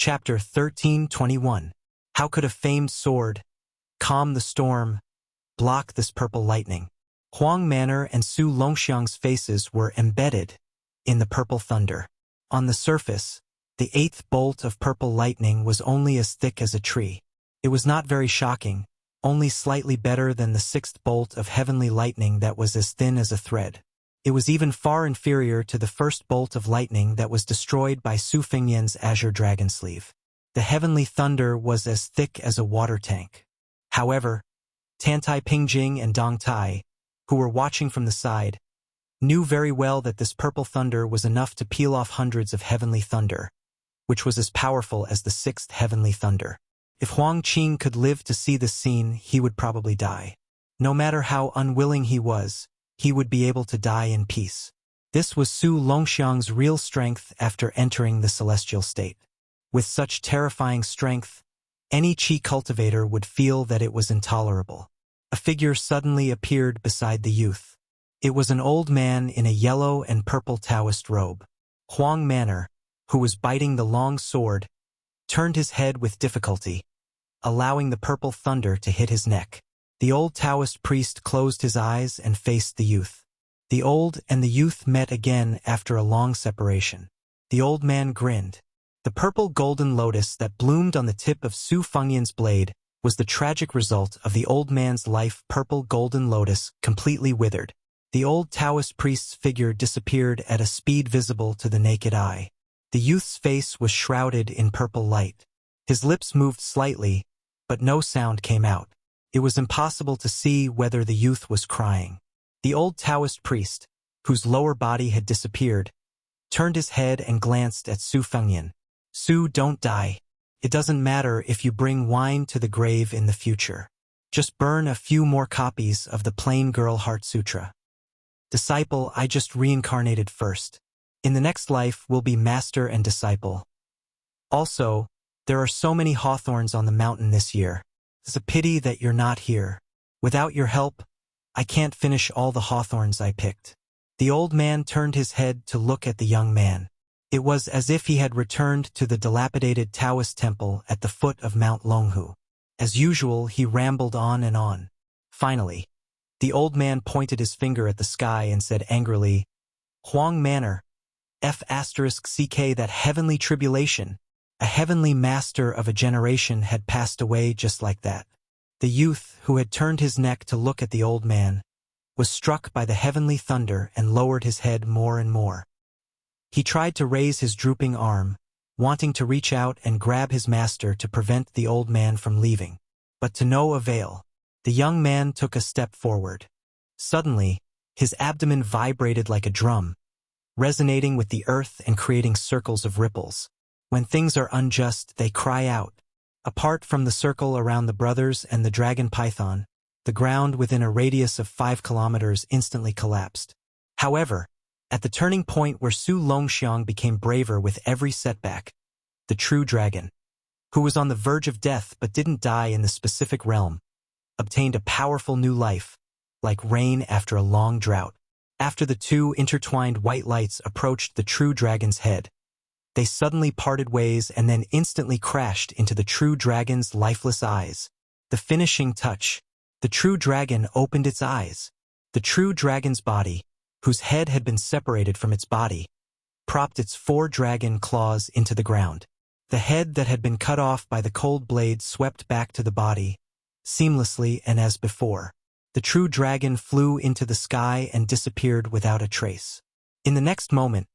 Chapter 13:21. How could a famed sword calm the storm, block this purple lightning? Huang Manor and Su Longxiang's faces were embedded in the purple thunder. On the surface, the eighth bolt of purple lightning was only as thick as a tree. It was not very shocking, only slightly better than the sixth bolt of heavenly lightning that was as thin as a thread. It was even far inferior to the first bolt of lightning that was destroyed by Su Fengyan's azure dragon sleeve. The heavenly thunder was as thick as a water tank. However, Tantai Pingjing and Dong Tai, who were watching from the side, knew very well that this purple thunder was enough to peel off hundreds of heavenly thunder, which was as powerful as the sixth heavenly thunder. If Huang Qing could live to see this scene, he would probably die. No matter how unwilling he would be able to die in peace. This was Su Longxiang's real strength after entering the celestial state. With such terrifying strength, any qi cultivator would feel that it was intolerable. A figure suddenly appeared beside the youth. It was an old man in a yellow and purple Taoist robe. Huang Manor, who was biting the long sword, turned his head with difficulty, allowing the purple thunder to hit his neck. The old Taoist priest closed his eyes and faced the youth. The old and the youth met again after a long separation. The old man grinned. The purple golden lotus that bloomed on the tip of Su Fengyan's blade was the tragic result of the old man's life. Purple golden lotus completely withered. The old Taoist priest's figure disappeared at a speed visible to the naked eye. The youth's face was shrouded in purple light. His lips moved slightly, but no sound came out. It was impossible to see whether the youth was crying. The old Taoist priest, whose lower body had disappeared, turned his head and glanced at Su Fengyan. "Su, don't die. It doesn't matter if you bring wine to the grave in the future. Just burn a few more copies of the Plain Girl Heart Sutra. Disciple, I just reincarnated first. In the next life we'll be master and disciple. Also, there are so many hawthorns on the mountain this year. It's a pity that you're not here. Without your help, I can't finish all the hawthorns I picked." The old man turned his head to look at the young man. It was as if he had returned to the dilapidated Taoist temple at the foot of Mount Longhu. As usual, he rambled on and on. Finally, the old man pointed his finger at the sky and said angrily, "Huang Manor, F***ck, that heavenly tribulation. A heavenly master of a generation had passed away just like that." The youth, who had turned his neck to look at the old man, was struck by the heavenly thunder and lowered his head more and more. He tried to raise his drooping arm, wanting to reach out and grab his master to prevent the old man from leaving. But to no avail. The young man took a step forward. Suddenly, his abdomen vibrated like a drum, resonating with the earth and creating circles of ripples. When things are unjust, they cry out. Apart from the circle around the brothers and the dragon python, the ground within a radius of 5 kilometers instantly collapsed. However, at the turning point where Su Longxiang became braver with every setback, the true dragon, who was on the verge of death but didn't die in the specific realm, obtained a powerful new life, like rain after a long drought. After the two intertwined white lights approached the true dragon's head, they suddenly parted ways and then instantly crashed into the true dragon's lifeless eyes. The finishing touch. The true dragon opened its eyes. The true dragon's body, whose head had been separated from its body, propped its 4 dragon claws into the ground. The head that had been cut off by the cold blade swept back to the body, seamlessly and as before. The true dragon flew into the sky and disappeared without a trace. In the next moment,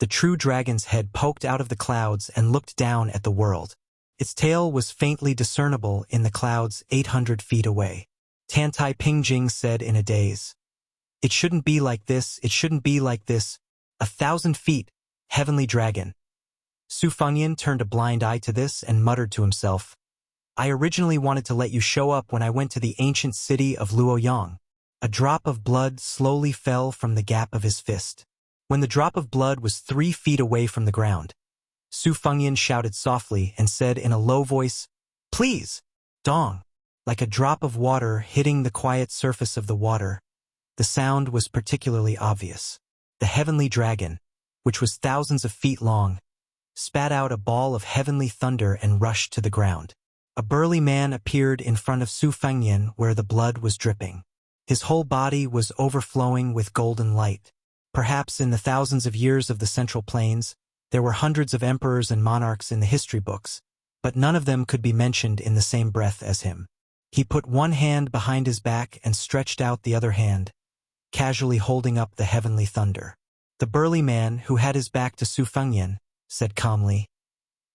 the true dragon's head poked out of the clouds and looked down at the world. Its tail was faintly discernible in the clouds 800 feet away. Tantai Pingjing said in a daze, "It shouldn't be like this, it shouldn't be like this. 1,000 feet, heavenly dragon." Su Fengyan turned a blind eye to this and muttered to himself, "I originally wanted to let you show up when I went to the ancient city of Luoyang." A drop of blood slowly fell from the gap of his fist. When the drop of blood was 3 feet away from the ground, Su Fengyan shouted softly and said in a low voice, "Please!" Dong! Like a drop of water hitting the quiet surface of the water, the sound was particularly obvious. The heavenly dragon, which was thousands of feet long, spat out a ball of heavenly thunder and rushed to the ground. A burly man appeared in front of Su Fengnian where the blood was dripping. His whole body was overflowing with golden light. Perhaps in the thousands of years of the Central Plains, there were hundreds of emperors and monarchs in the history books, but none of them could be mentioned in the same breath as him. He put one hand behind his back and stretched out the other hand, casually holding up the heavenly thunder. The burly man, who had his back to Su Fengnian, said calmly,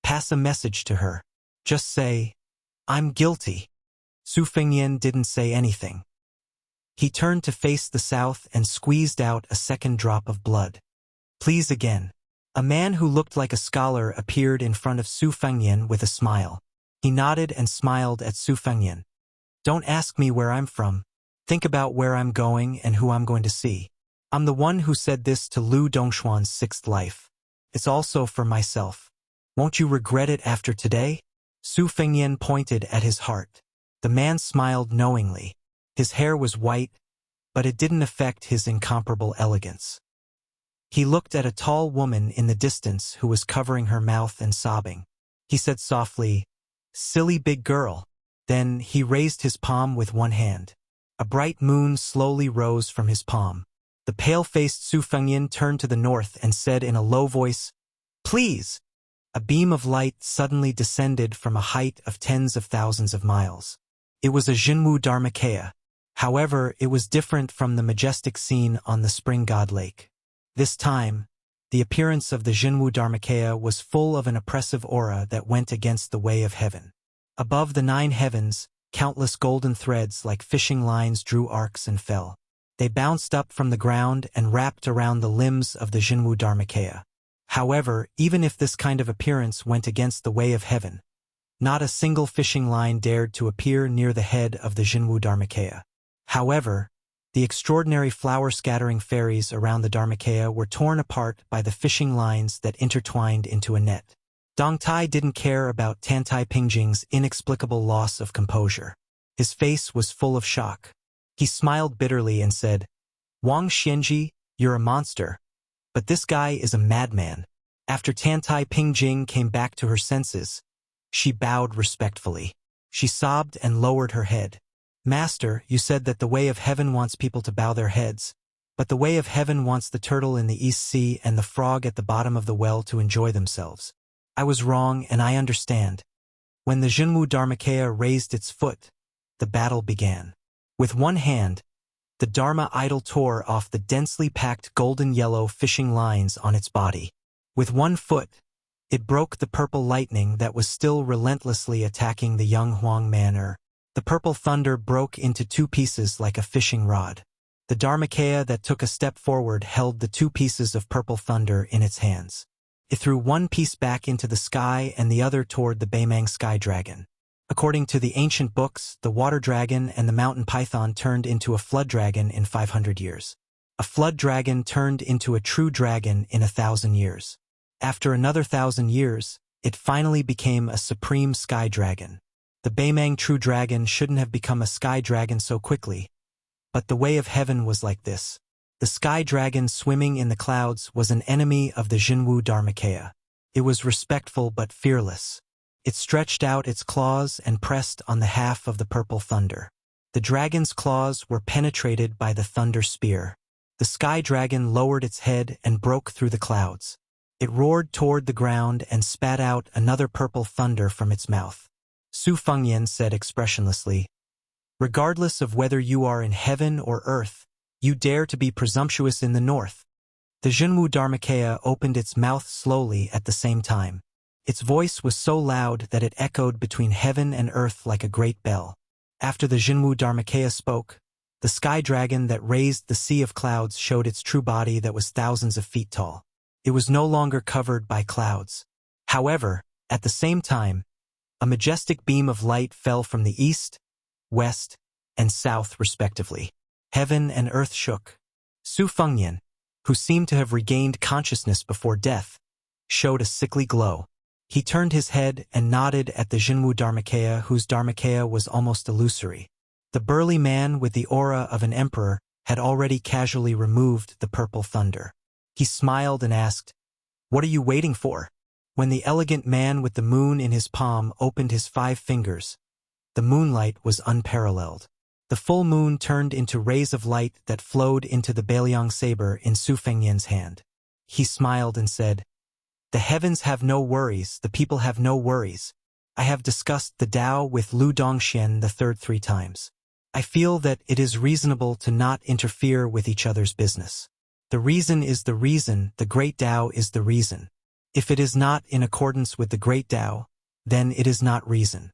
"Pass a message to her. Just say, 'I'm guilty.'" Su Fengnian didn't say anything. He turned to face the south and squeezed out a second drop of blood. "Please again." A man who looked like a scholar appeared in front of Su Fengnian with a smile. He nodded and smiled at Su Fengnian. "Don't ask me where I'm from. Think about where I'm going and who I'm going to see. I'm the one who said this to Lu Dongshuan's sixth life. It's also for myself. Won't you regret it after today?" Su Fengnian pointed at his heart. The man smiled knowingly. His hair was white, but it didn't affect his incomparable elegance. He looked at a tall woman in the distance who was covering her mouth and sobbing. He said softly, "Silly big girl." Then he raised his palm with one hand. A bright moon slowly rose from his palm. The pale-faced Su Fengnian turned to the north and said in a low voice, "Please!" A beam of light suddenly descended from a height of tens of thousands of miles. It was a Jinwu Dharmakaya. However, it was different from the majestic scene on the Spring God Lake. This time, the appearance of the Jinwu Dharmakaya was full of an oppressive aura that went against the way of heaven. Above the 9 heavens, countless golden threads like fishing lines drew arcs and fell. They bounced up from the ground and wrapped around the limbs of the Jinwu Dharmakaya. However, even if this kind of appearance went against the way of heaven, not a single fishing line dared to appear near the head of the Jinwu Dharmakaya. However, the extraordinary flower-scattering fairies around the Dharmakaya were torn apart by the fishing lines that intertwined into a net. Dongtai didn't care about Tantai Pingjing's inexplicable loss of composure. His face was full of shock. He smiled bitterly and said, "Wang Xianji, you're a monster. But this guy is a madman." After Tantai Pingjing came back to her senses, she bowed respectfully. She sobbed and lowered her head. "Master, you said that the way of heaven wants people to bow their heads, but the way of heaven wants the turtle in the East Sea and the frog at the bottom of the well to enjoy themselves. I was wrong and I understand." When the Jinwu Dharmakaya raised its foot, the battle began. With one hand, the Dharma idol tore off the densely packed golden-yellow fishing lines on its body. With one foot, it broke the purple lightning that was still relentlessly attacking the young Huang Man'er. The purple thunder broke into 2 pieces like a fishing rod. The Dharmakaya that took a step forward held the 2 pieces of purple thunder in its hands. It threw one piece back into the sky and the other toward the Beimang sky dragon. According to the ancient books, the water dragon and the mountain python turned into a flood dragon in 500 years. A flood dragon turned into a true dragon in 1,000 years. After another 1,000 years, it finally became a supreme sky dragon. The Beimang true dragon shouldn't have become a sky dragon so quickly, but the way of heaven was like this. The sky dragon swimming in the clouds was an enemy of the Jinwu Dharmakaya. It was respectful but fearless. It stretched out its claws and pressed on the half of the purple thunder. The dragon's claws were penetrated by the thunder spear. The sky dragon lowered its head and broke through the clouds. It roared toward the ground and spat out another purple thunder from its mouth. Su Fengnian said expressionlessly, "Regardless of whether you are in heaven or earth, you dare to be presumptuous in the north." The Jinwu Dharmakaya opened its mouth slowly at the same time. Its voice was so loud that it echoed between heaven and earth like a great bell. After the Jinwu Dharmakaya spoke, the sky dragon that raised the sea of clouds showed its true body that was thousands of feet tall. It was no longer covered by clouds. However, at the same time, a majestic beam of light fell from the east, west, and south respectively. Heaven and earth shook. Su Fengnian, who seemed to have regained consciousness before death, showed a sickly glow. He turned his head and nodded at the Jinwu Dharmakaya, whose Dharmakaya was almost illusory. The burly man with the aura of an emperor had already casually removed the purple thunder. He smiled and asked, "What are you waiting for?" When the elegant man with the moon in his palm opened his 5 fingers, the moonlight was unparalleled. The full moon turned into rays of light that flowed into the Bailiang saber in Su Fengnian's hand. He smiled and said, "The heavens have no worries, the people have no worries. I have discussed the Tao with Lu Dongxian the third 3 times. I feel that it is reasonable to not interfere with each other's business. The reason is the reason, the great Tao is the reason. If it is not in accordance with the great Tao, then it is not reason."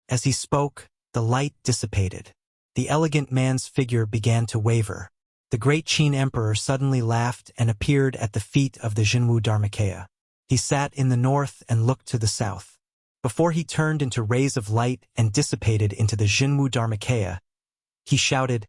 As he spoke, the light dissipated. The elegant man's figure began to waver. The great Qin emperor suddenly laughed and appeared at the feet of the Jinwu Dharmakaya. He sat in the north and looked to the south. Before he turned into rays of light and dissipated into the Jinwu Dharmakaya, he shouted,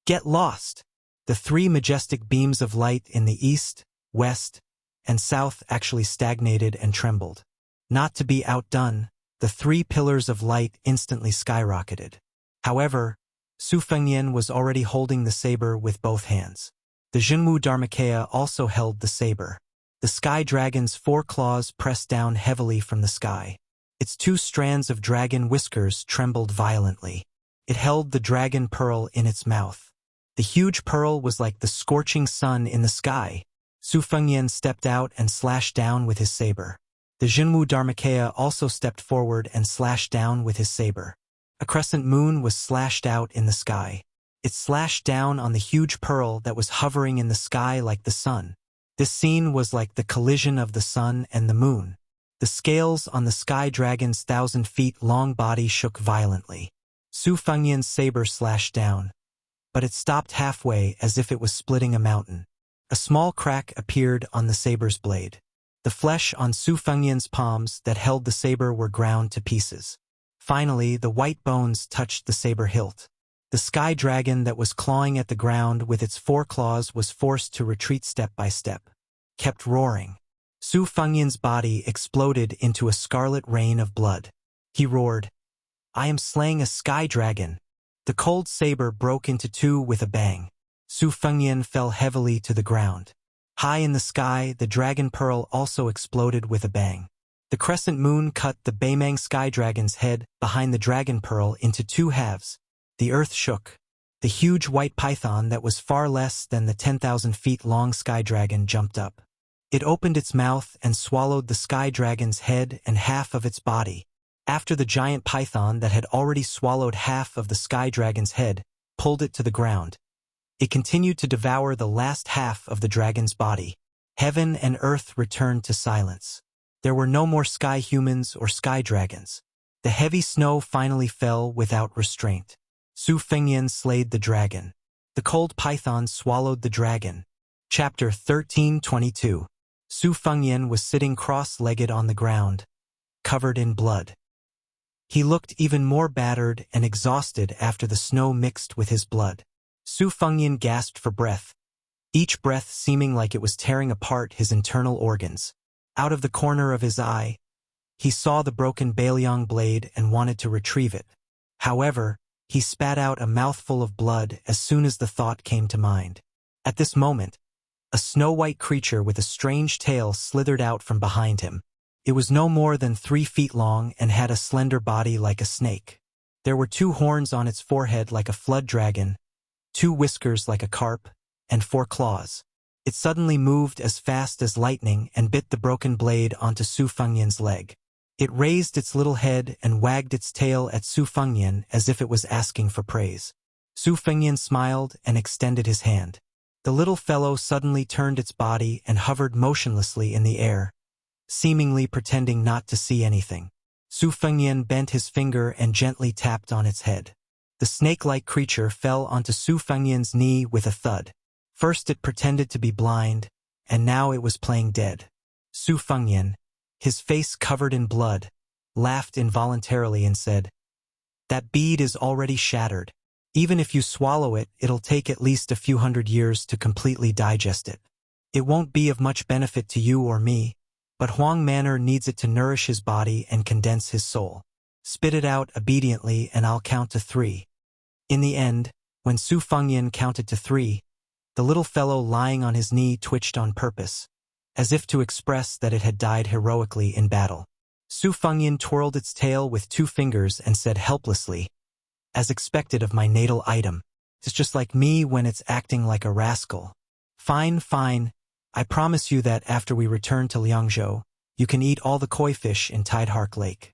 "Get lost!" The 3 majestic beams of light in the east, west, and south actually stagnated and trembled. Not to be outdone, the 3 pillars of light instantly skyrocketed. However, Su Fengnian was already holding the saber with both hands. The Jinwu Dharmakaya also held the saber. The sky dragon's 4 claws pressed down heavily from the sky. Its 2 strands of dragon whiskers trembled violently. It held the dragon pearl in its mouth. The huge pearl was like the scorching sun in the sky. Su Fengnian stepped out and slashed down with his saber. The Jinwu Dharmakaya also stepped forward and slashed down with his saber. A crescent moon was slashed out in the sky. It slashed down on the huge pearl that was hovering in the sky like the sun. This scene was like the collision of the sun and the moon. The scales on the sky dragon's 1,000 feet long body shook violently. Su Fengnian's saber slashed down, but it stopped halfway as if it was splitting a mountain. A small crack appeared on the saber's blade. The flesh on Su Fengnian's palms that held the saber were ground to pieces. Finally, the white bones touched the saber hilt. The sky dragon that was clawing at the ground with its 4 claws was forced to retreat step by step. Kept roaring. Su Fengnian's body exploded into a scarlet rain of blood. He roared, "I am slaying a sky dragon." The cold saber broke into 2 with a bang. Su Fengnian fell heavily to the ground. High in the sky, the dragon pearl also exploded with a bang. The crescent moon cut the Beimang sky dragon's head behind the dragon pearl into 2 halves. The earth shook. The huge white python that was far less than the 10,000 feet long sky dragon jumped up. It opened its mouth and swallowed the sky dragon's head and half of its body. After the giant python that had already swallowed half of the sky dragon's head pulled it to the ground, it continued to devour the last half of the dragon's body. Heaven and earth returned to silence. There were no more sky humans or sky dragons. The heavy snow finally fell without restraint. Su Fengnian slayed the dragon. The cold python swallowed the dragon. Chapter 13:22. Su Fengnian was sitting cross-legged on the ground, covered in blood. He looked even more battered and exhausted after the snow mixed with his blood. Su Fengnian gasped for breath, each breath seeming like it was tearing apart his internal organs. Out of the corner of his eye, he saw the broken Bailiang blade and wanted to retrieve it. However, he spat out a mouthful of blood as soon as the thought came to mind. At this moment, a snow-white creature with a strange tail slithered out from behind him. It was no more than 3 feet long and had a slender body like a snake. There were 2 horns on its forehead like a flood dragon, 2 whiskers like a carp, and 4 claws. It suddenly moved as fast as lightning and bit the broken blade onto Su Fengnian's leg. It raised its little head and wagged its tail at Su Fengnian as if it was asking for praise. Su Fengnian smiled and extended his hand. The little fellow suddenly turned its body and hovered motionlessly in the air, seemingly pretending not to see anything. Su Fengnian bent his finger and gently tapped on its head. The snake-like creature fell onto Su Fengnian's knee with a thud. First it pretended to be blind, and now it was playing dead. Su Fengnian, his face covered in blood, laughed involuntarily and said, "That bead is already shattered. Even if you swallow it, it'll take at least a few hundred years to completely digest it. It won't be of much benefit to you or me, but Huang Manor needs it to nourish his body and condense his soul. Spit it out obediently and I'll count to 3. In the end, when Su Fengnian counted to 3, the little fellow lying on his knee twitched on purpose. as if to express that it had died heroically in battle. Su Fengyan twirled its tail with 2 fingers and said helplessly, "As expected of my natal item. It's just like me when it's acting like a rascal. Fine, fine. I promise you that after we return to Liangzhou, you can eat all the koi fish in Tidehark Lake."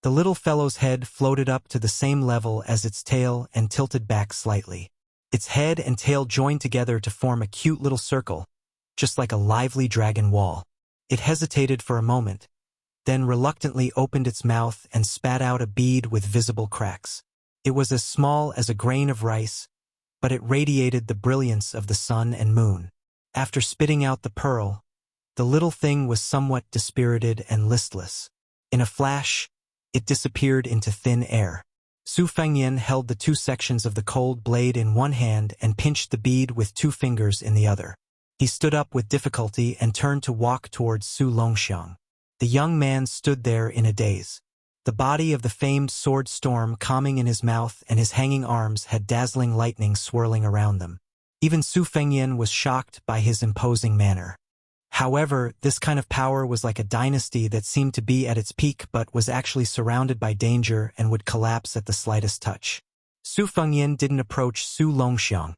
The little fellow's head floated up to the same level as its tail and tilted back slightly. Its head and tail joined together to form a cute little circle, just like a lively dragon wall. It hesitated for a moment, then reluctantly opened its mouth and spat out a bead with visible cracks. It was as small as a grain of rice, but it radiated the brilliance of the sun and moon. After spitting out the pearl, the little thing was somewhat dispirited and listless. In a flash, it disappeared into thin air. Su Fengyan held the 2 sections of the cold blade in one hand and pinched the bead with 2 fingers in the other. He stood up with difficulty and turned to walk towards Su Longxiang. The young man stood there in a daze. The body of the famed sword storm calming in his mouth and his hanging arms had dazzling lightning swirling around them. Even Su Fengyan was shocked by his imposing manner. However, this kind of power was like a dynasty that seemed to be at its peak but was actually surrounded by danger and would collapse at the slightest touch. Su Fengyan didn't approach Su Longxiang,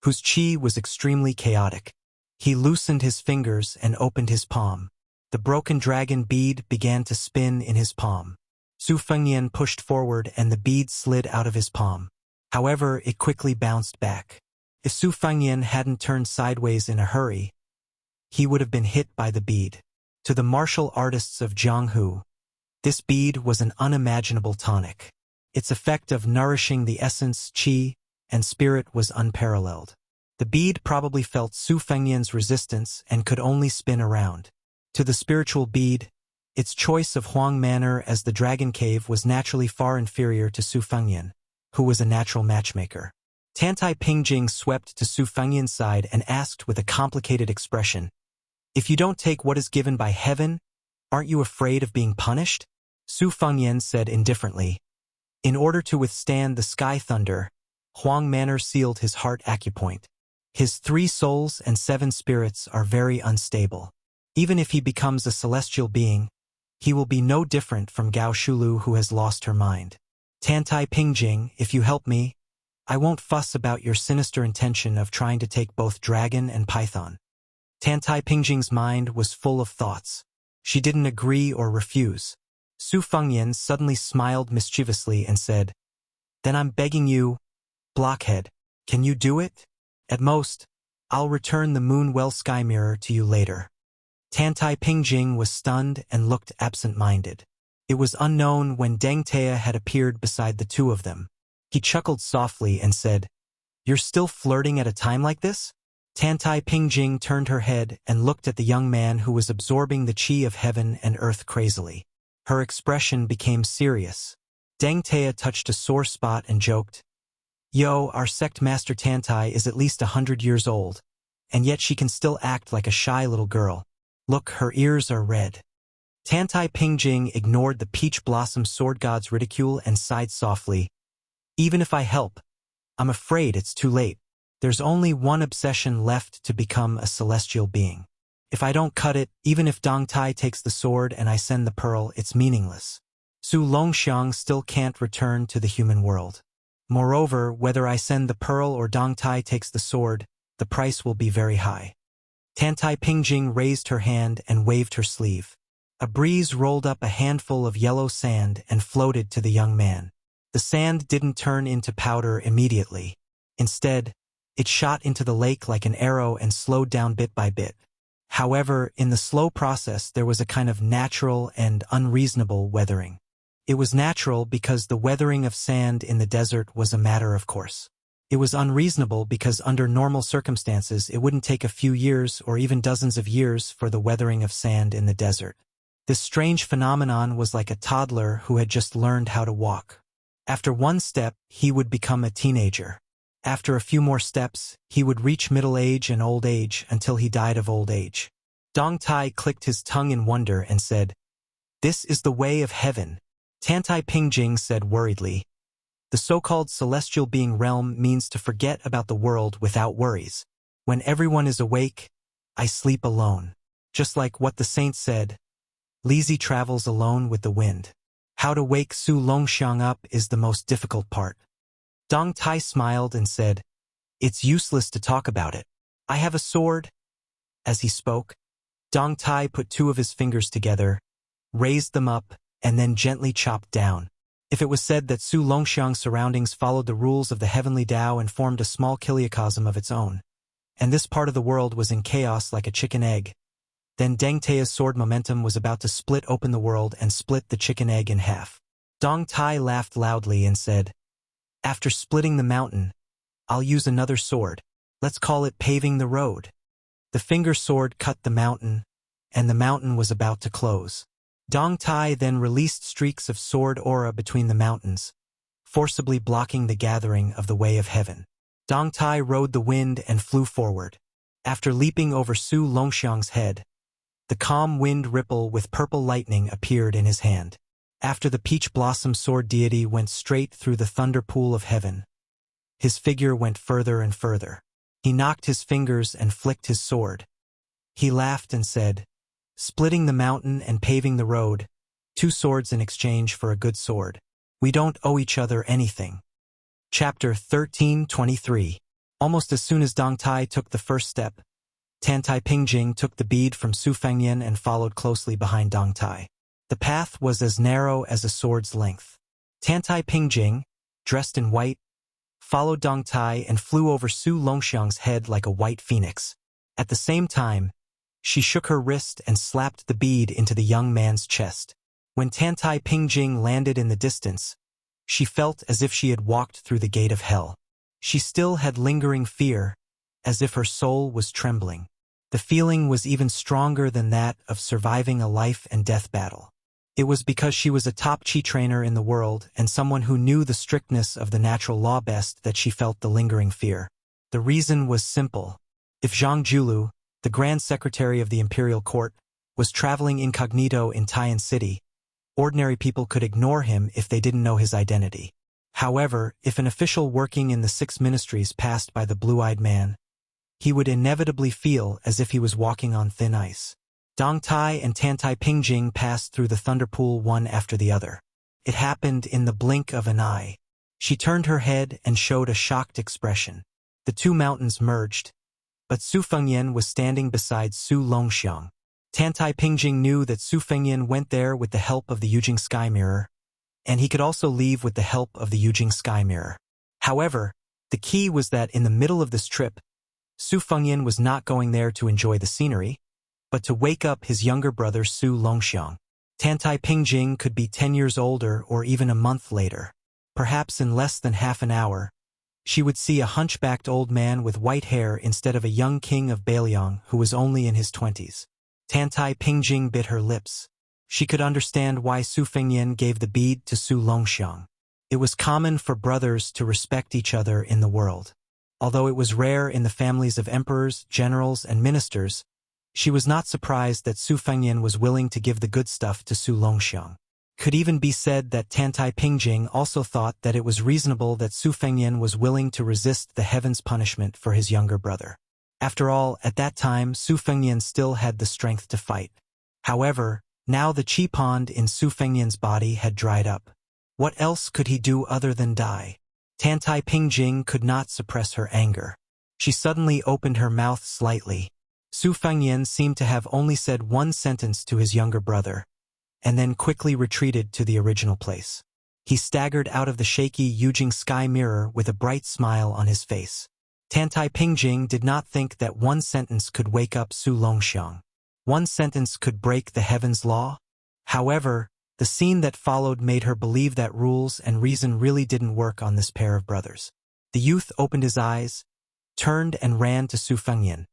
whose qi was extremely chaotic. He loosened his fingers and opened his palm. The broken dragon bead began to spin in his palm. Su Fengyan pushed forward and the bead slid out of his palm. However, it quickly bounced back. If Su Fengyan hadn't turned sideways in a hurry, he would have been hit by the bead. To the martial artists of Jianghu, this bead was an unimaginable tonic. Its effect of nourishing the essence, qi, and spirit was unparalleled. The bead probably felt Su Fengyan's resistance and could only spin around. To the spiritual bead, its choice of Huang Manor as the dragon cave was naturally far inferior to Su Fengyan, who was a natural matchmaker. Tantai Pingjing swept to Su Fengyan's side and asked with a complicated expression, "If you don't take what is given by heaven, aren't you afraid of being punished?" Su Fengyan said indifferently, "In order to withstand the sky thunder, Huang Manor sealed his heart acupoint. His 3 souls and 7 spirits are very unstable. Even if he becomes a celestial being, he will be no different from Gao Shulu who has lost her mind. Tantai Pingjing, if you help me, I won't fuss about your sinister intention of trying to take both dragon and python." Tantai Pingjing's mind was full of thoughts. She didn't agree or refuse. Su Fengyan suddenly smiled mischievously and said, "Then I'm begging you, blockhead, can you do it? At most, I'll return the Moonwell Sky Mirror to you later." Tantai Pingjing was stunned and looked absent-minded. It was unknown when Deng Tea had appeared beside the 2 of them. He chuckled softly and said, "You're still flirting at a time like this?" Tantai Pingjing turned her head and looked at the young man who was absorbing the qi of heaven and earth crazily. Her expression became serious. Deng Tea touched a sore spot and joked, "Yo, our sect master Tantai is at least 100 years old, and yet she can still act like a shy little girl. Look, her ears are red." Tantai Pingjing ignored the peach blossom sword god's ridicule and sighed softly, "Even if I help, I'm afraid it's too late. There's only one obsession left to become a celestial being. If I don't cut it, even if Dong Tai takes the sword and I send the pearl, it's meaningless. Su Longxiang still can't return to the human world. Moreover, whether I send the pearl or Dong Tai takes the sword, the price will be very high." Tantai Pingjing raised her hand and waved her sleeve. A breeze rolled up a handful of yellow sand and floated to the young man. The sand didn't turn into powder immediately. Instead, it shot into the lake like an arrow and slowed down bit by bit. However, in the slow process there was a kind of natural and unreasonable weathering. It was natural because the weathering of sand in the desert was a matter of course. It was unreasonable because under normal circumstances it wouldn't take a few years or even dozens of years for the weathering of sand in the desert. This strange phenomenon was like a toddler who had just learned how to walk. After one step, he would become a teenager. After a few more steps, he would reach middle age and old age until he died of old age. Dong Tai clicked his tongue in wonder and said, "This is the way of heaven." Tantai Pingjing said worriedly, "The so-called celestial being realm means to forget about the world without worries. When everyone is awake, I sleep alone. Just like what the saint said, lazy travels alone with the wind. How to wake Su Longxiang up is the most difficult part. Dong Tai smiled and said, "It's useless to talk about it. I have a sword." As he spoke, Dong Tai put two of his fingers together, raised them up, and then gently chopped down. If it was said that Su Longxiang's surroundings followed the rules of the heavenly Tao and formed a small kiliocosm of its own, and this part of the world was in chaos like a chicken egg, then Deng Tea's sword momentum was about to split open the world and split the chicken egg in half. Dong Tai laughed loudly and said, "After splitting the mountain, I'll use another sword. Let's call it paving the road." The finger sword cut the mountain, and the mountain was about to close. Dong Tai then released streaks of sword aura between the mountains, forcibly blocking the gathering of the way of heaven. Dong Tai rode the wind and flew forward. After leaping over Su Longxiang's head, the calm wind ripple with purple lightning appeared in his hand. After the peach blossom sword deity went straight through the thunder pool of heaven, his figure went further and further. He knocked his fingers and flicked his sword. He laughed and said, "Splitting the mountain and paving the road, 2 swords in exchange for a good sword. We don't owe each other anything." Chapter 13:23. Almost as soon as Dong Tai took the first step, Tantai Pingjing took the bead from Su Fengyan and followed closely behind Dong Tai. The path was as narrow as a sword's length. Tantai Pingjing, dressed in white, followed Dong Tai and flew over Su Longxiang's head like a white phoenix. At the same time, she shook her wrist and slapped the bead into the young man's chest. When Tantai Pingjing landed in the distance, she felt as if she had walked through the gate of hell. She still had lingering fear, as if her soul was trembling. The feeling was even stronger than that of surviving a life and death battle. It was because she was a top chi trainer in the world and someone who knew the strictness of the natural law best that she felt the lingering fear. The reason was simple. If Zhang Julu, the Grand Secretary of the Imperial Court, was traveling incognito in Taiyan City, ordinary people could ignore him if they didn't know his identity. However, if an official working in the 6 ministries passed by the blue-eyed man, he would inevitably feel as if he was walking on thin ice. Dong Tai and Tantai Pingjing passed through the thunder pool one after the other. It happened in the blink of an eye. She turned her head and showed a shocked expression. The 2 mountains merged, but Su Fengyan was standing beside Su Longxiang. Tantai Pingjing knew that Su Fengyan went there with the help of the Yujing Sky Mirror, and he could also leave with the help of the Yujing Sky Mirror. However, the key was that in the middle of this trip, Su Fengyan was not going there to enjoy the scenery, but to wake up his younger brother Su Longxiang. Tantai Pingjing could be 10 years older or even a month later. Perhaps in less than half an hour, she would see a hunchbacked old man with white hair instead of a young king of Bailiang who was only in his 20s. Tantai Pingjing bit her lips. She could understand why Su Fengyan gave the bead to Su Longxiang. It was common for brothers to respect each other in the world. Although it was rare in the families of emperors, generals, and ministers, she was not surprised that Su Fengyan was willing to give the good stuff to Su Longxiang. Could even be said that Tantai Pingjing also thought that it was reasonable that Su Fengyan was willing to resist the heaven's punishment for his younger brother. After all, at that time, Su Fengyan still had the strength to fight. However, now the chi pond in Su Fengyan's body had dried up. What else could he do other than die? Tantai Pingjing could not suppress her anger. She suddenly opened her mouth slightly. Su Fengyan seemed to have only said one sentence to his younger brother, and then quickly retreated to the original place. He staggered out of the shaky Yujing Sky Mirror with a bright smile on his face. Tantai Pingjing did not think that one sentence could wake up Su Longxiang. One sentence could break the heaven's law. However, the scene that followed made her believe that rules and reason really didn't work on this pair of brothers. The youth opened his eyes, turned and ran to Su Fengyan.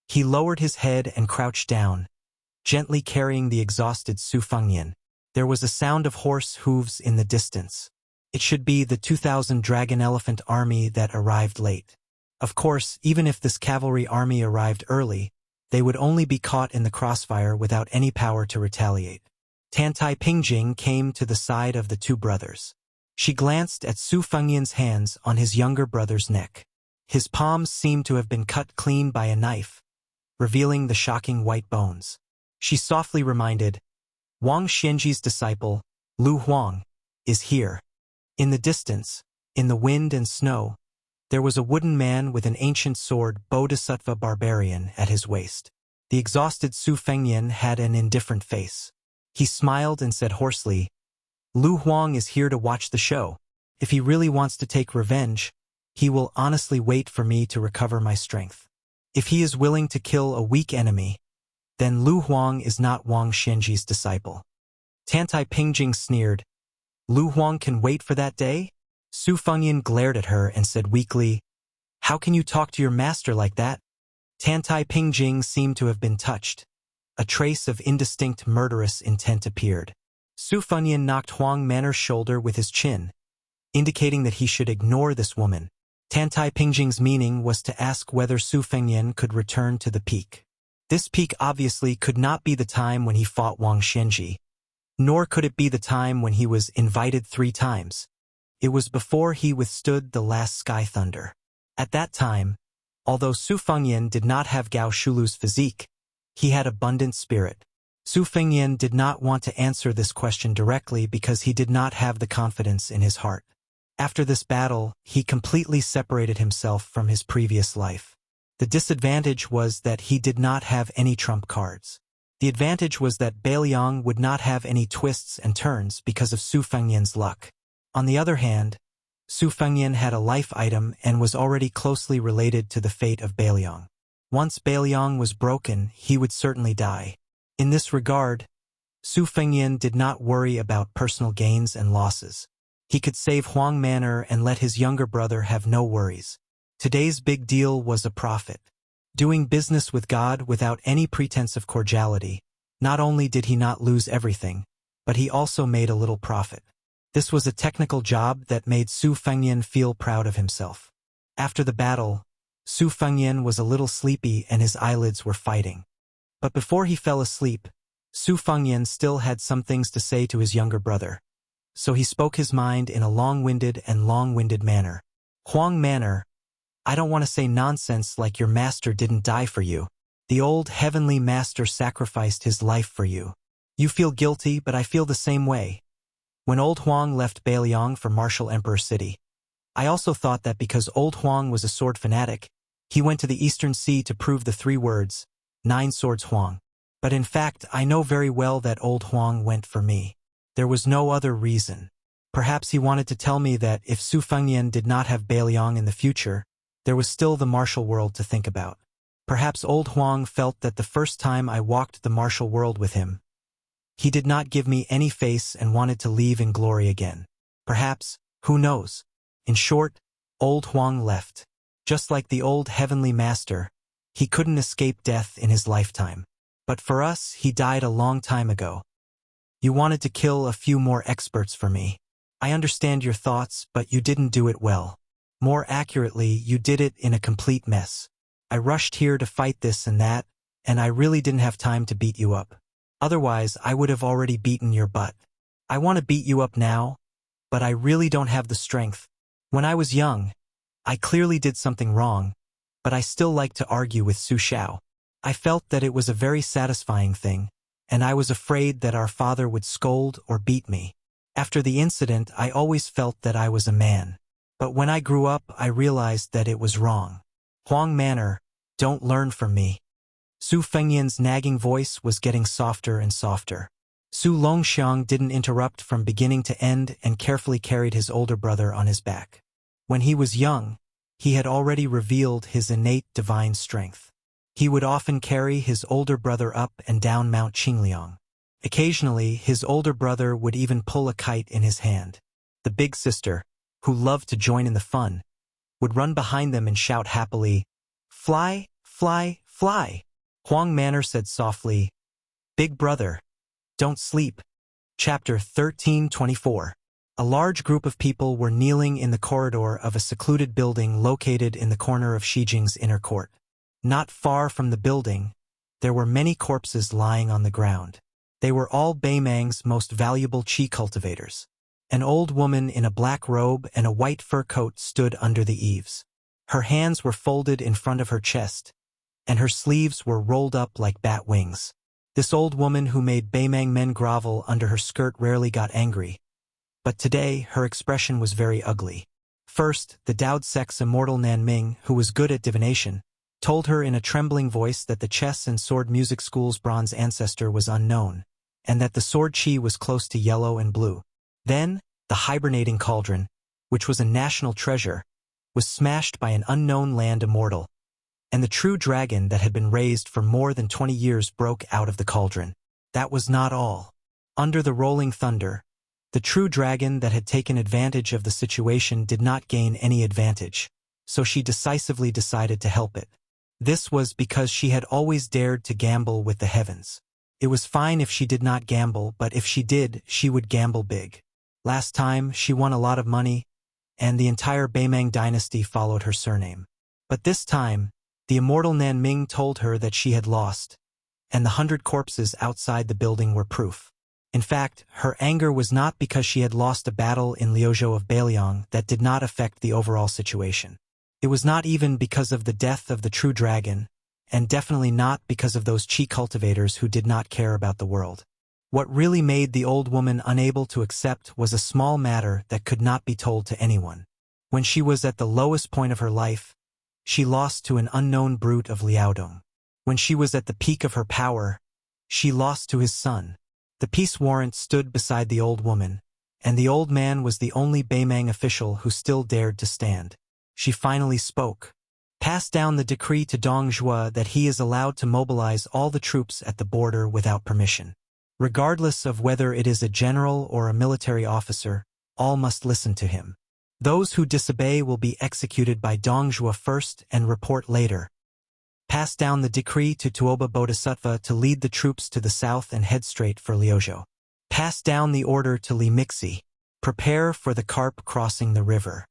He lowered his head and crouched down, gently carrying the exhausted Su Fengyan. There was a sound of horse hooves in the distance. It should be the 2,000 dragon elephant army that arrived late. Of course, even if this cavalry army arrived early, they would only be caught in the crossfire without any power to retaliate. Tantai Pingjing came to the side of the 2 brothers. She glanced at Su Fengyan's hands on his younger brother's neck. His palms seemed to have been cut clean by a knife, revealing the shocking white bones. She softly reminded, Wang Xianji's disciple, Lu Huang, is here. In the distance, in the wind and snow, there was a wooden man with an ancient sword Bodhisattva barbarian at his waist. The exhausted Su Fengyan had an indifferent face. He smiled and said hoarsely, Lu Huang is here to watch the show. If he really wants to take revenge, he will honestly wait for me to recover my strength. If he is willing to kill a weak enemy, then Lu Huang is not Wang Xianji's disciple. Tantai Pingjing sneered, Lu Huang can wait for that day? Su Fengyan glared at her and said weakly, How can you talk to your master like that? Tantai Pingjing seemed to have been touched. A trace of indistinct murderous intent appeared. Su Fengyan knocked Huang Manor's shoulder with his chin, indicating that he should ignore this woman. Tantai Pingjing's meaning was to ask whether Su Fengyan could return to the peak. This peak obviously could not be the time when he fought Wang Xianji, nor could it be the time when he was invited 3 times. It was before he withstood the last sky thunder. At that time, although Su Fengyan did not have Gao Shulu's physique, he had abundant spirit. Su Fengyan did not want to answer this question directly because he did not have the confidence in his heart. After this battle, he completely separated himself from his previous life. The disadvantage was that he did not have any trump cards. The advantage was that Beiliang would not have any twists and turns because of Su Fengyan's luck. On the other hand, Su Fengyan had a life item and was already closely related to the fate of Beiliang. Once Beiliang was broken, he would certainly die. In this regard, Su Fengyan did not worry about personal gains and losses. He could save Huang Manor and let his younger brother have no worries. Today's big deal was a profit. Doing business with God without any pretense of cordiality, not only did he not lose everything, but he also made a little profit. This was a technical job that made Su Fengyan feel proud of himself. After the battle, Su Fengyan was a little sleepy and his eyelids were fighting. But before he fell asleep, Su Fengyan still had some things to say to his younger brother. So he spoke his mind in a long-winded manner. Huang Manor, I don't want to say nonsense like your master didn't die for you. The old heavenly master sacrificed his life for you. You feel guilty, but I feel the same way. When old Huang left Beiliang for Martial Emperor City, I also thought that because old Huang was a sword fanatic, he went to the Eastern Sea to prove the 3 words, 9 swords Huang. But in fact, I know very well that old Huang went for me. There was no other reason. Perhaps he wanted to tell me that if Su Fengyan did not have Beiliang in the future, there was still the martial world to think about. Perhaps old Huang felt that the first time I walked the martial world with him, he did not give me any face and wanted to leave in glory again. Perhaps, who knows? In short, old Huang left. Just like the old heavenly master, he couldn't escape death in his lifetime. But for us, he died a long time ago. You wanted to kill a few more experts for me. I understand your thoughts, but you didn't do it well. More accurately, you did it in a complete mess. I rushed here to fight this and that, and I really didn't have time to beat you up. Otherwise, I would have already beaten your butt. I want to beat you up now, but I really don't have the strength. When I was young, I clearly did something wrong, but I still liked to argue with Su Xiao. I felt that it was a very satisfying thing, and I was afraid that our father would scold or beat me. After the incident, I always felt that I was a man. But when I grew up, I realized that it was wrong. Huang Manor, don't learn from me. Su Fengyan's nagging voice was getting softer and softer. Su Longxiang didn't interrupt from beginning to end and carefully carried his older brother on his back. When he was young, he had already revealed his innate divine strength. He would often carry his older brother up and down Mount Qingliang. Occasionally, his older brother would even pull a kite in his hand. The big sister, who loved to join in the fun, would run behind them and shout happily, "Fly, fly, fly!" Huang Manor said softly, "Big brother, don't sleep." Chapter 1324. A large group of people were kneeling in the corridor of a secluded building located in the corner of Shijing's inner court. Not far from the building, there were many corpses lying on the ground. They were all Beimang's most valuable qi cultivators. An old woman in a black robe and a white fur coat stood under the eaves. Her hands were folded in front of her chest, and her sleeves were rolled up like bat wings. This old woman who made Baimang men grovel under her skirt rarely got angry, but today her expression was very ugly. First, the Dao'd Sect's immortal Nanming, who was good at divination, told her in a trembling voice that the chess and sword music school's bronze ancestor was unknown, and that the sword chi was close to yellow and blue. Then, the hibernating cauldron, which was a national treasure, was smashed by an unknown land immortal, and the true dragon that had been raised for more than 20 years broke out of the cauldron. That was not all. Under the rolling thunder, the true dragon that had taken advantage of the situation did not gain any advantage, so she decisively decided to help it. This was because she had always dared to gamble with the heavens. It was fine if she did not gamble, but if she did, she would gamble big. Last time, she won a lot of money, and the entire Baimang dynasty followed her surname. But this time, the immortal Nanming told her that she had lost, and the 100 corpses outside the building were proof. In fact, her anger was not because she had lost a battle in Liuzhou of Bailiang that did not affect the overall situation. It was not even because of the death of the true dragon, and definitely not because of those chi cultivators who did not care about the world. What really made the old woman unable to accept was a small matter that could not be told to anyone. When she was at the lowest point of her life, she lost to an unknown brute of Liaodong. When she was at the peak of her power, she lost to his son. The peace warrant stood beside the old woman, and the old man was the only Baimang official who still dared to stand. She finally spoke. Pass down the decree to Dong Zhuo that he is allowed to mobilize all the troops at the border without permission. Regardless of whether it is a general or a military officer, all must listen to him. Those who disobey will be executed by Dong Zhuo first and report later. Pass down the decree to Tuoba Bodhisattva to lead the troops to the south and head straight for Liuzhou. Pass down the order to Li Mixi. Prepare for the carp crossing the river.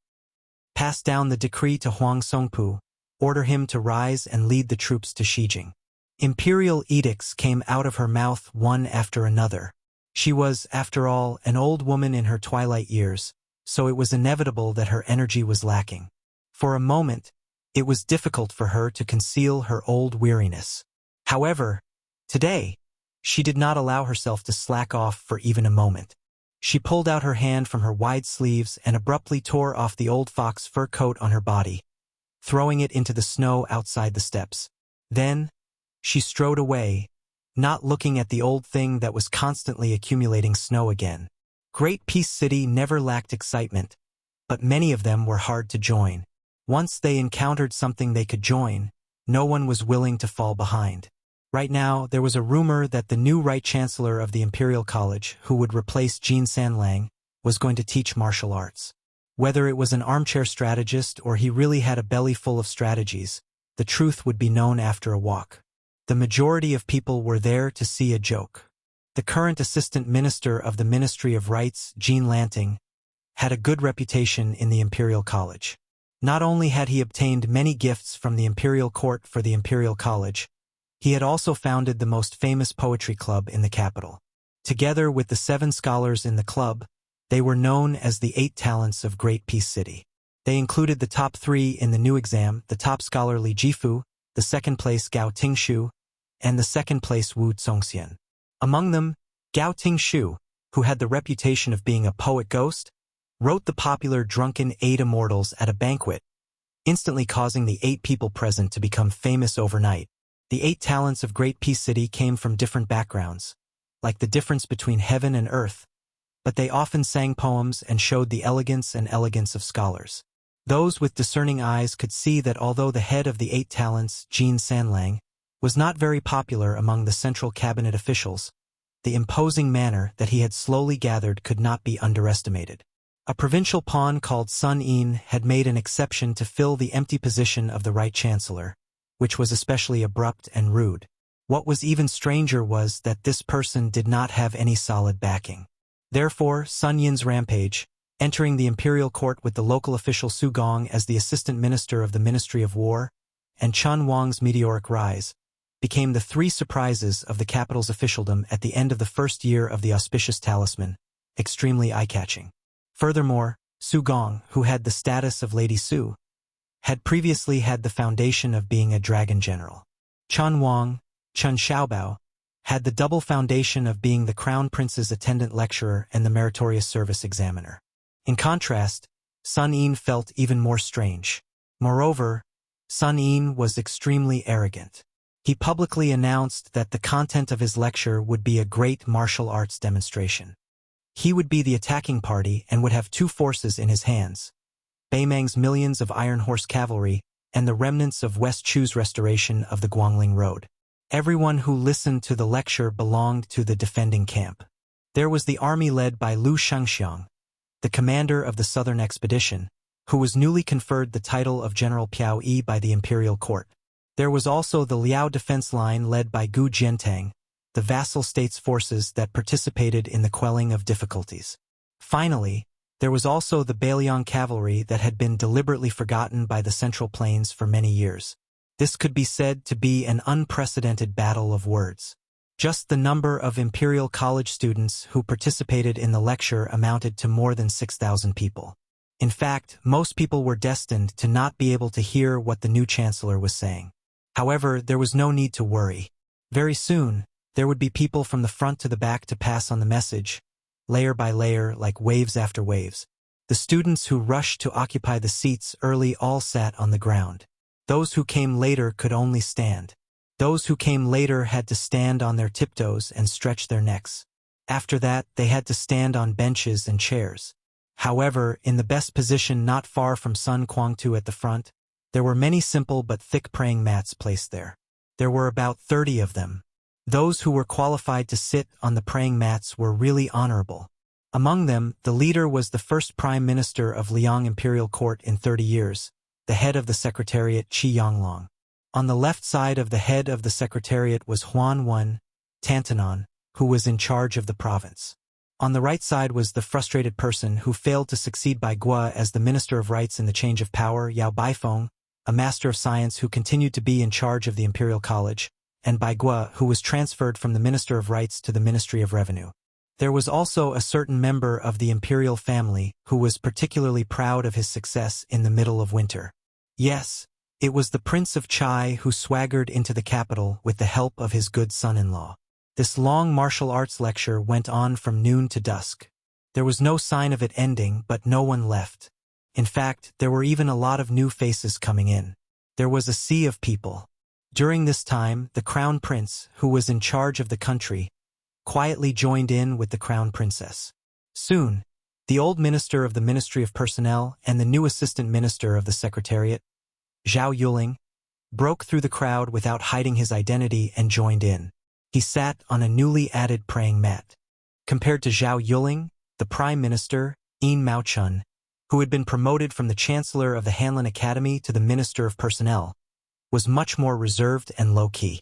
Pass down the decree to Huang Songpu. Order him to rise and lead the troops to Xijing. Imperial edicts came out of her mouth one after another. She was, after all, an old woman in her twilight years, so it was inevitable that her energy was lacking. For a moment, it was difficult for her to conceal her old weariness. However, today, she did not allow herself to slack off for even a moment. She pulled out her hand from her wide sleeves and abruptly tore off the old fox fur coat on her body, throwing it into the snow outside the steps. Then, she strode away, not looking at the old thing that was constantly accumulating snow again. Great Peace City never lacked excitement, but many of them were hard to join. Once they encountered something they could join, no one was willing to fall behind. Right now, there was a rumor that the new Right Chancellor of the Imperial College, who would replace Jin Sanlang, was going to teach martial arts. Whether it was an armchair strategist or he really had a belly full of strategies, the truth would be known after a walk. The majority of people were there to see a joke. The current Assistant Minister of the Ministry of Rights, Jean Lanting, had a good reputation in the Imperial College. Not only had he obtained many gifts from the Imperial Court for the Imperial College, he had also founded the most famous poetry club in the capital. Together with the 7 scholars in the club, they were known as the 8 talents of Great Peace City. They included the top 3 in the new exam, the top scholar Li Jifu, the second place Gao Tingshu, and the second place Wu Zongxian. Among them, Gao Tingshu, who had the reputation of being a poet ghost, wrote the popular Drunken 8 Immortals at a banquet, instantly causing the 8 people present to become famous overnight. The 8 talents of Great Peace City came from different backgrounds, like the difference between heaven and earth, but they often sang poems and showed the elegance of scholars. Those with discerning eyes could see that although the head of the 8 talents, Jin Sanlang, was not very popular among the central cabinet officials, the imposing manner that he had slowly gathered could not be underestimated. A provincial pawn called Sun Yin had made an exception to fill the empty position of the Right Chancellor, which was especially abrupt and rude. What was even stranger was that this person did not have any solid backing. Therefore, Sun Yin's rampage, entering the imperial court with the local official Su Gong as the assistant minister of the Ministry of War, and Chun Wang's meteoric rise, became the 3 surprises of the capital's officialdom at the end of the first year of the auspicious talisman, extremely eye-catching. Furthermore, Su Gong, who had the status of Lady Su, had previously had the foundation of being a dragon general. Chun Wang, Chun Xiaobao, had the double foundation of being the Crown Prince's attendant lecturer and the meritorious service examiner. In contrast, Sun Ying felt even more strange. Moreover, Sun Ying was extremely arrogant. He publicly announced that the content of his lecture would be a great martial arts demonstration. He would be the attacking party and would have two forces in his hands: Beimang's millions of Iron Horse cavalry and the remnants of West Chu's restoration of the Guangling Road. Everyone who listened to the lecture belonged to the defending camp. There was the army led by Liu Shangxiang, the commander of the southern expedition, who was newly conferred the title of General Piao Yi by the imperial court. There was also the Liao defense line led by Gu Jiantang, the vassal states' forces that participated in the quelling of difficulties. Finally, there was also the Bailiang cavalry that had been deliberately forgotten by the Central Plains for many years. This could be said to be an unprecedented battle of words. Just the number of Imperial College students who participated in the lecture amounted to more than 6,000 people. In fact, most people were destined to not be able to hear what the new chancellor was saying. However, there was no need to worry. Very soon, there would be people from the front to the back to pass on the message, layer by layer, like waves after waves. The students who rushed to occupy the seats early all sat on the ground. Those who came later could only stand. Those who came later had to stand on their tiptoes and stretch their necks. After that, they had to stand on benches and chairs. However, in the best position not far from Sun Quangtu at the front, there were many simple but thick praying mats placed there. There were about 30 of them. Those who were qualified to sit on the praying mats were really honorable. Among them, the leader was the first prime minister of Liang Imperial Court in 30 years, the head of the secretariat Qi Yanglong. On the left side of the head of the secretariat was Huan Wen, Tantanon, who was in charge of the province. On the right side was the frustrated person who failed to succeed Bai Gua as the Minister of Rights in the change of power, Yao Baifeng, a Master of Science who continued to be in charge of the Imperial College, and Bai Gua, who was transferred from the Minister of Rights to the Ministry of Revenue. There was also a certain member of the imperial family who was particularly proud of his success in the middle of winter. Yes, it was the Prince of Chai who swaggered into the capital with the help of his good son-in-law. This long martial arts lecture went on from noon to dusk. There was no sign of it ending, but no one left. In fact, there were even a lot of new faces coming in. There was a sea of people. During this time, the Crown Prince, who was in charge of the country, quietly joined in with the Crown Princess. Soon, the old minister of the Ministry of Personnel and the new assistant minister of the Secretariat, Zhao Yuling, broke through the crowd without hiding his identity and joined in. He sat on a newly added praying mat. Compared to Zhao Yuling, the Prime Minister, Yin Maochun, who had been promoted from the Chancellor of the Hanlin Academy to the Minister of Personnel, was much more reserved and low-key.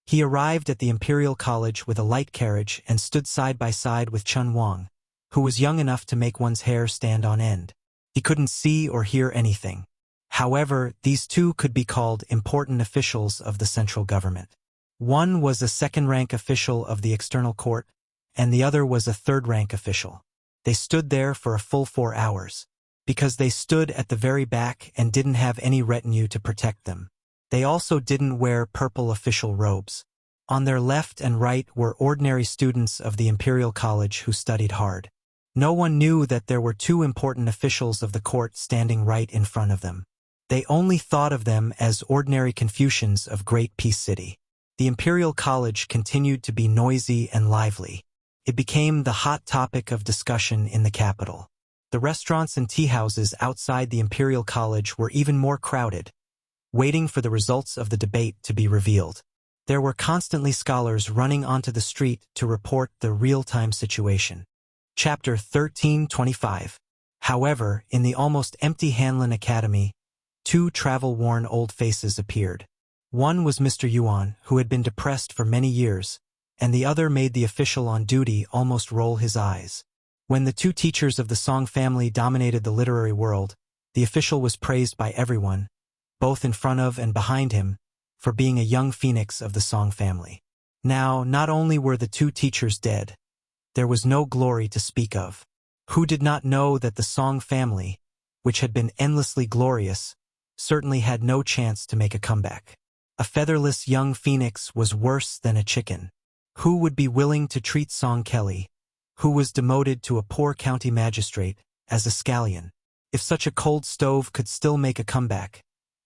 He arrived at the Imperial College with a light carriage and stood side by side with Chun Wang, who was young enough to make one's hair stand on end. He couldn't see or hear anything. However, these two could be called important officials of the central government. One was a second-rank official of the external court, and the other was a third-rank official. They stood there for a full 4 hours. Because they stood at the very back and didn't have any retinue to protect them. They also didn't wear purple official robes. On their left and right were ordinary students of the Imperial College who studied hard. No one knew that there were two important officials of the court standing right in front of them. They only thought of them as ordinary Confucians of Great Peace City. The Imperial College continued to be noisy and lively. It became the hot topic of discussion in the capital. The restaurants and tea houses outside the Imperial College were even more crowded, waiting for the results of the debate to be revealed. There were constantly scholars running onto the street to report the real-time situation. Chapter 1325. However, in the almost empty Hanlin Academy, two travel-worn old faces appeared. One was Mr. Yuan, who had been depressed for many years, and the other made the official on duty almost roll his eyes. When the two teachers of the Song family dominated the literary world, the official was praised by everyone, both in front of and behind him, for being a young phoenix of the Song family. Now, not only were the two teachers dead, there was no glory to speak of. Who did not know that the Song family, which had been endlessly glorious, certainly had no chance to make a comeback? A featherless young phoenix was worse than a chicken. Who would be willing to treat Song Kelly, who was demoted to a poor county magistrate, as a scallion? If such a cold stove could still make a comeback,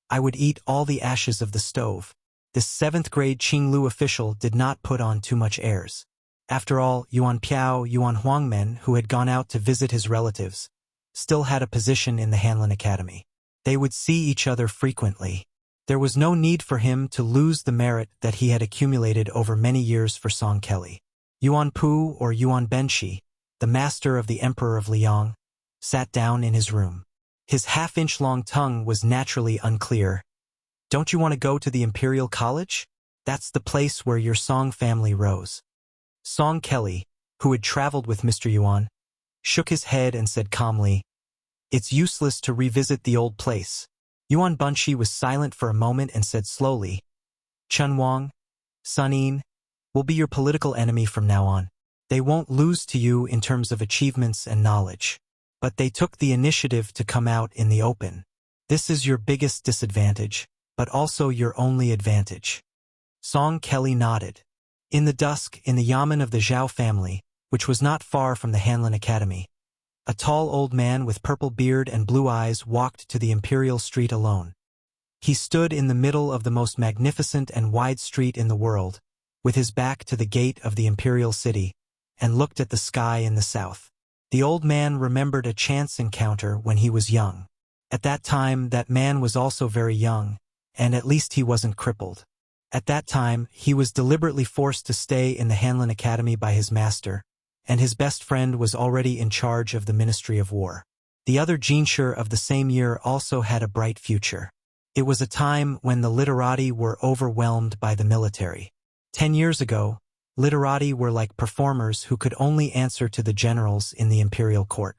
I would eat all the ashes of the stove. This 7th grade Qinglu official did not put on too much airs. After all, Yuan Huangmen, who had gone out to visit his relatives, still had a position in the Hanlin Academy. They would see each other frequently. There was no need for him to lose the merit that he had accumulated over many years for Song Kelly. Yuan Pu, or Yuan Benshi, the master of the Emperor of Liang, sat down in his room. His half-inch-long tongue was naturally unclear. Don't you want to go to the Imperial College? That's the place where your Song family rose. Song Kelly, who had traveled with Mr. Yuan, shook his head and said calmly, "It's useless to revisit the old place." Yuan Bunshi was silent for a moment and said slowly, "Chun Wang, Sunin, will be your political enemy from now on. They won't lose to you in terms of achievements and knowledge. But they took the initiative to come out in the open. This is your biggest disadvantage, but also your only advantage." Song Kelly nodded. In the dusk, in the yamen of the Zhao family, which was not far from the Hanlin Academy, a tall old man with purple beard and blue eyes walked to the Imperial Street alone. He stood in the middle of the most magnificent and wide street in the world, with his back to the gate of the Imperial City, and looked at the sky in the south. The old man remembered a chance encounter when he was young. At that time, that man was also very young, and at least he wasn't crippled. At that time, he was deliberately forced to stay in the Hanlin Academy by his master, and his best friend was already in charge of the Ministry of War. The other Jinshi of the same year also had a bright future. It was a time when the literati were overwhelmed by the military. 10 years ago, literati were like performers who could only answer to the generals in the imperial court.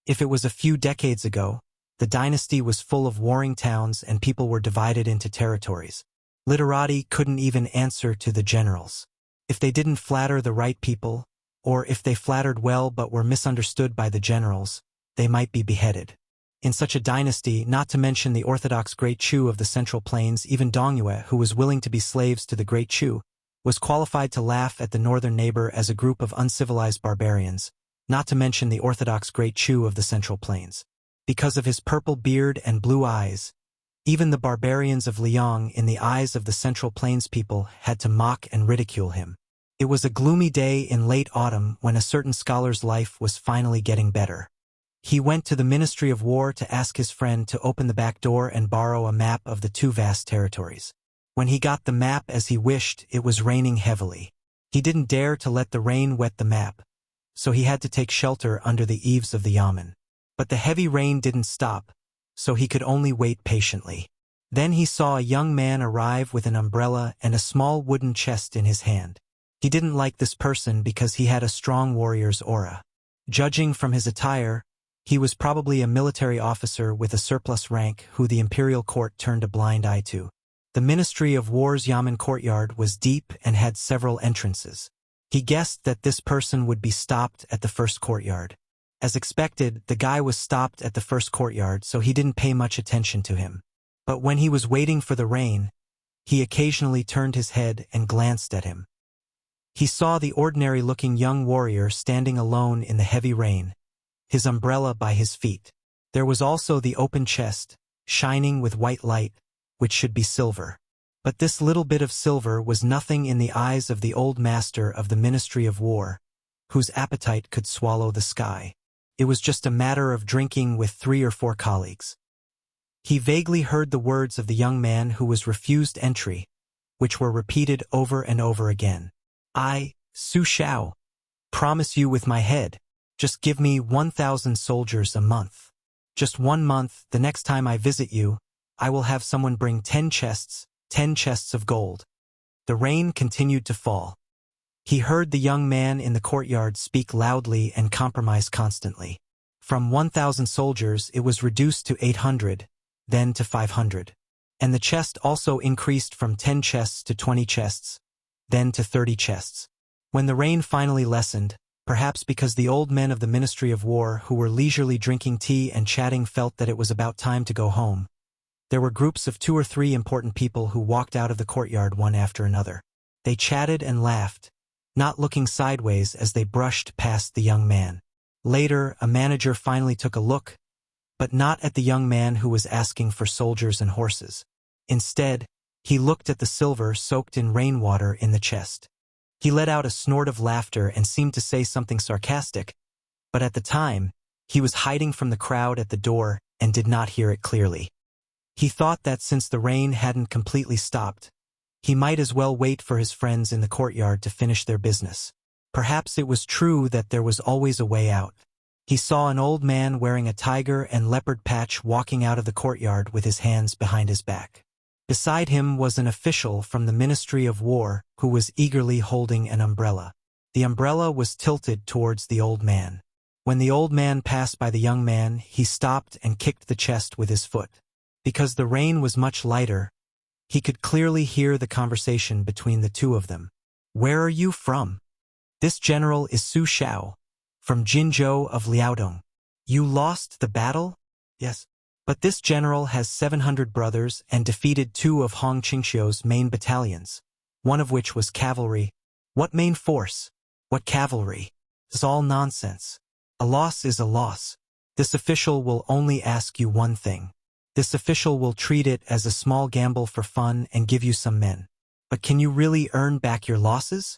If it was a few decades ago, the dynasty was full of warring towns and people were divided into territories. Literati couldn't even answer to the generals. If they didn't flatter the right people, or if they flattered well but were misunderstood by the generals, they might be beheaded. In such a dynasty, not to mention the orthodox Great Chu of the Central Plains, even Dongyue, who was willing to be slaves to the Great Chu, was qualified to laugh at the northern neighbor as a group of uncivilized barbarians, not to mention the orthodox Great Chu of the Central Plains. Because of his purple beard and blue eyes, even the barbarians of Liang, in the eyes of the Central Plains people, had to mock and ridicule him. It was a gloomy day in late autumn when a certain scholar's life was finally getting better. He went to the Ministry of War to ask his friend to open the back door and borrow a map of the two vast territories. When he got the map as he wished, it was raining heavily. He didn't dare to let the rain wet the map, so he had to take shelter under the eaves of the yamen. But the heavy rain didn't stop, so he could only wait patiently. Then he saw a young man arrive with an umbrella and a small wooden chest in his hand. He didn't like this person because he had a strong warrior's aura. Judging from his attire, he was probably a military officer with a surplus rank who the imperial court turned a blind eye to. The Ministry of War's yamen courtyard was deep and had several entrances. He guessed that this person would be stopped at the first courtyard. As expected, the guy was stopped at the first courtyard, so he didn't pay much attention to him. But when he was waiting for the rain, he occasionally turned his head and glanced at him. He saw the ordinary-looking young warrior standing alone in the heavy rain, his umbrella by his feet. There was also the open chest, shining with white light, which should be silver. But this little bit of silver was nothing in the eyes of the old master of the Ministry of War, whose appetite could swallow the sky. It was just a matter of drinking with 3 or 4 colleagues. He vaguely heard the words of the young man who was refused entry, which were repeated over and over again. "I, Su Shao, promise you with my head, just give me 1,000 soldiers a month. Just 1 month, the next time I visit you, I will have someone bring 10 chests of gold." The rain continued to fall. He heard the young man in the courtyard speak loudly and compromise constantly. From 1,000 soldiers it was reduced to 800, then to 500. And the chest also increased from 10 chests to 20 chests, then to 30 chests. When the rain finally lessened, perhaps because the old men of the Ministry of War who were leisurely drinking tea and chatting felt that it was about time to go home, There were groups of 2 or 3 important people who walked out of the courtyard one after another. They chatted and laughed, not looking sideways as they brushed past the young man. Later, a manager finally took a look, but not at the young man who was asking for soldiers and horses. Instead, he looked at the silver soaked in rainwater in the chest. He let out a snort of laughter and seemed to say something sarcastic, but at the time, he was hiding from the crowd at the door and did not hear it clearly. He thought that since the rain hadn't completely stopped, he might as well wait for his friends in the courtyard to finish their business. Perhaps it was true that there was always a way out. He saw an old man wearing a tiger and leopard patch walking out of the courtyard with his hands behind his back. Beside him was an official from the Ministry of War who was eagerly holding an umbrella. The umbrella was tilted towards the old man. When the old man passed by the young man, he stopped and kicked the chest with his foot. Because the rain was much lighter, he could clearly hear the conversation between the two of them. "Where are you from?" "This general is Su Xiao, from Jinzhou of Liaodong." "You lost the battle?" "Yes. But this general has 700 brothers and defeated 2 of Hong Qingxiu's main battalions, one of which was cavalry." "What main force? What cavalry? It's all nonsense. A loss is a loss. This official will only ask you one thing. This official will treat it as a small gamble for fun and give you some men. But can you really earn back your losses?"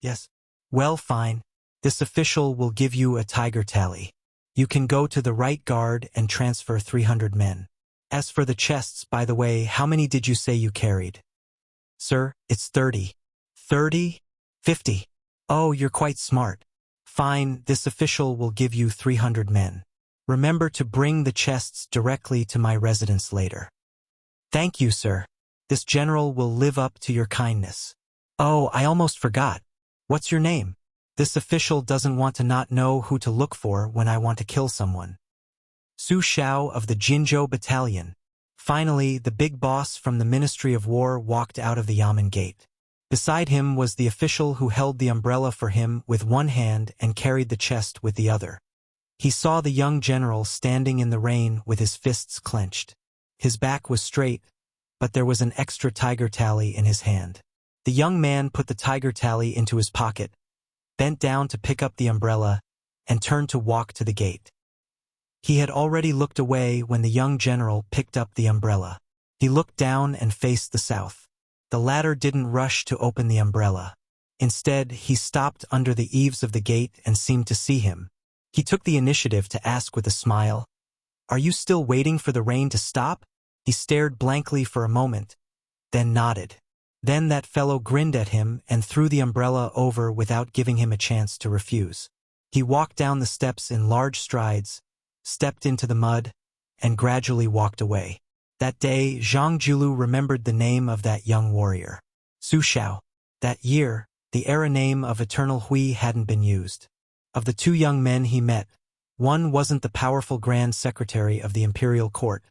"Yes." "Well, fine. This official will give you a tiger tally. You can go to the right guard and transfer 300 men. As for the chests, by the way, how many did you say you carried?" "Sir, it's 30. 30? 50. Oh, you're quite smart. Fine, this official will give you 300 men. Remember to bring the chests directly to my residence later." "Thank you, sir. This general will live up to your kindness." "Oh, I almost forgot. What's your name? This official doesn't want to not know who to look for when I want to kill someone." "Su Xiao of the Jinzhou Battalion." Finally, the big boss from the Ministry of War walked out of the Yamen gate. Beside him was the official who held the umbrella for him with one hand and carried the chest with the other. He saw the young general standing in the rain with his fists clenched. His back was straight, but there was an extra tiger tally in his hand. The young man put the tiger tally into his pocket, bent down to pick up the umbrella, and turned to walk to the gate. He had already looked away when the young general picked up the umbrella. He looked down and faced the south. The latter didn't rush to open the umbrella. Instead, he stopped under the eaves of the gate and seemed to see him. He took the initiative to ask with a smile, "Are you still waiting for the rain to stop?" He stared blankly for a moment, then nodded. Then that fellow grinned at him and threw the umbrella over without giving him a chance to refuse. He walked down the steps in large strides, stepped into the mud, and gradually walked away. That day, Zhang Julu remembered the name of that young warrior. Su Xiao. That year, the era name of Eternal Hui hadn't been used. Of the 2 young men he met, one wasn't the powerful Grand Secretary of the Imperial Court,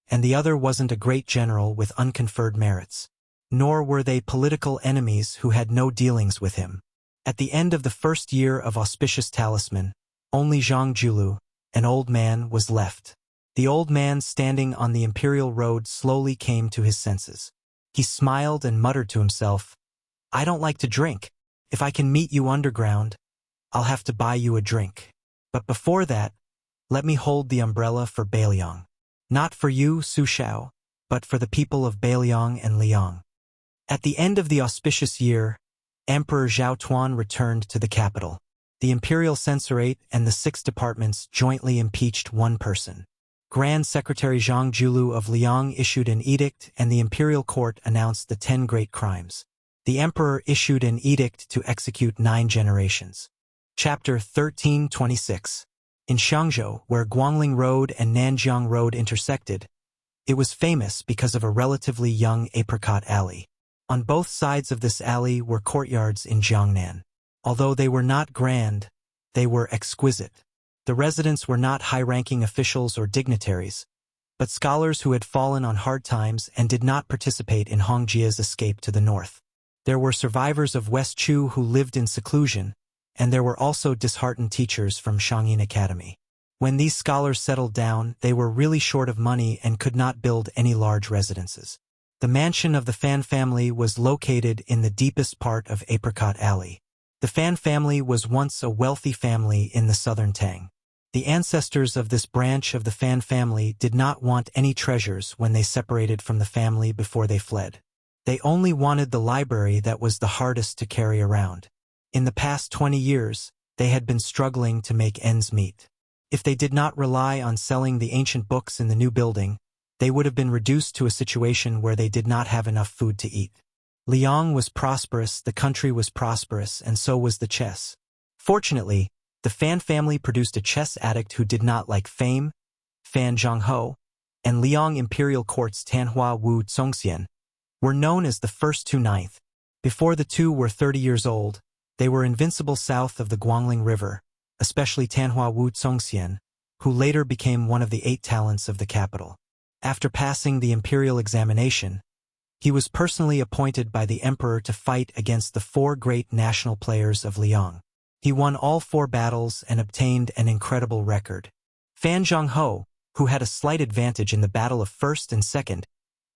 and the other wasn't a great general with unconferred merits. Nor were they political enemies who had no dealings with him. At the end of the first year of Auspicious Talisman, only Zhang Julu, an old man, was left. The old man standing on the imperial road slowly came to his senses. He smiled and muttered to himself, "I don't like to drink. If I can meet you underground, I'll have to buy you a drink. But before that, let me hold the umbrella for Bailiang. Not for you, Su Xiao, but for the people of Bailiang and Liang." At the end of the auspicious year, Emperor Zhao Tuan returned to the capital. The Imperial Censorate and the 6 departments jointly impeached one person. Grand Secretary Zhang Julu of Liang issued an edict and the Imperial Court announced the 10 great crimes. The Emperor issued an edict to execute 9 generations. Chapter 1326. In Xiangzhou, where Guangling Road and Nanjiang Road intersected, it was famous because of a relatively young apricot alley. On both sides of this alley were courtyards in Jiangnan. Although they were not grand, they were exquisite. The residents were not high-ranking officials or dignitaries, but scholars who had fallen on hard times and did not participate in Hongjia's escape to the north. There were survivors of West Chu who lived in seclusion, and there were also disheartened teachers from Shangyin Academy. When these scholars settled down, they were really short of money and could not build any large residences. The mansion of the Fan family was located in the deepest part of Apricot Alley. The Fan family was once a wealthy family in the southern Tang. The ancestors of this branch of the Fan family did not want any treasures when they separated from the family before they fled. They only wanted the library that was the hardest to carry around. In the past 20 years, they had been struggling to make ends meet. If they did not rely on selling the ancient books in the new building, they would have been reduced to a situation where they did not have enough food to eat. Liang was prosperous, the country was prosperous, and so was the chess. Fortunately, the Fan family produced a chess addict who did not like fame, Fan Zhongho, and Liang Imperial Court's Tanhua Wu Zongxian were known as the first two ninth. Before the two were 30 years old, they were invincible south of the Guangling River, especially Tanhua Wu Zongxian, who later became one of the 8 talents of the capital. After passing the imperial examination, he was personally appointed by the emperor to fight against the 4 great national players of Liang. He won all 4 battles and obtained an incredible record. Fan Zhongho, who had a slight advantage in the battle of first and second,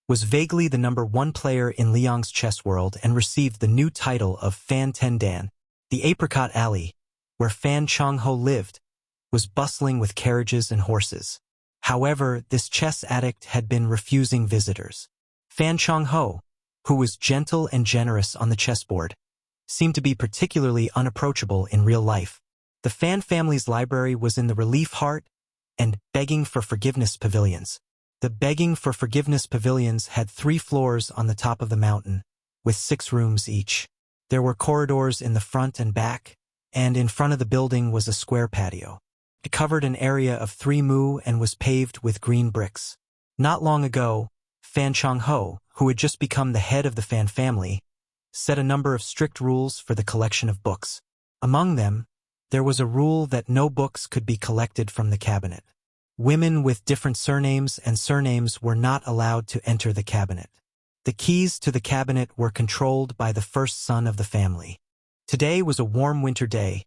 was vaguely the number 1 player in Liang's chess world and received the new title of Fan Tendan. The Apricot Alley, where Fan Zhongho lived, was bustling with carriages and horses. However, this chess addict had been refusing visitors. Fan Zhongho, who was gentle and generous on the chessboard, seemed to be particularly unapproachable in real life. The Fan family's library was in the Relief Heart and Begging for Forgiveness pavilions. The Begging for Forgiveness pavilions had 3 floors on the top of the mountain, with 6 rooms each. There were corridors in the front and back, and in front of the building was a square patio. It covered an area of 3 mu and was paved with green bricks. Not long ago, Fan Zhongho, who had just become the head of the Fan family, set a number of strict rules for the collection of books. Among them, there was a rule that no books could be collected from the cabinet. Women with different surnames and surnames were not allowed to enter the cabinet. The keys to the cabinet were controlled by the first son of the family. Today was a warm winter day,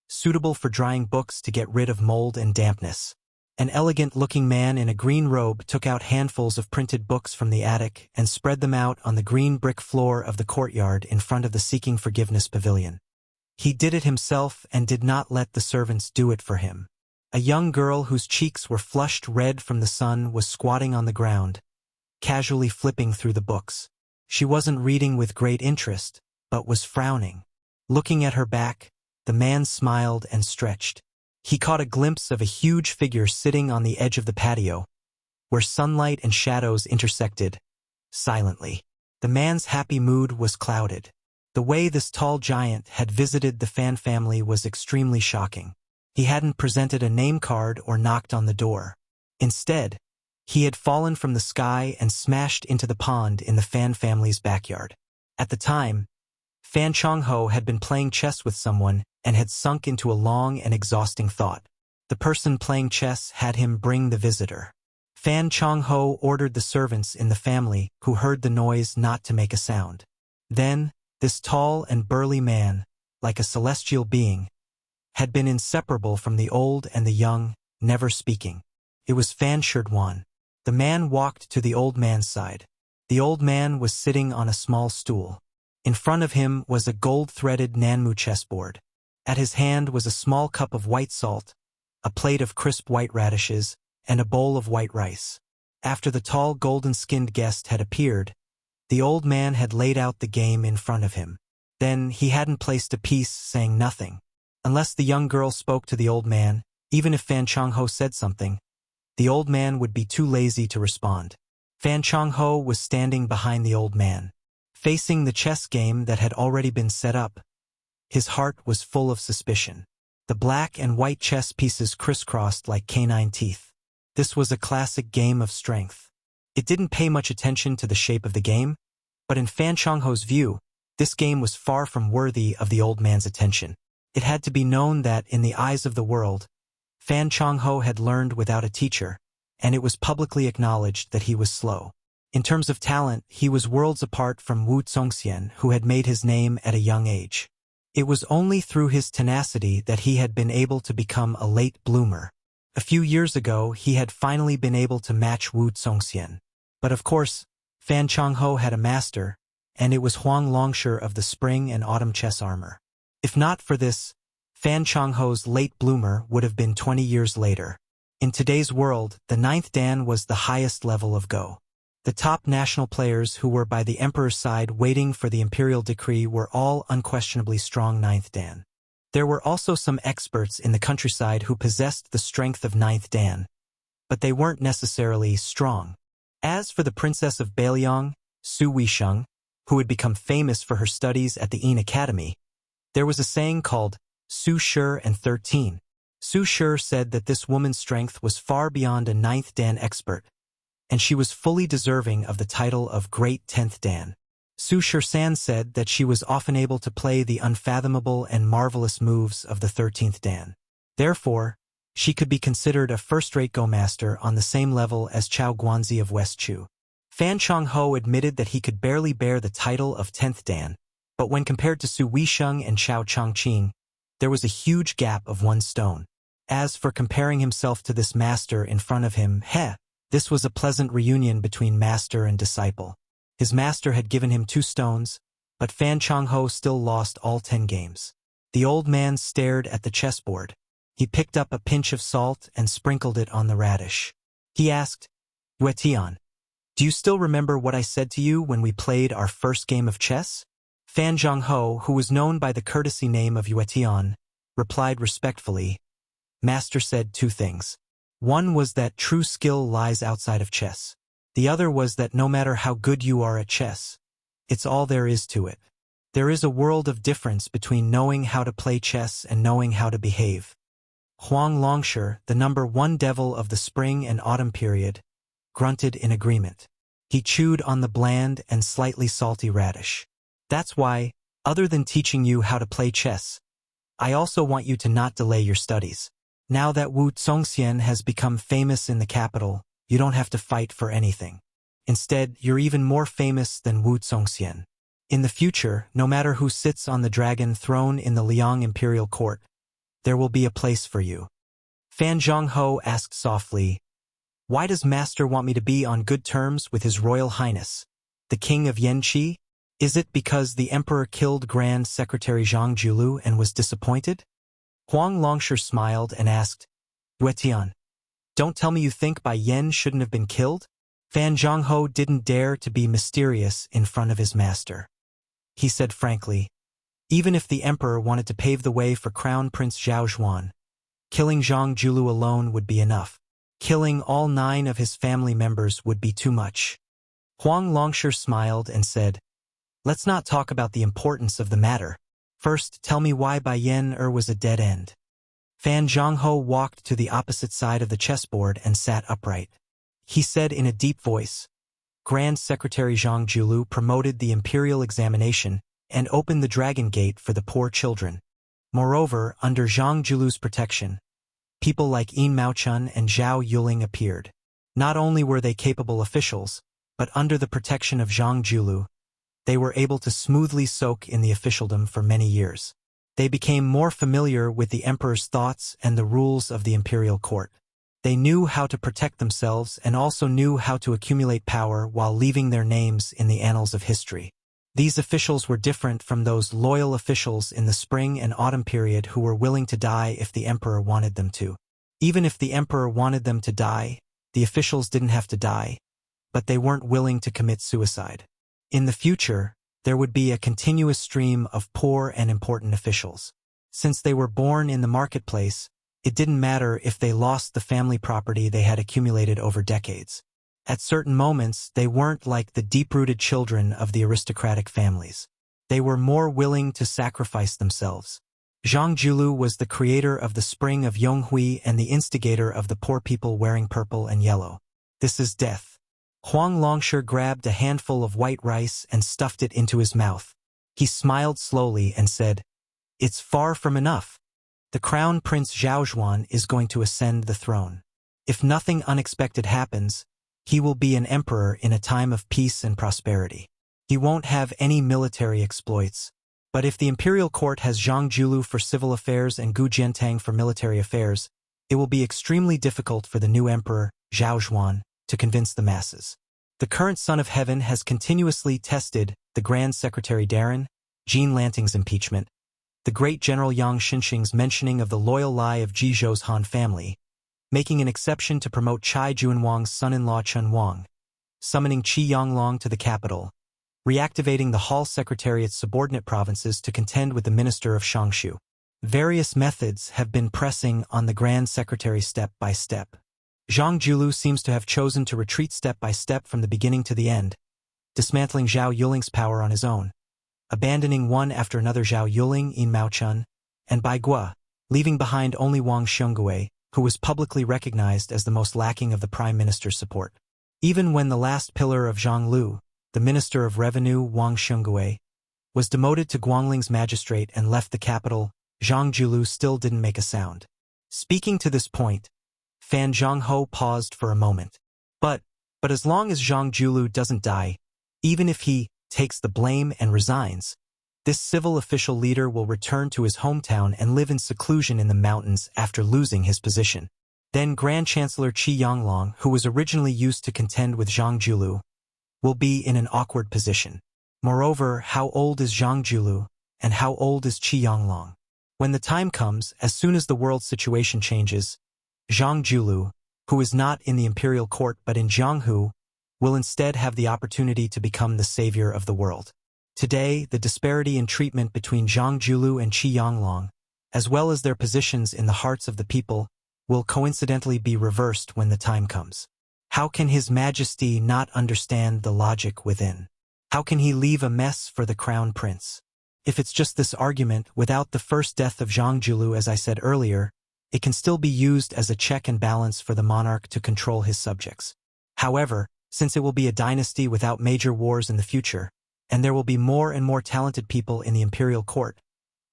suitable for drying books to get rid of mold and dampness. An elegant-looking man in a green robe took out handfuls of printed books from the attic and spread them out on the green brick floor of the courtyard in front of the Seeking Forgiveness pavilion. He did it himself and did not let the servants do it for him. A young girl whose cheeks were flushed red from the sun was squatting on the ground, casually flipping through the books. She wasn't reading with great interest, but was frowning. Looking at her back, the man smiled and stretched. He caught a glimpse of a huge figure sitting on the edge of the patio, where sunlight and shadows intersected, silently. The man's happy mood was clouded. The way this tall giant had visited the Fan family was extremely shocking. He hadn't presented a name card or knocked on the door. Instead, he had fallen from the sky and smashed into the pond in the Fan family's backyard. At the time, Fan Zhongho had been playing chess with someone and had sunk into a long and exhausting thought. The person playing chess had him bring the visitor. Fan Zhongho ordered the servants in the family who heard the noise not to make a sound. Then, this tall and burly man, like a celestial being, had been inseparable from the old and the young, never speaking. It was Fan Sherdwan. The man walked to the old man's side. The old man was sitting on a small stool. In front of him was a gold-threaded Nanmu chessboard. At his hand was a small cup of white salt, a plate of crisp white radishes, and a bowl of white rice. After the tall golden-skinned guest had appeared, the old man had laid out the game in front of him. Then he hadn't placed a piece, saying nothing. Unless the young girl spoke to the old man, even if Fan Zhongho said something, the old man would be too lazy to respond. Fan Zhongho was standing behind the old man, facing the chess game that had already been set up. His heart was full of suspicion. The black and white chess pieces crisscrossed like canine teeth. This was a classic game of strength. It didn't pay much attention to the shape of the game, but in Fan Zhongho's view, this game was far from worthy of the old man's attention. It had to be known that, in the eyes of the world, Fan Zhongho had learned without a teacher, and it was publicly acknowledged that he was slow. In terms of talent, he was worlds apart from Wu Zongxian, who had made his name at a young age. It was only through his tenacity that he had been able to become a late bloomer. A few years ago, he had finally been able to match Wu Zongxian. But of course, Fan Changho had a master, and it was Huang Longsher of the spring and autumn chess armor. If not for this, Fan Changho's late bloomer would have been 20 years later. In today's world, the 9th Dan was the highest level of Go. The top national players who were by the emperor's side waiting for the imperial decree were all unquestionably strong 9th Dan. There were also some experts in the countryside who possessed the strength of 9th Dan, but they weren't necessarily strong. As for the princess of Beiliang, Su Weisheng, who had become famous for her studies at the Yin Academy, there was a saying called Su Shi and 13. Su Shi said that this woman's strength was far beyond a 9th Dan expert, and she was fully deserving of the title of Great 10th Dan. Su Shi-san said that she was often able to play the unfathomable and marvelous moves of the 13th Dan. Therefore, she could be considered a first-rate Go master on the same level as Chao Guanzi of West Chu. Fan Changho admitted that he could barely bear the title of 10th Dan, but when compared to Su Weisheng and Chao Changqing, there was a huge gap of 1 stone. As for comparing himself to this master in front of him, this was a pleasant reunion between master and disciple. His master had given him 2 stones, but Fan Changho still lost all 10 games. The old man stared at the chessboard. He picked up a pinch of salt and sprinkled it on the radish. He asked, "Yuetian, do you still remember what I said to you when we played our first game of chess?" Fan Zhongho, who was known by the courtesy name of Yuetian, replied respectfully, "Master said 2 things. One was that true skill lies outside of chess. The other was that no matter how good you are at chess, it's all there is to it. There is a world of difference between knowing how to play chess and knowing how to behave." Huang Longsher, the number 1 devil of the spring and autumn period, grunted in agreement. He chewed on the bland and slightly salty radish. "That's why, other than teaching you how to play chess, I also want you to not delay your studies. Now that Wu Zongxian has become famous in the capital, you don't have to fight for anything. Instead, you're even more famous than Wu Zongxian. In the future, no matter who sits on the dragon throne in the Liang imperial court, there will be a place for you." Fan Zhongho asked softly, "Why does Master want me to be on good terms with His Royal Highness, the King of Yanqi? Is it because the Emperor killed Grand Secretary Zhang Julu and was disappointed?" Huang Longsher smiled and asked, "Yuetian, don't tell me you think Bai Yan shouldn't have been killed?" Fan Zhongho didn't dare to be mysterious in front of his master. He said frankly, even if the Emperor wanted to pave the way for Crown Prince Zhao Zhuan, killing Zhang Julu alone would be enough. Killing all 9 of his family members would be too much. Huang Longsher smiled and said, "Let's not talk about the importance of the matter. First, tell me why Bai Yan was a dead end." Fan Zhongho walked to the opposite side of the chessboard and sat upright. He said in a deep voice, "Grand Secretary Zhang Julu promoted the imperial examination and opened the Dragon Gate for the poor children. Moreover, under Zhang Julu's protection, people like Yin Maochun and Zhao Yuling appeared. Not only were they capable officials, but under the protection of Zhang Julu, they were able to smoothly soak in the officialdom for many years. They became more familiar with the emperor's thoughts and the rules of the imperial court. They knew how to protect themselves and also knew how to accumulate power while leaving their names in the annals of history. These officials were different from those loyal officials in the spring and autumn period who were willing to die if the emperor wanted them to. Even if the emperor wanted them to die, the officials didn't have to die, but they weren't willing to commit suicide. In the future, there would be a continuous stream of poor and important officials. Since they were born in the marketplace, it didn't matter if they lost the family property they had accumulated over decades. At certain moments, they weren't like the deep-rooted children of the aristocratic families. They were more willing to sacrifice themselves. Zhang Julu was the creator of the spring of Yonghui and the instigator of the poor people wearing purple and yellow. This is death. Huang Longsher grabbed a handful of white rice and stuffed it into his mouth. He smiled slowly and said, "It's far from enough. The Crown Prince Zhao Zhuan is going to ascend the throne. If nothing unexpected happens, he will be an emperor in a time of peace and prosperity. He won't have any military exploits. But if the imperial court has Zhang Julu for civil affairs and Gu Jiantang for military affairs, it will be extremely difficult for the new emperor, Zhao Zhuan, to convince the masses. The current Son of Heaven has continuously tested the Grand Secretary Darren, Jean Lanting's impeachment, the great General Yang Xinxing's mentioning of the loyal lie of Jizhou's Han family, making an exception to promote Chai Juanwang's son-in-law Chen Wang, summoning Qi Yanglong to the capital, reactivating the Hall Secretariat's subordinate provinces to contend with the Minister of Shangshu. Various methods have been pressing on the Grand Secretary step by step. Zhang Julu seems to have chosen to retreat step by step from the beginning to the end, dismantling Zhao Yuling's power on his own, abandoning one after another Zhao Yuling, Yin Maochun, and Bai Guo, leaving behind only Wang Xiongui, who was publicly recognized as the most lacking of the Prime Minister's support. Even when the last pillar of Zhonglu, the Minister of Revenue Wang Xiongui, was demoted to Guangling's magistrate and left the capital, Zhang Julu still didn't make a sound. Speaking to this point, Fan Zhongho paused for a moment. But as long as Zhang Julu doesn't die, even if he takes the blame and resigns, this civil official leader will return to his hometown and live in seclusion in the mountains after losing his position. Then Grand Chancellor Qi Yanglong, who was originally used to contend with Zhang Julu, will be in an awkward position. Moreover, how old is Zhang Julu, and how old is Qi Yanglong? When the time comes, as soon as the world situation changes, Zhang Julu, who is not in the imperial court but in Jianghu, will instead have the opportunity to become the savior of the world. Today, the disparity in treatment between Zhang Julu and Qi Yanglong, as well as their positions in the hearts of the people, will coincidentally be reversed when the time comes. How can His Majesty not understand the logic within? How can he leave a mess for the crown prince? If it's just this argument, without the first death of Zhang Julu, as I said earlier, it can still be used as a check and balance for the monarch to control his subjects. However, since it will be a dynasty without major wars in the future, and there will be more and more talented people in the imperial court,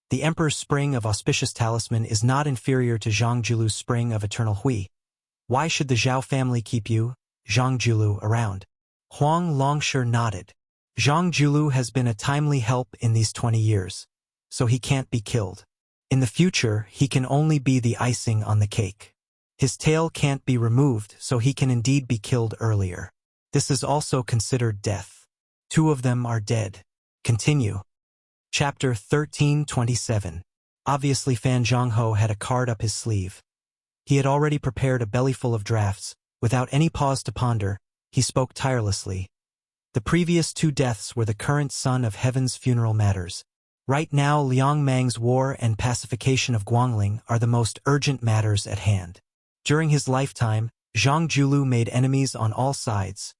the emperor's spring of auspicious talisman is not inferior to Zhang Julu's spring of eternal hui. Why should the Zhao family keep you, Zhang Julu, around? Huang Longsher nodded. Zhang Julu has been a timely help in these 20 years, so he can't be killed. In the future, he can only be the icing on the cake. His tail can't be removed, so he can indeed be killed earlier. This is also considered death. 2 of them are dead. Continue. Chapter 1327. Obviously Fan Zhongho had a card up his sleeve. He had already prepared a bellyful of drafts. Without any pause to ponder, he spoke tirelessly. The previous 2 deaths were the current Son of Heaven's funeral matters. Right now, Liang Mang's war and pacification of Guangling are the most urgent matters at hand. During his lifetime, Zhang Julu made enemies on all sides.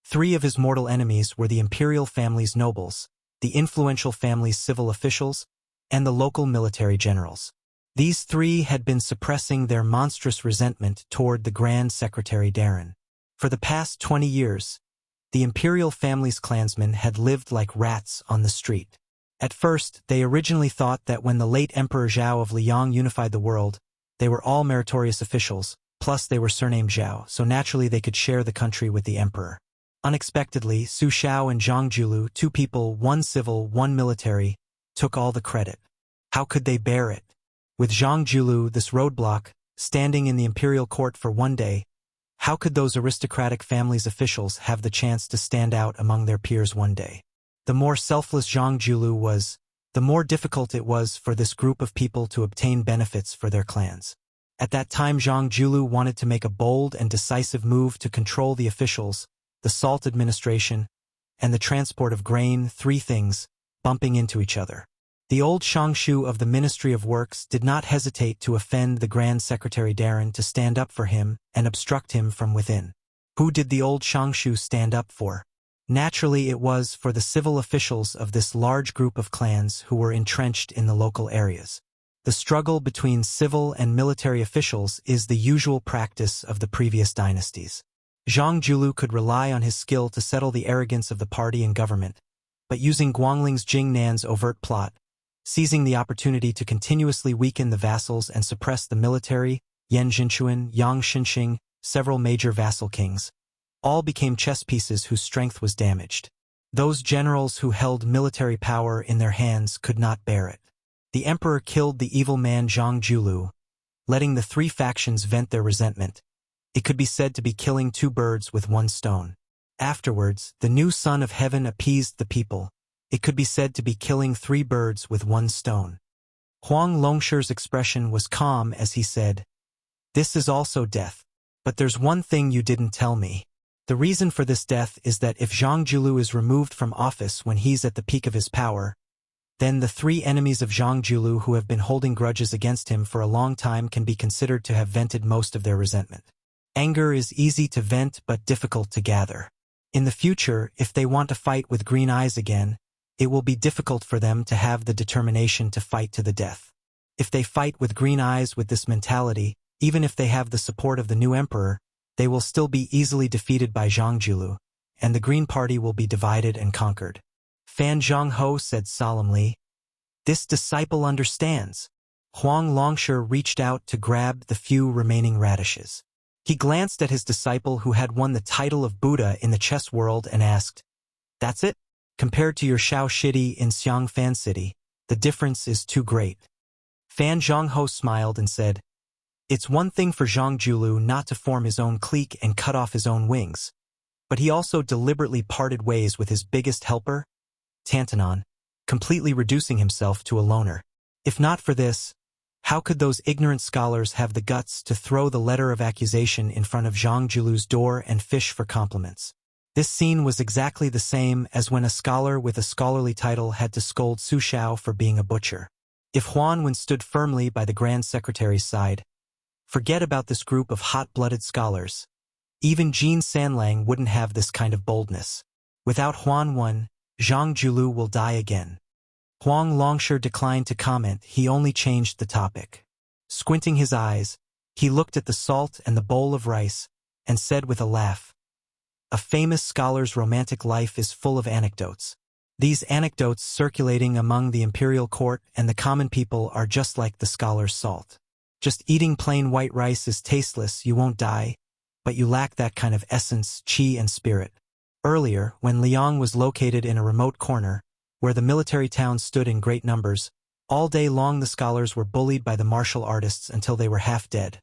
3 of his mortal enemies were the imperial family's nobles, the influential family's civil officials, and the local military generals. These 3 had been suppressing their monstrous resentment toward the Grand Secretary Darren. For the past 20 years, the imperial family's clansmen had lived like rats on the street. At first, they originally thought that when the late Emperor Zhao of Liang unified the world, they were all meritorious officials, plus they were surnamed Zhao, so naturally they could share the country with the emperor. Unexpectedly, Su Xiao and Zhang Julu, 2 people, 1 civil, 1 military, took all the credit. How could they bear it? With Zhang Julu, this roadblock, standing in the imperial court for 1 day, how could those aristocratic families' officials have the chance to stand out among their peers 1 day? The more selfless Zhang Julu was, the more difficult it was for this group of people to obtain benefits for their clans. At that time, Zhang Julu wanted to make a bold and decisive move to control the officials, the salt administration, and the transport of grain, 3 things, bumping into each other. The old Shangshu of the Ministry of Works did not hesitate to offend the Grand Secretary Darren to stand up for him and obstruct him from within. Who did the old Shangshu stand up for? Naturally, it was for the civil officials of this large group of clans who were entrenched in the local areas. The struggle between civil and military officials is the usual practice of the previous dynasties. Zhang Julu could rely on his skill to settle the arrogance of the party and government, but using Guangling's Jingnan's overt plot, seizing the opportunity to continuously weaken the vassals and suppress the military, Yan Jinchuan, Yang Xinxing, several major vassal kings, all became chess pieces whose strength was damaged. Those generals who held military power in their hands could not bear it. The emperor killed the evil man Zhang Julu, letting the three factions vent their resentment. It could be said to be killing two birds with one stone. Afterwards, the new Son of Heaven appeased the people. It could be said to be killing three birds with one stone. Huang Longshi's expression was calm as he said, "This is also death. But there's one thing you didn't tell me. The reason for this death is that if Zhang Julu is removed from office when he's at the peak of his power, then the three enemies of Zhang Julu who have been holding grudges against him for a long time can be considered to have vented most of their resentment. Anger is easy to vent but difficult to gather. In the future, if they want to fight with green eyes again, it will be difficult for them to have the determination to fight to the death. If they fight with green eyes with this mentality, even if they have the support of the new emperor, they will still be easily defeated by Zhang Julu, and the Green Party will be divided and conquered." Fan Zhongho said solemnly, "This disciple understands." Huang Longshi reached out to grab the few remaining radishes. He glanced at his disciple who had won the title of Buddha in the chess world and asked, "That's it? Compared to your Xiao Shidi in Xiang Fan City, the difference is too great." Fan Zhongho smiled and said, "It's one thing for Zhang Julu not to form his own clique and cut off his own wings, but he also deliberately parted ways with his biggest helper, Tantanon, completely reducing himself to a loner. If not for this, how could those ignorant scholars have the guts to throw the letter of accusation in front of Zhang Julu's door and fish for compliments? This scene was exactly the same as when a scholar with a scholarly title had to scold Su Xiao for being a butcher. If Huan stood firmly by the Grand Secretary's side, forget about this group of hot-blooded scholars. Even Jin Sanlang wouldn't have this kind of boldness. Without Huan, Zhang Julu will die again. Huang Longshi declined to comment. He only changed the topic. Squinting his eyes, he looked at the salt and the bowl of rice, and said with a laugh, "A famous scholar's romantic life is full of anecdotes. These anecdotes circulating among the imperial court and the common people are just like the scholar's salt. Just eating plain white rice is tasteless, you won't die, but you lack that kind of essence, qi and spirit." Earlier, when Liang was located in a remote corner, where the military town stood in great numbers, all day long the scholars were bullied by the martial artists until they were half dead.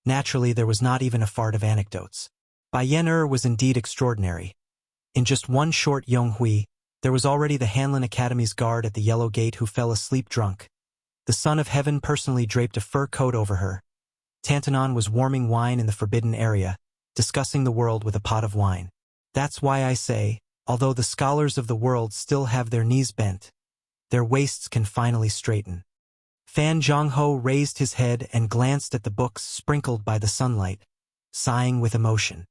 Naturally, there was not even a fart of anecdotes. Bai Yen was indeed extraordinary. In just one short Yonghui, there was already the Hanlin Academy's guard at the Yellow Gate who fell asleep drunk. The Son of Heaven personally draped a fur coat over her. Tantanon was warming wine in the forbidden area, discussing the world with a pot of wine. That's why I say, although the scholars of the world still have their knees bent, their waists can finally straighten. Fan Zhongho raised his head and glanced at the books sprinkled by the sunlight, sighing with emotion.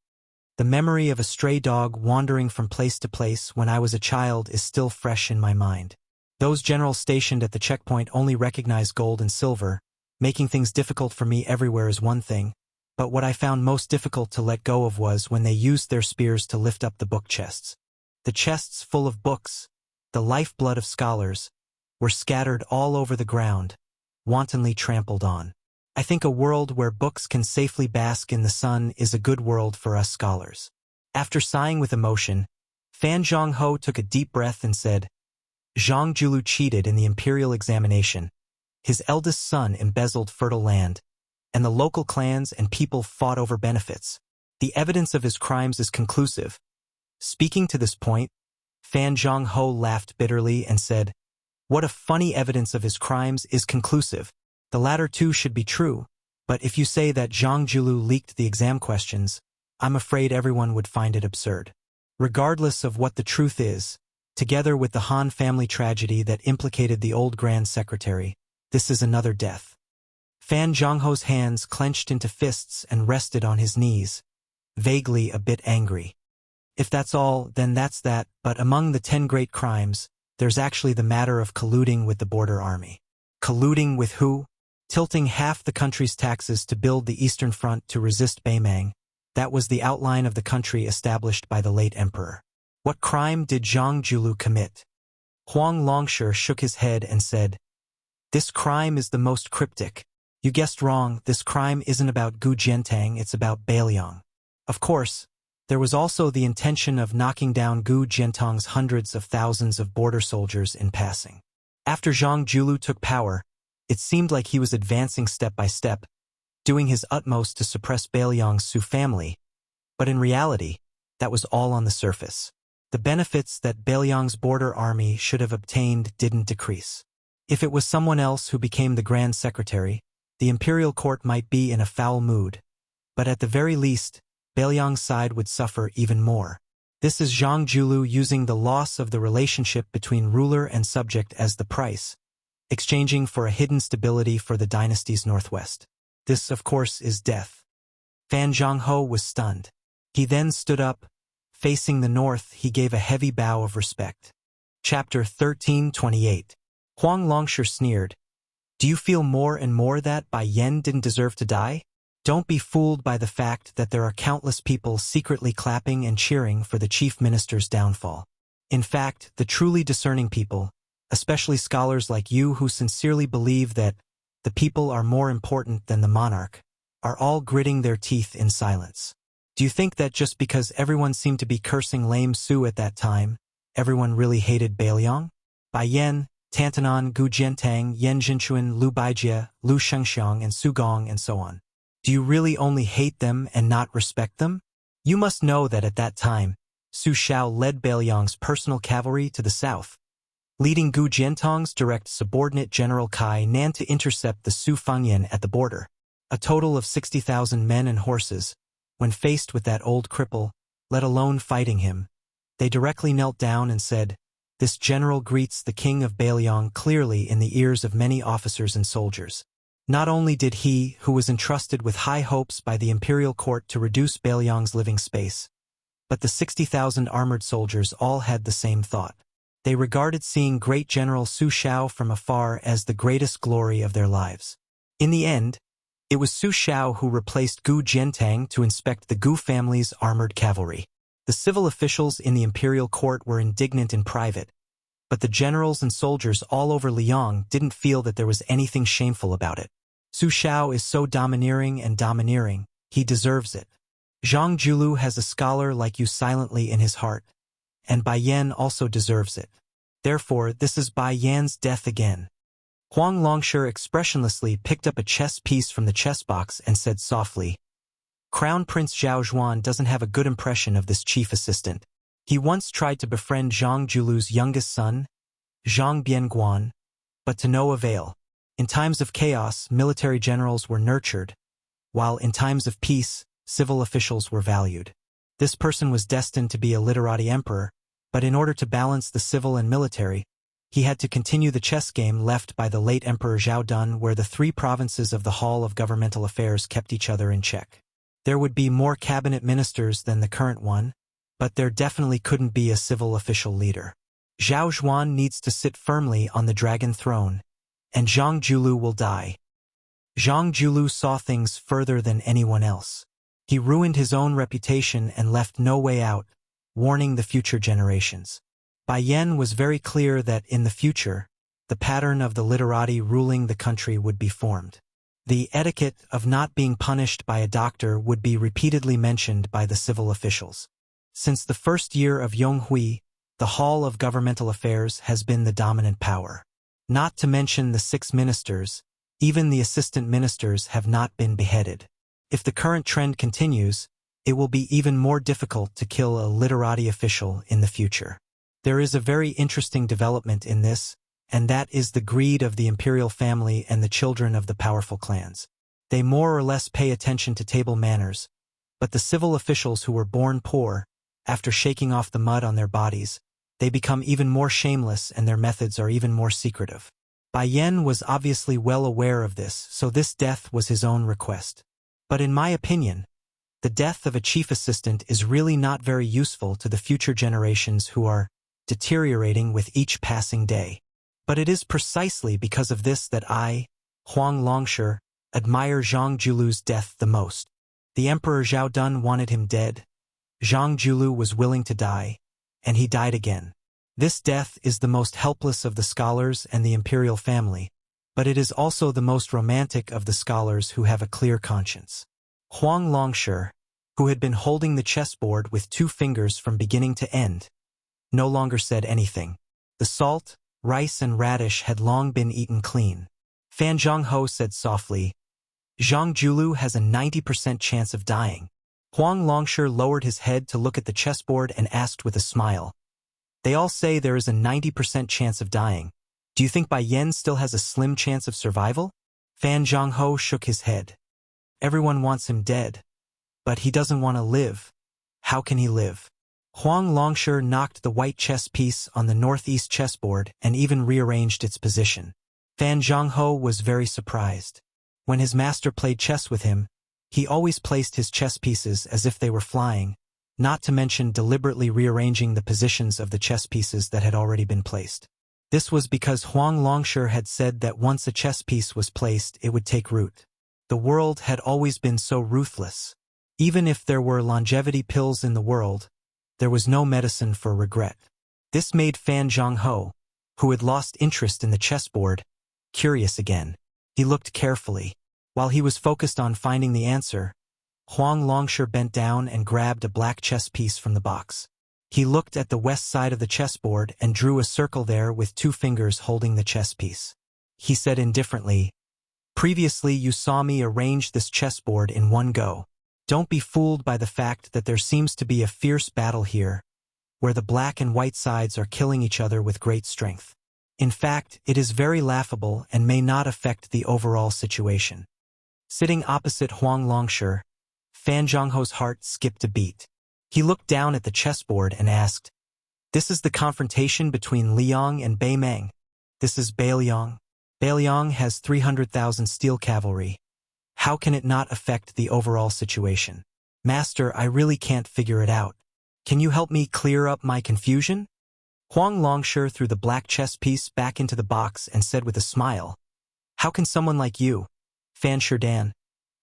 The memory of a stray dog wandering from place to place when I was a child is still fresh in my mind. Those generals stationed at the checkpoint only recognize gold and silver. Making things difficult for me everywhere is one thing, but what I found most difficult to let go of was when they used their spears to lift up the book chests. The chests full of books, the lifeblood of scholars, were scattered all over the ground, wantonly trampled on. I think a world where books can safely bask in the sun is a good world for us scholars. After sighing with emotion, Fan Zhongho took a deep breath and said, "Zhang Julu cheated in the imperial examination. His eldest son embezzled fertile land, and the local clans and people fought over benefits. The evidence of his crimes is conclusive." Speaking to this point, Fan Zhongho laughed bitterly and said, "What a funny evidence of his crimes is conclusive. The latter too should be true, but if you say that Zhang Julu leaked the exam questions, I'm afraid everyone would find it absurd. Regardless of what the truth is, together with the Han family tragedy that implicated the old Grand Secretary, this is another death." Fan Zhongho's hands clenched into fists and rested on his knees, vaguely a bit angry. If that's all, then that's that, but among the 10 great crimes, there's actually the matter of colluding with the border army. Colluding with who? Tilting half the country's taxes to build the Eastern Front to resist Beimang. That was the outline of the country established by the late emperor. What crime did Zhang Julu commit? Huang Longshi shook his head and said, "This crime is the most cryptic. You guessed wrong, this crime isn't about Gu Jiantang, it's about Bailiang." Of course, there was also the intention of knocking down Gu Jiantang's hundreds of thousands of border soldiers in passing. After Zhang Julu took power, it seemed like he was advancing step by step, doing his utmost to suppress Bailiang's Su family, but in reality, that was all on the surface. The benefits that Bailiang's border army should have obtained didn't decrease. If it was someone else who became the Grand Secretary, the imperial court might be in a foul mood, but at the very least, Bailiang's side would suffer even more. This is Zhang Julu using the loss of the relationship between ruler and subject as the price, exchanging for a hidden stability for the dynasty's northwest. This, of course, is death. Fan Zhongho was stunned. He then stood up. Facing the north, he gave a heavy bow of respect. Chapter 13:28. Huang Longshi sneered. Do you feel more and more that Bai Yan didn't deserve to die? Don't be fooled by the fact that there are countless people secretly clapping and cheering for the chief minister's downfall. In fact, the truly discerning people, especially scholars like you who sincerely believe that the people are more important than the monarch, are all gritting their teeth in silence. Do you think that just because everyone seemed to be cursing Lame Su at that time, everyone really hated Bailiang? Bai Yan, Tantanan, Gu Jiantang, Yan Jinchuan, Lu Baijie, Lu Shengxiang, and Su Gong, and so on. Do you really only hate them and not respect them? You must know that at that time, Su Shao led Bailiang's personal cavalry to the south, leading Gu Jiantang's direct subordinate General Kai Nan to intercept the Su Fangyan at the border. A total of 60,000 men and horses. When faced with that old cripple, let alone fighting him, they directly knelt down and said, "This general greets the king of Bailiang," clearly in the ears of many officers and soldiers. Not only did he, who was entrusted with high hopes by the imperial court to reduce Bailiang's living space, but the 60,000 armored soldiers all had the same thought. They regarded seeing great General Su Shao from afar as the greatest glory of their lives. In the end, it was Su Shao who replaced Gu Jiantang to inspect the Gu family's armored cavalry. The civil officials in the imperial court were indignant in private, but the generals and soldiers all over Liang didn't feel that there was anything shameful about it. Su Shao is so domineering, he deserves it. Zhang Julu has a scholar like you silently in his heart, and Bai Yan also deserves it. Therefore, this is Bai Yan's death again. Huang Longshi expressionlessly picked up a chess piece from the chess box and said softly, Crown Prince Zhao Zhuan doesn't have a good impression of this chief assistant. He once tried to befriend Zhang Julu's youngest son, Zhang Bianguan, but to no avail. In times of chaos, military generals were nurtured, while in times of peace, civil officials were valued. This person was destined to be a literati emperor, but in order to balance the civil and military, he had to continue the chess game left by the late Emperor Zhao Dun, where the three provinces of the Hall of Governmental Affairs kept each other in check. There would be more cabinet ministers than the current one, but there definitely couldn't be a civil official leader. Zhao Zhuan needs to sit firmly on the dragon throne, and Zhang Julu will die. Zhang Julu saw things further than anyone else. He ruined his own reputation and left no way out, warning the future generations. Bai Yan was very clear that in the future, the pattern of the literati ruling the country would be formed. The etiquette of not being punished by a doctor would be repeatedly mentioned by the civil officials. Since the first year of Yonghui, the Hall of Governmental Affairs has been the dominant power. Not to mention the 6 ministers, even the assistant ministers have not been beheaded. If the current trend continues, it will be even more difficult to kill a literati official in the future. There is a very interesting development in this, and that is the greed of the imperial family and the children of the powerful clans. They more or less pay attention to table manners, but the civil officials who were born poor, after shaking off the mud on their bodies, they become even more shameless and their methods are even more secretive. Bai Yan was obviously well aware of this, so this death was his own request. But in my opinion, the death of a chief assistant is really not very useful to the future generations who are deteriorating with each passing day. But it is precisely because of this that I, Huang Longshi, admire Zhang Julu's death the most. The Emperor Zhao Dun wanted him dead. Zhang Julu was willing to die, and he died again. This death is the most helpless of the scholars and the imperial family, but it is also the most romantic of the scholars who have a clear conscience. Huang Longshi, who had been holding the chessboard with 2 fingers from beginning to end, no longer said anything. The salt, rice and radish had long been eaten clean. Fan Zhongho said softly, Zhang Julu has a 90% chance of dying. Huang Longshi lowered his head to look at the chessboard and asked with a smile. They all say there is a 90% chance of dying. Do you think Bai Yan still has a slim chance of survival? Fan Zhongho shook his head. Everyone wants him dead. But he doesn't want to live. How can he live? Huang Longshi knocked the white chess piece on the northeast chessboard and even rearranged its position. Fan Zhongho was very surprised. When his master played chess with him, he always placed his chess pieces as if they were flying, not to mention deliberately rearranging the positions of the chess pieces that had already been placed. This was because Huang Longshi had said that once a chess piece was placed, it would take root. The world had always been so ruthless. Even if there were longevity pills in the world, there was no medicine for regret. This made Fan Zhongho, who had lost interest in the chessboard, curious again. He looked carefully. While he was focused on finding the answer, Huang Longshi bent down and grabbed a black chess piece from the box. He looked at the west side of the chessboard and drew a circle there with 2 fingers holding the chess piece. He said indifferently, "Previously you saw me arrange this chessboard in one go. Don't be fooled by the fact that there seems to be a fierce battle here, where the black and white sides are killing each other with great strength. In fact, it is very laughable and may not affect the overall situation." Sitting opposite Huang Longshi, Fan Zhongho's heart skipped a beat. He looked down at the chessboard and asked, "This is the confrontation between Liang and Bai Meng. This is Bailiang. Bailiang has 300,000 steel cavalry. How can it not affect the overall situation? Master, I really can't figure it out. Can you help me clear up my confusion?" Huang Longshi threw the black chess piece back into the box and said with a smile, "How can someone like you, Fan Sherdan,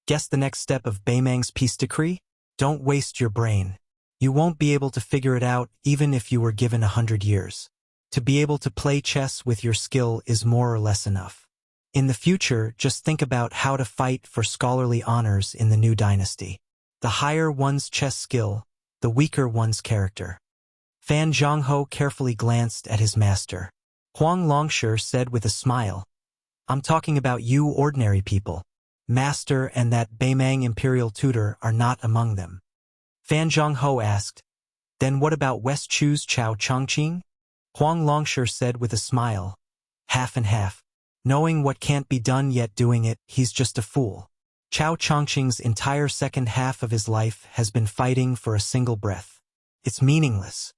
guess the next step of Bai Meng's peace decree? Don't waste your brain. You won't be able to figure it out even if you were given 100 years. To be able to play chess with your skill is more or less enough. In the future, just think about how to fight for scholarly honors in the new dynasty. The higher one's chess skill, the weaker one's character." Fan Zhongho carefully glanced at his master. Huang Longshi said with a smile, "I'm talking about you ordinary people. Master and that Bai Meng imperial tutor are not among them." Fan Zhongho asked, "Then what about West Chu's Chao Chongqing?" Huang Longshi said with a smile, "Half and half. Knowing what can't be done yet doing it, he's just a fool. Chao Chongqing's entire second half of his life has been fighting for a single breath. It's meaningless."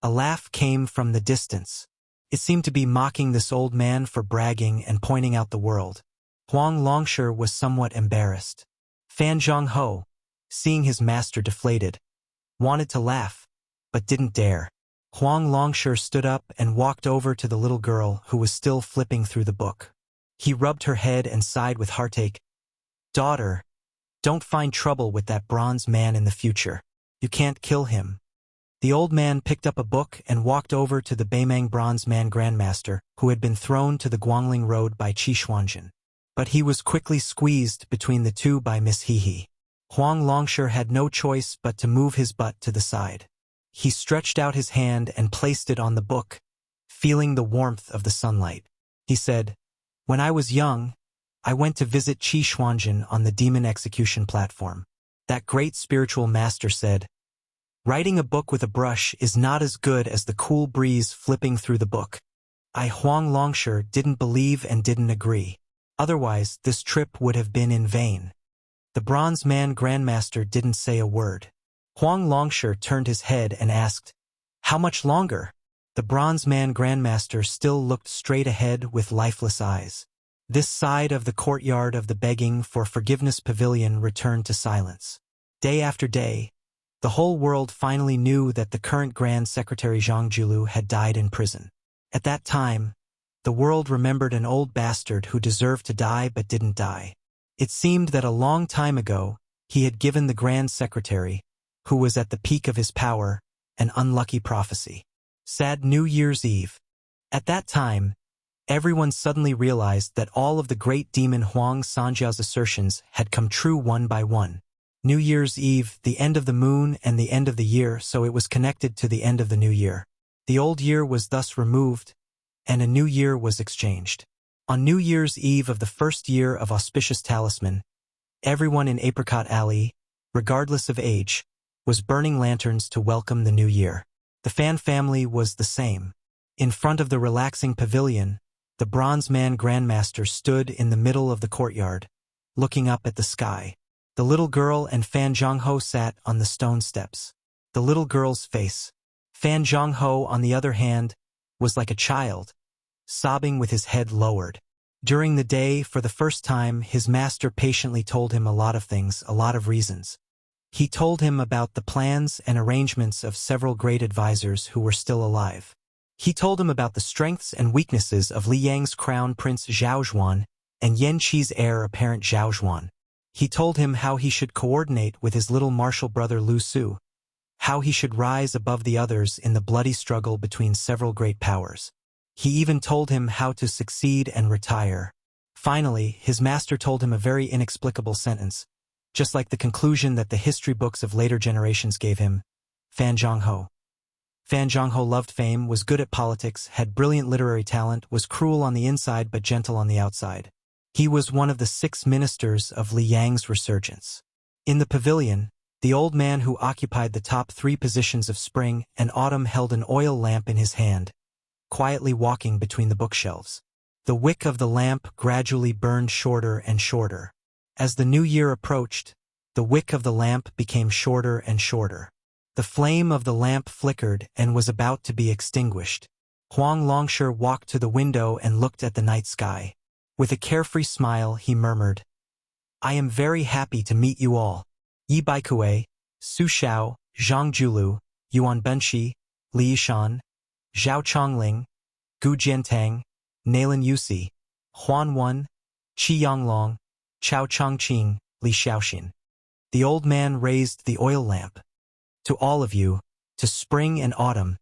A laugh came from the distance. It seemed to be mocking this old man for bragging and pointing out the world. Huang Longshi was somewhat embarrassed. Fan Zhongho, seeing his master deflated, wanted to laugh, but didn't dare. Huang Longshi stood up and walked over to the little girl who was still flipping through the book. He rubbed her head and sighed with heartache. "Daughter, don't find trouble with that bronze man in the future. You can't kill him." The old man picked up a book and walked over to the Bai Meng bronze man grandmaster, who had been thrown to the Guangling Road by Qi Xuanjun. But he was quickly squeezed between the two by Miss Hehe. Huang Longshi had no choice but to move his butt to the side. He stretched out his hand and placed it on the book, feeling the warmth of the sunlight. He said, "When I was young, I went to visit Qi Xuanjun on the demon execution platform. That great spiritual master said, 'Writing a book with a brush is not as good as the cool breeze flipping through the book.' I, Huang Longshi, didn't believe and didn't agree. Otherwise, this trip would have been in vain." The bronze man grandmaster didn't say a word. Huang Longshi turned his head and asked, "How much longer?" The bronze man grandmaster still looked straight ahead with lifeless eyes. This side of the courtyard of the begging for forgiveness pavilion returned to silence. Day after day, the whole world finally knew that the current Grand Secretary Zhang Julu had died in prison. At that time, the world remembered an old bastard who deserved to die but didn't die. It seemed that a long time ago, he had given the Grand Secretary, who was at the peak of his power, an unlucky prophecy. Sad New Year's Eve. At that time, everyone suddenly realized that all of the great demon Huang Sanjiao's assertions had come true one by one. New Year's Eve, the end of the moon and the end of the year, so it was connected to the end of the new year. The old year was thus removed, and a new year was exchanged. On New Year's Eve of the first year of auspicious talisman, Everyone in Apricot Alley, regardless of age, was burning lanterns to welcome the new year. The Fan family was the same. In front of the relaxing pavilion, the Bronze Man Grandmaster stood in the middle of the courtyard, looking up at the sky. The little girl and Fan Zhongho sat on the stone steps. The little girl's face. Fan Zhongho, on the other hand, was like a child, sobbing with his head lowered. During the day, for the first time, his master patiently told him a lot of things, a lot of reasons. He told him about the plans and arrangements of several great advisors who were still alive. He told him about the strengths and weaknesses of Li Yang's crown prince Zhao Zhuan and Yan Qi's heir apparent Zhao Zhuan. He told him how he should coordinate with his little martial brother Lu Su, how he should rise above the others in the bloody struggle between several great powers. He even told him how to succeed and retire. Finally, his master told him a very inexplicable sentence, just like the conclusion that the history books of later generations gave him: Fan Zhongho. Fan Zhongho loved fame, was good at politics, had brilliant literary talent, was cruel on the inside but gentle on the outside. He was one of the 6 ministers of Li Yang's resurgence. In the pavilion, the old man who occupied the top 3 positions of spring and autumn held an oil lamp in his hand, quietly walking between the bookshelves. The wick of the lamp gradually burned shorter and shorter. As the new year approached, the wick of the lamp became shorter and shorter. The flame of the lamp flickered and was about to be extinguished. Huang Longshi walked to the window and looked at the night sky. With a carefree smile, he murmured, "I am very happy to meet you all. Yi Baikue, Su Xiao, Zhang Julu, Yuan Benshi, Li Yishan, Zhao Chongling, Gu Jiantang, Nailan Yusi, Huan Wen, Qi Yanglong, Chao Chongqing, Li Xiaoxin." The old man raised the oil lamp. "To all of you, to spring and autumn,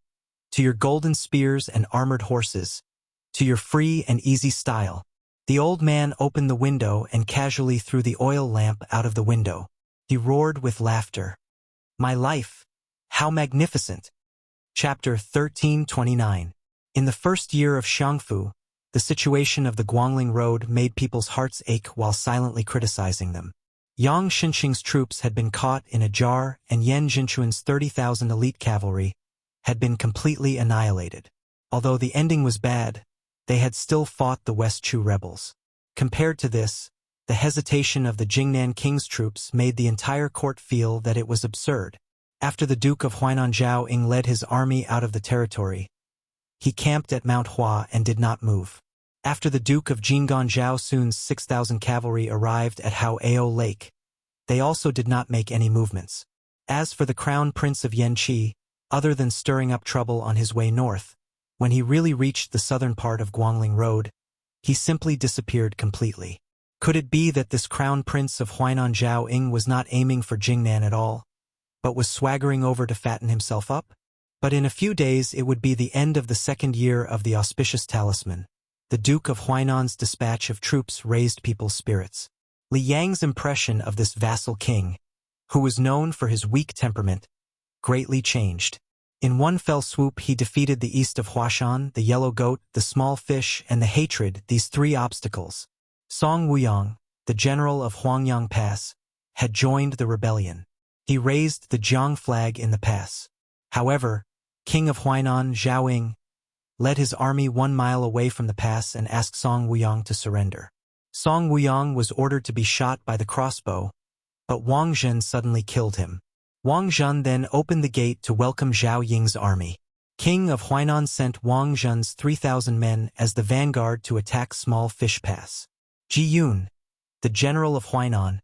to your golden spears and armored horses, to your free and easy style." The old man opened the window and casually threw the oil lamp out of the window. He roared with laughter. "My life! How magnificent!" Chapter 1329. In the first year of Xiangfu, the situation of the Guangling Road made people's hearts ache while silently criticizing them. Yang Xinqing's troops had been caught in a jar and Yan Jinchuan's 30,000 elite cavalry had been completely annihilated. Although the ending was bad, they had still fought the West Chu rebels. Compared to this, the hesitation of the Jingnan king's troops made the entire court feel that it was absurd. After the Duke of Huainan Zhao Ying led his army out of the territory, he camped at Mount Hua and did not move. After the Duke of Jinggan Zhao Sun's 6,000 cavalry arrived at Hao-Ao Lake, they also did not make any movements. As for the crown prince of Yanqi, other than stirring up trouble on his way north, when he really reached the southern part of Guangling Road, he simply disappeared completely. Could it be that this crown prince of Huainan Zhao Ying was not aiming for Jingnan at all, but was swaggering over to fatten himself up? But in a few days it would be the end of the second year of the auspicious talisman. The Duke of Huainan's dispatch of troops raised people's spirits. Li Yang's impression of this vassal king, who was known for his weak temperament, greatly changed. In one fell swoop he defeated the east of Huashan, the yellow goat, the small fish, and the hatred, these 3 obstacles. Song Wuyang, the general of Huangyang Pass, had joined the rebellion. He raised the Jiang flag in the pass. However, King of Huainan Zhao Ying led his army 1 mile away from the pass and asked Song Wuyang to surrender. Song Wuyang was ordered to be shot by the crossbow, but Wang Zhen suddenly killed him. Wang Zhen then opened the gate to welcome Zhao Ying's army. King of Huainan sent Wang Zhen's 3,000 men as the vanguard to attack Small Fish Pass. Ji Yun, the general of Huainan,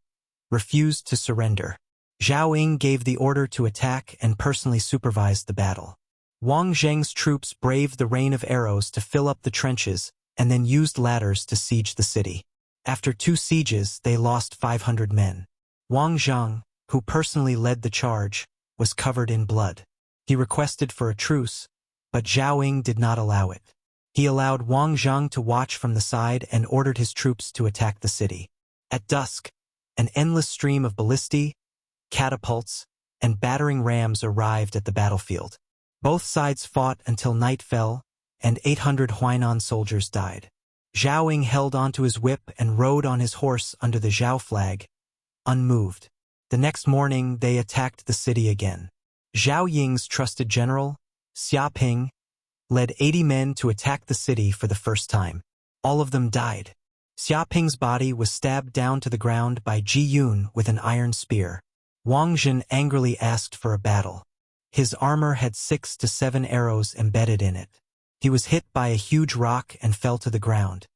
refused to surrender. Zhao Ying gave the order to attack and personally supervised the battle. Wang Zheng's troops braved the rain of arrows to fill up the trenches and then used ladders to siege the city. After 2 sieges, they lost 500 men. Wang Zheng, who personally led the charge, was covered in blood. He requested for a truce, but Zhao Ying did not allow it. He allowed Wang Zheng to watch from the side and ordered his troops to attack the city. At dusk, an endless stream of ballistae, catapults, and battering rams arrived at the battlefield. Both sides fought until night fell, and 800 Huainan soldiers died. Zhao Ying held onto his whip and rode on his horse under the Zhao flag, unmoved. The next morning, they attacked the city again. Zhao Ying's trusted general, Xia Ping, led 80 men to attack the city for the first time. All of them died. Xia Ping's body was stabbed down to the ground by Ji Yun with an iron spear. Wang Jin angrily asked for a battle. His armor had 6 to 7 arrows embedded in it. He was hit by a huge rock and fell to the ground.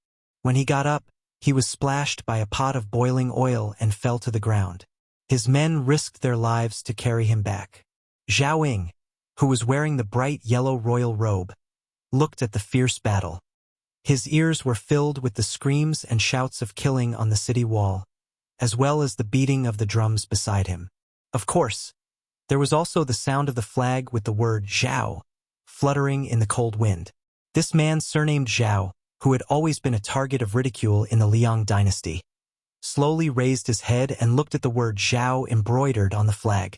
When he got up, he was splashed by a pot of boiling oil and fell to the ground. His men risked their lives to carry him back. Zhao Ying, who was wearing the bright yellow royal robe, looked at the fierce battle. His ears were filled with the screams and shouts of killing on the city wall, as well as the beating of the drums beside him. Of course, there was also the sound of the flag with the word Zhao fluttering in the cold wind. This man surnamed Zhao, who had always been a target of ridicule in the Liang dynasty, slowly raised his head and looked at the word Zhao embroidered on the flag.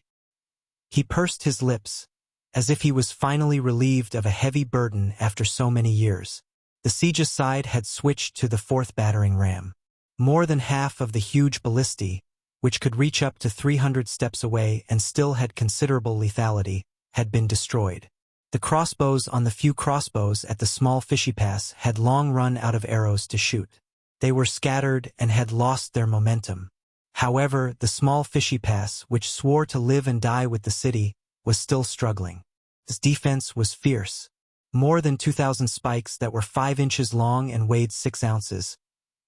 He pursed his lips, as if he was finally relieved of a heavy burden after so many years. The siege's side had switched to the 4th battering ram. More than half of the huge ballistae, which could reach up to 300 steps away and still had considerable lethality, had been destroyed. The crossbows on the few crossbows at the small fishy pass had long run out of arrows to shoot. They were scattered and had lost their momentum. However, the small fishy pass, which swore to live and die with the city, was still struggling. Its defense was fierce. More than 2,000 spikes that were 5 inches long and weighed 6 ounces,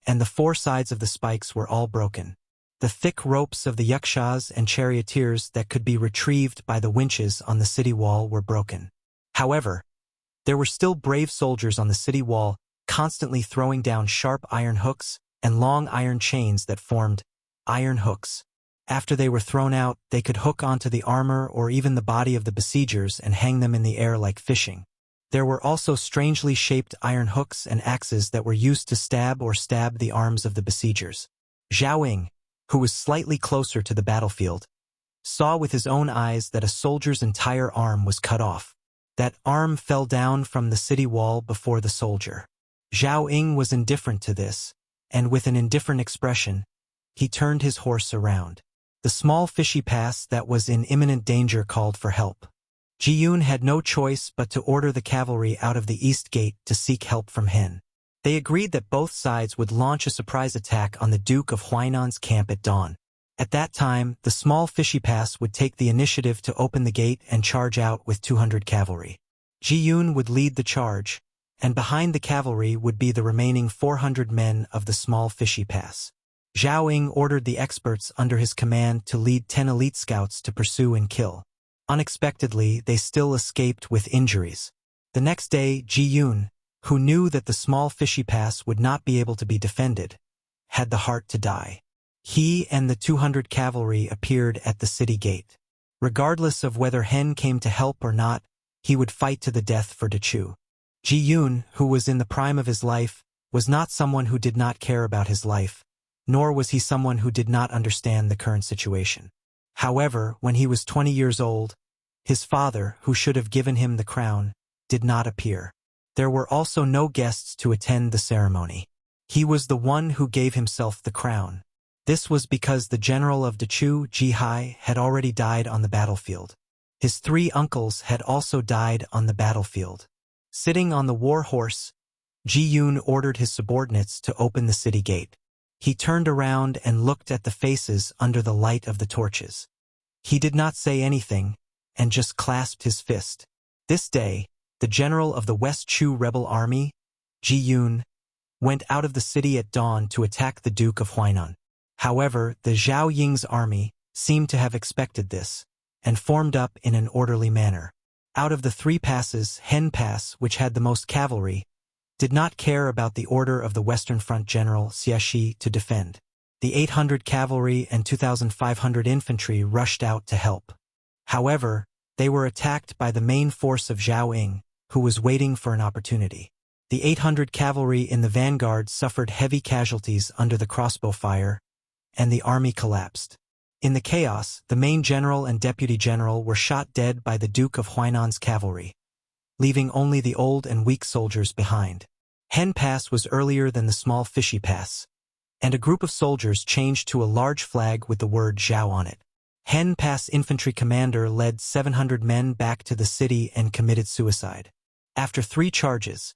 and the 4 sides of the spikes were all broken. The thick ropes of the yakshas and charioteers that could be retrieved by the winches on the city wall were broken. However, there were still brave soldiers on the city wall, constantly throwing down sharp iron hooks and long iron chains that formed iron hooks. After they were thrown out, they could hook onto the armor or even the body of the besiegers and hang them in the air like fishing. There were also strangely shaped iron hooks and axes that were used to stab the arms of the besiegers. Zhao Ying, who was slightly closer to the battlefield, saw with his own eyes that a soldier's entire arm was cut off. That arm fell down from the city wall before the soldier. Zhao Ying was indifferent to this, and with an indifferent expression, he turned his horse around. The small fishy pass that was in imminent danger called for help. Ji Yun had no choice but to order the cavalry out of the east gate to seek help from Hen. They agreed that both sides would launch a surprise attack on the Duke of Huainan's camp at dawn. At that time, the small fishy pass would take the initiative to open the gate and charge out with 200 cavalry. Ji Yun would lead the charge, and behind the cavalry would be the remaining 400 men of the small fishy pass. Zhao Ying ordered the experts under his command to lead 10 elite scouts to pursue and kill. Unexpectedly, they still escaped with injuries. The next day, Ji Yun, who knew that the small fishy pass would not be able to be defended, had the heart to die. He and the 200 cavalry appeared at the city gate. Regardless of whether Hen came to help or not, he would fight to the death for Dechu. Ji Yun, who was in the prime of his life, was not someone who did not care about his life, nor was he someone who did not understand the current situation. However, when he was 20 years old, his father, who should have given him the crown, did not appear. There were also no guests to attend the ceremony. He was the one who gave himself the crown. This was because the general of Dechu, Ji Hai, had already died on the battlefield. His 3 uncles had also died on the battlefield. Sitting on the war horse, Ji Yun ordered his subordinates to open the city gate. He turned around and looked at the faces under the light of the torches. He did not say anything, and just clasped his fist. This day, the general of the West Chu rebel army, Ji Yun, went out of the city at dawn to attack the Duke of Huainan. However, the Zhao Ying's army seemed to have expected this, and formed up in an orderly manner. Out of the 3 passes, Hen Pass, which had the most cavalry, did not care about the order of the Western Front General Xie to defend. The 800 cavalry and 2,500 infantry rushed out to help. However, they were attacked by the main force of Zhao Ying, who was waiting for an opportunity. The 800 cavalry in the vanguard suffered heavy casualties under the crossbow fire, and the army collapsed. In the chaos, the main general and deputy general were shot dead by the Duke of Huainan's cavalry, leaving only the old and weak soldiers behind. Hen Pass was earlier than the small fishy pass, and a group of soldiers changed to a large flag with the word Zhao on it. Hen Pass infantry commander led 700 men back to the city and committed suicide. After 3 charges,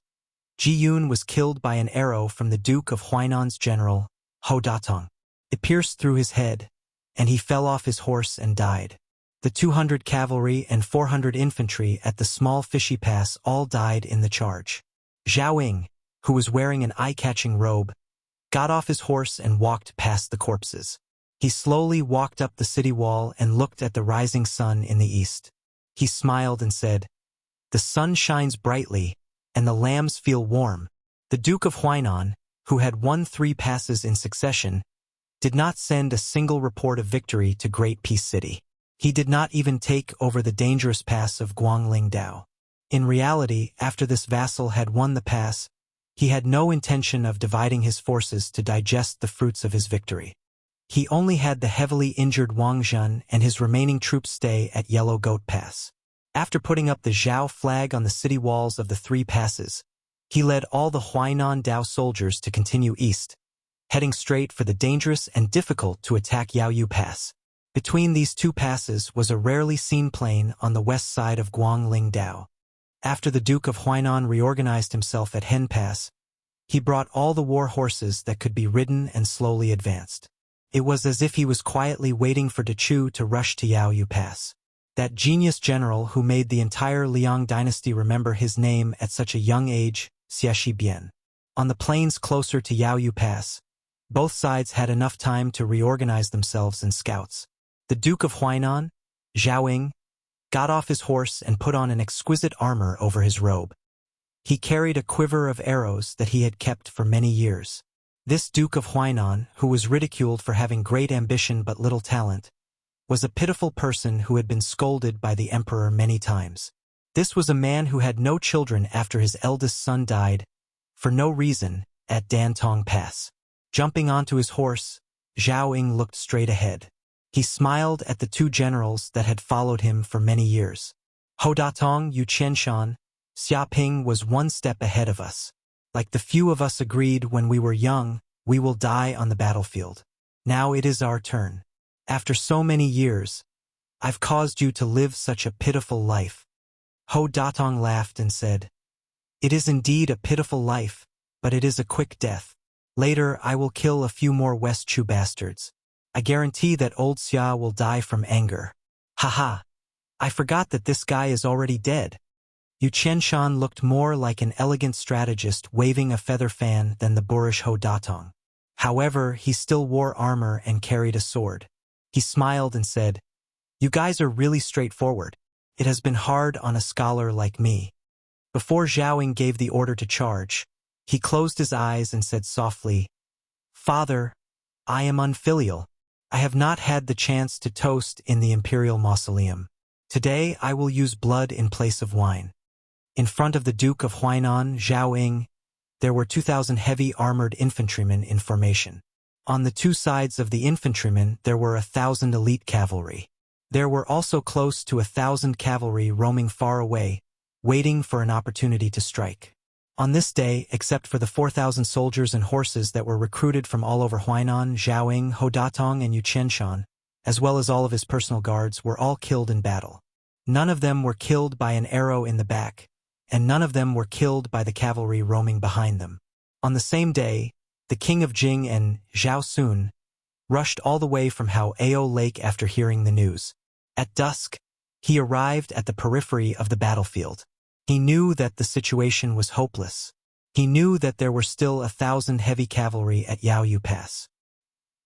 Ji Yun was killed by an arrow from the Duke of Huainan's general, Hou Datong. It pierced through his head, and he fell off his horse and died. The 200 cavalry and 400 infantry at the small fishy pass all died in the charge. Zhao Ying, who was wearing an eye-catching robe, got off his horse and walked past the corpses. He slowly walked up the city wall and looked at the rising sun in the east. He smiled and said, "The sun shines brightly, and the lambs feel warm." The Duke of Huainan, who had won 3 passes in succession, did not send a single report of victory to Great Peace City. He did not even take over the dangerous pass of Guanglingdao. In reality, after this vassal had won the pass, he had no intention of dividing his forces to digest the fruits of his victory. He only had the heavily injured Wang Zhen and his remaining troops stay at Yellow Goat Pass. After putting up the Zhao flag on the city walls of the 3 passes, he led all the Huainan Dao soldiers to continue east, heading straight for the dangerous and difficult to attack Yaoyu Pass. Between these 2 passes was a rarely seen plain on the west side of Guanglingdao. After the Duke of Huainan reorganized himself at Hen Pass, he brought all the war horses that could be ridden and slowly advanced. It was as if he was quietly waiting for Dechu to rush to Yaoyu Pass. That genius general who made the entire Liang dynasty remember his name at such a young age, Xie Shibian. On the plains closer to Yaoyu Pass, both sides had enough time to reorganize themselves in scouts. The Duke of Huainan, Zhao Ying, got off his horse and put on an exquisite armor over his robe. He carried a quiver of arrows that he had kept for many years. This Duke of Huainan, who was ridiculed for having great ambition but little talent, was a pitiful person who had been scolded by the emperor many times. This was a man who had no children after his eldest son died, for no reason, at Dantong Pass. Jumping onto his horse, Zhao Ying looked straight ahead. He smiled at the 2 generals that had followed him for many years. Hou Datong, Yu Qianshan, Xia Ping was 1 step ahead of us. Like the few of us agreed when we were young, we will die on the battlefield. Now it is our turn. After so many years, I've caused you to live such a pitiful life. Hou Datong laughed and said, "It is indeed a pitiful life, but it is a quick death. Later I will kill a few more West Chu bastards. I guarantee that old Xia will die from anger." Haha, I forgot that this guy is already dead. Yu Qianshan looked more like an elegant strategist waving a feather fan than the boorish Hou Datong. However, he still wore armor and carried a sword. He smiled and said, "You guys are really straightforward. It has been hard on a scholar like me." Before Zhao Ying gave the order to charge, he closed his eyes and said softly, "Father, I am unfilial. I have not had the chance to toast in the imperial mausoleum. Today I will use blood in place of wine." In front of the Duke of Huainan, Zhao Ying, there were 2,000 heavy armored infantrymen in formation. On the 2 sides of the infantrymen there were 1,000 elite cavalry. There were also close to 1,000 cavalry roaming far away, waiting for an opportunity to strike. On this day, except for the 4,000 soldiers and horses that were recruited from all over Huainan, Zhao Ying, Hou Datong, and Yu Qianshan, as well as all of his personal guards, were all killed in battle. None of them were killed by an arrow in the back, and none of them were killed by the cavalry roaming behind them. On the same day, the king of Jing and Zhao Sun rushed all the way from Hao Lake after hearing the news. At dusk, he arrived at the periphery of the battlefield. He knew that the situation was hopeless. He knew that there were still 1,000 heavy cavalry at Yaoyu Pass.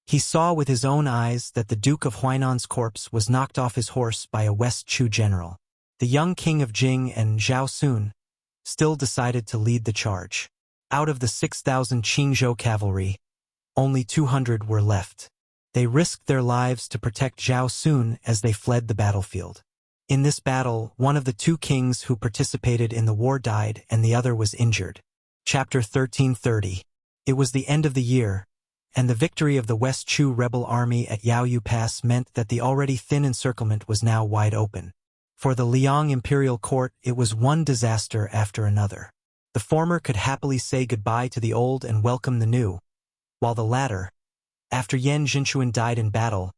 He saw with his own eyes that the Duke of Huainan's corpse was knocked off his horse by a West Chu general. The young king of Jing and Zhao Sun still decided to lead the charge. Out of the 6,000 Qingzhou cavalry, only 200 were left. They risked their lives to protect Zhao Sun as they fled the battlefield. In this battle, one of the 2 kings who participated in the war died and the other was injured. Chapter 1330. It was the end of the year, and the victory of the West Chu rebel army at Yaoyu Pass meant that the already thin encirclement was now wide open. For the Liang imperial court, it was one disaster after another. The former could happily say goodbye to the old and welcome the new, while the latter, after Yan Jinchuan died in battle,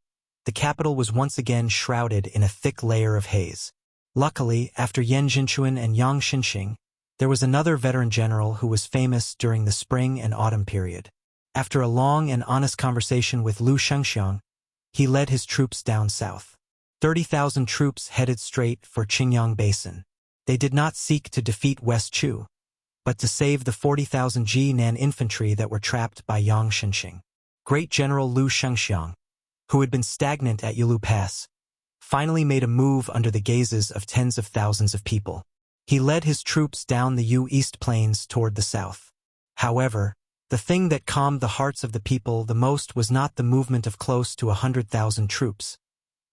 the capital was once again shrouded in a thick layer of haze. Luckily, after Yan Jinchuan and Yang Xinxing, there was another veteran general who was famous during the spring and autumn period. After a long and honest conversation with Lu Shengxiang, he led his troops down south. 30,000 troops headed straight for Qingyang Basin. They did not seek to defeat West Chu, but to save the 40,000 Jinan infantry that were trapped by Yang Xinxing. Great General Lu Shengxiang, who had been stagnant at Yulu Pass, finally made a move under the gazes of tens of thousands of people. He led his troops down the Yu East Plains toward the south. However, the thing that calmed the hearts of the people the most was not the movement of close to 100,000 troops,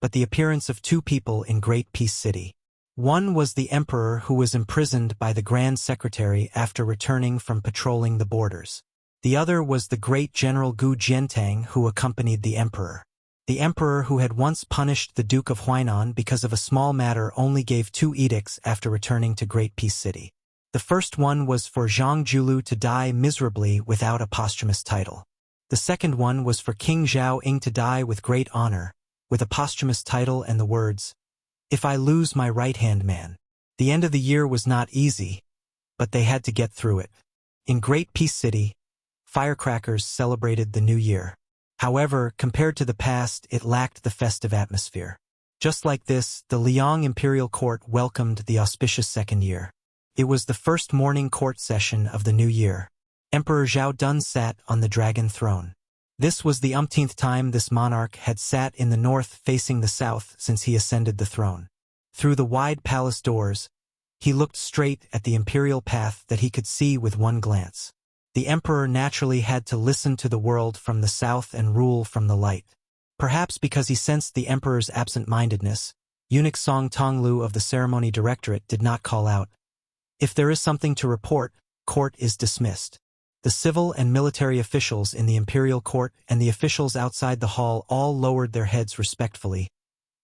but the appearance of two people in Great Peace City. One was the emperor who was imprisoned by the Grand Secretary after returning from patrolling the borders. The other was the great General Gu Jiantang who accompanied the emperor. The emperor who had once punished the Duke of Huainan because of a small matter only gave 2 edicts after returning to Great Peace City. The first one was for Zhang Julu to die miserably without a posthumous title. The second one was for King Zhao Ying to die with great honor, with a posthumous title and the words, "If I lose my right-hand man." The end of the year was not easy, but they had to get through it. In Great Peace City, firecrackers celebrated the new year. However, compared to the past, it lacked the festive atmosphere. Just like this, the Liang Imperial Court welcomed the auspicious second year. It was the first morning court session of the new year. Emperor Zhao Dun sat on the dragon throne. This was the umpteenth time this monarch had sat in the north facing the south since he ascended the throne. Through the wide palace doors, he looked straight at the imperial path that he could see with one glance. The emperor naturally had to listen to the world from the south and rule from the light. Perhaps because he sensed the emperor's absent-mindedness, eunuch Song Tonglu of the ceremony directorate did not call out, "If there is something to report, court is dismissed." The civil and military officials in the imperial court and the officials outside the hall all lowered their heads respectfully,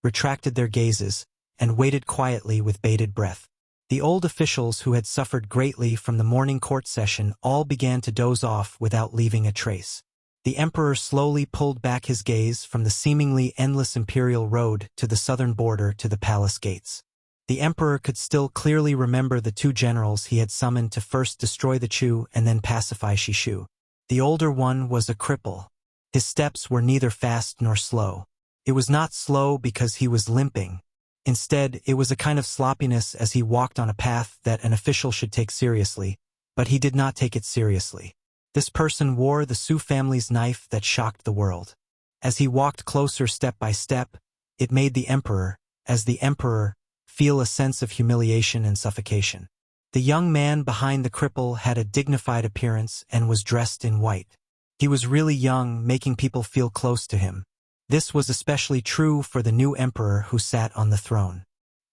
retracted their gazes, and waited quietly with bated breath. The old officials who had suffered greatly from the morning court session all began to doze off without leaving a trace. The emperor slowly pulled back his gaze from the seemingly endless imperial road to the southern border to the palace gates. The emperor could still clearly remember the 2 generals he had summoned to first destroy the Chu and then pacify Shishu. The older one was a cripple. His steps were neither fast nor slow. It was not slow because he was limping. Instead, it was a kind of sloppiness as he walked on a path that an official should take seriously, but he did not take it seriously. This person wore the Su family's knife that shocked the world. As he walked closer step by step, it made the emperor, as the emperor, feel a sense of humiliation and suffocation. The young man behind the cripple had a dignified appearance and was dressed in white. He was really young, making people feel close to him. This was especially true for the new emperor who sat on the throne.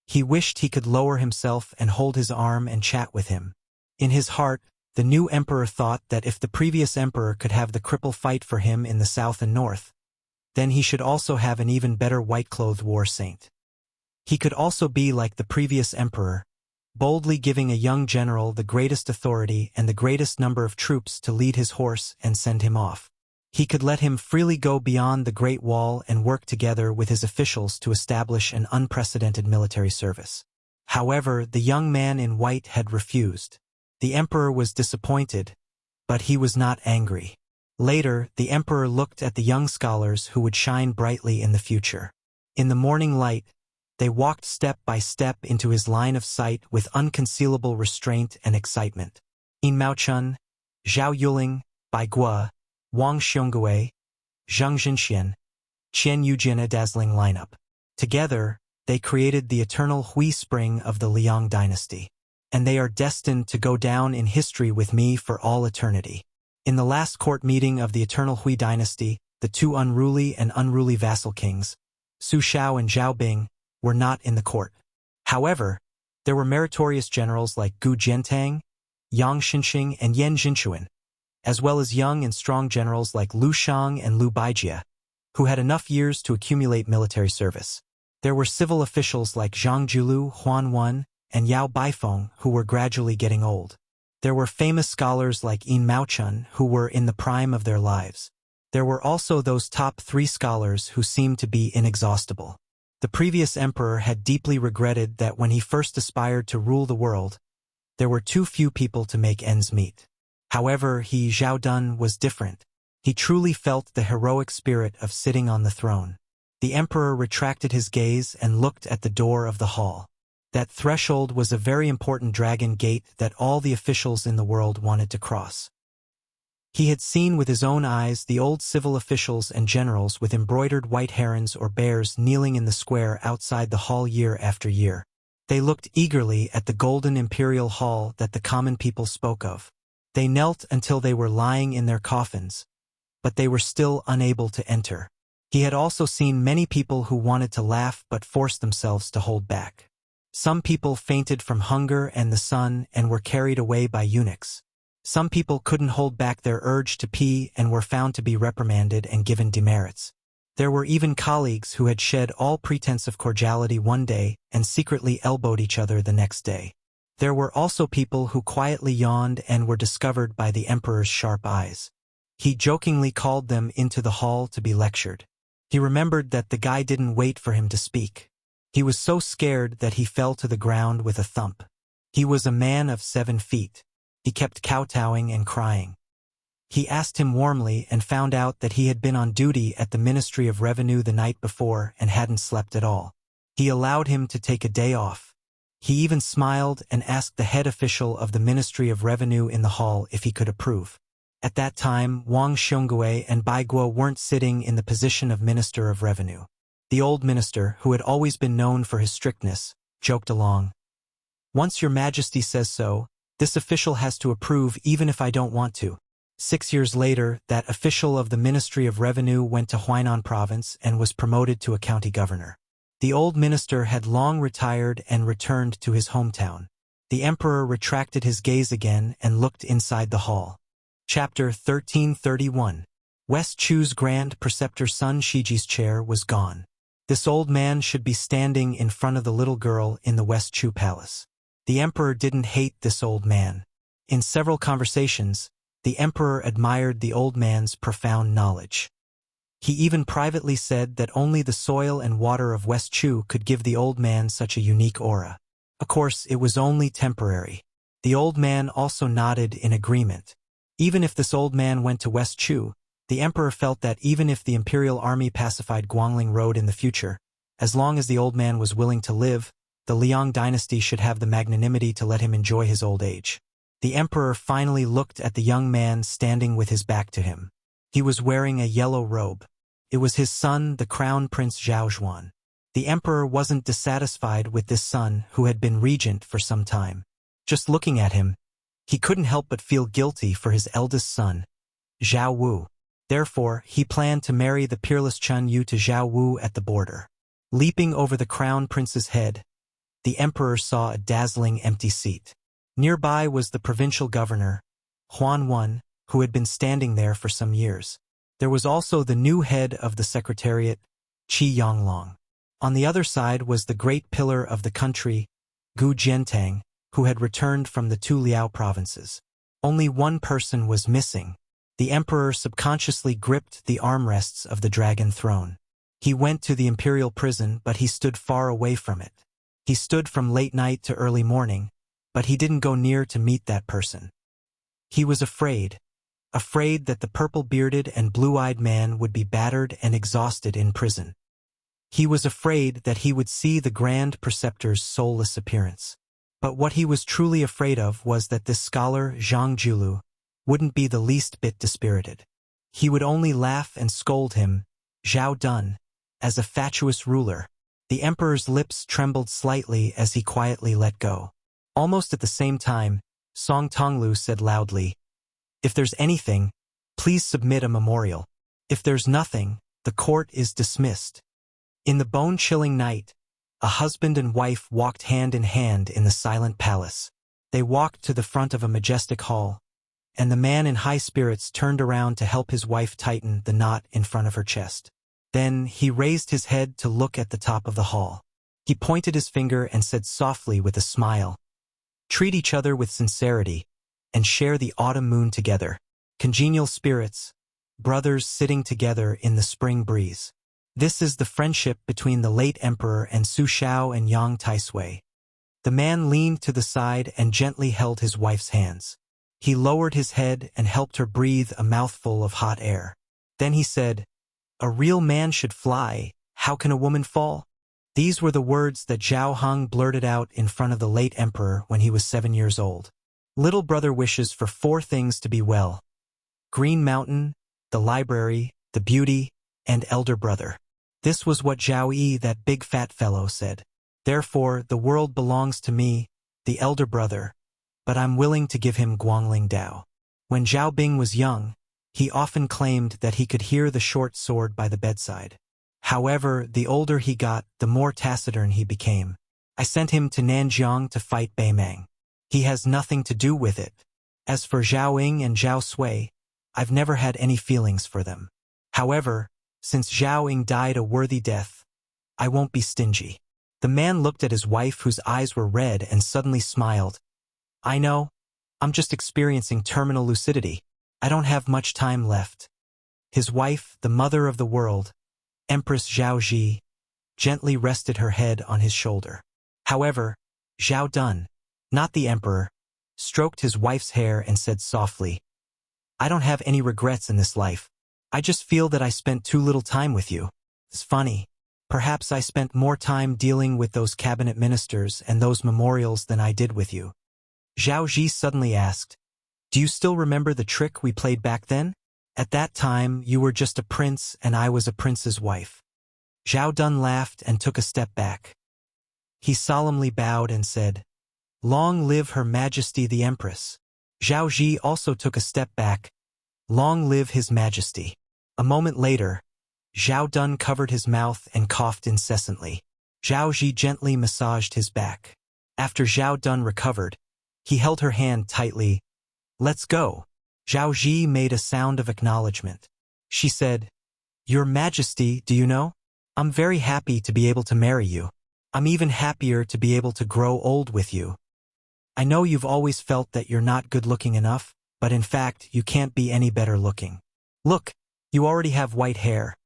He wished he could lower himself and hold his arm and chat with him. In his heart, the new emperor thought that if the previous emperor could have the cripple fight for him in the south and north, then he should also have an even better white-clothed war saint. He could also be like the previous emperor, boldly giving a young general the greatest authority and the greatest number of troops to lead his horse and send him off. He could let him freely go beyond the Great Wall and work together with his officials to establish an unprecedented military service. However, the young man in white had refused. The emperor was disappointed, but he was not angry. Later, the emperor looked at the young scholars who would shine brightly in the future. In the morning light, they walked step by step into his line of sight with unconcealable restraint and excitement. Yin Maochun, Zhao Yuling, Bai Guo, Wang Xiongui, Zhang Jinxian, Qian Yujian, a dazzling lineup. Together, they created the eternal Hui Spring of the Liang dynasty. And they are destined to go down in history with me for all eternity. In the last court meeting of the eternal Hui dynasty, the 2 unruly and unruly vassal kings, Su Shao and Zhao Bing, were not in the court. However, there were meritorious generals like Gu Jiantang, Yang Xinxing, and Yan Jinchuan, as well as young and strong generals like Lu Shang and Lu Baijie, who had enough years to accumulate military service. There were civil officials like Zhang Julu, Huan Wen, and Yao Baifeng who were gradually getting old. There were famous scholars like Yin Maochun who were in the prime of their lives. There were also those top 3 scholars who seemed to be inexhaustible. The previous emperor had deeply regretted that when he first aspired to rule the world, there were too few people to make ends meet. However, Zhao Dun was different. He truly felt the heroic spirit of sitting on the throne. The emperor retracted his gaze and looked at the door of the hall. That threshold was a very important dragon gate that all the officials in the world wanted to cross. He had seen with his own eyes the old civil officials and generals with embroidered white herons or bears kneeling in the square outside the hall year after year. They looked eagerly at the golden imperial hall that the common people spoke of. They knelt until they were lying in their coffins, but they were still unable to enter. He had also seen many people who wanted to laugh but forced themselves to hold back. Some people fainted from hunger and the sun and were carried away by eunuchs. Some people couldn't hold back their urge to pee and were found to be reprimanded and given demerits. There were even colleagues who had shed all pretense of cordiality one day and secretly elbowed each other the next day. There were also people who quietly yawned and were discovered by the emperor's sharp eyes. He jokingly called them into the hall to be lectured. He remembered that the guy didn't wait for him to speak. He was so scared that he fell to the ground with a thump. He was a man of 7 feet. He kept kowtowing and crying. He asked him warmly and found out that he had been on duty at the Ministry of Revenue the night before and hadn't slept at all. He allowed him to take a day off. He even smiled and asked the head official of the Ministry of Revenue in the hall if he could approve. At that time, Wang Xiongui and Bai Guo weren't sitting in the position of Minister of Revenue. The old minister, who had always been known for his strictness, joked along. "Once your majesty says so, this official has to approve even if I don't want to." 6 years later, that official of the Ministry of Revenue went to Huainan province and was promoted to a county governor. The old minister had long retired and returned to his hometown. The emperor retracted his gaze again and looked inside the hall. Chapter 1331. West Chu's Grand Preceptor Sun Shiji's chair was gone. This old man should be standing in front of the little girl in the West Chu palace. The emperor didn't hate this old man. In several conversations, the emperor admired the old man's profound knowledge. He even privately said that only the soil and water of West Chu could give the old man such a unique aura. Of course, it was only temporary. The old man also nodded in agreement. Even if this old man went to West Chu, the emperor felt that even if the imperial army pacified Guangling Road in the future, as long as the old man was willing to live, the Liang dynasty should have the magnanimity to let him enjoy his old age. The emperor finally looked at the young man standing with his back to him. He was wearing a yellow robe. It was his son, the crown prince Zhao Zhuan. The emperor wasn't dissatisfied with this son who had been regent for some time. Just looking at him, he couldn't help but feel guilty for his eldest son, Zhao Wu. Therefore, he planned to marry the peerless Chun Yu to Zhao Wu at the border. Leaping over the crown prince's head, the emperor saw a dazzling empty seat. Nearby was the provincial governor, Huan Wen, who had been standing there for some years. There was also the new head of the secretariat, Qi Yonglong. On the other side was the great pillar of the country, Gu Jiantang, who had returned from the 2 Liao provinces. Only one person was missing. The emperor subconsciously gripped the armrests of the dragon throne. He went to the imperial prison, but he stood far away from it. He stood from late night to early morning, but he didn't go near to meet that person. He was afraid that the purple-bearded and blue-eyed man would be battered and exhausted in prison. He was afraid that he would see the Grand Preceptor's soulless appearance. But what he was truly afraid of was that this scholar, Zhang Julu, wouldn't be the least bit dispirited. He would only laugh and scold him, Zhao Dun, as a fatuous ruler. The emperor's lips trembled slightly as he quietly let go. Almost at the same time, Song Tonglu said loudly, "If there's anything, please submit a memorial. If there's nothing, the court is dismissed." In the bone-chilling night, a husband and wife walked hand in hand in the silent palace. They walked to the front of a majestic hall, and the man in high spirits turned around to help his wife tighten the knot in front of her chest. Then he raised his head to look at the top of the hall. He pointed his finger and said softly with a smile, "Treat each other with sincerity. and share the autumn moon together. Congenial spirits, brothers sitting together in the spring breeze. This is the friendship between the late emperor and Su Shao and Yang Taisui. The man leaned to the side and gently held his wife's hands. He lowered his head and helped her breathe a mouthful of hot air. Then he said, "A real man should fly. How can a woman fall?" These were the words that Zhao Heng blurted out in front of the late emperor when he was 7 years old. Little brother wishes for 4 things to be well: Green Mountain, the library, the beauty, and elder brother. This was what Zhao Yi, that big fat fellow, said. Therefore, the world belongs to me, the elder brother, but I'm willing to give him Guangling Dao. When Zhao Bing was young, he often claimed that he could hear the short sword by the bedside. However, the older he got, the more taciturn he became. I sent him to Nanjiang to fight Beimang. He has nothing to do with it. As for Zhao Ying and Zhao Sui, I've never had any feelings for them. However, since Zhao Ying died a worthy death, I won't be stingy. The man looked at his wife, whose eyes were red, and suddenly smiled. I know. I'm just experiencing terminal lucidity. I don't have much time left. His wife, the mother of the world, Empress Zhao Ji, gently rested her head on his shoulder. However, Zhao Dun, not the emperor, stroked his wife's hair and said softly, I don't have any regrets in this life. I just feel that I spent too little time with you. It's funny. Perhaps I spent more time dealing with those cabinet ministers and those memorials than I did with you. Zhao Ji suddenly asked, Do you still remember the trick we played back then? At that time, you were just a prince and I was a prince's wife. Zhao Dun laughed and took a step back. He solemnly bowed and said, Long live Her Majesty the Empress. Zhao Ji also took a step back. Long live His Majesty. A moment later, Zhao Dun covered his mouth and coughed incessantly. Zhao Ji gently massaged his back. After Zhao Dun recovered, he held her hand tightly. Let's go. Zhao Ji made a sound of acknowledgement. She said, Your Majesty, do you know? I'm very happy to be able to marry you. I'm even happier to be able to grow old with you. I know you've always felt that you're not good-looking enough, but in fact, you can't be any better looking. Look, you already have white hair,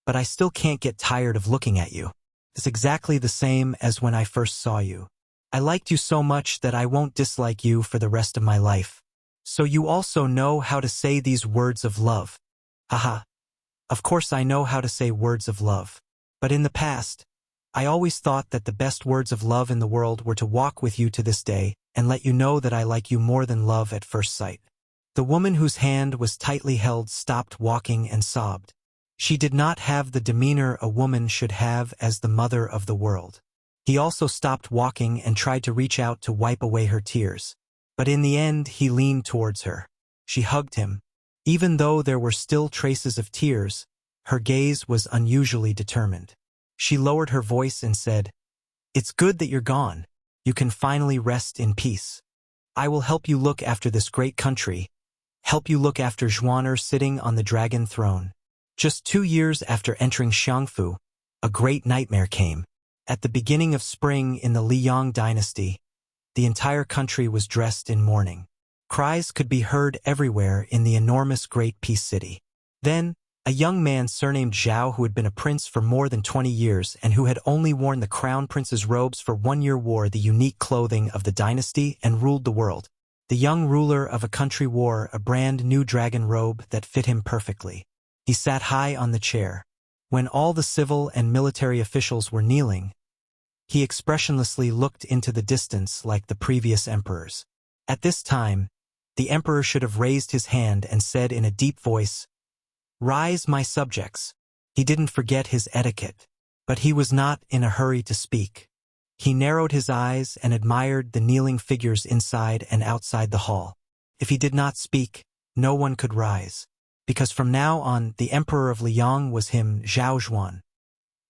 but I still can't get tired of looking at you. It's exactly the same as when I first saw you. I liked you so much that I won't dislike you for the rest of my life. So you also know how to say these words of love. Haha. Of course I know how to say words of love. But in the past, I always thought that the best words of love in the world were to walk with you to this day and let you know that I like you more than love at first sight. The woman whose hand was tightly held stopped walking and sobbed. She did not have the demeanor a woman should have as the mother of the world. He also stopped walking and tried to reach out to wipe away her tears. But in the end, he leaned towards her. She hugged him. Even though there were still traces of tears, her gaze was unusually determined. She lowered her voice and said, It's good that you're gone. You can finally rest in peace. I will help you look after this great country, help you look after Zhuaner sitting on the dragon throne. Just 2 years after entering Xiangfu, a great nightmare came. At the beginning of spring in the Liang dynasty, the entire country was dressed in mourning. Cries could be heard everywhere in the enormous Great Peace City. Then, a young man surnamed Zhao, who had been a prince for more than 20 years and who had only worn the crown prince's robes for 1 year, wore the unique clothing of the dynasty and ruled the world. The young ruler of a country wore a brand new dragon robe that fit him perfectly. He sat high on the chair. When all the civil and military officials were kneeling, he expressionlessly looked into the distance like the previous emperors. At this time, the emperor should have raised his hand and said in a deep voice, Rise, my subjects. He didn't forget his etiquette, but he was not in a hurry to speak. He narrowed his eyes and admired the kneeling figures inside and outside the hall. If he did not speak, no one could rise, because from now on the emperor of Liang was him, Zhao Zhuan.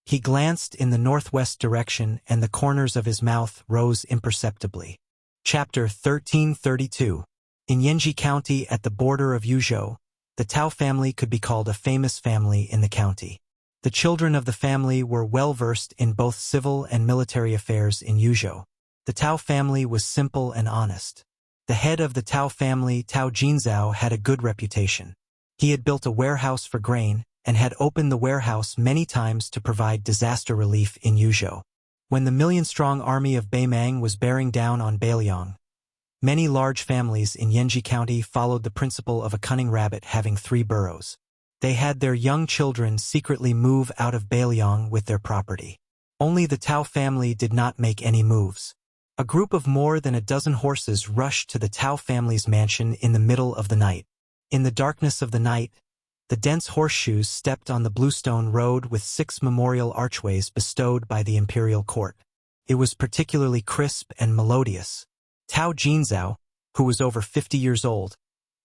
He glanced in the northwest direction and the corners of his mouth rose imperceptibly. Chapter 1332. In Yanji County at the border of Yuzhou, the Tao family could be called a famous family in the county. The children of the family were well versed in both civil and military affairs in Yuzhou. The Tao family was simple and honest. The head of the Tao family, Tao Jinzhao, had a good reputation. He had built a warehouse for grain and had opened the warehouse many times to provide disaster relief in Yuzhou. When the million-strong army of Beimang was bearing down on Beiliang, many large families in Yanji County followed the principle of a cunning rabbit having 3 burrows. They had their young children secretly move out of Beiliang with their property. Only the Tao family did not make any moves. A group of more than a dozen horses rushed to the Tao family's mansion in the middle of the night. In the darkness of the night, the dense horseshoes stepped on the bluestone road with 6 memorial archways bestowed by the imperial court. It was particularly crisp and melodious. Tao Jinzhao, who was over 50 years old,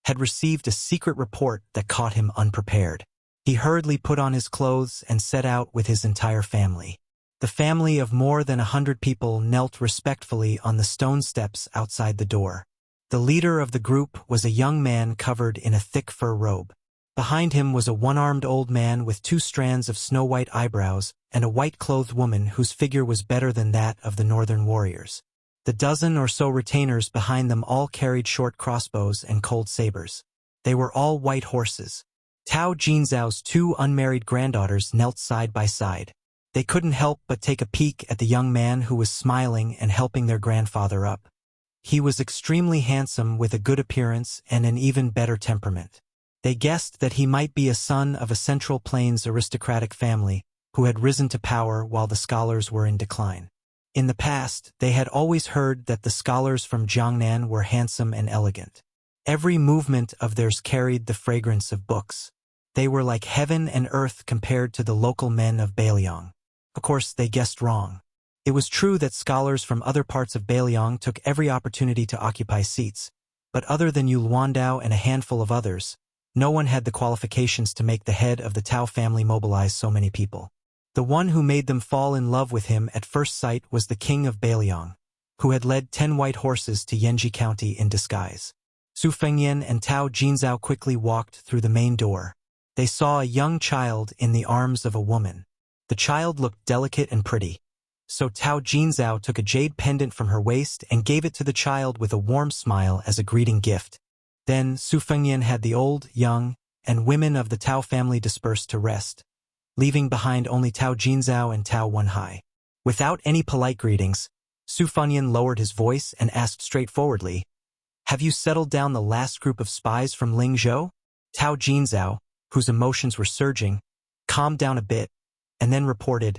had received a secret report that caught him unprepared. He hurriedly put on his clothes and set out with his entire family. The family of more than 100 people knelt respectfully on the stone steps outside the door. The leader of the group was a young man covered in a thick fur robe. Behind him was a one-armed old man with 2 strands of snow-white eyebrows and a white-clothed woman whose figure was better than that of the northern warriors. The dozen or so retainers behind them all carried short crossbows and cold sabers. They were all white horses. Tao Jinzhao's 2 unmarried granddaughters knelt side by side. They couldn't help but take a peek at the young man who was smiling and helping their grandfather up. He was extremely handsome with a good appearance and an even better temperament. They guessed that he might be a son of a Central Plains aristocratic family who had risen to power while the scholars were in decline. In the past, they had always heard that the scholars from Jiangnan were handsome and elegant. Every movement of theirs carried the fragrance of books. They were like heaven and earth compared to the local men of Beiliang. Of course, they guessed wrong. It was true that scholars from other parts of Beiliang took every opportunity to occupy seats, but other than Yu Luandao and a handful of others, no one had the qualifications to make the head of the Tao family mobilize so many people. The one who made them fall in love with him at first sight was the king of Beiliang, who had led 10 white horses to Yanji County in disguise. Su Fengyan and Tao Jinzhao quickly walked through the main door. They saw a young child in the arms of a woman. The child looked delicate and pretty, so Tao Jinzhao took a jade pendant from her waist and gave it to the child with a warm smile as a greeting gift. Then Su Fengyan had the old, young, and women of the Tao family dispersed to rest, leaving behind only Tao Jinzhao and Tao Wenhai. Without any polite greetings, Su Fengyan lowered his voice and asked straightforwardly, "Have you settled down the last group of spies from Lingzhou?" Tao Jinzhao, whose emotions were surging, calmed down a bit, and then reported,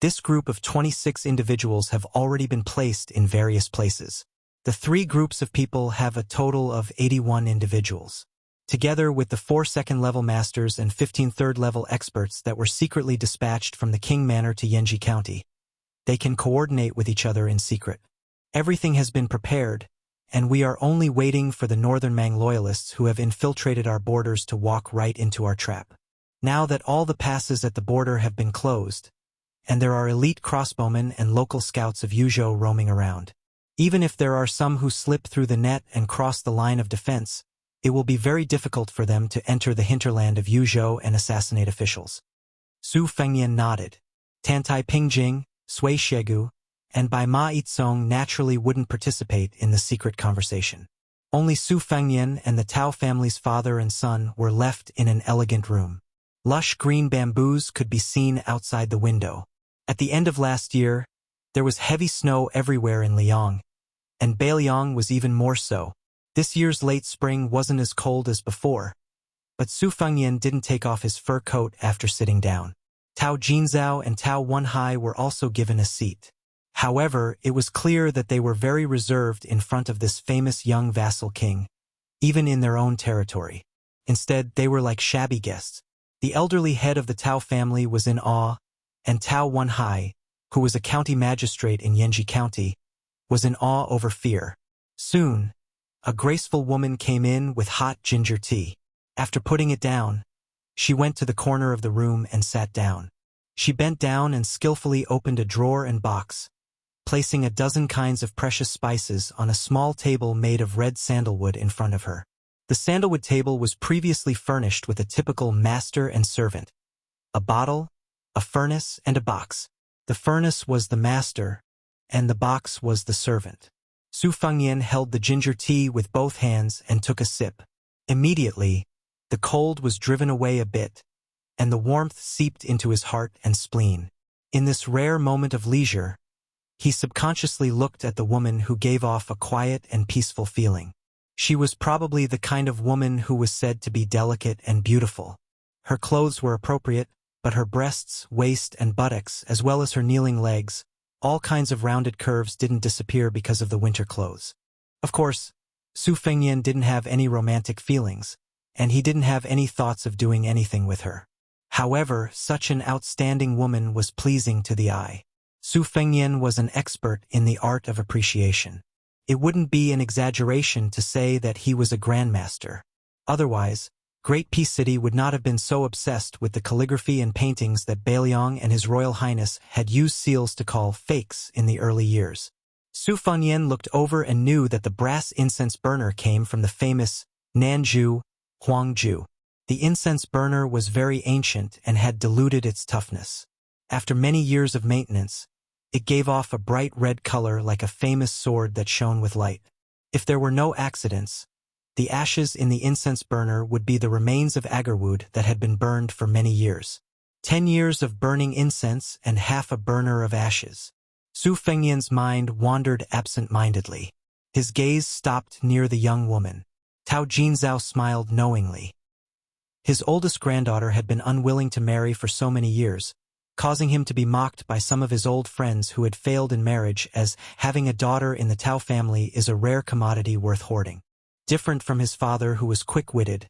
"This group of 26 individuals have already been placed in various places. The 3 groups of people have a total of 81 individuals. Together with the 4 second-level masters and 15 third-level experts that were secretly dispatched from the King Manor to Yanji County, they can coordinate with each other in secret. Everything has been prepared, and we are only waiting for the Northern Mang loyalists who have infiltrated our borders to walk right into our trap. Now that all the passes at the border have been closed, and there are elite crossbowmen and local scouts of Yuzhou roaming around, even if there are some who slip through the net and cross the line of defense, it will be very difficult for them to enter the hinterland of Yuzhou and assassinate officials." Su Fengyan nodded. Tantai Pingjing, Sui Shegu, and Bai Ma Yizong naturally wouldn't participate in the secret conversation. Only Su Fengyan and the Tao family's father and son were left in an elegant room. Lush green bamboos could be seen outside the window. At the end of last year, there was heavy snow everywhere in Liang, and Beiliang was even more so. This year's late spring wasn't as cold as before, but Su Fengyan didn't take off his fur coat after sitting down. Tao Jinzhao and Tao Wenhai were also given a seat. However, it was clear that they were very reserved in front of this famous young vassal king, even in their own territory. Instead, they were like shabby guests. The elderly head of the Tao family was in awe, and Tao Wenhai, who was a county magistrate in Yanji County, was in awe over fear. Soon, a graceful woman came in with hot ginger tea. After putting it down, she went to the corner of the room and sat down. She bent down and skillfully opened a drawer and box, placing a dozen kinds of precious spices on a small table made of red sandalwood in front of her. The sandalwood table was previously furnished with a typical master and servant, a bottle, a furnace, and a box. The furnace was the master, and the box was the servant. Su Fengyan held the ginger tea with both hands and took a sip. Immediately, the cold was driven away a bit, and the warmth seeped into his heart and spleen. In this rare moment of leisure, he subconsciously looked at the woman who gave off a quiet and peaceful feeling. She was probably the kind of woman who was said to be delicate and beautiful. Her clothes were appropriate, but her breasts, waist, and buttocks, as well as her kneeling legs, all kinds of rounded curves didn't disappear because of the winter clothes. Of course, Su Fengyan didn't have any romantic feelings, and he didn't have any thoughts of doing anything with her. However, such an outstanding woman was pleasing to the eye. Su Fengyan was an expert in the art of appreciation. It wouldn't be an exaggeration to say that he was a grandmaster. Otherwise, Great Peace City would not have been so obsessed with the calligraphy and paintings that Bailiang and His Royal Highness had used seals to call fakes in the early years. Su Fengyan looked over and knew that the brass incense burner came from the famous Nanju Huangju. The incense burner was very ancient and had diluted its toughness. After many years of maintenance, it gave off a bright red color like a famous sword that shone with light. If there were no accidents, the ashes in the incense burner would be the remains of agarwood that had been burned for many years. 10 years of burning incense and half a burner of ashes. Su Fengyan's mind wandered absent-mindedly. His gaze stopped near the young woman. Tao Jinzhao smiled knowingly. His oldest granddaughter had been unwilling to marry for so many years, causing him to be mocked by some of his old friends who had failed in marriage, as having a daughter in the Tao family is a rare commodity worth hoarding. Different from his father, who was quick-witted,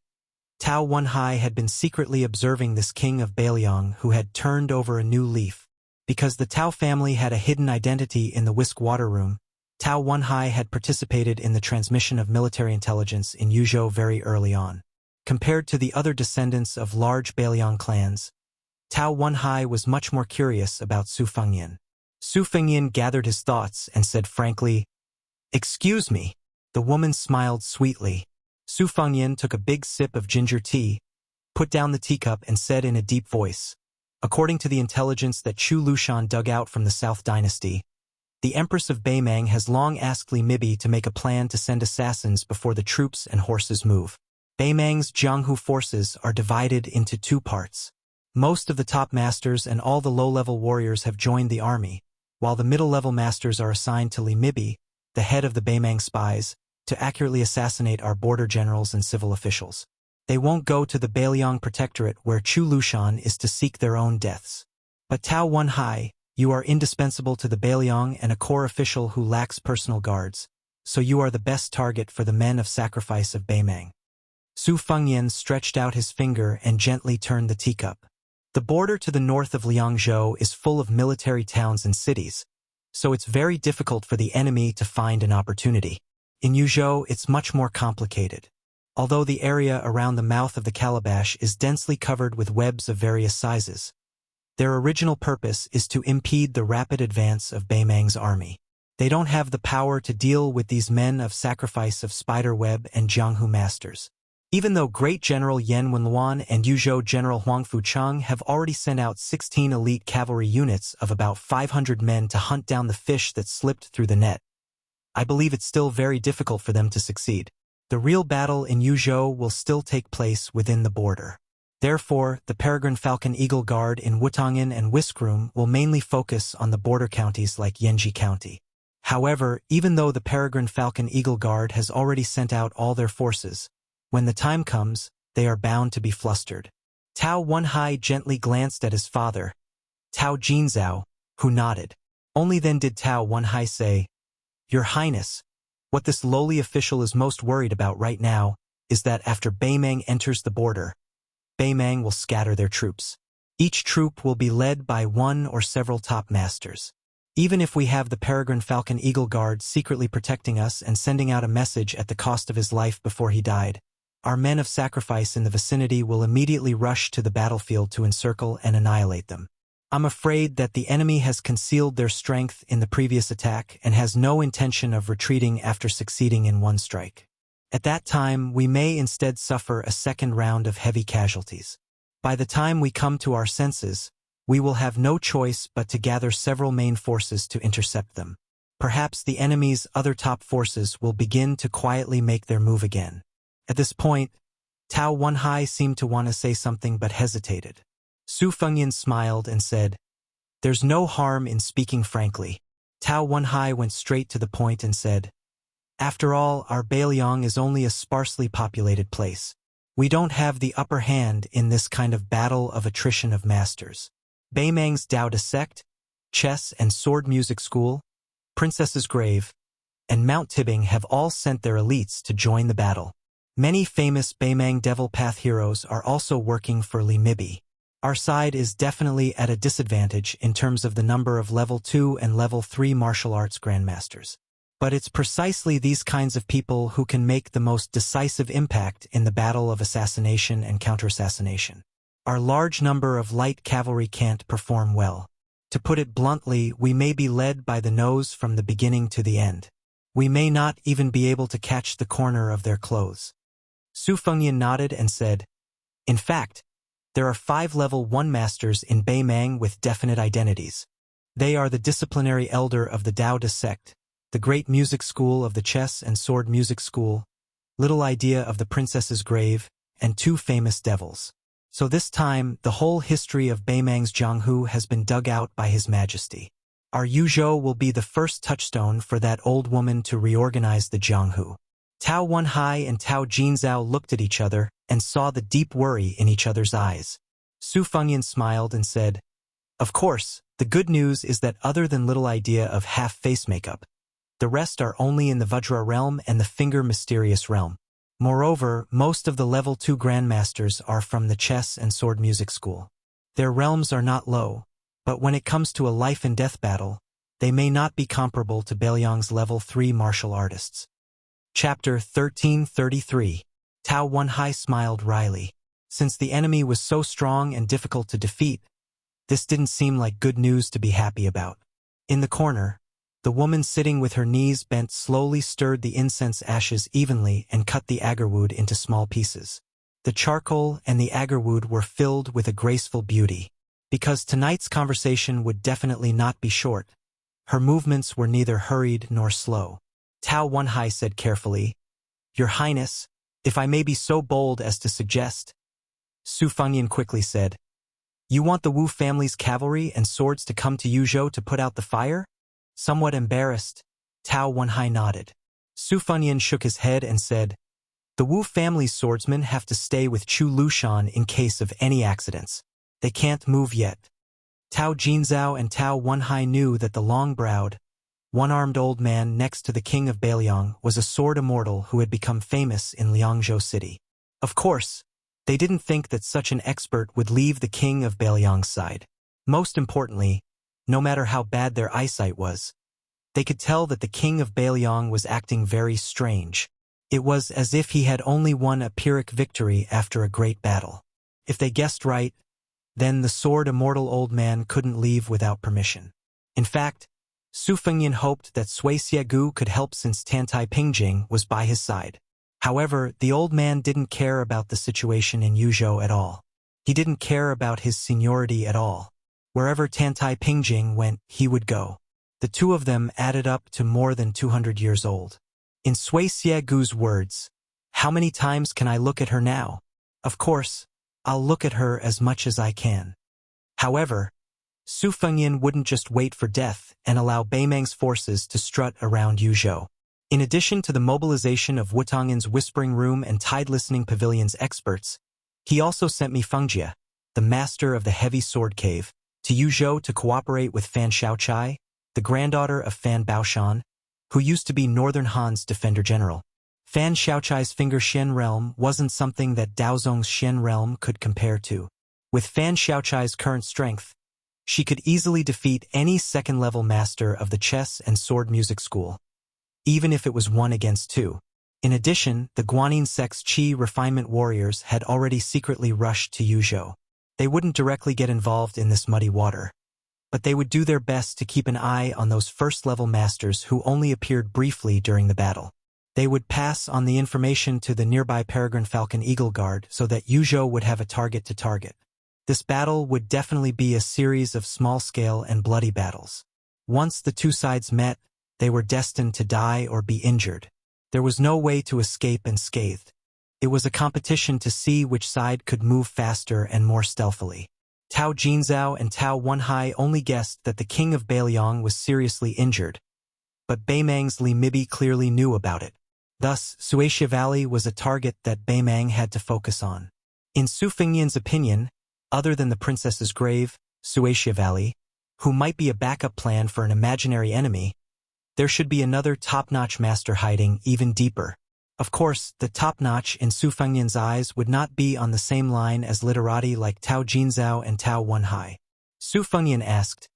Tao Wenhai had been secretly observing this king of Bailiang who had turned over a new leaf. Because the Tao family had a hidden identity in the whisk water room, Tao Wenhai had participated in the transmission of military intelligence in Yuzhou very early on. Compared to the other descendants of large Bailiang clans, Tao Wenhai was much more curious about Su Fengyan. Su Fengyan gathered his thoughts and said frankly, "Excuse me." The woman smiled sweetly. Su Fengyan took a big sip of ginger tea, put down the teacup and said in a deep voice, "According to the intelligence that Chu Lushan dug out from the South Dynasty, the Empress of Beimang has long asked Li Mibi to make a plan to send assassins before the troops and horses move. Beimang's Jianghu forces are divided into two parts. Most of the top masters and all the low-level warriors have joined the army, while the middle-level masters are assigned to Li Mibi, the head of the Beimang spies, to accurately assassinate our border generals and civil officials. They won't go to the Bailiang Protectorate where Chu Lushan is to seek their own deaths. But Tao Wenhai, you are indispensable to the Bailiang and a core official who lacks personal guards, so you are the best target for the men of sacrifice of Beimang." Su Fengyan stretched out his finger and gently turned the teacup. The border to the north of Liangzhou is full of military towns and cities, so it's very difficult for the enemy to find an opportunity. In Yuzhou, it's much more complicated. Although the area around the mouth of the calabash is densely covered with webs of various sizes, their original purpose is to impede the rapid advance of Beimang's army. They don't have the power to deal with these men of sacrifice of Spiderweb and Jianghu masters. Even though Great General Yan Wenluan and Yuzhou General Huang Fuchang have already sent out 16 elite cavalry units of about 500 men to hunt down the fish that slipped through the net, I believe it's still very difficult for them to succeed. The real battle in Yuzhou will still take place within the border. Therefore, the Peregrine Falcon Eagle Guard in Wutongin and Whiskroom will mainly focus on the border counties like Yanji County. However, even though the Peregrine Falcon Eagle Guard has already sent out all their forces, when the time comes, they are bound to be flustered. Tao Wenhai gently glanced at his father, Tao Jinzhao, who nodded. Only then did Tao Wenhai say, "Your Highness, what this lowly official is most worried about right now is that after Beimang enters the border, Beimang will scatter their troops. Each troop will be led by one or several top masters. Even if we have the Peregrine Falcon Eagle Guard secretly protecting us and sending out a message at the cost of his life before he died, our men of sacrifice in the vicinity will immediately rush to the battlefield to encircle and annihilate them. I'm afraid that the enemy has concealed their strength in the previous attack and has no intention of retreating after succeeding in one strike. At that time, we may instead suffer a second round of heavy casualties. By the time we come to our senses, we will have no choice but to gather several main forces to intercept them. perhaps the enemy's other top forces will begin to quietly make their move again. At this point, Tao Wenhai seemed to want to say something but hesitated. Su Fengyan smiled and said, "There's no harm in speaking frankly." Tao Wenhai went straight to the point and said, "After all, our Beiliang is only a sparsely populated place. We don't have the upper hand in this kind of battle of attrition of masters. Beimang's Dao sect, chess and sword music school, Princess's Grave, and Mount Tibbing have all sent their elites to join the battle. Many famous Beimang Devil Path heroes are also working for Li Mibi. Our side is definitely at a disadvantage in terms of the number of level 2 and level 3 martial arts grandmasters. But it's precisely these kinds of people who can make the most decisive impact in the battle of assassination and counter-assassination. Our large number of light cavalry can't perform well. To put it bluntly, we may be led by the nose from the beginning to the end. We may not even be able to catch the corner of their clothes." Su Fengyan nodded and said, "In fact, there are 5 level 1 masters in Beimang with definite identities. They are the disciplinary elder of the Dao sect, the great music school of the chess and sword music school, little idea of the Princess's Grave, and 2 famous devils. So this time, the whole history of Beimang's Jianghu has been dug out by His Majesty. Our Yuzhou will be the first touchstone for that old woman to reorganize the Jianghu." Tao Wenhai and Tao Jinzhao looked at each other and saw the deep worry in each other's eyes. Su Fengyan smiled and said, "Of course, the good news is that other than little idea of half-face makeup, the rest are only in the Vajra realm and the Finger Mysterious realm. Moreover, most of the level 2 grandmasters are from the chess and sword music school. Their realms are not low, but when it comes to a life-and-death battle, they may not be comparable to Beiliang's level 3 martial artists." Chapter 1333. Tao Wenhai smiled wryly. Since the enemy was so strong and difficult to defeat, this didn't seem like good news to be happy about. In the corner, the woman sitting with her knees bent slowly stirred the incense ashes evenly and cut the agarwood into small pieces. The charcoal and the agarwood were filled with a graceful beauty. Because tonight's conversation would definitely not be short, her movements were neither hurried nor slow. Tao Wenhai said carefully, "Your Highness, if I may be so bold as to suggest." Su Fengyan quickly said, "You want the Wu family's cavalry and swords to come to Yuzhou to put out the fire?" Somewhat embarrassed, Tao Wenhai nodded. Su Fengyan shook his head and said, "The Wu family's swordsmen have to stay with Chu Lushan in case of any accidents. They can't move yet." Tao Jinzhao and Tao Wenhai knew that the long-browed, one-armed old man next to the king of Beiliang was a sword immortal who had become famous in Liangzhou city. Of course, they didn't think that such an expert would leave the king of Beiliang's side. Most importantly, no matter how bad their eyesight was, they could tell that the king of Beiliang was acting very strange. It was as if he had only won a Pyrrhic victory after a great battle. If they guessed right, then the sword immortal old man couldn't leave without permission. In fact, Su Fengyan hoped that Sui Xiegu could help since Tantai Pingjing was by his side. However, the old man didn't care about the situation in Yuzhou at all. He didn't care about his seniority at all. Wherever Tantai Pingjing went, he would go. The two of them added up to more than 200 years old. In Sui Xiegu's words, "How many times can I look at her now? Of course, I'll look at her as much as I can." However, Su Fengyan wouldn't just wait for death and allow Beimang's forces to strut around Yuzhou. In addition to the mobilization of Wutangen's Whispering Room and Tide Listening Pavilion's experts, he also sent Mi Fengjie, the master of the Heavy Sword Cave, to Yuzhou to cooperate with Fan Xiaochai, the granddaughter of Fan Baoshan, who used to be Northern Han's defender general. Fan Xiaochai's Finger Xian realm wasn't something that Daozong's Xian realm could compare to. With Fan Xiaochai's current strength, she could easily defeat any second-level master of the chess and sword music school, even if it was 1 against 2. In addition, the Guanyin sect's Qi refinement warriors had already secretly rushed to Yuzhou. They wouldn't directly get involved in this muddy water, but they would do their best to keep an eye on those first-level masters who only appeared briefly during the battle. They would pass on the information to the nearby Peregrine Falcon Eagle Guard so that Yuzhou would have a target to target. This battle would definitely be a series of small-scale and bloody battles. Once the two sides met, They were destined to die or be injured. There was no way to escape unscathed. It was a competition to see which side could move faster and more stealthily. Tao Jinzhao and Tao Wenhai only guessed that the king of Beiliang was seriously injured, but Beimang's Li Mibi clearly knew about it. Thus, Suaxia Valley was a target that Beimang had to focus on. In Su Fengnian's opinion, other than the princess's grave, Suaxia Valley, who might be a backup plan for an imaginary enemy, there should be another top-notch master hiding even deeper. Of course, the top-notch in Su Fengnian's eyes would not be on the same line as literati like Tao Jinzhao and Tao Wenhai. Su Fengnian asked,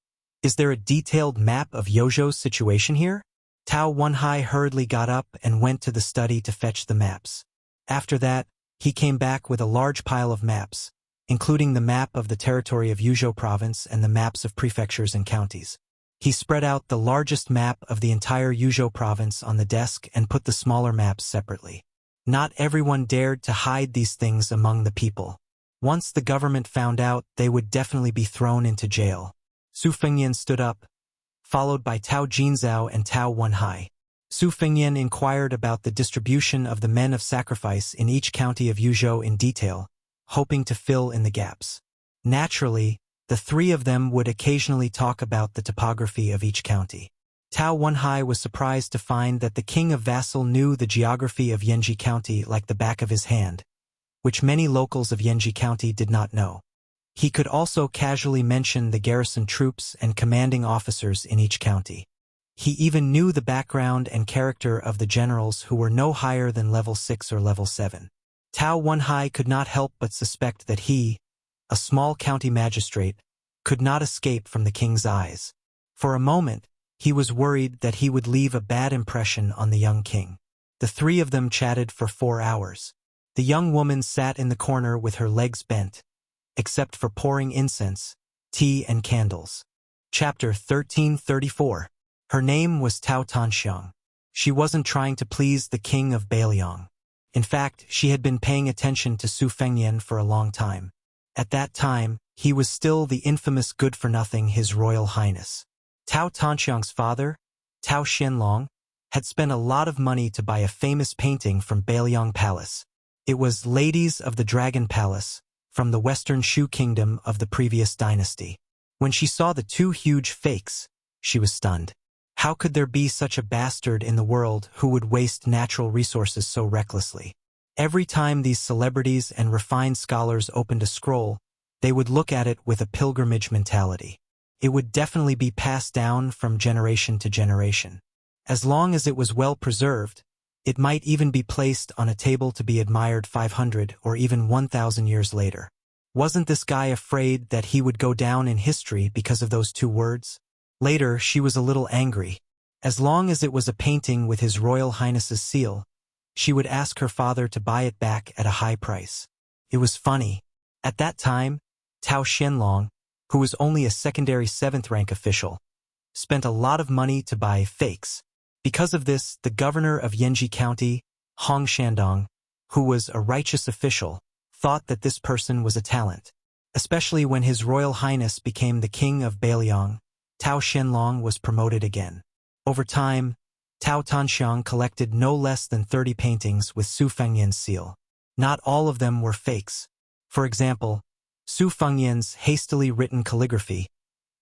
"Is there a detailed map of Yozhou's situation here?" Tao Wenhai hurriedly got up and went to the study to fetch the maps. After that, he came back with a large pile of maps, including the map of the territory of Yuzhou province and the maps of prefectures and counties. He spread out the largest map of the entire Yuzhou province on the desk and put the smaller maps separately. Not everyone dared to hide these things among the people. Once the government found out, they would definitely be thrown into jail. Su Fengnian stood up, followed by Tao Jinzhao and Tao Wenhai. Su Fengnian inquired about the distribution of the men of sacrifice in each county of Yuzhou in detail, hoping to fill in the gaps. Naturally, the three of them would occasionally talk about the topography of each county. Tao Wenhai was surprised to find that the king of Vassal knew the geography of Yanji County like the back of his hand, which many locals of Yanji County did not know. He could also casually mention the garrison troops and commanding officers in each county. He even knew the background and character of the generals who were no higher than level 6 or level 7. Tao Wenhai could not help but suspect that he, a small county magistrate, could not escape from the king's eyes. For a moment, he was worried that he would leave a bad impression on the young king. The three of them chatted for 4 hours. The young woman sat in the corner with her legs bent, except for pouring incense, tea and candles. Chapter 1334. Her name was Tao Tanxiang. She wasn't trying to please the king of Beiliang. In fact, she had been paying attention to Su Fengnian for a long time. At that time, he was still the infamous good-for-nothing His Royal Highness. Tao Tanxiang's father, Tao Xianlong, had spent a lot of money to buy a famous painting from Beiliang Palace. It was Ladies of the Dragon Palace, from the Western Shu Kingdom of the previous dynasty. When she saw the 2 huge fakes, she was stunned. How could there be such a bastard in the world who would waste natural resources so recklessly? Every time these celebrities and refined scholars opened a scroll, they would look at it with a pilgrimage mentality. It would definitely be passed down from generation to generation. As long as it was well preserved, it might even be placed on a table to be admired 500 or even 1,000 years later. Wasn't this guy afraid that he would go down in history because of those 2 words? Later, she was a little angry. As long as it was a painting with His Royal Highness's seal, she would ask her father to buy it back at a high price. It was funny. At that time, Tao Xianlong, who was only a secondary 7th rank official, spent a lot of money to buy fakes. Because of this, the governor of Yanji County, Hong Shandong, who was a righteous official, thought that this person was a talent. Especially when His Royal Highness became the king of Beiliang, Tao Xianlong was promoted again. Over time, Tao Tanxiang collected no less than 30 paintings with Su Fengnian's seal. Not all of them were fakes. For example, Su Fengnian's hastily written calligraphy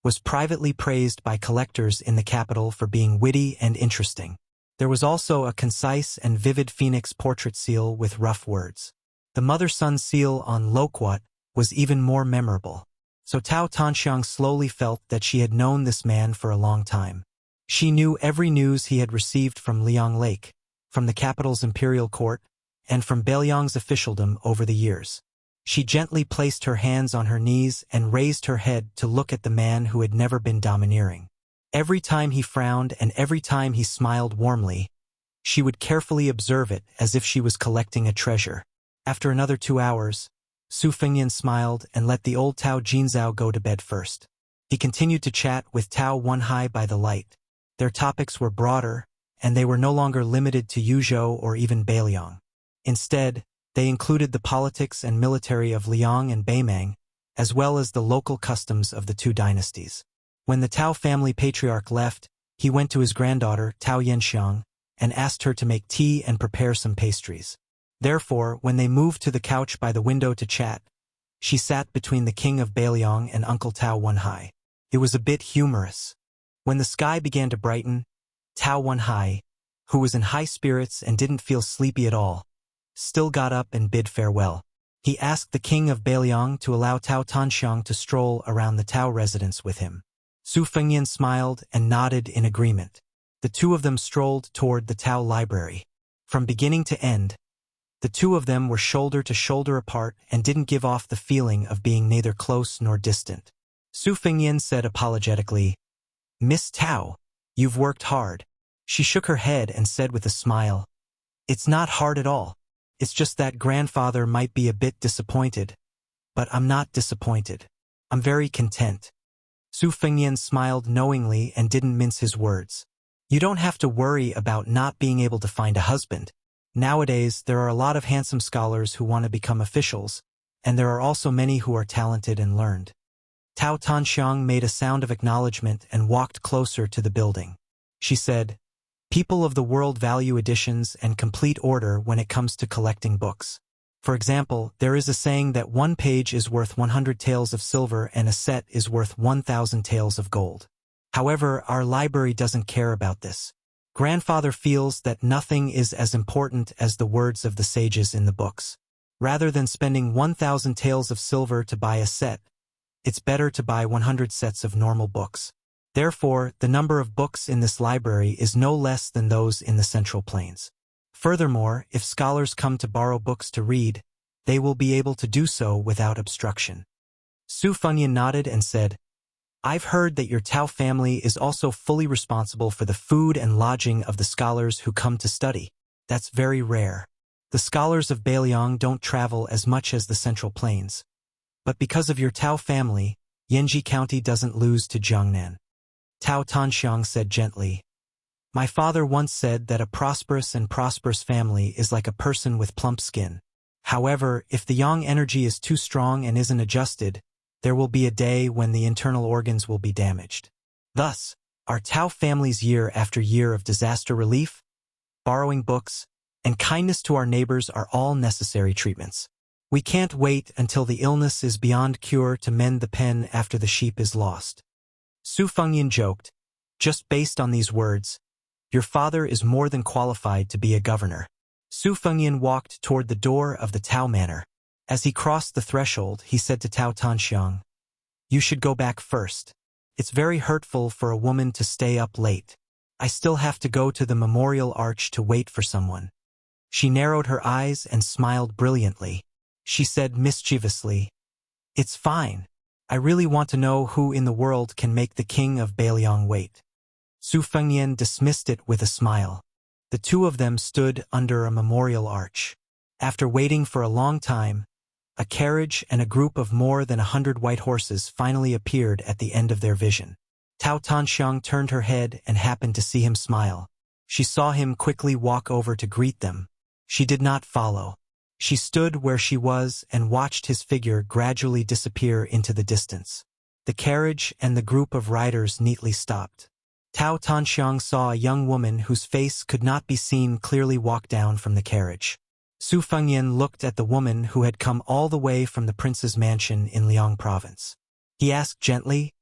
was privately praised by collectors in the capital for being witty and interesting. There was also a concise and vivid phoenix portrait seal with rough words. The mother-son seal on Loquat was even more memorable. So Tao Tanxiang slowly felt that she had known this man for a long time. She knew every news he had received from Liang Lake, from the capital's imperial court, and from Beiliang's officialdom over the years. She gently placed her hands on her knees and raised her head to look at the man who had never been domineering. Every time he frowned and every time he smiled warmly, she would carefully observe it as if she was collecting a treasure. After another 2 hours, Su Fengnian smiled and let the old Tao Jinzhao go to bed first. He continued to chat with Tao Wenhai by the light. Their topics were broader, and they were no longer limited to Yuzhou or even Beiliang. Instead, they included the politics and military of Liang and Beimang, as well as the local customs of the 2 dynasties. When the Tao family patriarch left, He went to his granddaughter, Tao Yanxiang, and asked her to make tea and prepare some pastries. Therefore, when they moved to the couch by the window to chat, she sat between the king of Beiliang and Uncle Tao Wenhai. It was a bit humorous. When the sky began to brighten, Tao Wenhai, who was in high spirits and didn't feel sleepy at all, still got up and bid farewell. He asked the king of Beiliang to allow Tao Tanxiang to stroll around the Tao residence with him. Su Fengyan smiled and nodded in agreement. The two of them strolled toward the Tao library. From beginning to end, the two of them were shoulder to shoulder apart and didn't give off the feeling of being neither close nor distant. Su Fengyan said apologetically, "Miss Tao, you've worked hard." She shook her head and said with a smile, "It's not hard at all. It's just that grandfather might be a bit disappointed. But I'm not disappointed. I'm very content." Su Fengyan smiled knowingly and didn't mince his words. "You don't have to worry about not being able to find a husband. Nowadays, there are a lot of handsome scholars who want to become officials, and there are also many who are talented and learned." Tao Tanxiang made a sound of acknowledgement and walked closer to the building. She said, "People of the world value editions and complete order when it comes to collecting books. For example, there is a saying that one page is worth 100 taels of silver and a set is worth 1,000 taels of gold. However, our library doesn't care about this. Grandfather feels that nothing is as important as the words of the sages in the books. Rather than spending 1,000 taels of silver to buy a set, it's better to buy 100 sets of normal books. Therefore, the number of books in this library is no less than those in the Central Plains. Furthermore, if scholars come to borrow books to read, they will be able to do so without obstruction." Su Fengyan nodded and said, "I've heard that your Tao family is also fully responsible for the food and lodging of the scholars who come to study. That's very rare. The scholars of Beiliang don't travel as much as the Central Plains. But because of your Tao family, Yanji County doesn't lose to Jiangnan." Tao Tanxiang said gently, "My father once said that a prosperous and prosperous family is like a person with plump skin. However, if the yang energy is too strong and isn't adjusted, there will be a day when the internal organs will be damaged. Thus, our Tao family's year after year of disaster relief, borrowing books, and kindness to our neighbors are all necessary treatments. We can't wait until the illness is beyond cure to mend the pen after the sheep is lost." Su Fengyan joked, "Just based on these words, your father is more than qualified to be a governor." Su Fengyan walked toward the door of the Tao Manor. As he crossed the threshold, he said to Tao Tanxiang, "You should go back first. It's very hurtful for a woman to stay up late. I still have to go to the memorial arch to wait for someone." She narrowed her eyes and smiled brilliantly. She said mischievously, "It's fine. I really want to know who in the world can make the king of Beiliang wait." Su Fengyan dismissed it with a smile. The two of them stood under a memorial arch. After waiting for a long time, a carriage and a group of more than 100 white horses finally appeared at the end of their vision. Tao Tanxiang turned her head and happened to see him smile. She saw him quickly walk over to greet them. She did not follow. She stood where she was and watched his figure gradually disappear into the distance. The carriage and the group of riders neatly stopped. Tao Tanxiang saw a young woman whose face could not be seen clearly walk down from the carriage. Su Fengyan looked at the woman who had come all the way from the prince's mansion in Liang province. He asked gently,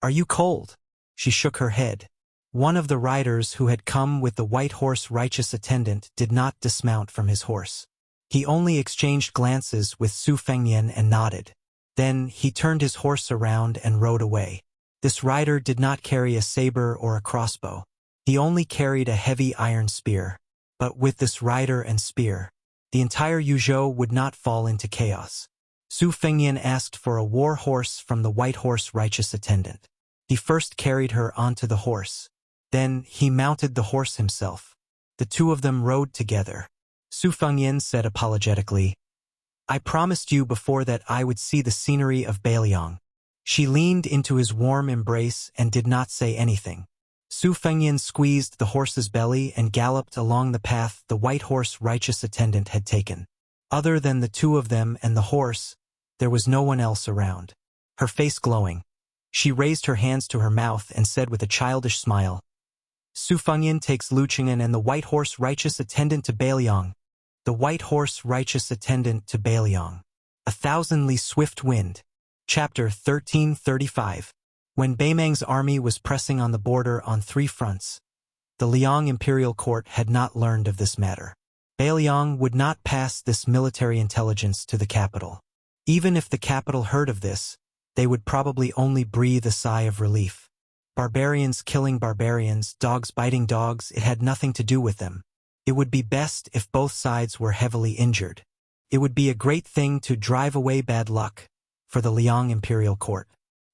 "Are you cold?" She shook her head. One of the riders who had come with the white horse righteous attendant did not dismount from his horse. He only exchanged glances with Su Fengyan and nodded. Then he turned his horse around and rode away. This rider did not carry a saber or a crossbow. He only carried a heavy iron spear. But with this rider and spear, the entire Yuzhou would not fall into chaos. Su Fengyan asked for a war horse from the white horse righteous attendant. He first carried her onto the horse. Then he mounted the horse himself. The two of them rode together. Su Fengyan said apologetically, "I promised you before that I would see the scenery of Beiliang." She leaned into his warm embrace and did not say anything. Su Fengyan squeezed the horse's belly and galloped along the path the white horse righteous attendant had taken. Other than the two of them and the horse, there was no one else around. Her face glowing, she raised her hands to her mouth and said with a childish smile, Su Fengyan takes Lu Cheng'an and the white horse righteous attendant to Bailiang. The white horse righteous attendant to Bailiang. 1,000 li swift wind. Chapter 1335. When Baimang's army was pressing on the border on 3 fronts, the Liang imperial court had not learned of this matter. Bailiang would not pass this military intelligence to the capital. Even if the capital heard of this, they would probably only breathe a sigh of relief. Barbarians killing barbarians, dogs biting dogs, it had nothing to do with them. It would be best if both sides were heavily injured. It would be a great thing to drive away bad luck for the Liang imperial court.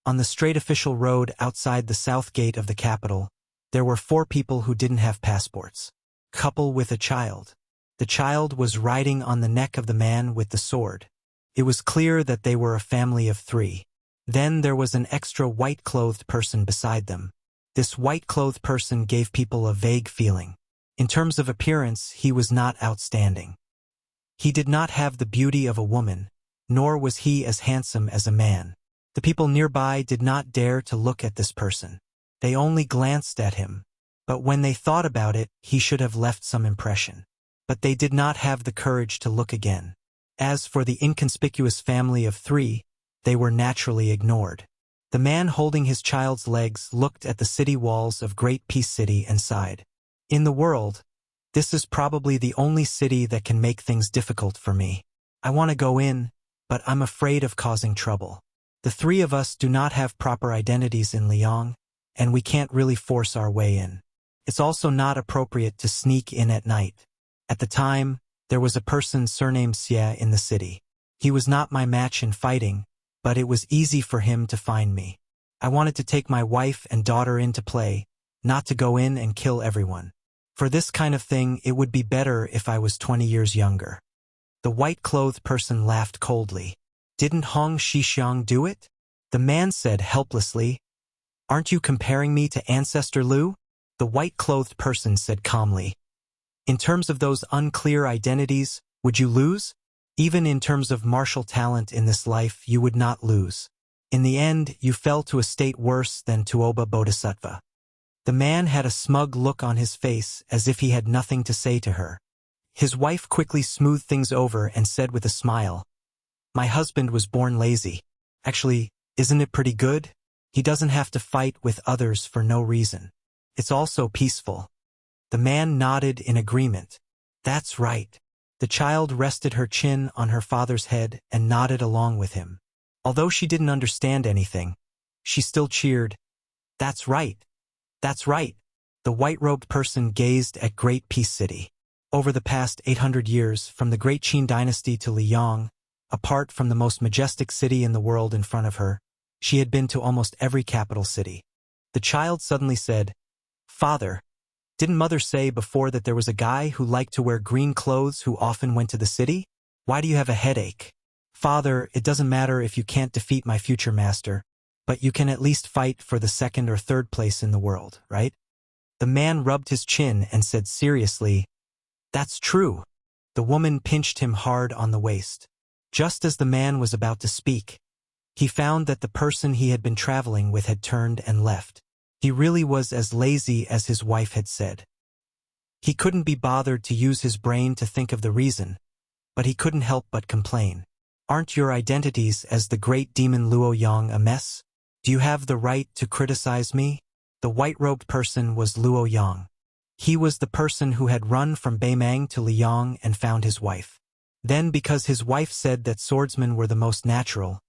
On the straight official road outside the south gate of the capital, there were 4 people who didn't have passports. Couple with a child. The child was riding on the neck of the man with the sword. It was clear that they were a family of 3. Then there was an extra white-clothed person beside them. This white-clothed person gave people a vague feeling. In terms of appearance, he was not outstanding. He did not have the beauty of a woman, nor was he as handsome as a man. The people nearby did not dare to look at this person. They only glanced at him, but when they thought about it, he should have left some impression. But they did not have the courage to look again. As for the inconspicuous family of 3, they were naturally ignored. The man holding his child's legs looked at the city walls of Great Peace City and sighed. In the world, this is probably the only city that can make things difficult for me. I want to go in, but I'm afraid of causing trouble. The 3 of us do not have proper identities in Liang, and we can't really force our way in. It's also not appropriate to sneak in at night. At the time, there was a person surnamed Xie in the city. He was not my match in fighting, but it was easy for him to find me. I wanted to take my wife and daughter into play, not to go in and kill everyone. For this kind of thing, it would be better if I was 20 years younger. The white-clothed person laughed coldly. Didn't Hong Shixiang do it? The man said helplessly. Aren't you comparing me to Ancestor Lu? The white-clothed person said calmly. In terms of those unclear identities, would you lose? Even in terms of martial talent in this life, you would not lose. In the end, you fell to a state worse than Tuoba Bodhisattva. The man had a smug look on his face as if he had nothing to say to her. His wife quickly smoothed things over and said with a smile, My husband was born lazy. Actually, isn't it pretty good? He doesn't have to fight with others for no reason. It's also peaceful. The man nodded in agreement. That's right. The child rested her chin on her father's head and nodded along with him. Although she didn't understand anything, she still cheered. That's right. That's right. The white-robed person gazed at Great Peace City. Over the past 800 years, from the Great Qin dynasty to Liang, apart from the most majestic city in the world in front of her, she had been to almost every capital city. The child suddenly said, Father, didn't Mother say before that there was a guy who liked to wear green clothes who often went to the city? Why do you have a headache? Father, it doesn't matter if you can't defeat my future master, but you can at least fight for the 2nd or 3rd place in the world, right? The man rubbed his chin and said seriously, That's true. The woman pinched him hard on the waist. Just as the man was about to speak, he found that the person he had been traveling with had turned and left. He really was as lazy as his wife had said. He couldn't be bothered to use his brain to think of the reason, but he couldn't help but complain. Aren't your identities as the great demon Luo Yang a mess? Do you have the right to criticize me? The white-robed person was Luo Yang. He was the person who had run from Beimang to Liang and found his wife. Then, because his wife said that swordsmen were the most natural,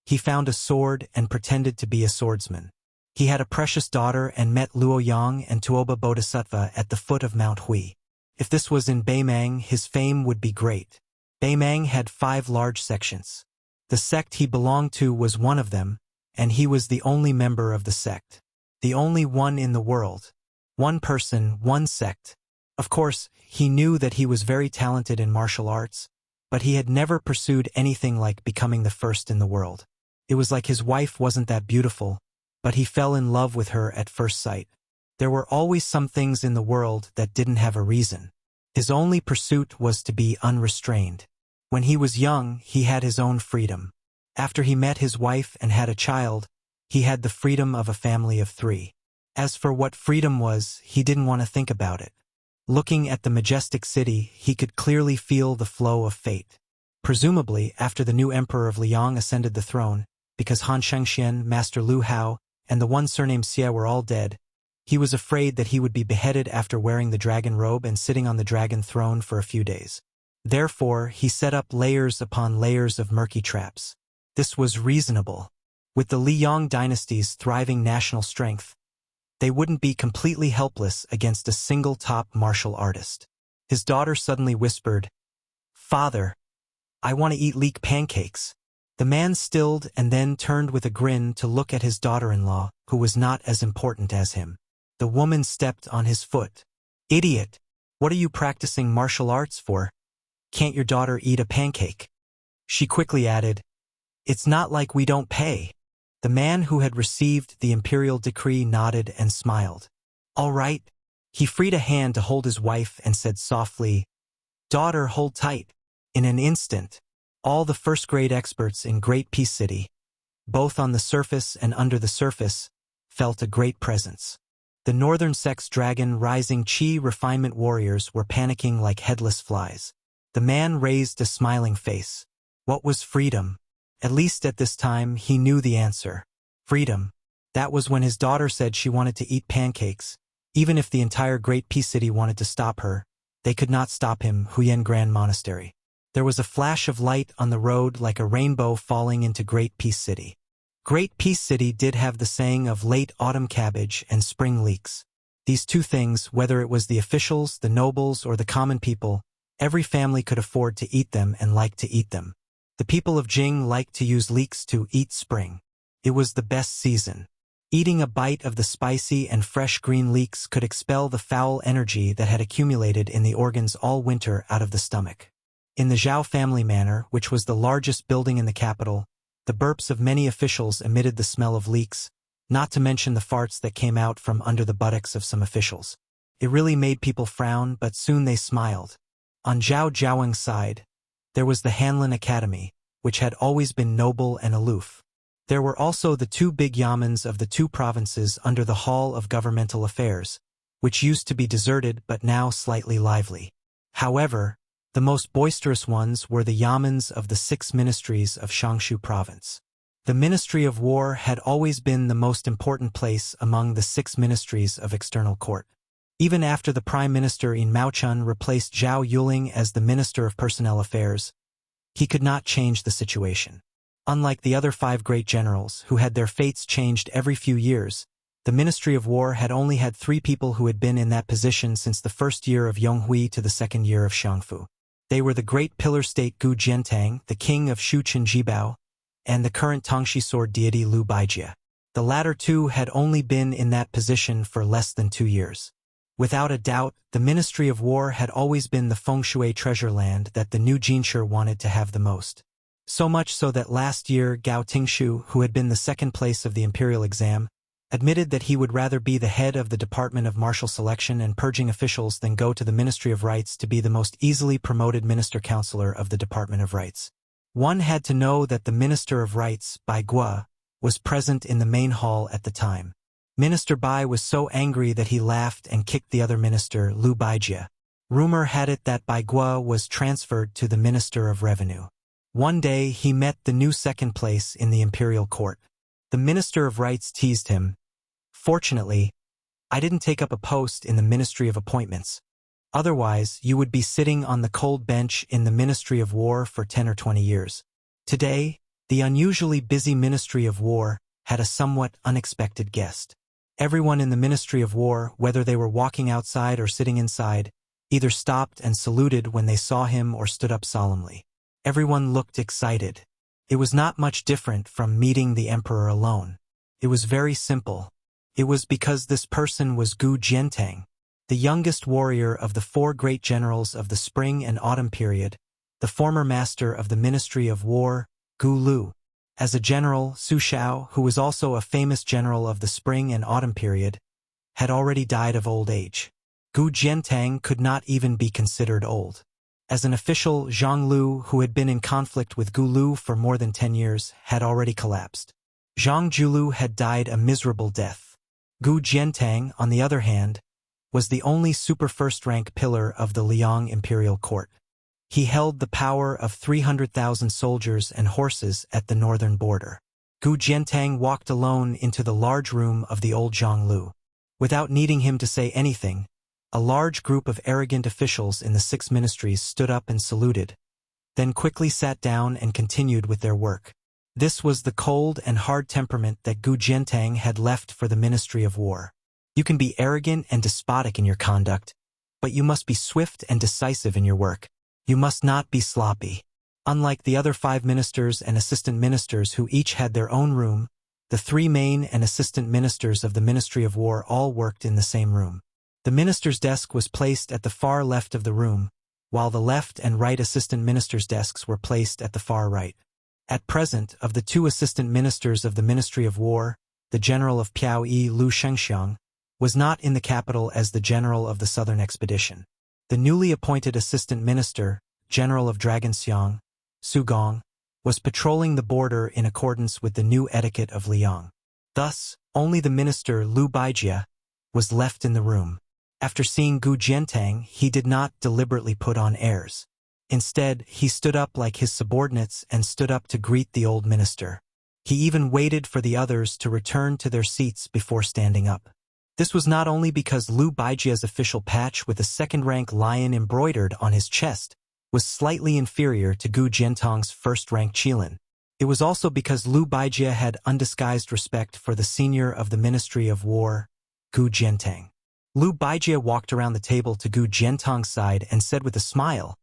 he found a sword and pretended to be a swordsman. He had a precious daughter and met Luo Yang and Tuoba Bodhisattva at the foot of Mount Hui. If this was in Beimang, his fame would be great. Beimang had 5 large sections. The sect he belonged to was one of them, and he was the only member of the sect. The only one in the world. One person, one sect. Of course, he knew that he was very talented in martial arts, but he had never pursued anything like becoming the first in the world. It was like his wife wasn't that beautiful, but he fell in love with her at first sight. There were always some things in the world that didn't have a reason. His only pursuit was to be unrestrained. When he was young, he had his own freedom. After he met his wife and had a child, he had the freedom of a family of 3. As for what freedom was, he didn't want to think about it. Looking at the majestic city, he could clearly feel the flow of fate. Presumably, after the new emperor of Liang ascended the throne, because Han Shengxian, Master Lu Hao, and the one surnamed Xie were all dead, he was afraid that he would be beheaded after wearing the dragon robe and sitting on the dragon throne for a few days. Therefore, he set up layers upon layers of murky traps. This was reasonable. With the Liang dynasty's thriving national strength, they wouldn't be completely helpless against a single top martial artist. His daughter suddenly whispered, "Father, I want to eat leek pancakes." The man stilled and then turned with a grin to look at his daughter-in-law, who was not as important as him. The woman stepped on his foot. "Idiot! What are you practicing martial arts for? Can't your daughter eat a pancake?" She quickly added, "It's not like we don't pay." The man who had received the imperial decree nodded and smiled. "All right." He freed a hand to hold his wife and said softly, "Daughter, hold tight." In an instant, all the first-grade experts in Great Peace City, both on the surface and under the surface, felt a great presence. The northern sex dragon rising chi refinement warriors were panicking like headless flies. The man raised a smiling face. What was freedom? At least at this time he knew the answer. Freedom. That was when his daughter said she wanted to eat pancakes. Even if the entire Great Peace City wanted to stop her, they could not stop him. Huyen Grand Monastery. There was a flash of light on the road like a rainbow falling into Great Peace City. Great Peace City did have the saying of late autumn cabbage and spring leeks. These two things, whether it was the officials, the nobles, or the common people, every family could afford to eat them and liked to eat them. The people of Jing liked to use leeks to eat spring. It was the best season. Eating a bite of the spicy and fresh green leeks could expel the foul energy that had accumulated in the organs all winter out of the stomach. In the Zhao family manor, which was the largest building in the capital, the burps of many officials emitted the smell of leeks, not to mention the farts that came out from under the buttocks of some officials. It really made people frown, but soon they smiled. On Zhao Zhaoeng's side, there was the Hanlin Academy, which had always been noble and aloof. There were also the two big yamens of the two provinces under the Hall of Governmental Affairs, which used to be deserted but now slightly lively. However, the most boisterous ones were the yamens of the 6 ministries of Shangshu province. The Ministry of War had always been the most important place among the 6 ministries of external court. Even after the Prime Minister In Maochun replaced Zhao Yuling as the Minister of Personnel Affairs, he could not change the situation. Unlike the other 5 great generals, who had their fates changed every few years, the Ministry of War had only had 3 people who had been in that position since the first year of Yonghui to the second year of Xiangfu. They were the great pillar state Gu Jiantang, the king of Shuqin Jibao, and the current Tongxi sword deity Lu Baijie. The latter two had only been in that position for less than 2 years. Without a doubt, the Ministry of War had always been the feng shui treasure land that the new Jinshi wanted to have the most. So much so that last year Gao Tingshu, who had been the second place of the imperial exam, admitted that he would rather be the head of the Department of Martial Selection and Purging Officials than go to the Ministry of Rights to be the most easily promoted minister-counselor of the Department of Rights. One had to know that the Minister of Rights, Bai Gua, was present in the main hall at the time. Minister Bai was so angry that he laughed and kicked the other minister, Lu Baijie. Rumor had it that Bai Gua was transferred to the Minister of Revenue. One day he met the new second place in the imperial court. The Minister of Rights teased him. "Fortunately, I didn't take up a post in the Ministry of Appointments. Otherwise, you would be sitting on the cold bench in the Ministry of War for 10 or 20 years. Today, the unusually busy Ministry of War had a somewhat unexpected guest. Everyone in the Ministry of War, whether they were walking outside or sitting inside, either stopped and saluted when they saw him or stood up solemnly. Everyone looked excited. It was not much different from meeting the emperor alone. It was very simple. It was because this person was Gu Jiantang, the youngest warrior of the 4 great generals of the spring and autumn period, the former master of the Ministry of War, Gu Lu. As a general, Su Shao, who was also a famous general of the spring and autumn period, had already died of old age. Gu Jiantang could not even be considered old. As an official, Zhang Lu, who had been in conflict with Gu Lu for more than 10 years, had already collapsed. Zhang Julu had died a miserable death. Gu Jiantang, on the other hand, was the only super first-rank pillar of the Liang imperial court. He held the power of 300,000 soldiers and horses at the northern border. Gu Jiantang walked alone into the large room of the old Zhonglu. Without needing him to say anything, a large group of arrogant officials in the 6 ministries stood up and saluted, then quickly sat down and continued with their work. This was the cold and hard temperament that Gu Jiantang had left for the Ministry of War. You can be arrogant and despotic in your conduct, but you must be swift and decisive in your work. You must not be sloppy. Unlike the other 5 ministers and assistant ministers who each had their own room, the 3 main and assistant ministers of the Ministry of War all worked in the same room. The minister's desk was placed at the far left of the room, while the left and right assistant ministers' desks were placed at the far right. At present, of the 2 assistant ministers of the Ministry of War, the general of Piaoyi, Lu Shengxiang, was not in the capital as the general of the southern expedition. The newly appointed assistant minister, general of Dragonxiang, Su Gong, was patrolling the border in accordance with the new etiquette of Liang. Thus, only the minister Lu Baijie was left in the room. After seeing Gu Jiantang, he did not deliberately put on airs. Instead, he stood up like his subordinates and stood up to greet the old minister. He even waited for the others to return to their seats before standing up. This was not only because Lu Baijie's official patch with a second-rank lion embroidered on his chest was slightly inferior to Gu Jiantang's first-rank qilin. It was also because Lu Baijie had undisguised respect for the senior of the Ministry of War, Gu Jiantang. Lu Baijie walked around the table to Gu Jiantang's side and said with a smile,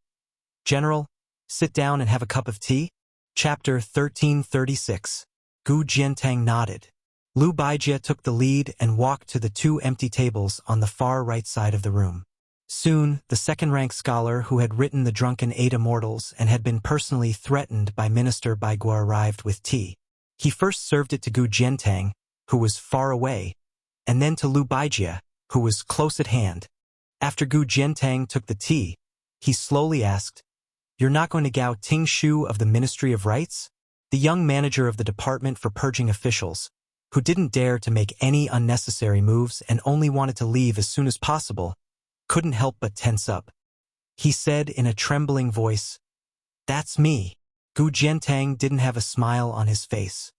"General, sit down and have a cup of tea?" Chapter 1336. Gu Jiantang nodded. Lu Baijie took the lead and walked to the 2 empty tables on the far right side of the room. Soon, the second-rank scholar who had written The Drunken 8 Immortals and had been personally threatened by Minister Baigua arrived with tea. He first served it to Gu Jiantang, who was far away, and then to Lu Baijie, who was close at hand. After Gu Jiantang took the tea, he slowly asked, "You're not going to Gao Tingshu of the Ministry of Rights?" The young manager of the Department for Purging Officials, who didn't dare to make any unnecessary moves and only wanted to leave as soon as possible, couldn't help but tense up. He said in a trembling voice, "That's me." Gu Jiantang didn't have a smile on his face.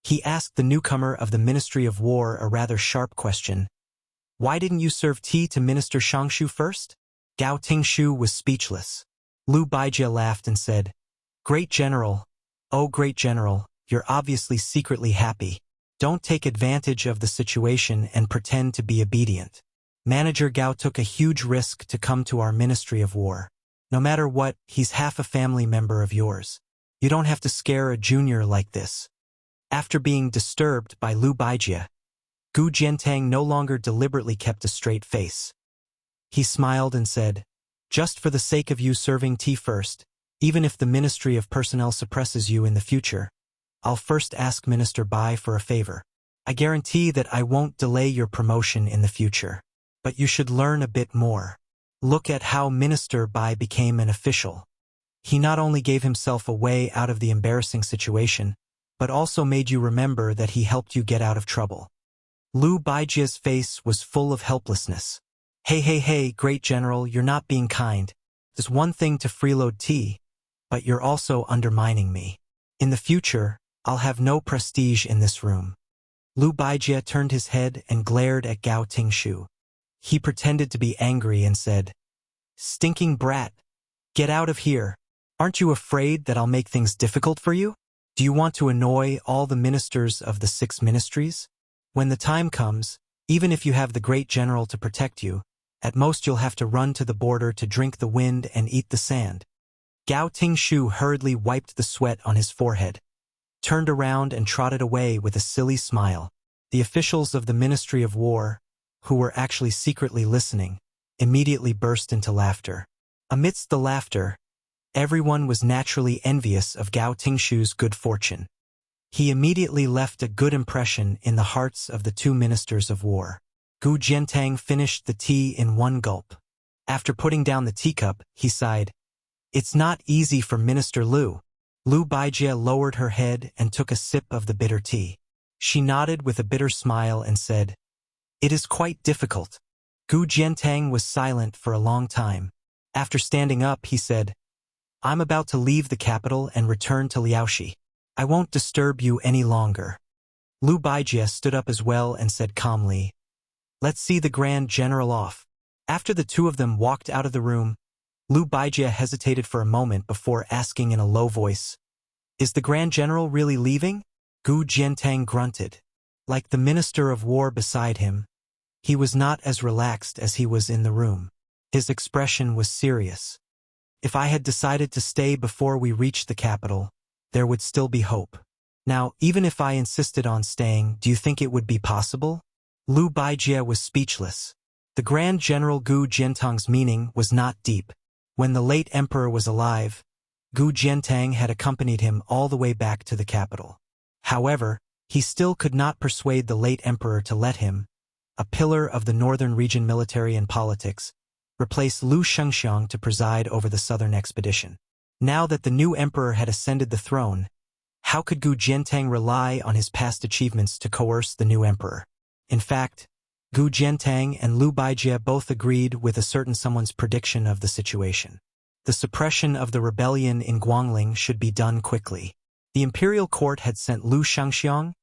He asked the newcomer of the Ministry of War a rather sharp question. "Why didn't you serve tea to Minister Shangshu first?" Gao Tingshu was speechless. Lu Baijie laughed and said, "Great General, oh great General, you're obviously secretly happy. Don't take advantage of the situation and pretend to be obedient. Manager Gao took a huge risk to come to our Ministry of War. No matter what, he's half a family member of yours. You don't have to scare a junior like this." After being disturbed by Lu Baijie, Gu Jiantang no longer deliberately kept a straight face. He smiled and said, "Just for the sake of you serving tea first, even if the Ministry of Personnel suppresses you in the future, I'll first ask Minister Bai for a favor. I guarantee that I won't delay your promotion in the future. But you should learn a bit more. Look at how Minister Bai became an official. He not only gave himself a way out of the embarrassing situation, but also made you remember that he helped you get out of trouble." Lu Baijie's face was full of helplessness. Hey, great General, you're not being kind. There's one thing to freeload tea, but you're also undermining me. In the future, I'll have no prestige in this room." Lu Baijie turned his head and glared at Gao Tingshu. He pretended to be angry and said, "Stinking brat, get out of here. Aren't you afraid that I'll make things difficult for you? Do you want to annoy all the ministers of the 6 ministries? When the time comes, even if you have the great General to protect you, at most you'll have to run to the border to drink the wind and eat the sand." Gao Tingshu hurriedly wiped the sweat on his forehead, turned around and trotted away with a silly smile. The officials of the Ministry of War, who were actually secretly listening, immediately burst into laughter. Amidst the laughter, everyone was naturally envious of Gao Tingshu's good fortune. He immediately left a good impression in the hearts of the 2 ministers of war. Gu Jiantang finished the tea in one gulp. After putting down the teacup, he sighed, "It's not easy for Minister Lu." Lu Baijie lowered her head and took a sip of the bitter tea. She nodded with a bitter smile and said, It is quite difficult. Gu Jiantang was silent for a long time. After standing up, he said, I'm about to leave the capital and return to Liaoxi. I won't disturb you any longer. Lu Baijie stood up as well and said calmly, Let's see the Grand General off. After the two of them walked out of the room, Lu Baijie hesitated for a moment before asking in a low voice, Is the Grand General really leaving? Gu Jiantang grunted. Like the Minister of War beside him, he was not as relaxed as he was in the room. His expression was serious. If I had decided to stay before we reached the capital, there would still be hope. Now, even if I insisted on staying, do you think it would be possible? Lu Baijie was speechless. The Grand General Gu Jiantang's meaning was not deep. When the late emperor was alive, Gu Jiantang had accompanied him all the way back to the capital. However, he still could not persuade the late emperor to let him, a pillar of the northern region military and politics, replace Lu Shengxiang to preside over the southern expedition. Now that the new emperor had ascended the throne, how could Gu Jiantang rely on his past achievements to coerce the new emperor? In fact, Gu Jiantang and Lu Baijie both agreed with a certain someone's prediction of the situation. The suppression of the rebellion in Guangling should be done quickly. The imperial court had sent Lu Shengxiang,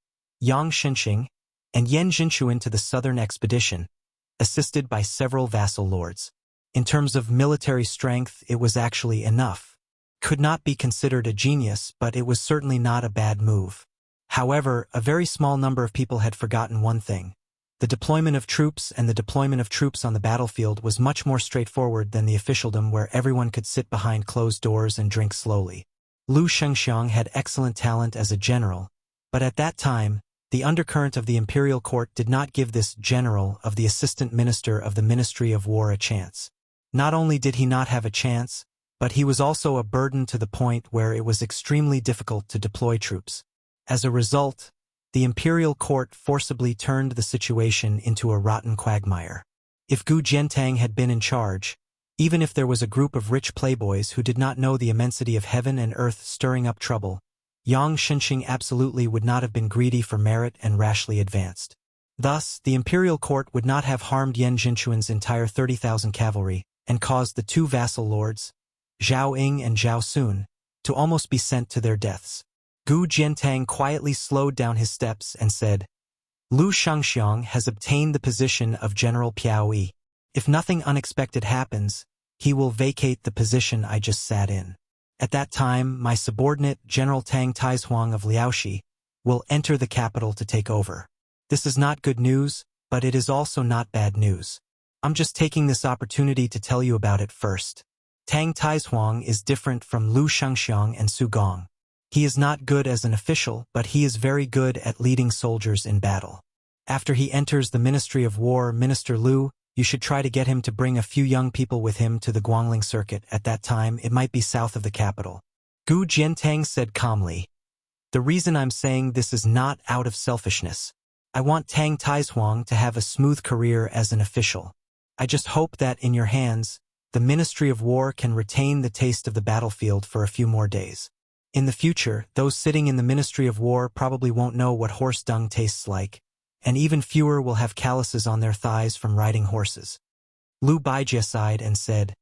Yang Shenxing, and Yan Jinchuan to the southern expedition, assisted by several vassal lords. In terms of military strength, it was actually enough. Could not be considered a genius, but it was certainly not a bad move. However, a very small number of people had forgotten one thing. The deployment of troops and the deployment of troops on the battlefield was much more straightforward than the officialdom where everyone could sit behind closed doors and drink slowly. Lu Shengxiang had excellent talent as a general, but at that time, the undercurrent of the imperial court did not give this general of the assistant minister of the Ministry of War a chance. Not only did he not have a chance, but he was also a burden to the point where it was extremely difficult to deploy troops. As a result, the imperial court forcibly turned the situation into a rotten quagmire. If Gu Jiantang had been in charge, even if there was a group of rich playboys who did not know the immensity of heaven and earth stirring up trouble, Yang Shenxing absolutely would not have been greedy for merit and rashly advanced. Thus, the imperial court would not have harmed Yan Jinchuan's entire 30,000 cavalry and caused the two vassal lords, Zhao Ying and Zhao Sun, to almost be sent to their deaths. Gu Jiantang quietly slowed down his steps and said, Lu Shengxiang has obtained the position of General Piaoyi. If nothing unexpected happens, he will vacate the position I just sat in. At that time, my subordinate, General Tang Taizuang of Liaoxi, will enter the capital to take over. This is not good news, but it is also not bad news. I'm just taking this opportunity to tell you about it first. Tang Taizuang is different from Lu Shengxiang and Su Gong. He is not good as an official, but he is very good at leading soldiers in battle. After he enters the Ministry of War, Minister Lu, you should try to get him to bring a few young people with him to the Guangling circuit. At that time, it might be south of the capital. Gu Jiantang said calmly, The reason I'm saying this is not out of selfishness. I want Tang Taizuang to have a smooth career as an official. I just hope that in your hands, the Ministry of War can retain the taste of the battlefield for a few more days. In the future, those sitting in the Ministry of War probably won't know what horse dung tastes like, and even fewer will have calluses on their thighs from riding horses. Lu Baijie sighed and said,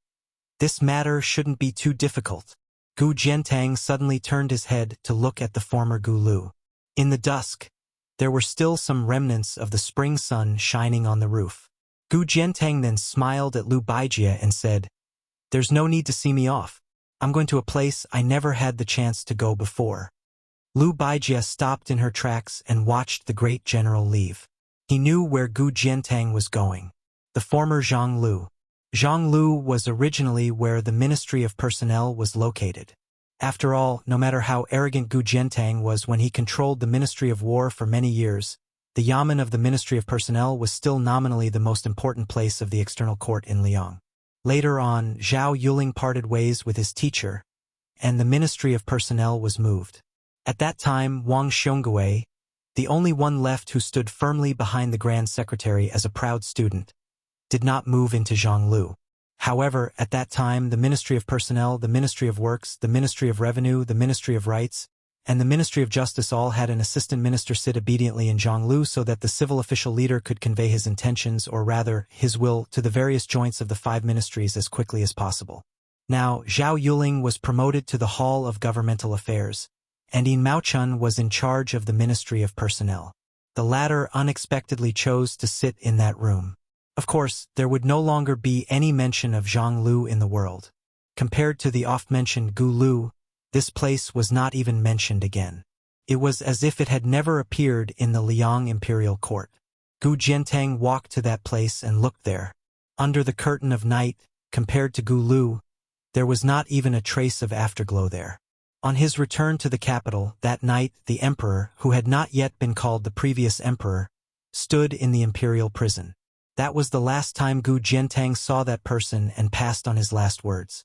This matter shouldn't be too difficult. Gu Jiantang suddenly turned his head to look at the former Gu Lu. In the dusk, there were still some remnants of the spring sun shining on the roof. Gu Jiantang then smiled at Lu Baijie and said, There's no need to see me off. I'm going to a place I never had the chance to go before. Lu Baijie stopped in her tracks and watched the great general leave. He knew where Gu Jiantang was going. The former Zhang Lu was originally where the Ministry of Personnel was located. After all, no matter how arrogant Gu Jiantang was when he controlled the Ministry of War for many years, the Yamen of the Ministry of Personnel was still nominally the most important place of the external court in Liang. Later on, Zhao Yuling parted ways with his teacher, and the Ministry of Personnel was moved. At that time, Wang Xiongui, the only one left who stood firmly behind the Grand Secretary as a proud student, did not move into Zhonglu. However, at that time, the Ministry of Personnel, the Ministry of Works, the Ministry of Revenue, the Ministry of Rights, and the Ministry of Justice all had an assistant minister sit obediently in Zhonglu so that the civil official leader could convey his intentions, or rather, his will, to the various joints of the 5 ministries as quickly as possible. Now, Zhao Yuling was promoted to the Hall of Governmental Affairs, and Yin Maochun was in charge of the Ministry of Personnel. The latter unexpectedly chose to sit in that room. Of course, there would no longer be any mention of Zhang Lu in the world. Compared to the oft-mentioned Gu Lu, this place was not even mentioned again. It was as if it had never appeared in the Liang imperial court. Gu Jiantang walked to that place and looked there. Under the curtain of night, compared to Gu Lu, there was not even a trace of afterglow there. On his return to the capital, that night, the emperor, who had not yet been called the previous emperor, stood in the imperial prison. That was the last time Gu Jiantang saw that person and passed on his last words.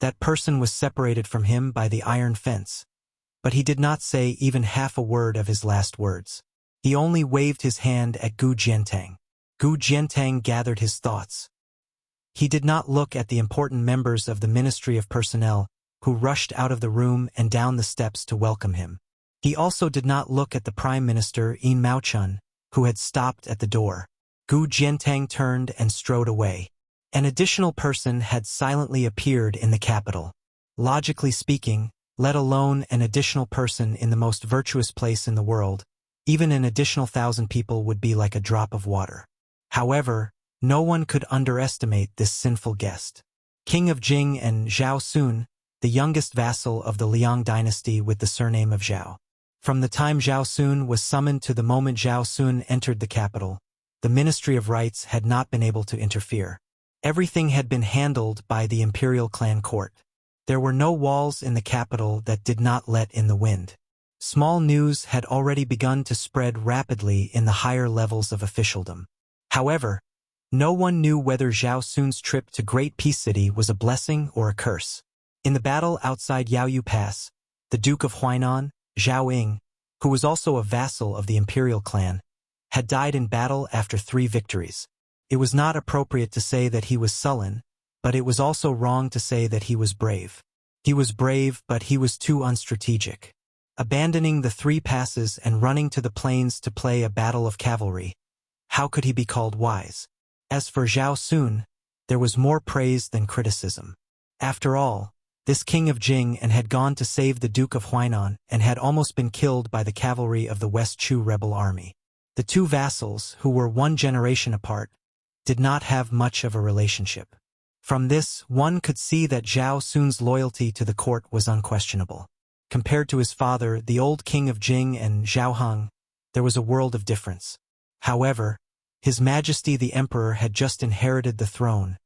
That person was separated from him by the iron fence, but he did not say even half a word of his last words. He only waved his hand at Gu Jiantang. Gu Jiantang gathered his thoughts. He did not look at the important members of the Ministry of Personnel, who rushed out of the room and down the steps to welcome him. He also did not look at the Prime Minister Yin Maochun, who had stopped at the door. Gu Jiantang turned and strode away. An additional person had silently appeared in the capital. Logically speaking, let alone an additional person in the most virtuous place in the world, even an additional 1,000 people would be like a drop of water. However, no one could underestimate this sinful guest. King of Jing and Zhao Sun, the youngest vassal of the Liang dynasty with the surname of Zhao. From the time Zhao Sun was summoned to the moment Zhao Sun entered the capital, the Ministry of Rights had not been able to interfere. Everything had been handled by the imperial clan court. There were no walls in the capital that did not let in the wind. Small news had already begun to spread rapidly in the higher levels of officialdom. However, no one knew whether Zhao Sun's trip to Great Peace City was a blessing or a curse. In the battle outside Yaoyu Pass, the Duke of Huainan, Zhao Ying, who was also a vassal of the imperial clan, had died in battle after 3 victories. It was not appropriate to say that he was sullen, but it was also wrong to say that he was brave. He was brave, but he was too unstrategic. Abandoning the 3 passes and running to the plains to play a battle of cavalry, how could he be called wise? As for Zhao Sun, there was more praise than criticism. After all, this king of Jing and had gone to save the Duke of Huainan and had almost been killed by the cavalry of the West Chu rebel army. The 2 vassals, who were 1 generation apart, did not have much of a relationship. From this, one could see that Zhao Sun's loyalty to the court was unquestionable. Compared to his father, the old king of Jing and Zhao Heng, there was a world of difference. However, His Majesty the Emperor had just inherited the throne,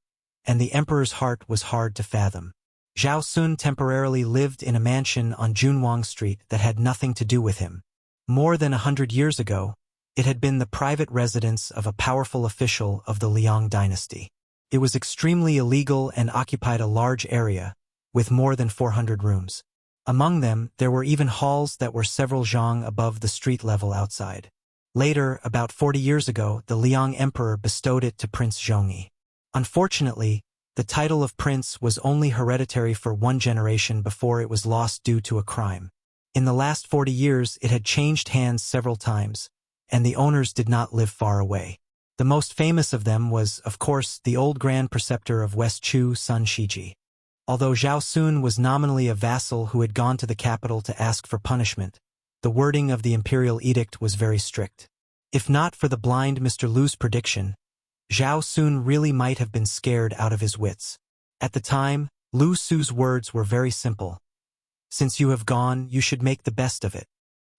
and the Emperor's heart was hard to fathom. Zhao Sun temporarily lived in a mansion on Junwang Street that had nothing to do with him. More than 100 years ago, it had been the private residence of a powerful official of the Liang dynasty. It was extremely illegal and occupied a large area, with more than 400 rooms. Among them, there were even halls that were several zhang above the street level outside. Later, about 40 years ago, the Liang Emperor bestowed it to Prince Zhongyi. Unfortunately, the title of prince was only hereditary for 1 generation before it was lost due to a crime. In the last 40 years, it had changed hands several times, and the owners did not live far away. The most famous of them was, of course, the old Grand Preceptor of West Chu, Sun Shiji. Although Zhao Sun was nominally a vassal who had gone to the capital to ask for punishment, the wording of the imperial edict was very strict. If not for the blind Mr. Lu's prediction, Zhao Sun really might have been scared out of his wits. At the time, Lu Su's words were very simple. Since you have gone, you should make the best of it.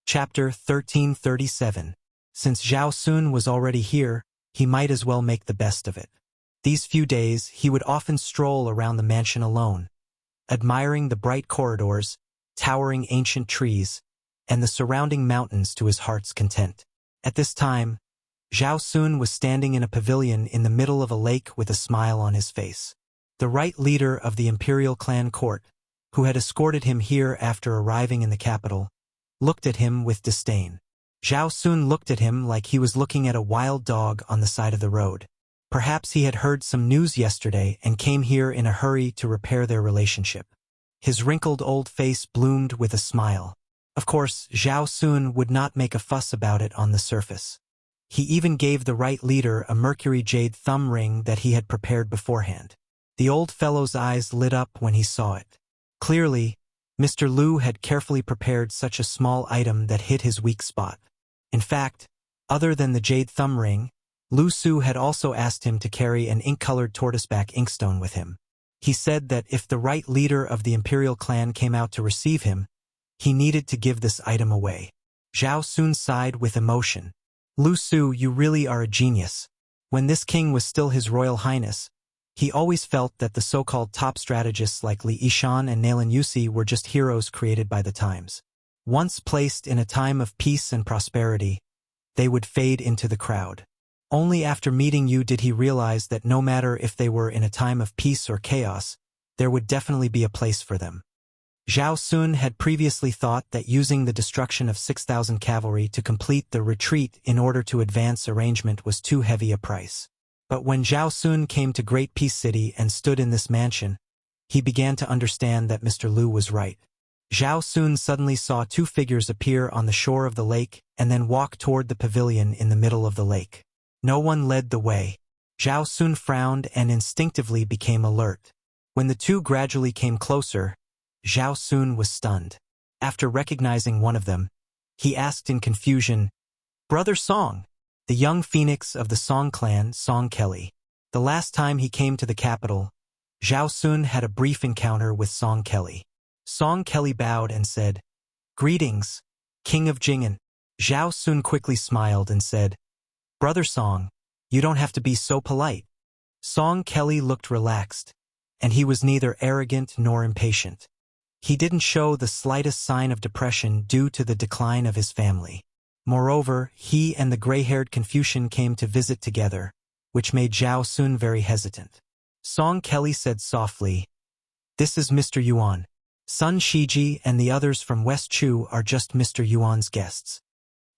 Chapter 1337. Since Zhao Sun was already here, he might as well make the best of it. These few days, he would often stroll around the mansion alone, admiring the bright corridors, towering ancient trees, and the surrounding mountains to his heart's content. At this time, Zhao Sun was standing in a pavilion in the middle of a lake with a smile on his face. The right leader of the imperial clan court, who had escorted him here after arriving in the capital, looked at him with disdain. Zhao Sun looked at him like he was looking at a wild dog on the side of the road. Perhaps he had heard some news yesterday and came here in a hurry to repair their relationship. His wrinkled old face bloomed with a smile. Of course, Zhao Sun would not make a fuss about it on the surface. He even gave the right leader a mercury jade thumb ring that he had prepared beforehand. The old fellow's eyes lit up when he saw it. Clearly, Mr. Lu had carefully prepared such a small item that hit his weak spot. In fact, other than the jade thumb ring, Lu Su had also asked him to carry an ink-colored tortoiseback inkstone with him. He said that if the right leader of the imperial clan came out to receive him, he needed to give this item away. Zhao Sun sighed with emotion. Lu Su, you really are a genius. When this king was still His Royal Highness, he always felt that the so-called top strategists like Li Yishan and Nalan Yusi were just heroes created by the times. Once placed in a time of peace and prosperity, they would fade into the crowd. Only after meeting you did he realize that no matter if they were in a time of peace or chaos, there would definitely be a place for them. Zhao Sun had previously thought that using the destruction of 6,000 cavalry to complete the retreat in order to advance arrangement was too heavy a price. But when Zhao Sun came to Great Peace City and stood in this mansion, he began to understand that Mr. Lu was right. Zhao Sun suddenly saw two figures appear on the shore of the lake and then walk toward the pavilion in the middle of the lake. No one led the way. Zhao Sun frowned and instinctively became alert. When the two gradually came closer, Zhao Sun was stunned. After recognizing one of them, he asked in confusion, "Brother Song," the young phoenix of the Song clan, Song Kelly. The last time he came to the capital, Zhao Sun had a brief encounter with Song Kelly. Song Kelly bowed and said, "Greetings, King of Jing'an." Zhao Sun quickly smiled and said, "Brother Song, you don't have to be so polite." Song Kelly looked relaxed, and he was neither arrogant nor impatient. He didn't show the slightest sign of depression due to the decline of his family. Moreover, he and the gray-haired Confucian came to visit together, which made Zhao Sun very hesitant. Song Kelly said softly, "This is Mr. Yuan. Sun Shiji and the others from West Chu are just Mr. Yuan's guests."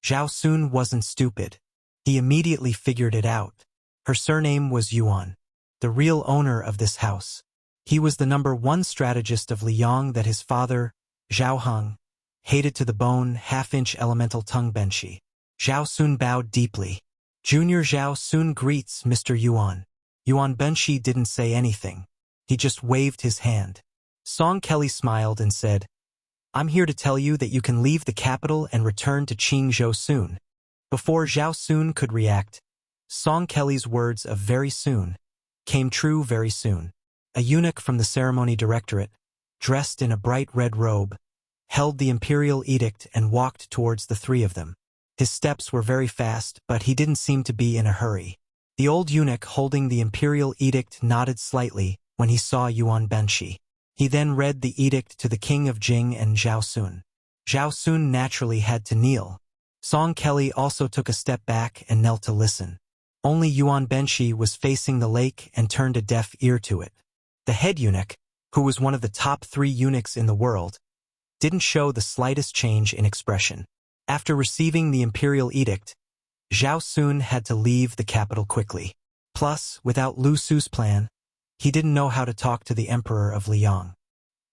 Zhao Sun wasn't stupid. He immediately figured it out. Her surname was Yuan, the real owner of this house. He was the #1 strategist of Liang that his father, Zhao Heng, hated to the bone, half-inch elemental tongue Benshi. Zhao Sun bowed deeply. Junior Zhao Sun greets Mr. Yuan. Yuan Benshi didn't say anything. He just waved his hand. Song Kelly smiled and said, "I'm here to tell you that you can leave the capital and return to Qingzhou soon." Before Zhao Sun could react, Song Kelly's words of "very soon" came true very soon. A eunuch from the ceremony directorate, dressed in a bright red robe, held the imperial edict and walked towards the three of them. His steps were very fast, but he didn't seem to be in a hurry. The old eunuch holding the imperial edict nodded slightly when he saw Yuan Benshi. He then read the edict to the king of Jing and Zhao Sun. Zhao Sun naturally had to kneel. Song Kelly also took a step back and knelt to listen. Only Yuan Benshi was facing the lake and turned a deaf ear to it. The head eunuch, who was one of the top 3 eunuchs in the world, didn't show the slightest change in expression. After receiving the imperial edict, Zhao Sun had to leave the capital quickly. Plus, without Lu Su's plan, he didn't know how to talk to the emperor of Liang.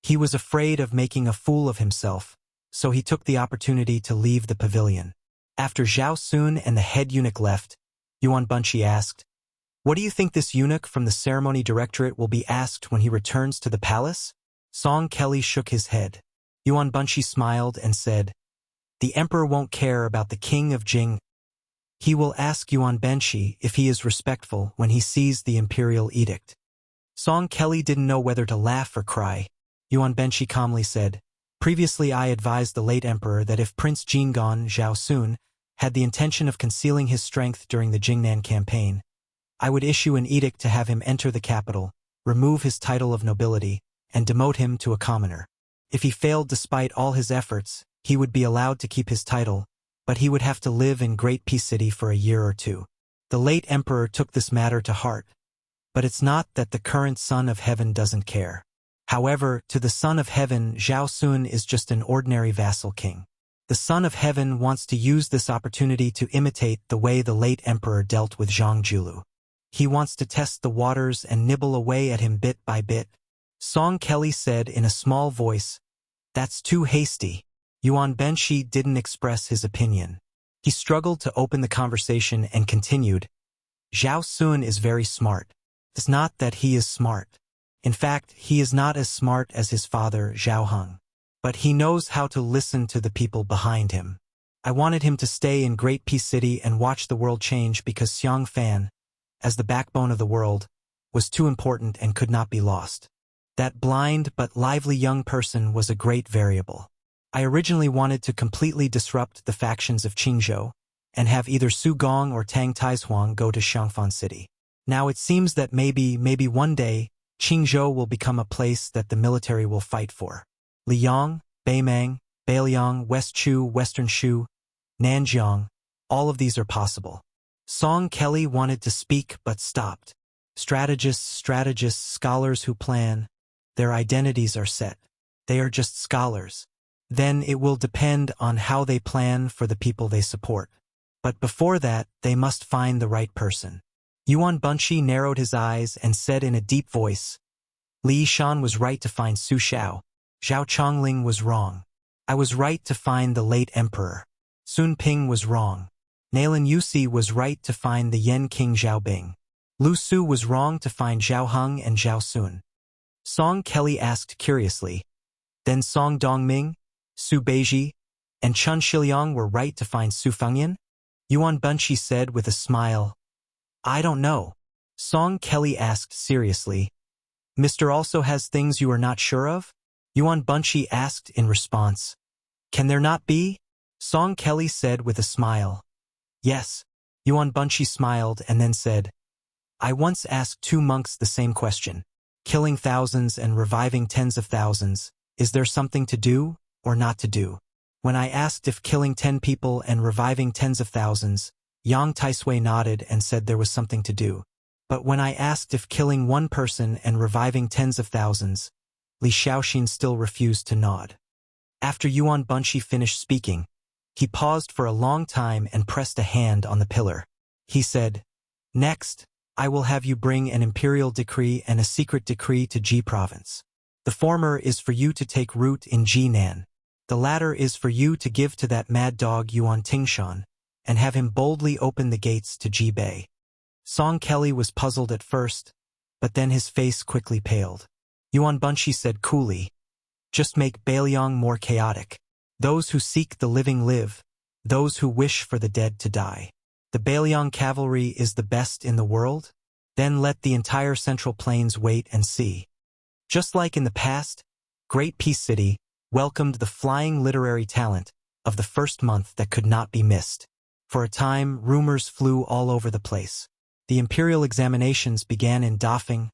He was afraid of making a fool of himself, so he took the opportunity to leave the pavilion. After Zhao Sun and the head eunuch left, Yuan Benshi asked, "What do you think this eunuch from the ceremony directorate will be asked when he returns to the palace?" Song Kelly shook his head. Yuan Benshi smiled and said, "The emperor won't care about the king of Jing. He will ask Yuan Benshi if he is respectful when he sees the imperial edict." Song Kelly didn't know whether to laugh or cry. Yuan Benshi calmly said, "Previously I advised the late emperor that if Prince Jinggan Zhao Sun had the intention of concealing his strength during the Jingnan campaign, I would issue an edict to have him enter the capital, remove his title of nobility, and demote him to a commoner. If he failed despite all his efforts, he would be allowed to keep his title, but he would have to live in Great Peace City for a year or two." The late emperor took this matter to heart, but it's not that the current Son of Heaven doesn't care. However, to the Son of Heaven, Zhao Sun is just an ordinary vassal king. The Son of Heaven wants to use this opportunity to imitate the way the late emperor dealt with Zhang Julu. He wants to test the waters and nibble away at him bit by bit. Song Kelly said in a small voice, "That's too hasty." Yuan Benshi didn't express his opinion. He struggled to open the conversation and continued, Zhao Sun is very smart. It's not that he is smart. In fact, he is not as smart as his father, Zhao Heng. But he knows how to listen to the people behind him. I wanted him to stay in Great Peace City and watch the world change because Xiang Fan, as the backbone of the world, was too important and could not be lost. That blind but lively young person was a great variable. I originally wanted to completely disrupt the factions of Qingzhou and have either Su Gong or Tang Taizuang go to Xiangfan City. Now it seems that maybe one day, Qingzhou will become a place that the military will fight for. Liang, Beimang, Beiliang, West Chu, Western Shu, Nanjiang, all of these are possible. Song Kelly wanted to speak but stopped. Strategists, scholars who plan, their identities are set. They are just scholars. Then it will depend on how they plan for the people they support. But before that, they must find the right person. Yuan Bunshi narrowed his eyes and said in a deep voice, Li Shan was right to find Su Xiao. Zhao Chongling was wrong. I was right to find the late emperor. Sun Ping was wrong. Nailan Yusi was right to find the Yen King Zhaobing. Lu Su was wrong to find Zhao Heng and Zhao Sun. Song Kelly asked curiously, then Song Dongming, Su Beiji, and Chun Shiliang were right to find Su Fengyan? Yuan Bunshi said with a smile, I don't know. Song Kelly asked seriously, Mr. also has things you are not sure of? Yuan Bunshi asked in response, Can there not be? Song Kelly said with a smile, Yes. Yuan Bunshi smiled and then said, I once asked 2 monks the same question. Killing thousands and reviving tens of thousands, is there something to do or not to do? When I asked if killing 10 people and reviving tens of thousands, Yang Taisui nodded and said there was something to do. But when I asked if killing 1 person and reviving tens of thousands, Li Xiaoxin still refused to nod. After Yuan Bunshi finished speaking, he paused for a long time and pressed a hand on the pillar. He said, Next, I will have you bring an imperial decree and a secret decree to Ji province. The former is for you to take root in Jinan. The latter is for you to give to that mad dog Yuan Tingshan, and have him boldly open the gates to Ji Bei. Song Kelly was puzzled at first, but then his face quickly paled. Yuan Bunshi said coolly, Just make Beiliang more chaotic. Those who seek the living live, those who wish for the dead to die. The Beiliang cavalry is the best in the world? Then let the entire Central Plains wait and see. Just like in the past, Great Peace City welcomed the flying literary talent of the first month that could not be missed. For a time, rumors flew all over the place. The imperial examinations began in Dafeng,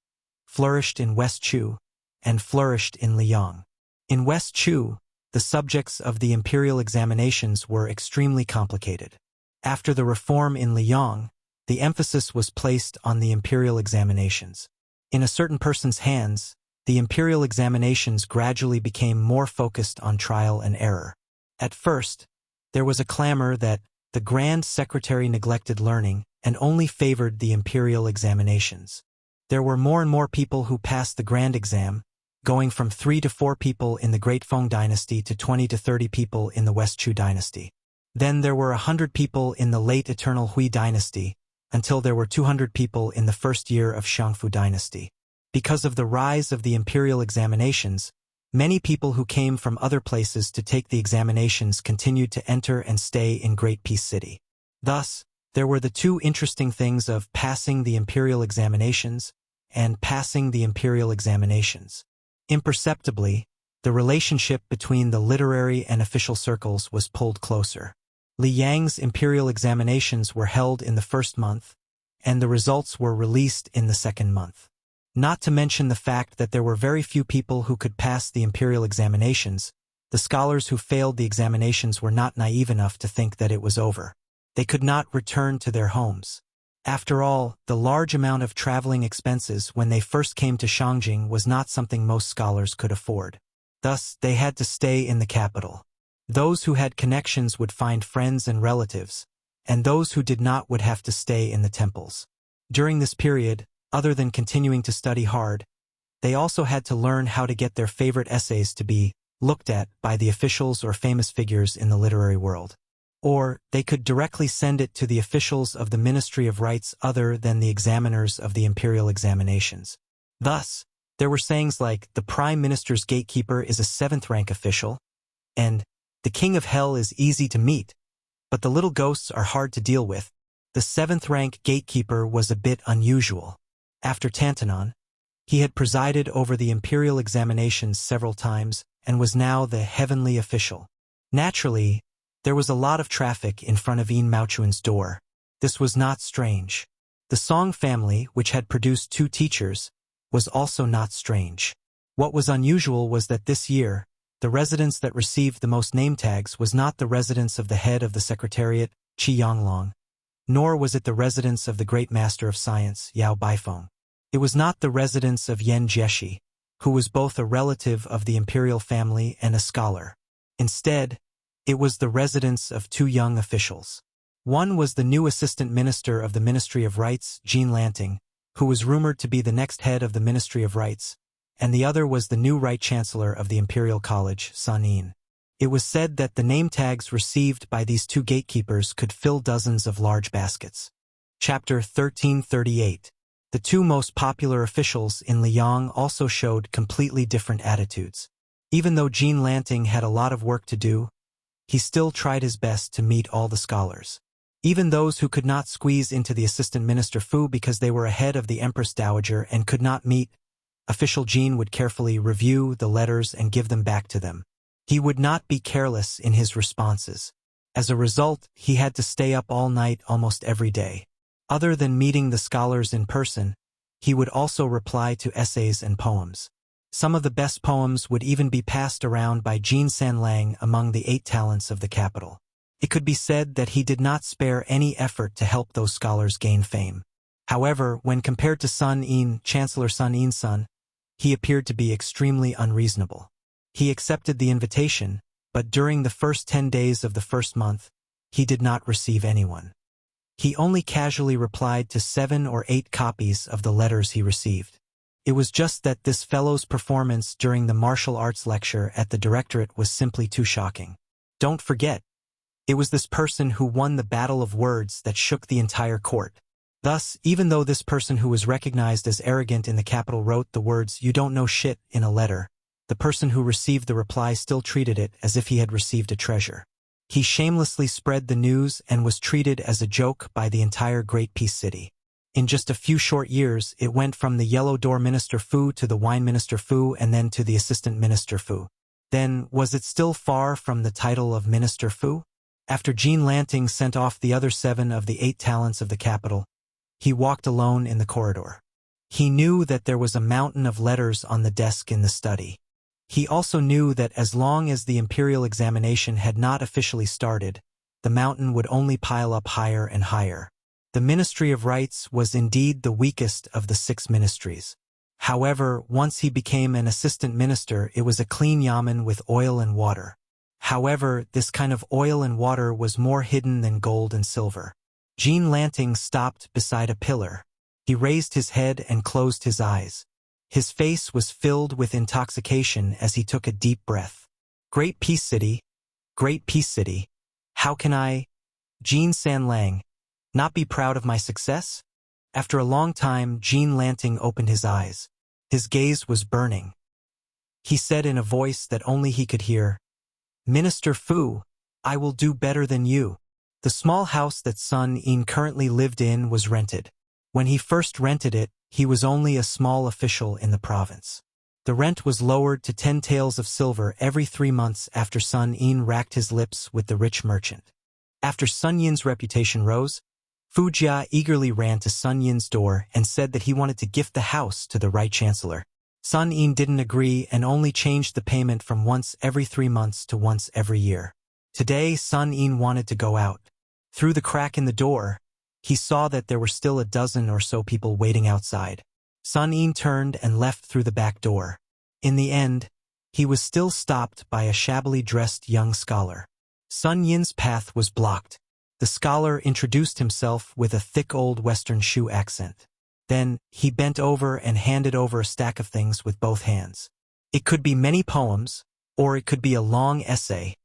flourished in West Chu, and flourished in Liang. In West Chu, the subjects of the imperial examinations were extremely complicated. After the reform in Liang, the emphasis was placed on the imperial examinations. In a certain person's hands, the imperial examinations gradually became more focused on trial and error. At first, there was a clamor that the Grand Secretary neglected learning and only favored the imperial examinations. There were more and more people who passed the Grand Exam, going from 3 to 4 people in the Great Feng Dynasty to 20 to 30 people in the West Chu Dynasty. Then there were 100 people in the late Eternal Hui Dynasty, until there were 200 people in the first year of Xiangfu Dynasty. Because of the rise of the imperial examinations, many people who came from other places to take the examinations continued to enter and stay in Great Peace City. Thus, there were the 2 interesting things of passing the imperial examinations and passing the imperial examinations. Imperceptibly, the relationship between the literary and official circles was pulled closer. Li Yang's imperial examinations were held in the first month, and the results were released in the second month. Not to mention the fact that there were very few people who could pass the imperial examinations, the scholars who failed the examinations were not naive enough to think that it was over. They could not return to their homes. After all, the large amount of traveling expenses when they first came to Shangjing was not something most scholars could afford. Thus, they had to stay in the capital. Those who had connections would find friends and relatives, and those who did not would have to stay in the temples. During this period, other than continuing to study hard, they also had to learn how to get their favorite essays to be looked at by the officials or famous figures in the literary world. Or they could directly send it to the officials of the Ministry of Rights other than the examiners of the imperial examinations. Thus, there were sayings like, the Prime Minister's gatekeeper is a 7th-rank official, and the King of Hell is easy to meet, but the little ghosts are hard to deal with. The 7th-rank gatekeeper was a bit unusual. After Tantanon, he had presided over the imperial examinations several times and was now the heavenly official. Naturally, there was a lot of traffic in front of Yin Maochuan's door. This was not strange. The Song family, which had produced 2 teachers, was also not strange. What was unusual was that this year, the residence that received the most name tags was not the residence of the head of the Secretariat, Qi Yanglong, nor was it the residence of the great master of science, Yao Baifeng. It was not the residence of Yan Jieshi, who was both a relative of the imperial family and a scholar. Instead, it was the residence of 2 young officials. One was the new assistant minister of the Ministry of Rights, Jean Lanting, who was rumored to be the next head of the Ministry of Rights, and the other was the new Right Chancellor of the Imperial College, Sun Yin. It was said that the name tags received by these 2 gatekeepers could fill dozens of large baskets. Chapter 1338. The 2 most popular officials in Liang also showed completely different attitudes. Even though Jean Lanting had a lot of work to do, he still tried his best to meet all the scholars. Even those who could not squeeze into the assistant minister Fu because they were ahead of the Empress Dowager and could not meet, official Jean would carefully review the letters and give them back to them. He would not be careless in his responses. As a result, he had to stay up all night almost every day. Other than meeting the scholars in person, he would also reply to essays and poems. Some of the best poems would even be passed around by Jin Sanlang among the 8 talents of the capital. It could be said that he did not spare any effort to help those scholars gain fame. However, when compared to Sun Yin, Chancellor Sun Yin's son, he appeared to be extremely unreasonable. He accepted the invitation, but during the first 10 days of the first month, he did not receive anyone. He only casually replied to 7 or 8 copies of the letters he received. It was just that this fellow's performance during the martial arts lecture at the directorate was simply too shocking. Don't forget, it was this person who won the battle of words that shook the entire court. Thus, even though this person who was recognized as arrogant in the capital wrote the words "you don't know shit" in a letter, the person who received the reply still treated it as if he had received a treasure. He shamelessly spread the news and was treated as a joke by the entire Great Peace City. In just a few short years, it went from the Yellow Door Minister Fu to the Wine Minister Fu and then to the Assistant Minister Fu. Then, was it still far from the title of Minister Fu? After Jean Lanting sent off the other 7 of the 8 talents of the capital, he walked alone in the corridor. He knew that there was a mountain of letters on the desk in the study. He also knew that as long as the imperial examination had not officially started, the mountain would only pile up higher and higher. The Ministry of Rights was indeed the weakest of the 6 ministries. However, once he became an assistant minister, it was a clean yamen with oil and water. However, this kind of oil and water was more hidden than gold and silver. Jean Lanting stopped beside a pillar. He raised his head and closed his eyes. His face was filled with intoxication as he took a deep breath. Great Peace City, Great Peace City, how can I, Jean Sanlang, not be proud of my success? After a long time, Jean Lanting opened his eyes. His gaze was burning. He said in a voice that only he could hear, "Minister Fu, I will do better than you." The small house that Sun Yin currently lived in was rented. When he first rented it, he was only a small official in the province. The rent was lowered to 10 taels of silver every 3 months after Sun Yin racked his lips with the rich merchant. After Sun Yin's reputation rose, Wuxia eagerly ran to Sun Yin's door and said that he wanted to gift the house to the Right Chancellor. Sun Yin didn't agree and only changed the payment from once every 3 months to once every year. Today, Sun Yin wanted to go out. Through the crack in the door, he saw that there were still a dozen or so people waiting outside. Sun Yin turned and left through the back door. In the end, he was still stopped by a shabbily dressed young scholar. Sun Yin's path was blocked. The scholar introduced himself with a thick old Western Shu accent. Then, he bent over and handed over a stack of things with both hands. It could be many poems, Or it could be a long essay.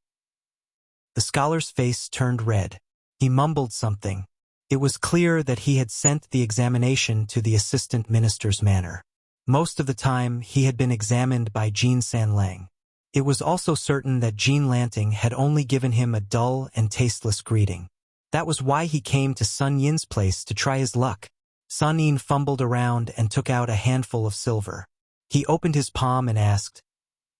The scholar's face turned red. He mumbled something. It was clear that he had sent the examination to the assistant minister's manor. Most of the time, he had been examined by Jean Sanlang. It was also certain that Jean Lanting had only given him a dull and tasteless greeting. That was why he came to Sun Yin's place to try his luck. Sun Yin fumbled around and took out a handful of silver. He opened his palm and asked,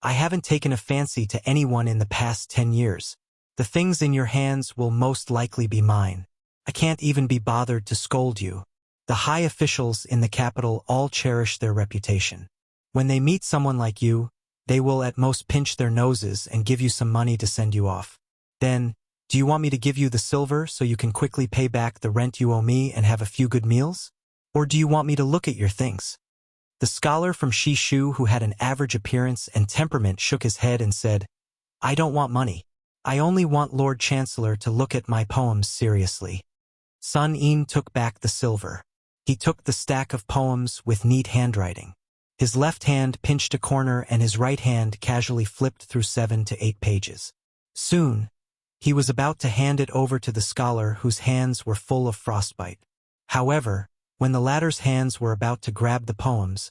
"I haven't taken a fancy to anyone in the past 10 years. The things in your hands will most likely be mine. I can't even be bothered to scold you." The high officials in the capital all cherish their reputation. When they meet someone like you, they will at most pinch their noses and give you some money to send you off. Then, do you want me to give you the silver so you can quickly pay back the rent you owe me and have a few good meals? Or do you want me to look at your things? The scholar from Shishu, who had an average appearance and temperament, shook his head and said, "I don't want money. I only want Lord Chancellor to look at my poems seriously." Sun Yin took back the silver. He took the stack of poems with neat handwriting. His left hand pinched a corner and his right hand casually flipped through 7 to 8 pages. Soon, he was about to hand it over to the scholar whose hands were full of frostbite. However, when the latter's hands were about to grab the poems,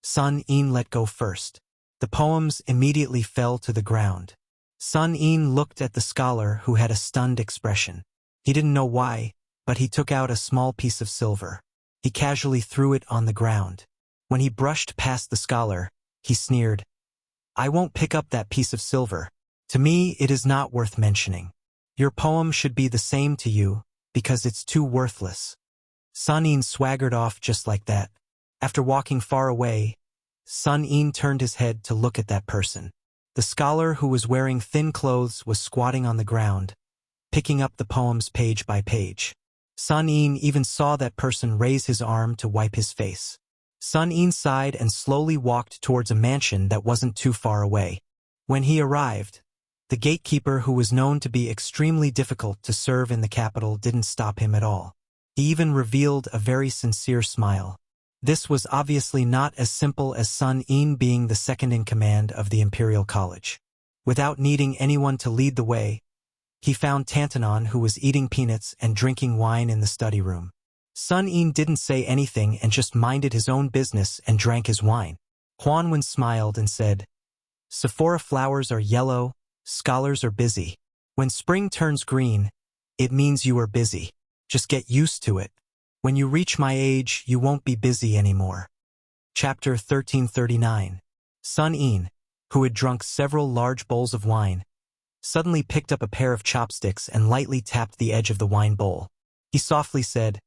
Sun Yin let go first. The poems immediately fell to the ground. Sun Yin looked at the scholar who had a stunned expression. He didn't know why, but he took out a small piece of silver. He casually threw it on the ground. When he brushed past the scholar, he sneered, "I won't pick up that piece of silver. To me, it is not worth mentioning. Your poem should be the same to you, because it's too worthless." Sun Yin swaggered off just like that. After walking far away, Sun Yin turned his head to look at that person. The scholar who was wearing thin clothes was squatting on the ground, picking up the poems page by page. Sun Yin even saw that person raise his arm to wipe his face. Sun Yin sighed and slowly walked towards a mansion that wasn't too far away. When he arrived, the gatekeeper, who was known to be extremely difficult to serve in the capital, didn't stop him at all. He even revealed a very sincere smile. This was obviously not as simple as Sun Yin being the second in command of the Imperial College. Without needing anyone to lead the way, he found Tantanon, who was eating peanuts and drinking wine in the study room. Sun Yin didn't say anything and just minded his own business and drank his wine. Huanwen smiled and said, "Sephora flowers are yellow, scholars are busy. When spring turns green, it means you are busy. Just get used to it. When you reach my age, you won't be busy anymore." Chapter 1339. Sun Yin, who had drunk several large bowls of wine, suddenly picked up a pair of chopsticks and lightly tapped the edge of the wine bowl. He softly said,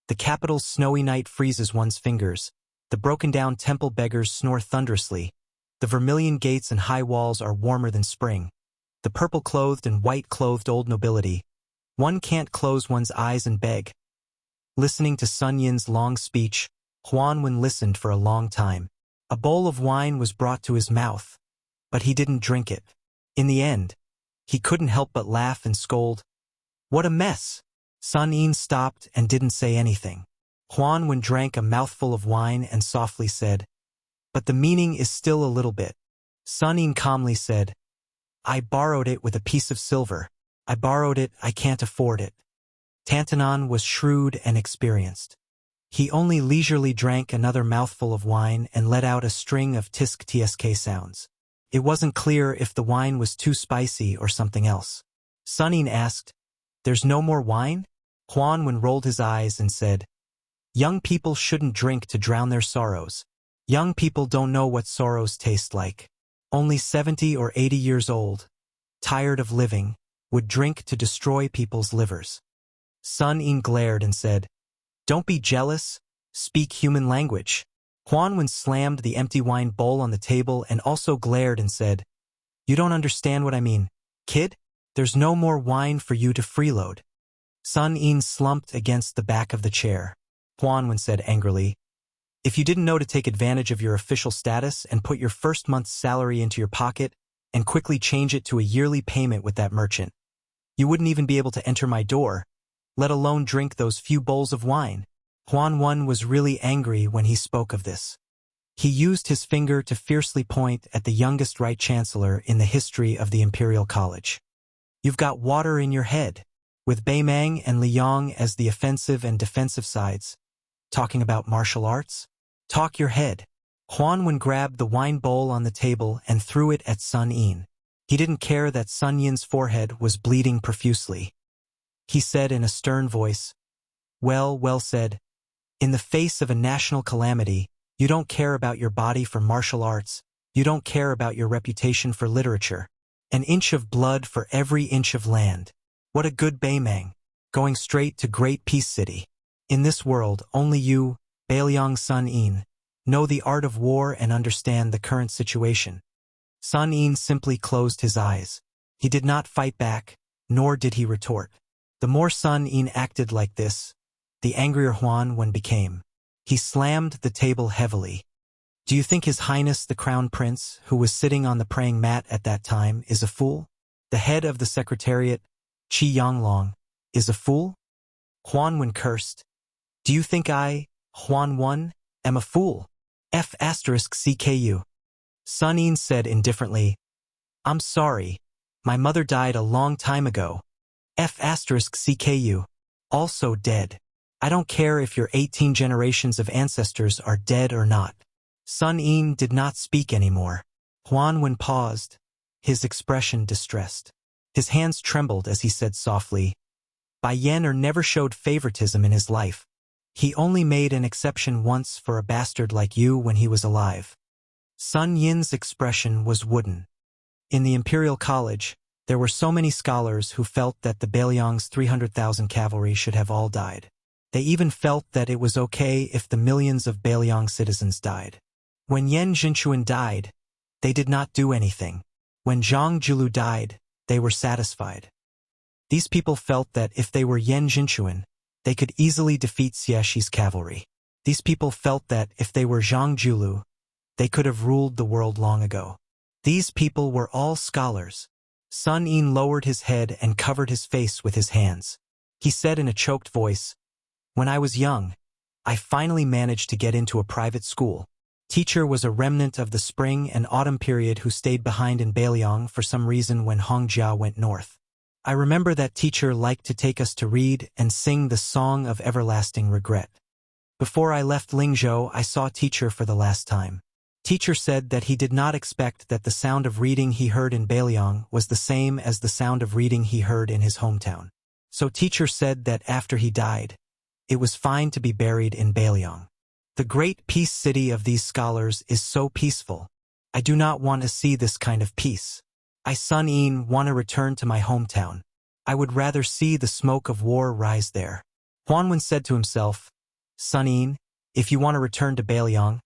"The capital's snowy night freezes one's fingers. The broken-down temple beggars snore thunderously. The vermilion gates and high walls are warmer than spring. The purple-clothed and white-clothed old nobility. One can't close one's eyes and beg." Listening to Sun Yin's long speech, Huanwen listened for a long time. A bowl of wine was brought to his mouth, but he didn't drink it. In the end, he couldn't help but laugh and scold, "What a mess!" Sun Yin stopped and didn't say anything. Huanwen drank a mouthful of wine and softly said, "But the meaning is still a little bit." Sun Yin calmly said, "I borrowed it with a piece of silver. I borrowed it, I can't afford it." Tantanon was shrewd and experienced. He only leisurely drank another mouthful of wine and let out a string of tisk-tsk sounds. It wasn't clear if the wine was too spicy or something else. Sun Yin asked, "There's no more wine?" Huanwen rolled his eyes and said, "Young people shouldn't drink to drown their sorrows. Young people don't know what sorrows taste like. Only 70 or 80 years old, tired of living, would drink to destroy people's livers." Sun Yin glared and said, "Don't be jealous, speak human language." Huanwen slammed the empty wine bowl on the table and also glared and said, "You don't understand what I mean, kid? There's no more wine for you to freeload." Sun Yin slumped against the back of the chair. Huanwen said angrily, "If you didn't know to take advantage of your official status and put your first month's salary into your pocket and quickly change it to a yearly payment with that merchant, you wouldn't even be able to enter my door, let alone drink those few bowls of wine." Huanwen was really angry when he spoke of this. He used his finger to fiercely point at the youngest Right Chancellor in the history of the Imperial College. You've got water in your head, with Beimang and Liang as the offensive and defensive sides. Talking about martial arts? Talk your head. Huanwen grabbed the wine bowl on the table and threw it at Sun Yin. He didn't care that Sun Yin's forehead was bleeding profusely. He said in a stern voice, well said. In the face of a national calamity, you don't care about your body for martial arts, you don't care about your reputation for literature. An inch of blood for every inch of land. What a good Beimang, going straight to Great Peace City. In this world, only you, Beiliang Sun Yin, know the art of war and understand the current situation. Sun Yin simply closed his eyes. He did not fight back, nor did he retort. The more Sun Yin acted like this, the angrier Huanwen became. He slammed the table heavily. Do you think His Highness the Crown Prince, who was sitting on the praying mat at that time, is a fool? The head of the Secretariat, Qi Yanglong, is a fool? Huanwen cursed. Do you think I, Huanwen, am a fool? F***CKU. Sun Yin said indifferently, I'm sorry, my mother died a long time ago. F***CKU. Also dead. I don't care if your 18 generations of ancestors are dead or not. Sun Yin did not speak anymore. Huanwen paused, his expression distressed. His hands trembled as he said softly, Bai Yan'er never showed favoritism in his life. He only made an exception once for a bastard like you when he was alive. Sun Yin's expression was wooden. In the Imperial College, there were so many scholars who felt that the Beiliang's 300,000 cavalry should have all died. They even felt that it was okay if the millions of Beiliang citizens died. When Yan Jinchuan died, they did not do anything. When Zhang Julu died, they were satisfied. These people felt that if they were Yan Jinchuan, they could easily defeat Xiexi's cavalry. These people felt that if they were Zhang Julu, they could have ruled the world long ago. These people were all scholars. Sun Yin lowered his head and covered his face with his hands. He said in a choked voice, When I was young, I finally managed to get into a private school. Teacher was a remnant of the spring and autumn period who stayed behind in Beiliang for some reason when Hongjia went north. I remember that teacher liked to take us to read and sing the Song of Everlasting Regret. Before I left Lingzhou, I saw teacher for the last time. Teacher said that he did not expect that the sound of reading he heard in Beiliang was the same as the sound of reading he heard in his hometown. So teacher said that after he died, it was fine to be buried in Beiliang. The great peace city of these scholars is so peaceful. I do not want to see this kind of peace. I, Sun Yin, want to return to my hometown. I would rather see the smoke of war rise there. Huanwen said to himself, Sun Yin, if you want to return to Beiliang,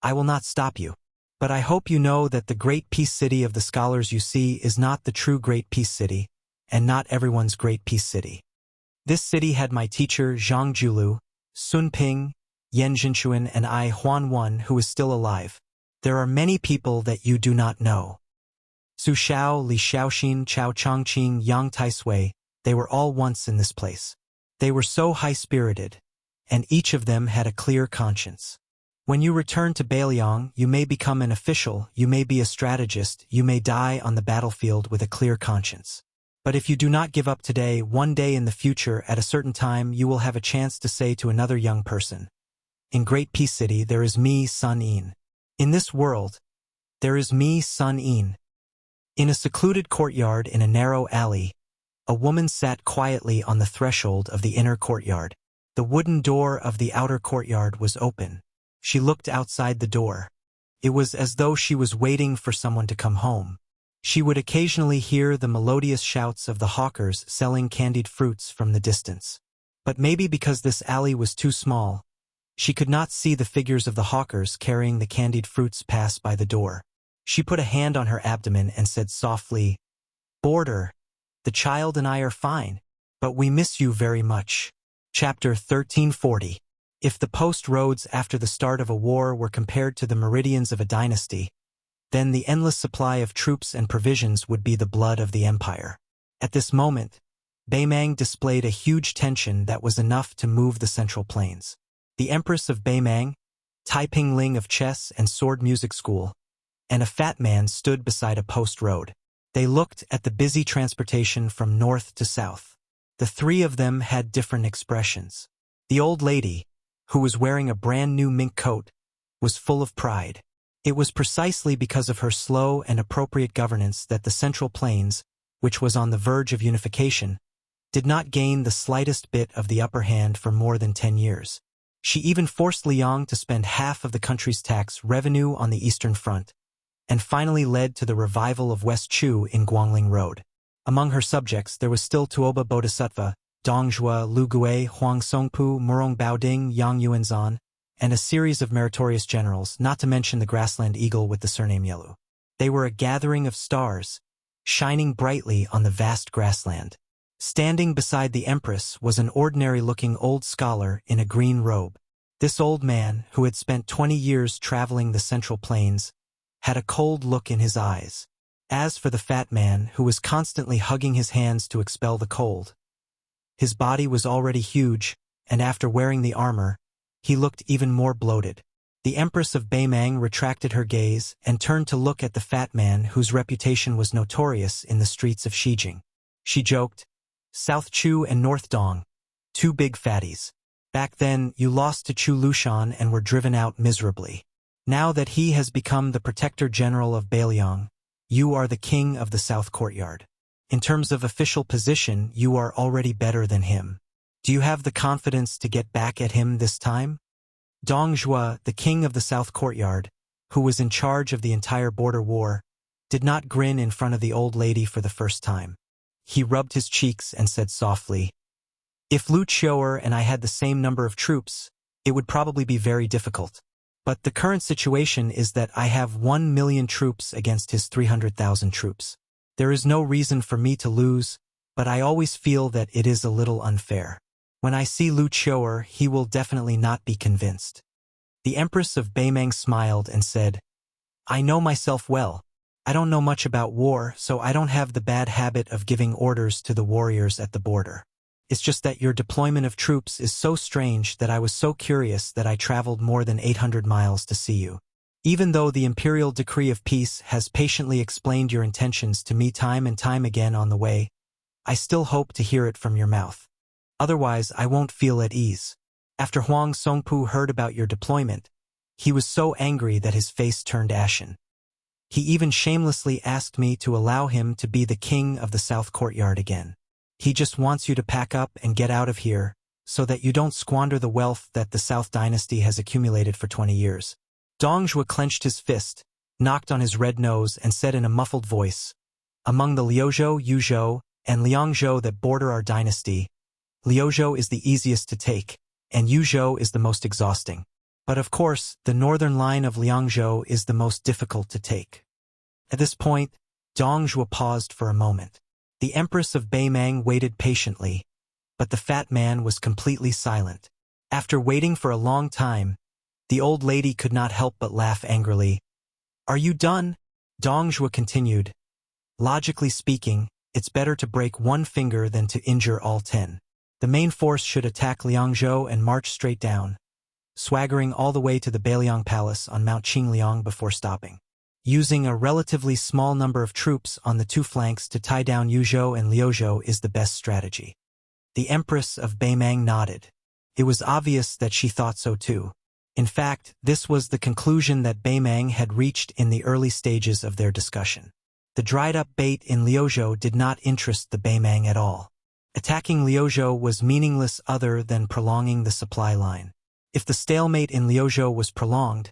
I will not stop you. But I hope you know that the great peace city of the scholars you see is not the true great peace city, and not everyone's great peace city. This city had my teacher Zhang Julu, Sun Ping, Yan Jinchuan, and I, Huanwen, who is still alive. There are many people that you do not know. Su Xiao, Li Xiaoxin, Chao Chongqing, Yang Taisui, they were all once in this place. They were so high-spirited, and each of them had a clear conscience. When you return to Beiliang, you may become an official, you may be a strategist, you may die on the battlefield with a clear conscience. But if you do not give up today, one day in the future, at a certain time, you will have a chance to say to another young person, in Great Peace City, there is me, Sun Yin. In this world, there is me, Sun Yin. In a secluded courtyard in a narrow alley, a woman sat quietly on the threshold of the inner courtyard. The wooden door of the outer courtyard was open. She looked outside the door. It was as though she was waiting for someone to come home. She would occasionally hear the melodious shouts of the hawkers selling candied fruits from the distance. But maybe because this alley was too small, she could not see the figures of the hawkers carrying the candied fruits pass by the door. She put a hand on her abdomen and said softly, Boarder, the child and I are fine, but we miss you very much. Chapter 1340. If the post roads after the start of a war were compared to the meridians of a dynasty, then the endless supply of troops and provisions would be the blood of the empire. At this moment, Beimang displayed a huge tension that was enough to move the central plains. The Empress of Beimang, Taiping Ling of chess and sword music school, and a fat man stood beside a post road. They looked at the busy transportation from north to south. The three of them had different expressions. The old lady, who was wearing a brand new mink coat, was full of pride. It was precisely because of her slow and appropriate governance that the Central Plains, which was on the verge of unification, did not gain the slightest bit of the upper hand for more than 10 years. She even forced Liang to spend half of the country's tax revenue on the Eastern Front, and finally led to the revival of West Chu in Guangling Road. Among her subjects there was still Tuoba Bodhisattva, Dongzhuo, Lu Gui, Huang Songpu, Murong Baoding, Yang Yuanzan, and a series of meritorious generals, not to mention the grassland eagle with the surname Yelu. They were a gathering of stars, shining brightly on the vast grassland. Standing beside the empress was an ordinary-looking old scholar in a green robe. This old man, who had spent 20 years traveling the Central Plains, had a cold look in his eyes. As for the fat man, who was constantly hugging his hands to expel the cold, his body was already huge, and after wearing the armor, he looked even more bloated. The Empress of Beimang retracted her gaze and turned to look at the fat man whose reputation was notorious in the streets of Xijing. She joked, "South Chu and North Dong, two big fatties. Back then, you lost to Chu Lushan and were driven out miserably. Now that he has become the Protector General of Beiliang, you are the king of the South Courtyard. In terms of official position, you are already better than him. Do you have the confidence to get back at him this time?" Dongzhuo, the king of the South Courtyard, who was in charge of the entire border war, did not grin in front of the old lady for the first time. He rubbed his cheeks and said softly, "If Lu Qiuer and I had the same number of troops, it would probably be very difficult. But the current situation is that I have 1 million troops against his 300,000 troops. There is no reason for me to lose, but I always feel that it is a little unfair. When I see Lu Qiuer, he will definitely not be convinced." The Empress of Beimang smiled and said, "I know myself well. I don't know much about war, so I don't have the bad habit of giving orders to the warriors at the border. It's just that your deployment of troops is so strange that I was so curious that I traveled more than 800 miles to see you. Even though the imperial decree of peace has patiently explained your intentions to me time and time again on the way, I still hope to hear it from your mouth. Otherwise, I won't feel at ease." After Huang Songpu heard about your deployment, he was so angry that his face turned ashen. He even shamelessly asked me to allow him to be the king of the South Courtyard again. He just wants you to pack up and get out of here, so that you don't squander the wealth that the South Dynasty has accumulated for 20 years. Dongzhuo clenched his fist, knocked on his red nose, and said in a muffled voice, "Among the Liuzhou, Yuzhou, and Liangzhou that border our dynasty, Liuzhou is the easiest to take, and Yuzhou is the most exhausting. But of course, the northern line of Liangzhou is the most difficult to take." At this point, Dongzhuo paused for a moment. The Empress of Beimang waited patiently, but the fat man was completely silent. After waiting for a long time, the old lady could not help but laugh angrily. "Are you done?" Dongzhuo continued. "Logically speaking, it's better to break one finger than to injure all 10. The main force should attack Liangzhou and march straight down, swaggering all the way to the Beiliang Palace on Mount Qingliang before stopping. Using a relatively small number of troops on the two flanks to tie down Yuzhou and Liuzhou is the best strategy." The Empress of Beimang nodded. It was obvious that she thought so too. In fact, this was the conclusion that Beimang had reached in the early stages of their discussion. The dried-up bait in Liuzhou did not interest the Beimang at all. Attacking Liuzhou was meaningless other than prolonging the supply line. If the stalemate in Liuzhou was prolonged,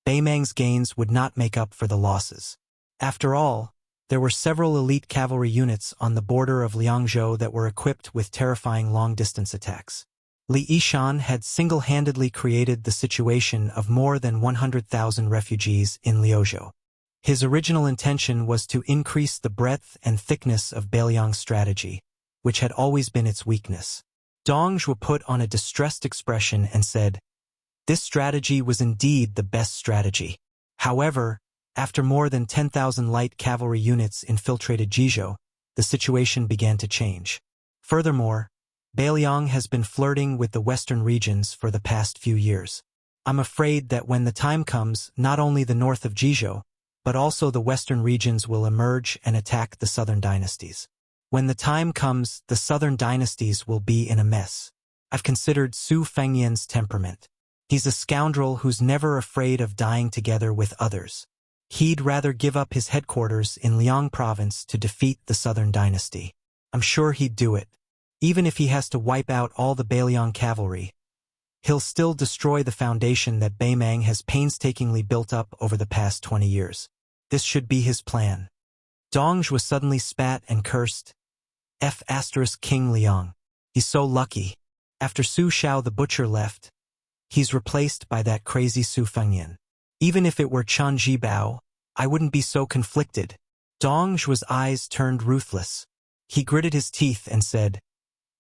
Beimang's gains would not make up for the losses. After all, there were several elite cavalry units on the border of Liangzhou that were equipped with terrifying long-distance attacks. Li Yishan had single-handedly created the situation of more than 100,000 refugees in Liuzhou. His original intention was to increase the breadth and thickness of Beiliang's strategy, which had always been its weakness. Dongzhuo put on a distressed expression and said, "This strategy was indeed the best strategy. However, after more than 10,000 light cavalry units infiltrated Jizhou, the situation began to change. Furthermore, Beiliang has been flirting with the western regions for the past few years. I'm afraid that when the time comes, not only the north of Jizhou, but also the western regions will emerge and attack the southern dynasties. When the time comes, the southern dynasties will be in a mess. I've considered Su Fengyan's temperament. He's a scoundrel who's never afraid of dying together with others. He'd rather give up his headquarters in Liang province to defeat the southern dynasty. I'm sure he'd do it. Even if he has to wipe out all the Beiliang cavalry, he'll still destroy the foundation that Beimang has painstakingly built up over the past 20 years. This should be his plan. Dongzhuo suddenly spat and cursed. King Liang. He's so lucky. After Su Shao the butcher left, he's replaced by that crazy Su Fengyan. Even if it were Chen Jibao, I wouldn't be so conflicted. Dongzhuo's eyes turned ruthless. He gritted his teeth and said,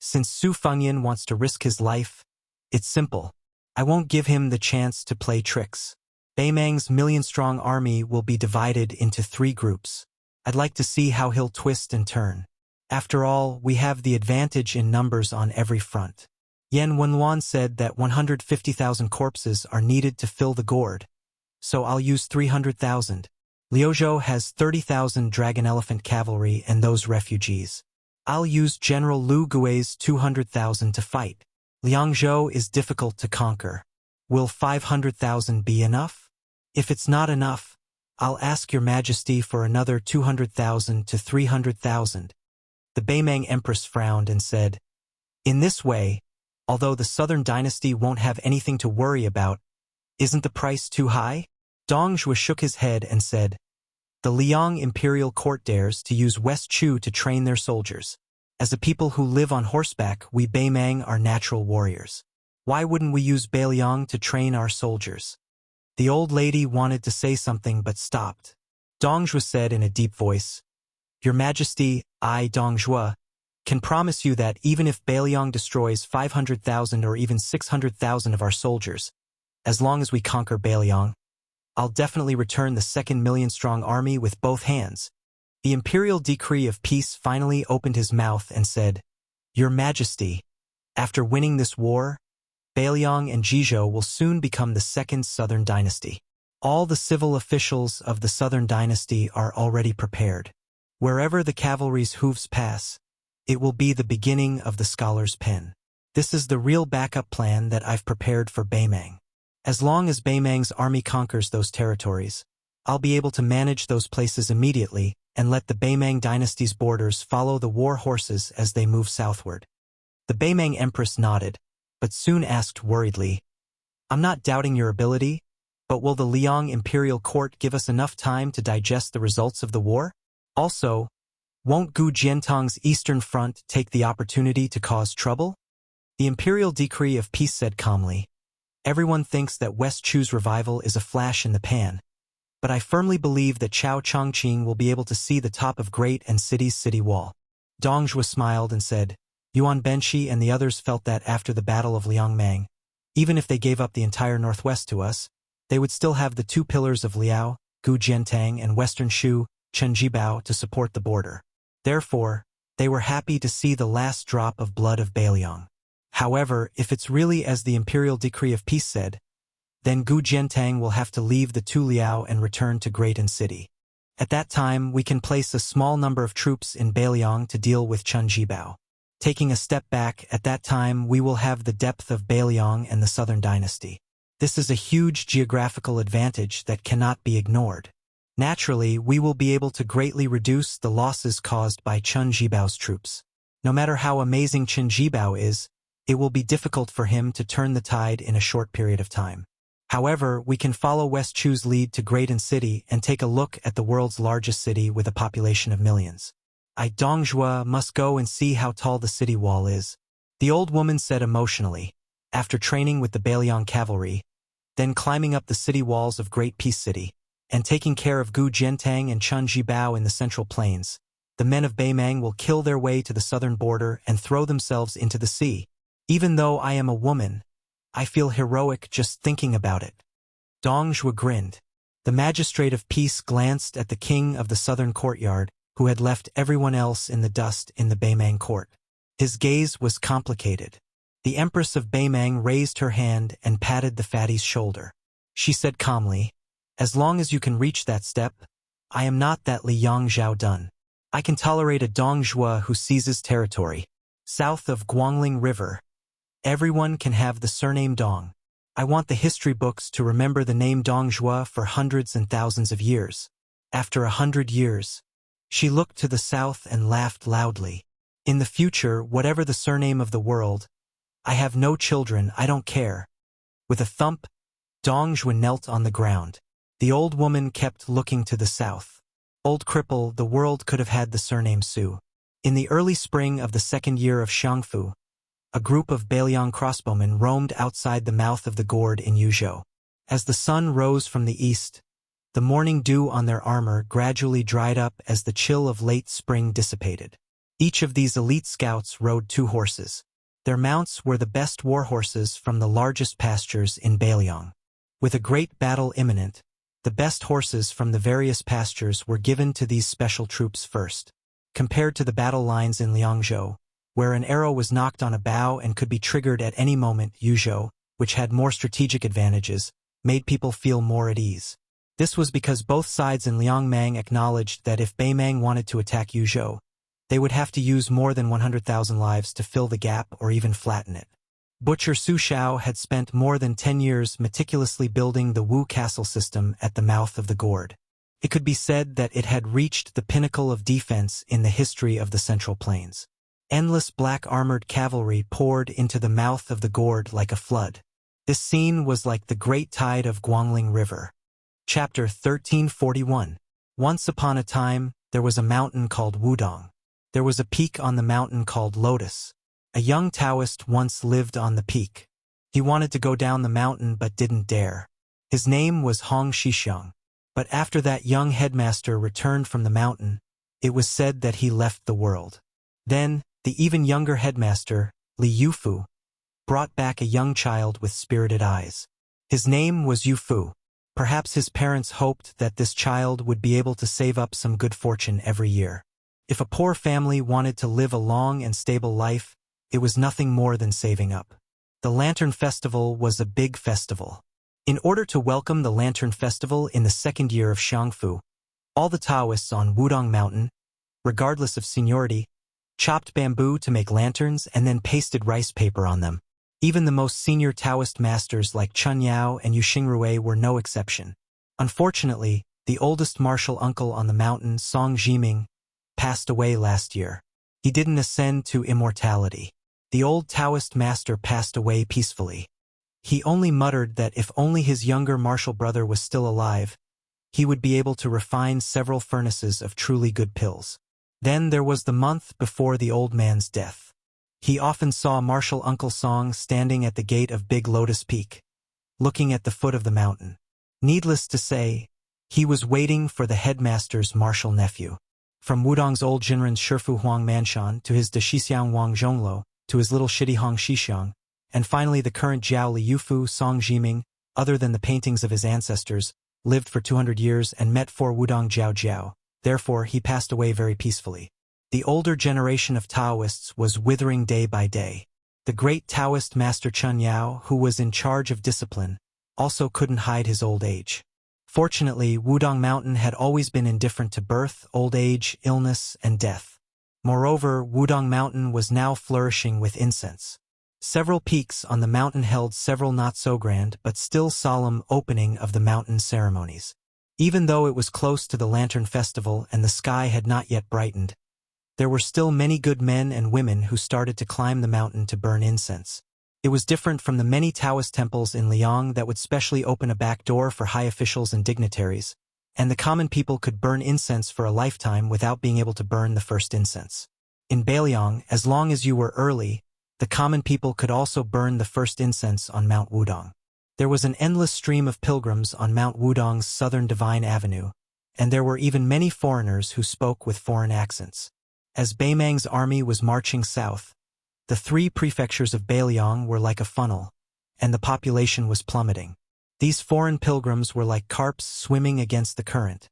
since Su Fengyan wants to risk his life, it's simple. I won't give him the chance to play tricks. Beimang's million-strong army will be divided into 3 groups. I'd like to see how he'll twist and turn. After all, we have the advantage in numbers on every front. Yan Wenluan said that 150,000 corpses are needed to fill the gourd, so I'll use 300,000. Liuzhou has 30,000 dragon elephant cavalry and those refugees. I'll use General Lu Gui's 200,000 to fight. Liangzhou is difficult to conquer. Will 500,000 be enough? If it's not enough, I'll ask your majesty for another 200,000 to 300,000. The Beimang Empress frowned and said, in this way, although the southern dynasty won't have anything to worry about, isn't the price too high? Dongzhuo shook his head and said, the Liang imperial court dares to use West Chu to train their soldiers. As a people who live on horseback, we Beimang are natural warriors. Why wouldn't we use Beiliang to train our soldiers? The old lady wanted to say something but stopped. Dongzhuo said in a deep voice, your majesty, I, Dongzhuo, can promise you that even if Beiliang destroys 500,000 or even 600,000 of our soldiers, as long as we conquer Beiliang, I'll definitely return the 2nd million-strong army with both hands. The imperial decree of peace finally opened his mouth and said, your majesty, after winning this war, Beiliang and Jizhou will soon become the 2nd southern dynasty. All the civil officials of the southern dynasty are already prepared. Wherever the cavalry's hooves pass, it will be the beginning of the scholar's pen. This is the real backup plan that I've prepared for Beimang. As long as Beimang's army conquers those territories, I'll be able to manage those places immediately and let the Beimang dynasty's borders follow the war horses as they move southward. The Beimang Empress nodded, but soon asked worriedly, I'm not doubting your ability, but will the Liang imperial court give us enough time to digest the results of the war? Also, won't Gu Jiantong's eastern front take the opportunity to cause trouble? The imperial decree of peace said calmly, everyone thinks that West Chu's revival is a flash in the pan, but I firmly believe that Chao Chongqing will be able to see the top of Great and City's city wall. Dongzhuo smiled and said, Yuan Benshi and the others felt that after the Battle of Liangmang, even if they gave up the entire northwest to us, they would still have the 2 pillars of Liao, Gu Jiantang and Western Shu, Chen Jibao to support the border. Therefore, they were happy to see the last drop of blood of Beiliang. However, if it's really as the imperial decree of peace said, then Gu Jiantang will have to leave the 2 Liao and return to Great and City. At that time, we can place a small number of troops in Beiliang to deal with Chen Jibao. Taking a step back, at that time we will have the depth of Beiliang and the southern dynasty. This is a huge geographical advantage that cannot be ignored. Naturally, we will be able to greatly reduce the losses caused by Chen Jibao's troops. No matter how amazing Chen Jibao is, it will be difficult for him to turn the tide in a short period of time. However, we can follow West Chu's lead to Great and City and take a look at the world's largest city with a population of millions. I, Dongzhuo, must go and see how tall the city wall is, the old woman said emotionally, after training with the Beiliang cavalry, then climbing up the city walls of Great Peace City, and taking care of Gu Jiantang and Chen Jibao in the central plains. The men of Beimang will kill their way to the southern border and throw themselves into the sea. Even though I am a woman, I feel heroic just thinking about it. Dongzhuo grinned. The magistrate of peace glanced at the king of the southern courtyard, who had left everyone else in the dust in the Beimang court. His gaze was complicated. The Empress of Beimang raised her hand and patted the fatty's shoulder. She said calmly, "As long as you can reach that step, I am not that Liang Zhao Dun. I can tolerate a Dongjua who seizes territory. South of Guangling River, everyone can have the surname Dong. I want the history books to remember the name Dongjua for hundreds and thousands of years. After 100 years." She looked to the south and laughed loudly. "In the future, whatever the surname of the world, I have no children, I don't care." With a thump, Dongjua knelt on the ground. The old woman kept looking to the south. "Old cripple, the world could have had the surname Su." In the early spring of the second year of Xiangfu, a group of Beiliang crossbowmen roamed outside the mouth of the gourd in Yuzhou. As the sun rose from the east, the morning dew on their armor gradually dried up as the chill of late spring dissipated. Each of these elite scouts rode 2 horses. Their mounts were the best war horses from the largest pastures in Beiliang. With a great battle imminent, the best horses from the various pastures were given to these special troops first. Compared to the battle lines in Liangzhou, where an arrow was knocked on a bow and could be triggered at any moment, Yuzhou, which had more strategic advantages, made people feel more at ease. This was because both sides in Liangmang acknowledged that if Beimang wanted to attack Yuzhou, they would have to use more than 100,000 lives to fill the gap or even flatten it. Butcher Su Shao had spent more than 10 years meticulously building the Wu castle system at the mouth of the gourd. It could be said that it had reached the pinnacle of defense in the history of the Central Plains. Endless black armored cavalry poured into the mouth of the gourd like a flood. This scene was like the great tide of Guangling River. Chapter 1341. Once upon a time, there was a mountain called Wudong. There was a peak on the mountain called Lotus. A young Taoist once lived on the peak. He wanted to go down the mountain but didn't dare. His name was Hong Shixiang. But after that young headmaster returned from the mountain, it was said that he left the world. Then, the even younger headmaster, Li Yufu, brought back a young child with spirited eyes. His name was Yufu. Perhaps his parents hoped that this child would be able to save up some good fortune every year. If a poor family wanted to live a long and stable life, it was nothing more than saving up. The Lantern Festival was a big festival. In order to welcome the Lantern Festival in the second year of Xiangfu, all the Taoists on Wudong Mountain, regardless of seniority, chopped bamboo to make lanterns and then pasted rice paper on them. Even the most senior Taoist masters like Chun Yao and Yu Xingrui were no exception. Unfortunately, the oldest martial uncle on the mountain, Song Jiming, passed away last year. He didn't ascend to immortality. The old Taoist master passed away peacefully. He only muttered that if only his younger martial brother was still alive, he would be able to refine several furnaces of truly good pills. Then there was the month before the old man's death. He often saw martial Uncle Song standing at the gate of Big Lotus Peak, looking at the foot of the mountain. Needless to say, he was waiting for the headmaster's martial nephew. From Wudong's old Jinren Shifu Huang Manshan to his de Shixiang Wang Zhonglo, to his little shitty Hong Shixiang, and finally the current Jiao Li Yufu Song Jiming, other than the paintings of his ancestors, lived for 200 years and met 4 Wudong Jiao Jiao. Therefore, he passed away very peacefully. The older generation of Taoists was withering day by day. The great Taoist master Chun Yao, who was in charge of discipline, also couldn't hide his old age. Fortunately, Wudong Mountain had always been indifferent to birth, old age, illness, and death. Moreover, Wudong Mountain was now flourishing with incense. Several peaks on the mountain held several not-so-grand but still solemn opening of the mountain ceremonies. Even though it was close to the Lantern Festival and the sky had not yet brightened, there were still many good men and women who started to climb the mountain to burn incense. It was different from the many Taoist temples in Liang that would specially open a back door for high officials and dignitaries, and the common people could burn incense for a lifetime without being able to burn the first incense. In Beiliang, as long as you were early, the common people could also burn the first incense on Mount Wudong. There was an endless stream of pilgrims on Mount Wudong's southern Divine Avenue, and there were even many foreigners who spoke with foreign accents. As Beimang's army was marching south, the 3 prefectures of Beiliang were like a funnel, and the population was plummeting. These foreign pilgrims were like carps swimming against the current,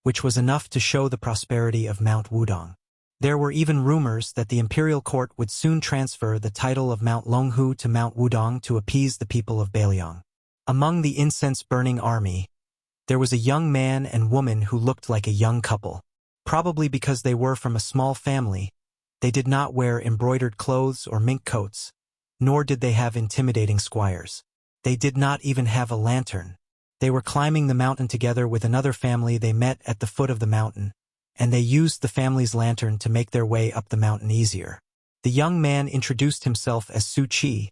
which was enough to show the prosperity of Mount Wudong. There were even rumors that the imperial court would soon transfer the title of Mount Longhu to Mount Wudong to appease the people of Beiliang. Among the incense-burning army, there was a young man and woman who looked like a young couple. Probably because they were from a small family, they did not wear embroidered clothes or mink coats, nor did they have intimidating squires. They did not even have a lantern. They were climbing the mountain together with another family they met at the foot of the mountain, and they used the family's lantern to make their way up the mountain easier. The young man introduced himself as Su Qi,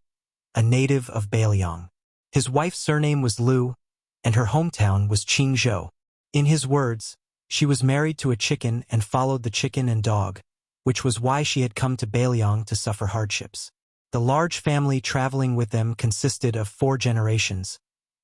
a native of Beiliang. His wife's surname was Liu, and her hometown was Qingzhou. In his words, she was married to a chicken and followed the chicken and dog, which was why she had come to Beiliang to suffer hardships. The large family traveling with them consisted of 4 generations,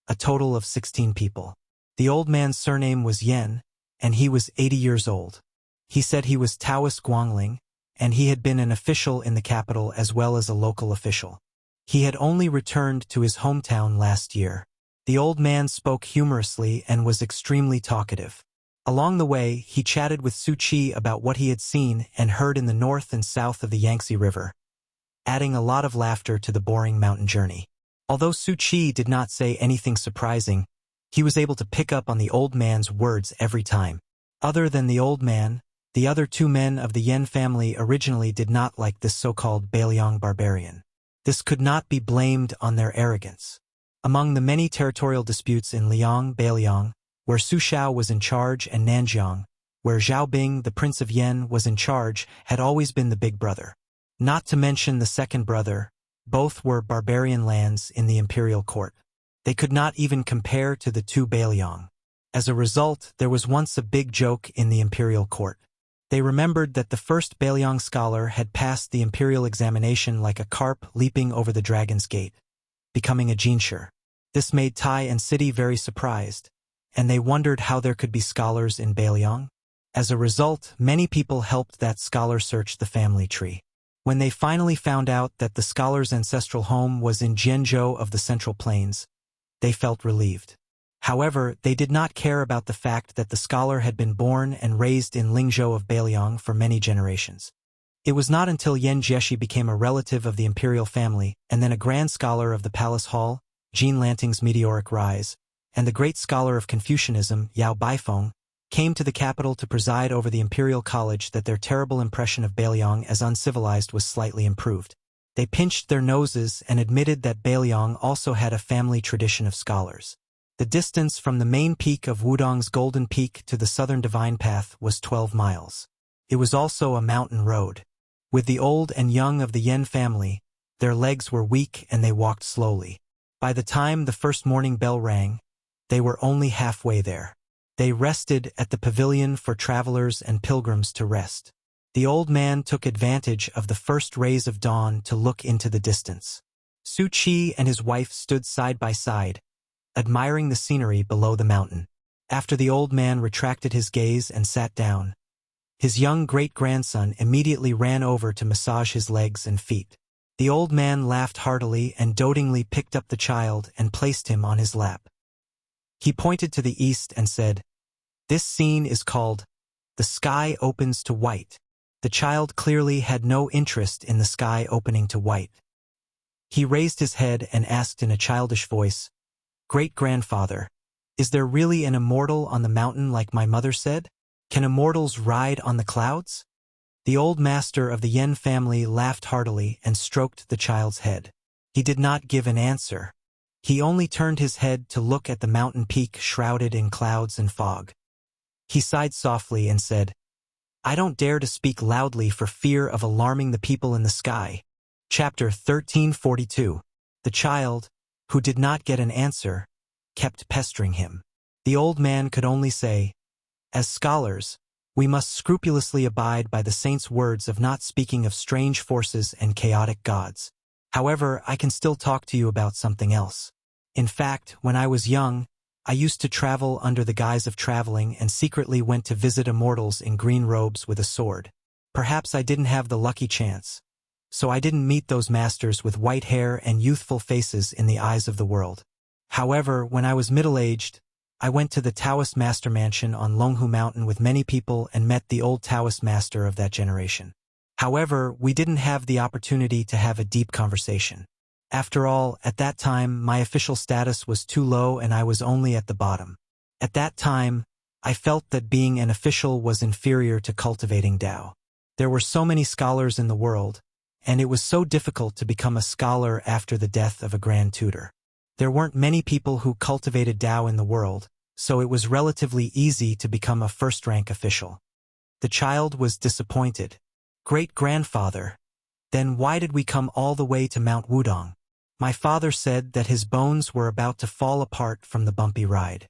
a total of 16 people. The old man's surname was Yan, and he was 80 years old. He said he was Taoist Guangling, and he had been an official in the capital as well as a local official. He had only returned to his hometown last year. The old man spoke humorously and was extremely talkative. Along the way, he chatted with Su Qi about what he had seen and heard in the north and south of the Yangtze River, adding a lot of laughter to the boring mountain journey. Although Su Qi did not say anything surprising, he was able to pick up on the old man's words every time. Other than the old man, the other 2 men of the Yan family originally did not like this so-called Beiliang barbarian. This could not be blamed on their arrogance. Among the many territorial disputes in Liang, Beiliang, where Su Xiao was in charge, and Nanjiang, where Zhao Bing, the prince of Yan, was in charge, had always been the big brother. Not to mention the second brother, both were barbarian lands in the imperial court. They could not even compare to the 2 Beiliang. As a result, there was once a big joke in the imperial court. They remembered that the first Beiliang scholar had passed the imperial examination like a carp leaping over the dragon's gate, becoming a jinshi. This made Tai and City very surprised, and they wondered how there could be scholars in Beiliang. As a result, many people helped that scholar search the family tree. When they finally found out that the scholar's ancestral home was in Jianzhou of the Central Plains, they felt relieved. However, they did not care about the fact that the scholar had been born and raised in Lingzhou of Beiliang for many generations. It was not until Yan Jieshi became a relative of the imperial family and then a grand scholar of the Palace Hall, Jean Lanting's meteoric rise, and the great scholar of Confucianism, Yao Baifeng, came to the capital to preside over the imperial college that their terrible impression of Beiliang as uncivilized was slightly improved. They pinched their noses and admitted that Beiliang also had a family tradition of scholars. The distance from the main peak of Wudong's Golden Peak to the southern Divine Path was 12 miles. It was also a mountain road. With the old and young of the Yan family, their legs were weak and they walked slowly. By the time the first morning bell rang, they were only halfway there. They rested at the pavilion for travelers and pilgrims to rest. The old man took advantage of the first rays of dawn to look into the distance. Su Qi and his wife stood side by side, admiring the scenery below the mountain. After the old man retracted his gaze and sat down, his young great-grandson immediately ran over to massage his legs and feet. The old man laughed heartily and dotingly picked up the child and placed him on his lap. He pointed to the east and said, "This scene is called, 'The Sky Opens to White.'" The child clearly had no interest in the sky opening to white. He raised his head and asked in a childish voice, "Great-grandfather, is there really an immortal on the mountain like my mother said? Can immortals ride on the clouds?" The old master of the Yan family laughed heartily and stroked the child's head. He did not give an answer. He only turned his head to look at the mountain peak shrouded in clouds and fog. He sighed softly and said, "I don't dare to speak loudly for fear of alarming the people in the sky." Chapter 1342. The child, who did not get an answer, kept pestering him. The old man could only say, "As scholars, we must scrupulously abide by the saint's words of not speaking of strange forces and chaotic gods. However, I can still talk to you about something else. In fact, when I was young, I used to travel under the guise of traveling and secretly went to visit immortals in green robes with a sword. Perhaps I didn't have the lucky chance, so I didn't meet those masters with white hair and youthful faces in the eyes of the world. However, when I was middle-aged, I went to the Taoist master mansion on Longhu Mountain with many people and met the old Taoist master of that generation. However, we didn't have the opportunity to have a deep conversation. After all, at that time, my official status was too low and I was only at the bottom. At that time, I felt that being an official was inferior to cultivating Tao. There were so many scholars in the world, and it was so difficult to become a scholar after the death of a grand tutor. There weren't many people who cultivated Tao in the world, so it was relatively easy to become a first-rank official. The child was disappointed. Great-grandfather, then why did we come all the way to Mount Wudong? My father said that his bones were about to fall apart from the bumpy ride.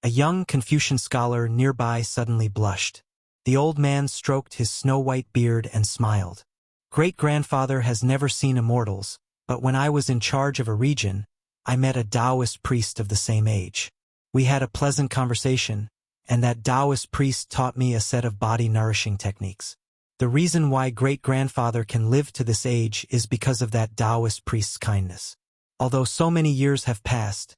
A young Confucian scholar nearby suddenly blushed. The old man stroked his snow-white beard and smiled. Great-grandfather has never seen immortals, but when I was in charge of a region, I met a Taoist priest of the same age. We had a pleasant conversation, and that Taoist priest taught me a set of body-nourishing techniques. The reason why great-grandfather can live to this age is because of that Taoist priest's kindness. Although so many years have passed,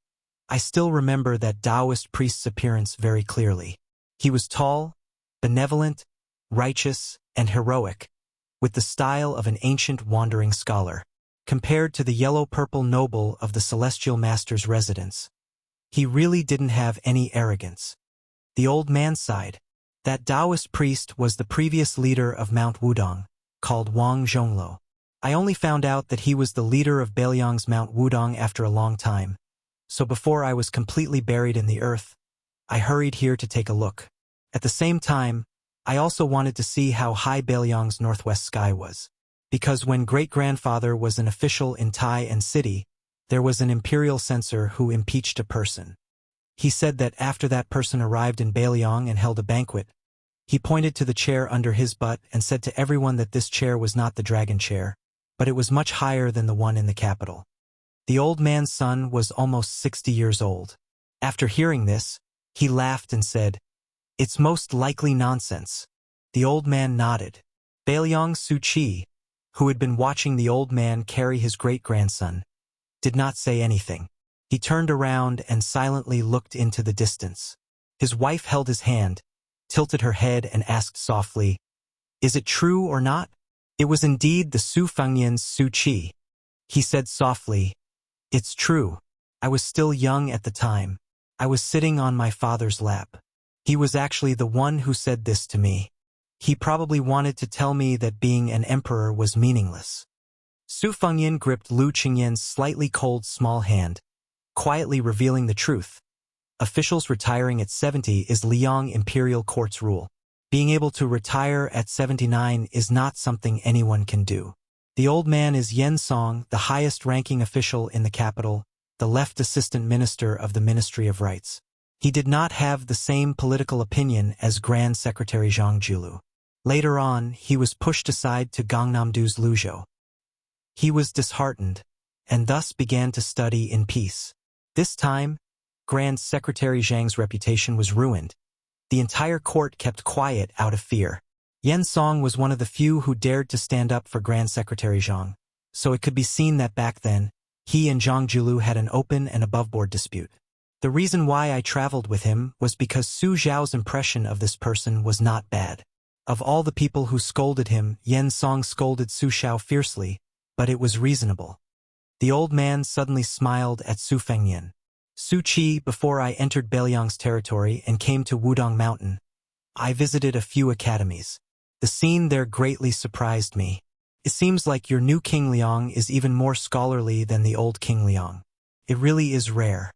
I still remember that Taoist priest's appearance very clearly. He was tall, benevolent, righteous, and heroic, with the style of an ancient wandering scholar. Compared to the yellow-purple noble of the celestial master's residence, he really didn't have any arrogance. The old man sighed. That Taoist priest was the previous leader of Mount Wudong, called Wang Zhonglo. I only found out that he was the leader of Beiliang's Mount Wudong after a long time, so before I was completely buried in the earth, I hurried here to take a look. At the same time, I also wanted to see how high Beiliang's northwest sky was. Because when great-grandfather was an official in Tai and City, there was an imperial censor who impeached a person. He said that after that person arrived in Beiliang and held a banquet, he pointed to the chair under his butt and said to everyone that this chair was not the dragon chair, but it was much higher than the one in the capital. The old man's son was almost 60 years old. After hearing this, he laughed and said, "It's most likely nonsense." The old man nodded. Beiliang Su Chi, who had been watching the old man carry his great-grandson, did not say anything. He turned around and silently looked into the distance. His wife held his hand, tilted her head and asked softly, "Is it true or not?" It was indeed the Su Fengnian's Su Chi. He said softly, "It's true. I was still young at the time. I was sitting on my father's lap. He was actually the one who said this to me. He probably wanted to tell me that being an emperor was meaningless." Su Fengnian gripped Lu Qingyan's slightly cold small hand, quietly revealing the truth. Officials retiring at 70 is Liang Imperial Court's rule. Being able to retire at 79 is not something anyone can do. The old man is Yen Song, the highest-ranking official in the capital, the left assistant minister of the Ministry of Rights. He did not have the same political opinion as Grand Secretary Zhang Julu. Later on, he was pushed aside to Gangnam-do's Luzhou. He was disheartened, and thus began to study in peace. This time, Grand Secretary Zhang's reputation was ruined. The entire court kept quiet out of fear. Yen Song was one of the few who dared to stand up for Grand Secretary Zhang, so it could be seen that back then, he and Zhang Julu had an open and above-board dispute. The reason why I traveled with him was because Su Zhao's impression of this person was not bad. Of all the people who scolded him, Yen Song scolded Su Zhao fiercely, but it was reasonable. The old man suddenly smiled at Su Fengnian. Su Chi, before I entered Beiliang's territory and came to Wudong Mountain, I visited a few academies. The scene there greatly surprised me. It seems like your new King Liang is even more scholarly than the old King Liang. It really is rare.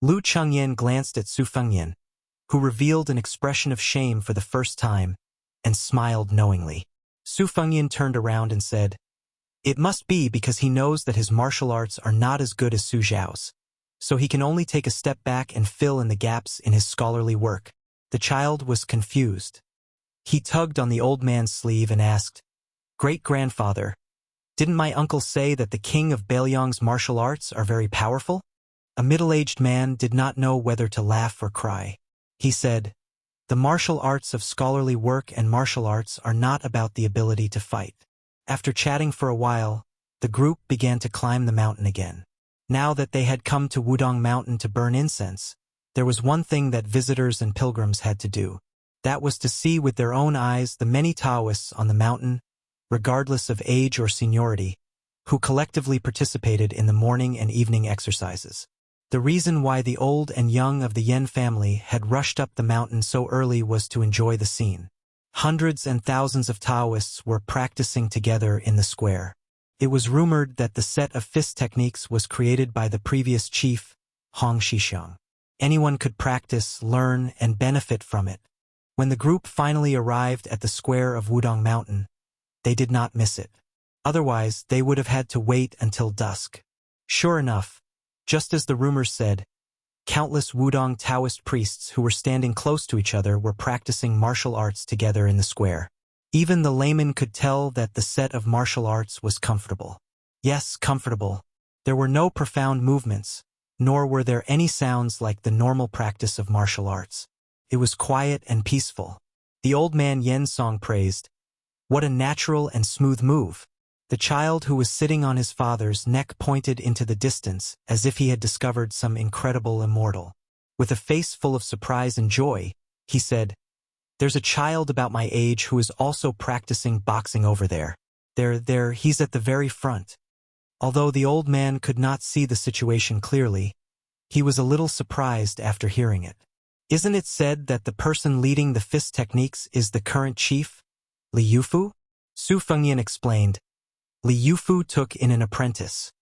Lu Chengyan glanced at Su Fengnian, who revealed an expression of shame for the first time, and smiled knowingly. Su Fengnian turned around and said, "It must be because he knows that his martial arts are not as good as Su Zhao's, so he can only take a step back and fill in the gaps in his scholarly work." The child was confused. He tugged on the old man's sleeve and asked, "Great-grandfather, didn't my uncle say that the king of Beiliang's martial arts are very powerful?" A middle-aged man did not know whether to laugh or cry. He said, "The martial arts of scholarly work and martial arts are not about the ability to fight." After chatting for a while, the group began to climb the mountain again. Now that they had come to Wudong Mountain to burn incense, There was one thing that visitors and pilgrims had to do. That was to see with their own eyes the many Taoists on the mountain, regardless of age or seniority, who collectively participated in the morning and evening exercises. The reason why the old and young of the Yen family had rushed up the mountain so early was to enjoy the scene. Hundreds and thousands of Taoists were practicing together in the square. It was rumored that the set of fist techniques was created by the previous chief, Hong Shixiang. Anyone could practice, learn, and benefit from it. When the group finally arrived at the square of Wudong Mountain, they did not miss it. Otherwise, they would have had to wait until dusk. Sure enough, just as the rumors said, countless Wudong Taoist priests who were standing close to each other were practicing martial arts together in the square. Even the layman could tell that the set of martial arts was comfortable. Yes, comfortable. There were no profound movements, nor were there any sounds like the normal practice of martial arts. It was quiet and peaceful. The old man Yen Song praised, "What a natural and smooth move." The child who was sitting on his father's neck pointed into the distance as if he had discovered some incredible immortal. With a face full of surprise and joy, he said, "There's a child about my age who is also practicing boxing over there. He's at the very front." Although the old man could not see the situation clearly, he was a little surprised after hearing it. "Isn't it said that the person leading the fist techniques is the current chief, Li Yufu?" Su Fengyan explained. Li Yufu took in an apprentice.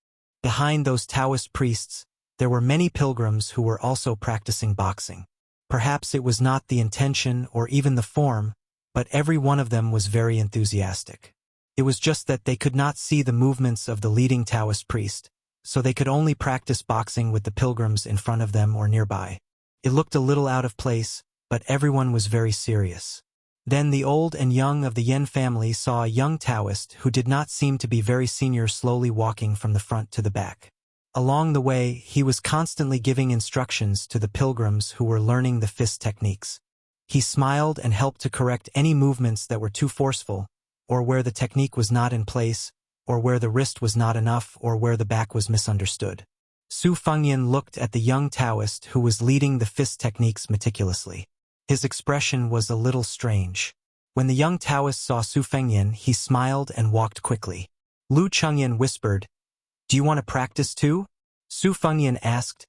Behind those Taoist priests, there were many pilgrims who were also practicing boxing. Perhaps it was not the intention or even the form, but every one of them was very enthusiastic. It was just that they could not see the movements of the leading Taoist priest, so they could only practice boxing with the pilgrims in front of them or nearby. It looked a little out of place, but everyone was very serious. Then the old and young of the Yen family saw a young Taoist who did not seem to be very senior slowly walking from the front to the back. Along the way, he was constantly giving instructions to the pilgrims who were learning the fist techniques. He smiled and helped to correct any movements that were too forceful, or where the technique was not in place, or where the wrist was not enough, or where the back was misunderstood. Su Fengyan looked at the young Taoist who was leading the fist techniques meticulously. His expression was a little strange. When the young Taoist saw Su Fengyan, he smiled and walked quickly. Lu Chengyan whispered, "Do you want to practice too?" Su Fengyan asked,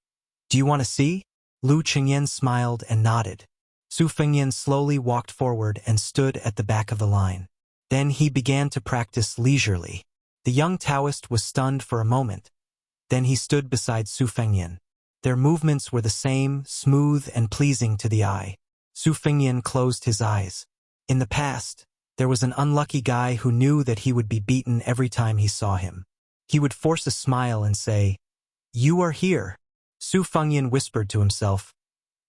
"Do you want to see?" Lu Chengyan smiled and nodded. Su Fengyan slowly walked forward and stood at the back of the line. Then he began to practice leisurely. The young Taoist was stunned for a moment. Then he stood beside Su Fengyan. Their movements were the same, smooth and pleasing to the eye. Su Fengyan closed his eyes. In the past, there was an unlucky guy who knew that he would be beaten every time he saw him. He would force a smile and say, "You are here." Su Fengyan whispered to himself,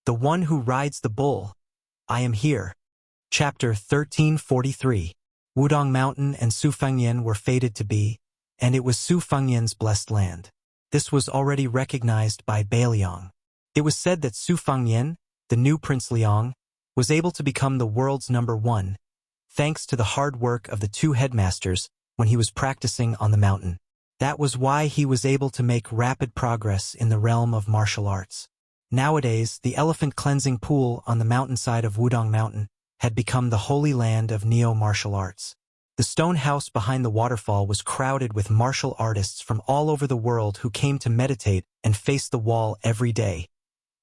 "The one who rides the bull. I am here." Chapter 1343. Wudong Mountain and Su Fengyan were fated to be, and it was Su Fengyan's blessed land. This was already recognized by Beiliang. It was said that Su Fengyan, the new Prince Liang, was able to become the world's #1, thanks to the hard work of the two headmasters when he was practicing on the mountain. That was why he was able to make rapid progress in the realm of martial arts. Nowadays, the elephant cleansing pool on the mountainside of Wudong Mountain had become the holy land of neo-martial arts. The stone house behind the waterfall was crowded with martial artists from all over the world who came to meditate and face the wall every day,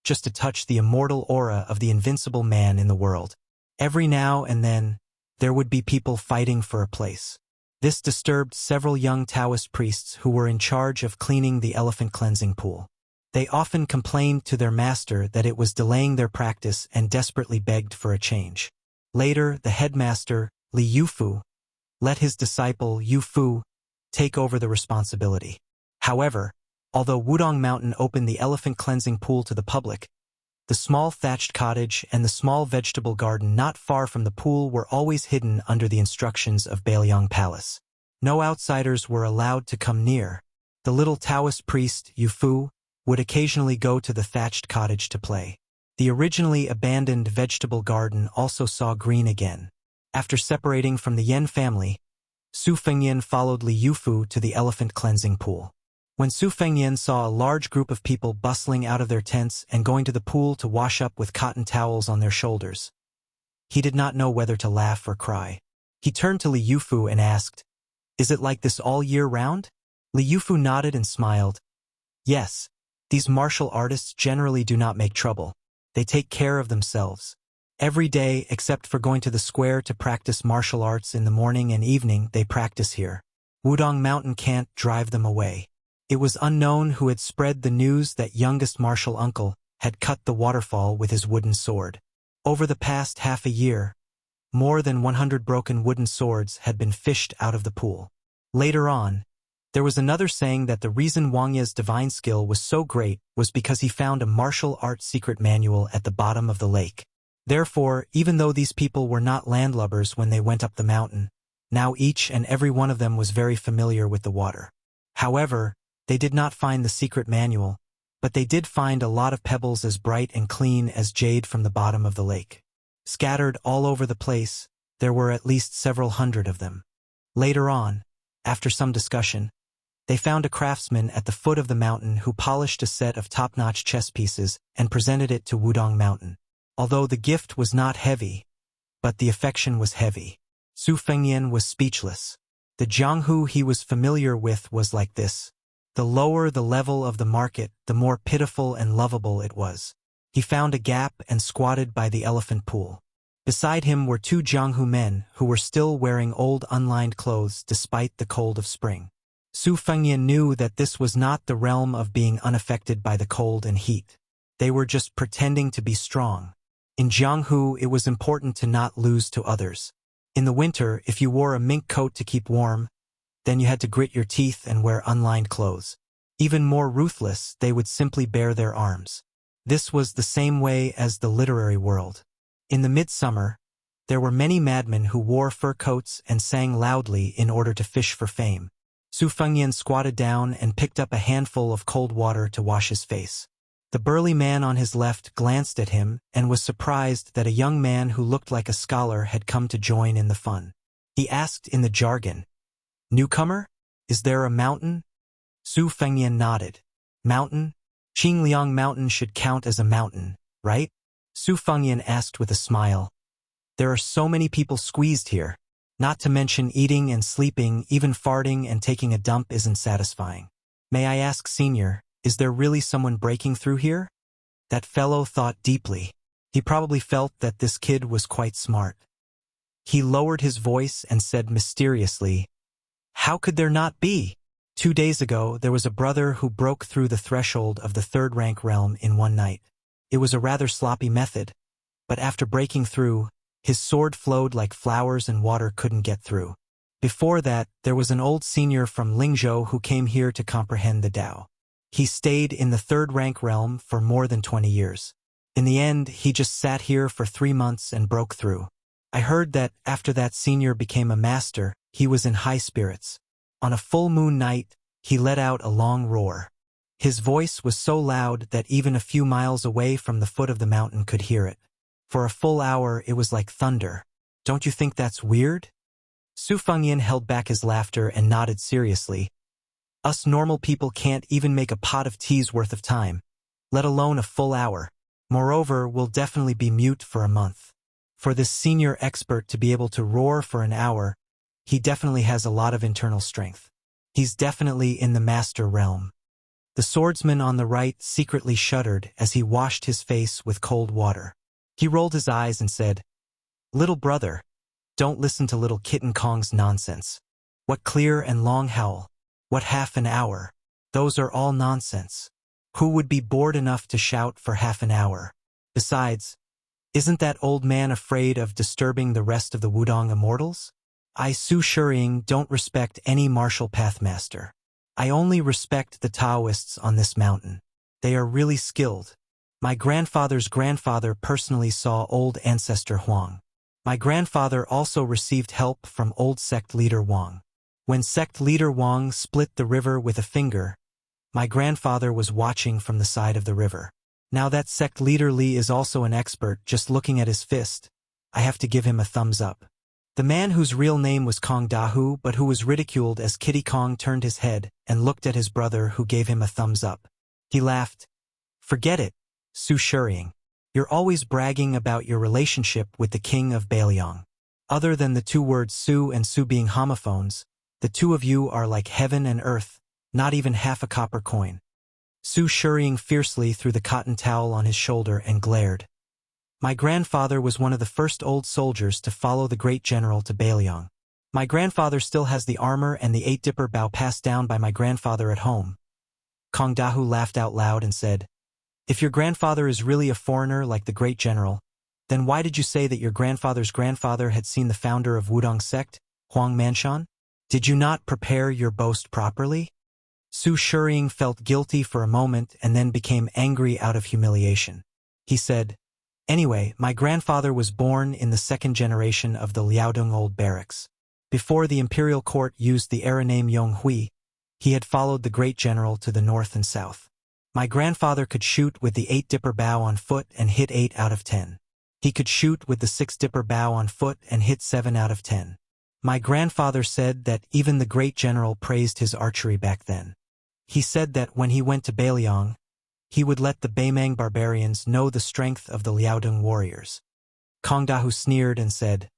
just to touch the immortal aura of the invincible man in the world. Every now and then, there would be people fighting for a place. This disturbed several young Taoist priests who were in charge of cleaning the elephant cleansing pool. They often complained to their master that it was delaying their practice and desperately begged for a change. Later, the headmaster, Li Yufu, let his disciple, Yufu, take over the responsibility. However, although Wudong Mountain opened the elephant cleansing pool to the public, the small thatched cottage and the small vegetable garden not far from the pool were always hidden under the instructions of Beiliang Palace. No outsiders were allowed to come near. The little Taoist priest, Yufu, would occasionally go to the thatched cottage to play. The originally abandoned vegetable garden also saw green again. After separating from the Yen family, Su Fengyan followed Li Yufu to the elephant cleansing pool. When Su Fengnian saw a large group of people bustling out of their tents and going to the pool to wash up with cotton towels on their shoulders, he did not know whether to laugh or cry. He turned to Li Yufu and asked, "Is it like this all year round?" Li Yufu nodded and smiled. "Yes, these martial artists generally do not make trouble. They take care of themselves. Every day, except for going to the square to practice martial arts in the morning and evening, they practice here. Wudong Mountain can't drive them away." It was unknown who had spread the news that youngest martial uncle had cut the waterfall with his wooden sword. Over the past half a year, more than 100 broken wooden swords had been fished out of the pool. Later on, there was another saying that the reason Wang Ye's divine skill was so great was because he found a martial arts secret manual at the bottom of the lake. Therefore, even though these people were not landlubbers when they went up the mountain, now each and every one of them was very familiar with the water. However, they did not find the secret manual, but they did find a lot of pebbles as bright and clean as jade from the bottom of the lake. Scattered all over the place, there were at least several hundred of them. Later on, after some discussion, they found a craftsman at the foot of the mountain who polished a set of top-notch chess pieces and presented it to Wudong Mountain. Although the gift was not heavy, but the affection was heavy. Su Fengnian was speechless. The Jianghu he was familiar with was like this. The lower the level of the market, the more pitiful and lovable it was. He found a gap and squatted by the elephant pool. Beside him were two Jianghu men who were still wearing old unlined clothes despite the cold of spring. Su Fengnian knew that this was not the realm of being unaffected by the cold and heat. They were just pretending to be strong. In Jianghu, it was important to not lose to others. In the winter, if you wore a mink coat to keep warm, then you had to grit your teeth and wear unlined clothes. Even more ruthless, they would simply bare their arms. This was the same way as the literary world. In the midsummer, there were many madmen who wore fur coats and sang loudly in order to fish for fame. Su Fengnian squatted down and picked up a handful of cold water to wash his face. The burly man on his left glanced at him and was surprised that a young man who looked like a scholar had come to join in the fun. He asked in the jargon, "Newcomer? Is there a mountain?" Su Fengnian nodded. "Mountain? Qingliang Mountain should count as a mountain, right?" Su Fengnian asked with a smile. "There are so many people squeezed here. Not to mention eating and sleeping, even farting and taking a dump isn't satisfying. May I ask, Senior, is there really someone breaking through here?" That fellow thought deeply. He probably felt that this kid was quite smart. He lowered his voice and said mysteriously, "How could there not be? 2 days ago, there was a brother who broke through the threshold of the third-rank realm in one night. It was a rather sloppy method, but after breaking through, his sword flowed like flowers and water couldn't get through. Before that, there was an old senior from Lingzhou who came here to comprehend the Tao. He stayed in the third-rank realm for more than 20 years. In the end, he just sat here for 3 months and broke through. I heard that after that senior became a master, he was in high spirits. On a full moon night, he let out a long roar. His voice was so loud that even a few miles away from the foot of the mountain could hear it. For a full hour, it was like thunder. Don't you think that's weird?" Su Fengnian held back his laughter and nodded seriously. "Us normal people can't even make a pot of tea's worth of time, let alone a full hour. Moreover, we'll definitely be mute for a month. For this senior expert to be able to roar for an hour, he definitely has a lot of internal strength. He's definitely in the master realm." The swordsman on the right secretly shuddered as he washed his face with cold water. He rolled his eyes and said, "Little brother, don't listen to little Kitten Kong's nonsense. What clear and long howl? What half an hour? Those are all nonsense. Who would be bored enough to shout for half an hour? Besides, isn't that old man afraid of disturbing the rest of the Wudong immortals? I, Su Shiying, don't respect any martial pathmaster. I only respect the Taoists on this mountain. They are really skilled. My grandfather's grandfather personally saw old ancestor Huang. My grandfather also received help from old sect leader Wang. When sect leader Wang split the river with a finger, my grandfather was watching from the side of the river. Now that sect leader Li is also an expert just looking at his fist. I have to give him a thumbs up. The man whose real name was Kong Dahu but who was ridiculed as Kitty Kong turned his head and looked at his brother who gave him a thumbs up. He laughed. Forget it, Su Shiying. You're always bragging about your relationship with the king of Bailiang. Other than the two words Su and Su being homophones, the two of you are like heaven and earth, not even half a copper coin. Su Shiying fiercely threw the cotton towel on his shoulder and glared. My grandfather was one of the first old soldiers to follow the great general to Bailiang. My grandfather still has the armor and the 8-dipper bow passed down by my grandfather at home. Kong Dahu laughed out loud and said, If your grandfather is really a foreigner like the great general, then why did you say that your grandfather's grandfather had seen the founder of Wudong sect, Huang Manshan? Did you not prepare your boast properly? Su Shiying felt guilty for a moment and then became angry out of humiliation. He said, Anyway, my grandfather was born in the second generation of the Liaodong old barracks. Before the imperial court used the era name Yonghui, he had followed the great general to the north and south. My grandfather could shoot with the 8-dipper bow on foot and hit 8 out of 10. He could shoot with the 6-dipper bow on foot and hit 7 out of 10. My grandfather said that even the great general praised his archery back then. He said that when he went to Bailiang, he would let the Baimang barbarians know the strength of the Liaodong warriors. Kong Dahu sneered and said,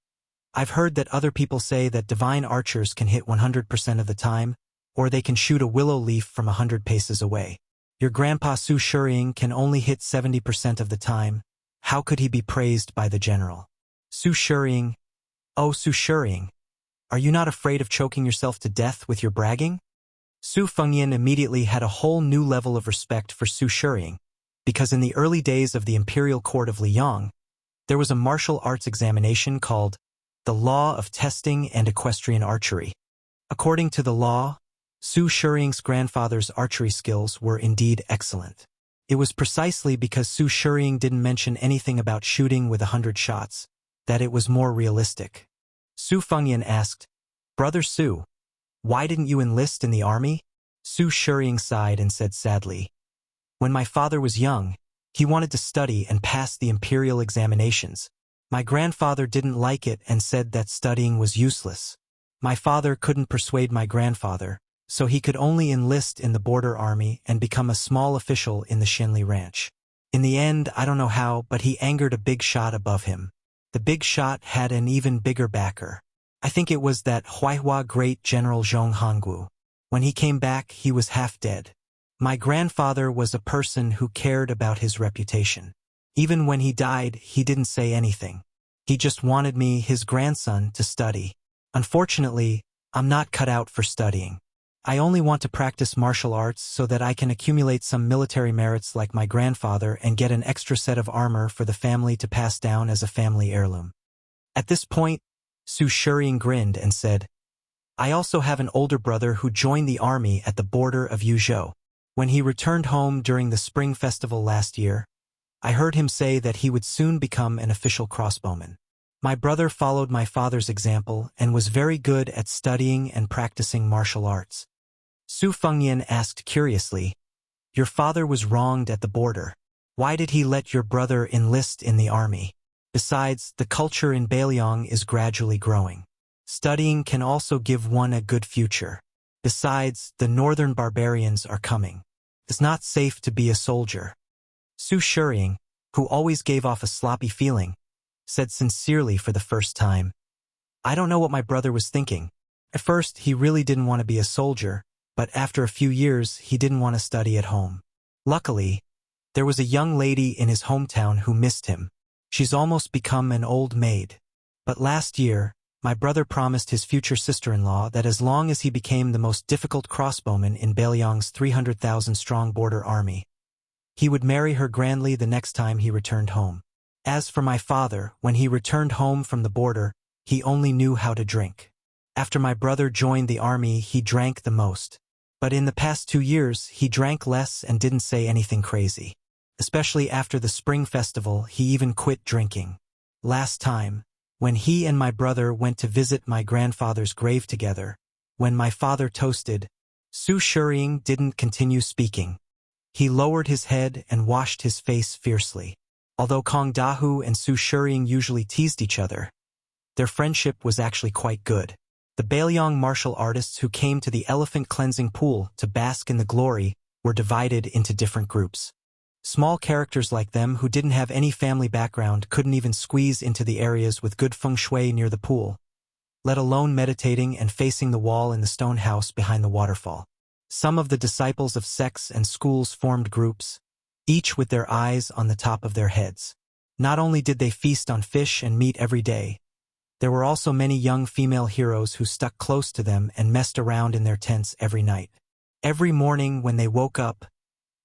I've heard that other people say that divine archers can hit 100% of the time, or they can shoot a willow leaf from 100 paces away. Your grandpa Su Shiying can only hit 70% of the time. How could he be praised by the general? Su Shiying, oh Su Shiying, are you not afraid of choking yourself to death with your bragging? Su Fengyan immediately had a whole new level of respect for Su Shiying, because in the early days of the imperial court of Liang, there was a martial arts examination called the Law of Testing and Equestrian Archery. According to the law, Su Shiying's grandfather's archery skills were indeed excellent. It was precisely because Su Shiying didn't mention anything about shooting with 100 shots that it was more realistic. Su Fengyan asked, Brother Su, why didn't you enlist in the army? Su Shiying sighed and said sadly, When my father was young, he wanted to study and pass the imperial examinations. My grandfather didn't like it and said that studying was useless. My father couldn't persuade my grandfather, so he could only enlist in the border army and become a small official in the Shenli ranch. In the end, I don't know how, but he angered a big shot above him. The big shot had an even bigger backer. I think it was that Huaihua great General Zhong Hongwu. When he came back, he was half dead. My grandfather was a person who cared about his reputation. Even when he died, he didn't say anything. He just wanted me, his grandson, to study. Unfortunately, I'm not cut out for studying. I only want to practice martial arts so that I can accumulate some military merits like my grandfather and get an extra set of armor for the family to pass down as a family heirloom. At this point, Su Shiying grinned and said, I also have an older brother who joined the army at the border of Yuzhou. When he returned home during the spring festival last year, I heard him say that he would soon become an official crossbowman. My brother followed my father's example and was very good at studying and practicing martial arts. Su Fengyan asked curiously, Your father was wronged at the border. Why did he let your brother enlist in the army? Besides, the culture in Bailiang is gradually growing. Studying can also give one a good future. Besides, the northern barbarians are coming. It's not safe to be a soldier. Su Shiying, who always gave off a sloppy feeling, said sincerely for the first time, I don't know what my brother was thinking. At first, he really didn't want to be a soldier, but after a few years, he didn't want to study at home. Luckily, there was a young lady in his hometown who missed him. She's almost become an old maid. But last year, my brother promised his future sister-in-law that as long as he became the most difficult crossbowman in Bailiang's 300,000-strong border army, he would marry her grandly the next time he returned home. As for my father, when he returned home from the border, he only knew how to drink. After my brother joined the army, he drank the most. But in the past 2 years, he drank less and didn't say anything crazy. Especially after the spring festival, he even quit drinking. Last time, when he and my brother went to visit my grandfather's grave together, when my father toasted, Su Shiying didn't continue speaking. He lowered his head and washed his face fiercely. Although Kong Dahu and Su Shiying usually teased each other, Their friendship was actually quite good. The Bailiang martial artists who came to the elephant cleansing pool to bask in the glory were divided into different groups. Small characters like them who didn't have any family background couldn't even squeeze into the areas with good feng shui near the pool, let alone meditating and facing the wall in the stone house behind the waterfall. Some of the disciples of sects and schools formed groups, each with their eyes on the top of their heads. Not only did they feast on fish and meat every day, there were also many young female heroes who stuck close to them and messed around in their tents every night. Every morning when they woke up,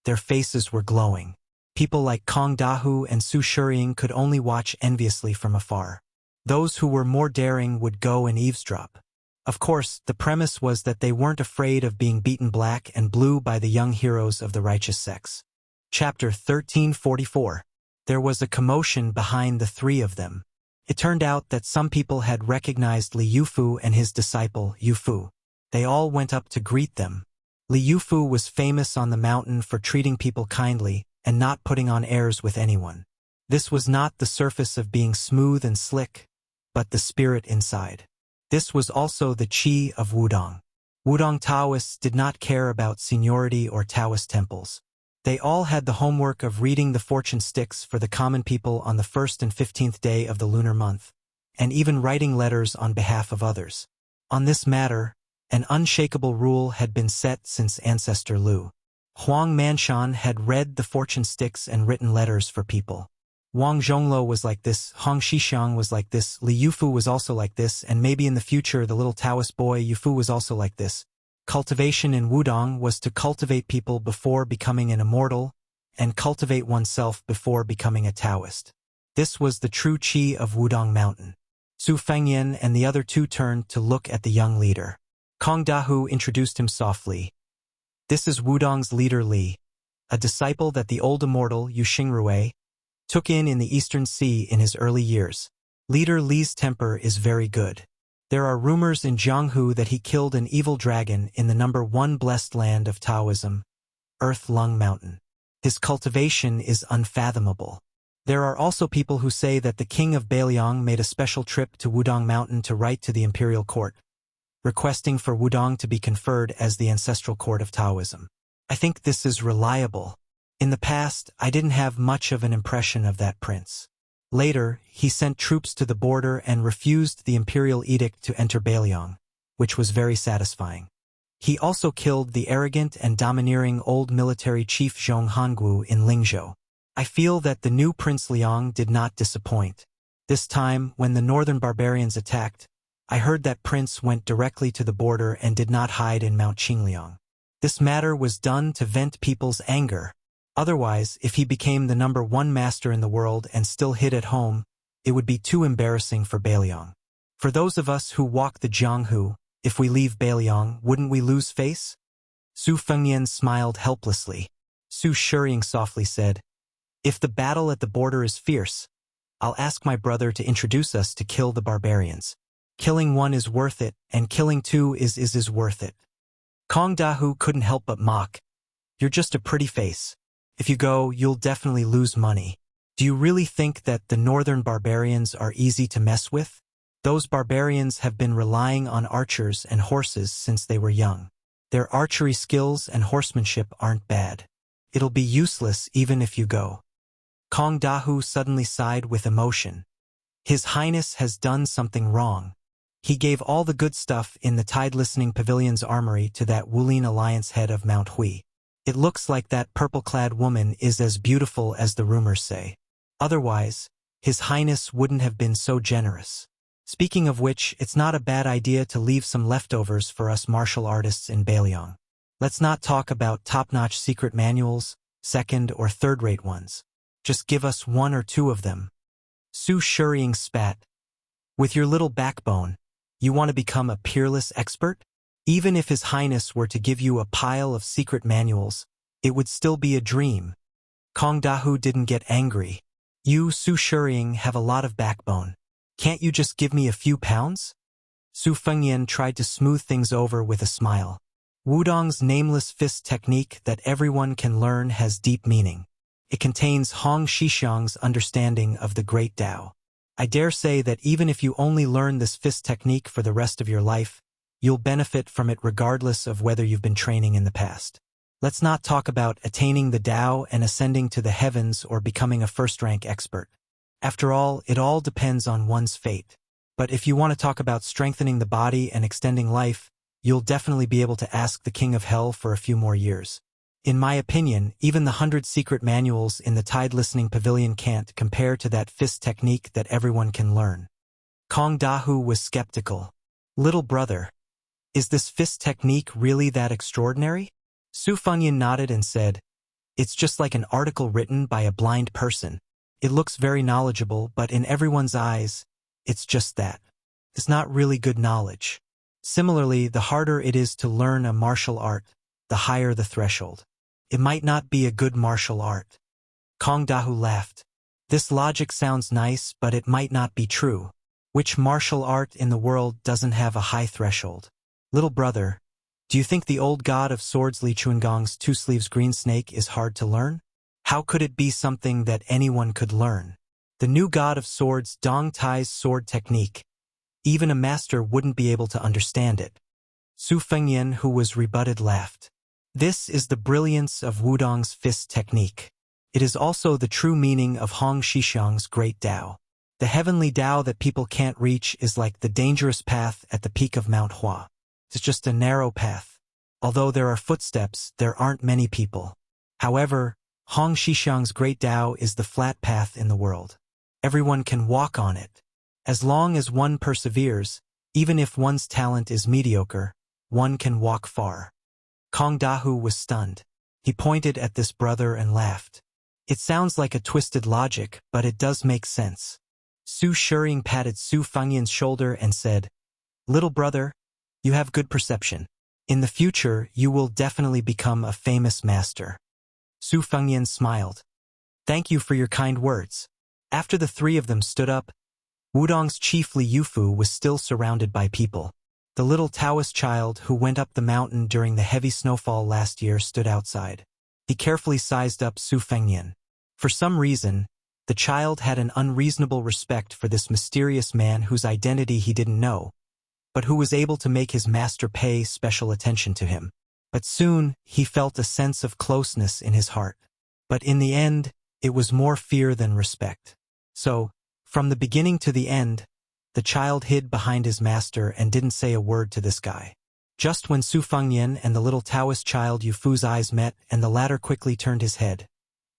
their faces were glowing. People like Kong Dahu and Su Shiying could only watch enviously from afar. Those who were more daring would go and eavesdrop. Of course, the premise was that they weren't afraid of being beaten black and blue by the young heroes of the righteous sects. Chapter 1344. There was a commotion behind the three of them. It turned out that some people had recognized Li Yufu and his disciple, Yufu. They all went up to greet them. Li Yufu was famous on the mountain for treating people kindly and not putting on airs with anyone. This was not the surface of being smooth and slick, but the spirit inside. This was also the chi of Wudong. Wudong Taoists did not care about seniority or Taoist temples. They all had the homework of reading the fortune sticks for the common people on the 1st and 15th day of the lunar month, and even writing letters on behalf of others. On this matter, an unshakable rule had been set since ancestor Lu. Huang Manshan had read the fortune sticks and written letters for people. Wang Zhonglo was like this, Hong Shixiang was like this, Li Yufu was also like this, and maybe in the future the little Taoist boy Yufu was also like this. Cultivation in Wudong was to cultivate people before becoming an immortal, and cultivate oneself before becoming a Taoist. This was the true chi of Wudong Mountain. Su Fengyan and the other two turned to look at the young leader. Kong Dahu introduced him softly. This is Wudong's leader Li, a disciple that the old immortal Yu Xingrui took in the Eastern Sea in his early years. Leader Li's temper is very good. There are rumors in Jianghu that he killed an evil dragon in the number 1 blessed land of Taoism, Earth Lung Mountain. His cultivation is unfathomable. There are also people who say that the king of Bailiang made a special trip to Wudong Mountain to write to the imperial court, requesting for Wudong to be conferred as the ancestral court of Taoism. I think this is reliable. In the past, I didn't have much of an impression of that prince. Later, he sent troops to the border and refused the imperial edict to enter Bailiang, which was very satisfying. He also killed the arrogant and domineering old military chief Zhong Hongwu in Lingzhou. I feel that the new Prince Liang did not disappoint. This time, when the northern barbarians attacked, I heard that prince went directly to the border and did not hide in Mount Qingliang. This matter was done to vent people's anger. Otherwise, if he became the number 1 master in the world and still hid at home, it would be too embarrassing for Bailiang. For those of us who walk the Jianghu, if we leave Bailiang, wouldn't we lose face? Su Fengyan smiled helplessly. Su Shiying softly said, "If the battle at the border is fierce, I'll ask my brother to introduce us to kill the barbarians. Killing 1 is worth it, and killing 2 is worth it." Kong Dahu couldn't help but mock. "You're just a pretty face. If you go, you'll definitely lose money. Do you really think that the northern barbarians are easy to mess with? Those barbarians have been relying on archers and horses since they were young. Their archery skills and horsemanship aren't bad. It'll be useless even if you go." Kong Dahu suddenly sighed with emotion. His Highness has done something wrong. He gave all the good stuff in the Tide Listening Pavilion's armory to that Wulin Alliance head of Mount Hui. It looks like that purple-clad woman is as beautiful as the rumors say. Otherwise, His Highness wouldn't have been so generous. Speaking of which, it's not a bad idea to leave some leftovers for us martial artists in Bailiang. Let's not talk about top-notch secret manuals, second or third-rate ones. Just give us 1 or 2 of them. Su Shiying spat. "With your little backbone, you want to become a peerless expert? Even if His Highness were to give you a pile of secret manuals, it would still be a dream." Kong Dahu didn't get angry. "You, Su Shiying, have a lot of backbone. Can't you just give me a few pounds?" Su Fengyan tried to smooth things over with a smile. Wudong's nameless fist technique that everyone can learn has deep meaning. It contains Hong Shixiang's understanding of the Great Tao. I dare say that even if you only learn this fist technique for the rest of your life, you'll benefit from it regardless of whether you've been training in the past. Let's not talk about attaining the Tao and ascending to the heavens or becoming a first-rank expert. After all, it all depends on one's fate. But if you want to talk about strengthening the body and extending life, you'll definitely be able to ask the King of Hell for a few more years. In my opinion, even the 100 secret manuals in the Tide Listening Pavilion can't compare to that fist technique that everyone can learn. Kong Dahu was skeptical. Little brother, is this fist technique really that extraordinary? Su Fengyan nodded and said, it's just like an article written by a blind person. It looks very knowledgeable, but in everyone's eyes, it's just that. It's not really good knowledge. Similarly, the harder it is to learn a martial art, the higher the threshold. It might not be a good martial art. Kong Dahu laughed. This logic sounds nice, but it might not be true. Which martial art in the world doesn't have a high threshold? Little brother, do you think the old god of swords Li Chuangong's two sleeves green snake is hard to learn? How could it be something that anyone could learn? The new god of swords Dong Tai's sword technique. Even a master wouldn't be able to understand it. Su Fengyan, who was rebutted, laughed. This is the brilliance of Wudong's fist technique. It is also the true meaning of Hong Shixiang's great Tao. The heavenly Tao that people can't reach is like the dangerous path at the peak of Mount Hua. It's just a narrow path. Although there are footsteps, there aren't many people. However, Hong Shixiang's great Tao is the flat path in the world. Everyone can walk on it. As long as one perseveres, even if one's talent is mediocre, one can walk far. Kong Dahu was stunned. He pointed at this brother and laughed. It sounds like a twisted logic, but it does make sense. Su Shiying patted Su Fengyan's shoulder and said, little brother, you have good perception. In the future, you will definitely become a famous master. Su Fengyan smiled. Thank you for your kind words. After the three of them stood up, Wudong's chief Li Yufu was still surrounded by people. The little Taoist child who went up the mountain during the heavy snowfall last year stood outside. He carefully sized up Su Fengyan. For some reason, the child had an unreasonable respect for this mysterious man whose identity he didn't know, but who was able to make his master pay special attention to him. But soon, he felt a sense of closeness in his heart. But in the end, it was more fear than respect. So, from the beginning to the end, the child hid behind his master and didn't say a word to this guy. Just when Su Fengyan and the little Taoist child Yufu's eyes met and the latter quickly turned his head,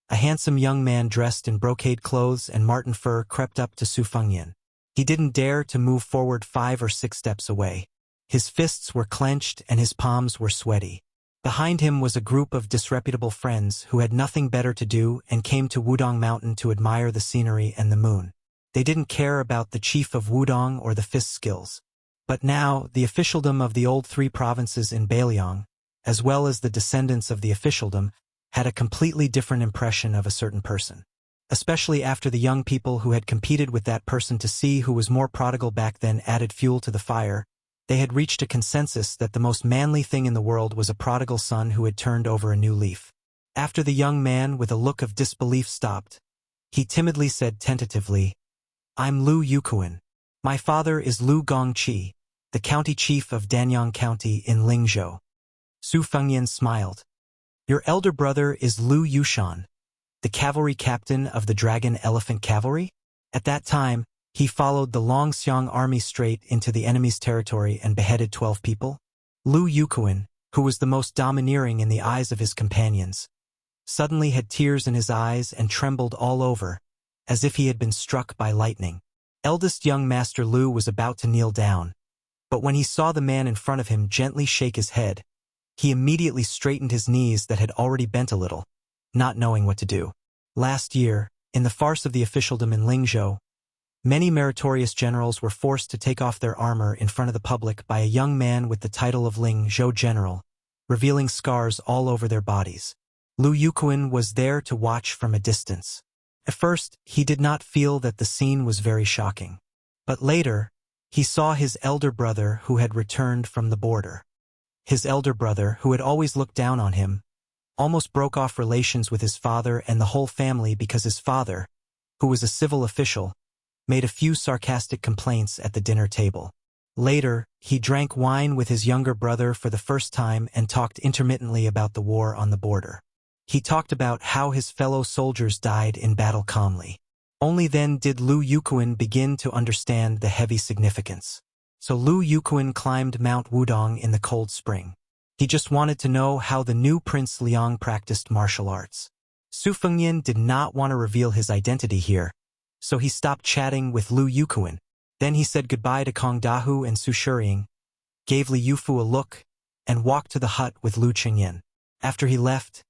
a handsome young man dressed in brocade clothes and marten fur crept up to Su Fengyan. He didn't dare to move forward 5 or 6 steps away. His fists were clenched and his palms were sweaty. Behind him was a group of disreputable friends who had nothing better to do and came to Wudong Mountain to admire the scenery and the moon. They didn't care about the chief of Wudong or the fist skills. But now, the officialdom of the old 3 provinces in Beiliang, as well as the descendants of the officialdom, had a completely different impression of a certain person. Especially after the young people who had competed with that person to see who was more prodigal back then added fuel to the fire, they had reached a consensus that the most manly thing in the world was a prodigal son who had turned over a new leaf. After the young man with a look of disbelief stopped, he timidly said tentatively, I'm Lu Yukuan. My father is Lu Gongqi, the county chief of Danyang County in Lingzhou. Su Fengyan smiled. Your elder brother is Lu Yushan, the cavalry captain of the Dragon Elephant Cavalry? At that time, he followed the Longxiang army straight into the enemy's territory and beheaded 12 people. Lu Yukuan, who was the most domineering in the eyes of his companions, suddenly had tears in his eyes and trembled all over, as if he had been struck by lightning. Eldest young Master Lu was about to kneel down, but when he saw the man in front of him gently shake his head, he immediately straightened his knees that had already bent a little, not knowing what to do. Last year, in the farce of the officialdom in Lingzhou, many meritorious generals were forced to take off their armor in front of the public by a young man with the title of Lingzhou General, revealing scars all over their bodies. Lu Yukuan was there to watch from a distance. At first, he did not feel that the scene was very shocking. But later, he saw his elder brother who had returned from the border. His elder brother, who had always looked down on him, almost broke off relations with his father and the whole family because his father, who was a civil official, made a few sarcastic complaints at the dinner table. Later, he drank wine with his younger brother for the first time and talked intermittently about the war on the border. He talked about how his fellow soldiers died in battle calmly. Only then did Lu Yuquan begin to understand the heavy significance. So Lu Yuquan climbed Mount Wudong in the cold spring. He just wanted to know how the new Prince Liang practiced martial arts. Su Fengnian did not want to reveal his identity here, so he stopped chatting with Lu Yuquan. Then he said goodbye to Kong Dahu and Su Shiying, gave Li Yufu a look, and walked to the hut with Lu Qingyan. After he left,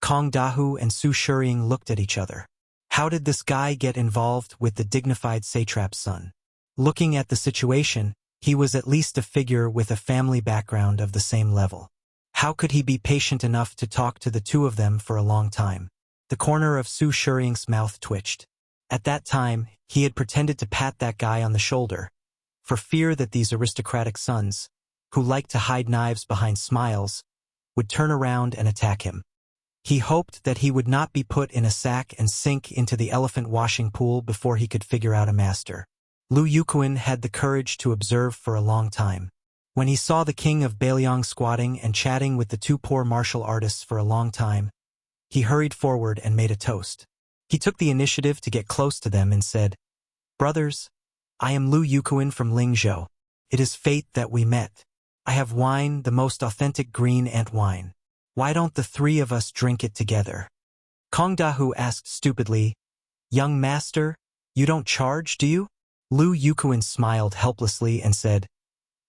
Kong Dahu and Su Shiying looked at each other. How did this guy get involved with the dignified satrap's son? Looking at the situation, he was at least a figure with a family background of the same level. How could he be patient enough to talk to the two of them for a long time? The corner of Su Shiying's mouth twitched. At that time, he had pretended to pat that guy on the shoulder, for fear that these aristocratic sons, who liked to hide knives behind smiles, would turn around and attack him. He hoped that he would not be put in a sack and sink into the elephant washing pool before he could figure out a master. Lu Yuquan had the courage to observe for a long time. When he saw the king of Beiliang squatting and chatting with the two poor martial artists for a long time, he hurried forward and made a toast. He took the initiative to get close to them and said, "Brothers, I am Lu Yuquan from Lingzhou. It is fate that we met. I have wine, the most authentic green ant wine. Why don't the three of us drink it together?" Kong Dahu asked stupidly, "Young master, you don't charge, do you?" Lu Yuquan smiled helplessly and said,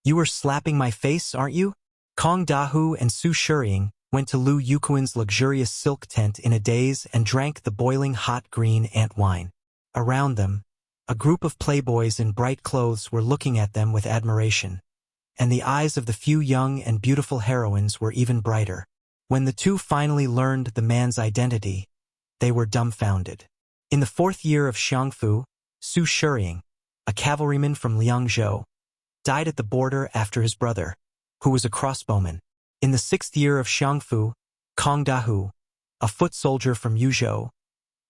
"You are slapping my face, aren't you?" Kong Dahu and Su Shiying went to Lu Yuquan's luxurious silk tent in a daze and drank the boiling hot green ant wine. Around them, a group of playboys in bright clothes were looking at them with admiration, and the eyes of the few young and beautiful heroines were even brighter. When the two finally learned the man's identity, they were dumbfounded. In the 4th year of Xiangfu, Su Shiying, a cavalryman from Liangzhou, died at the border after his brother, who was a crossbowman. In the 6th year of Xiangfu, Kong Dahu, a foot soldier from Yuzhou,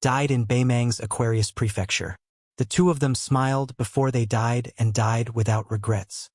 died in Beimang's Aquarius prefecture. The two of them smiled before they died and died without regrets.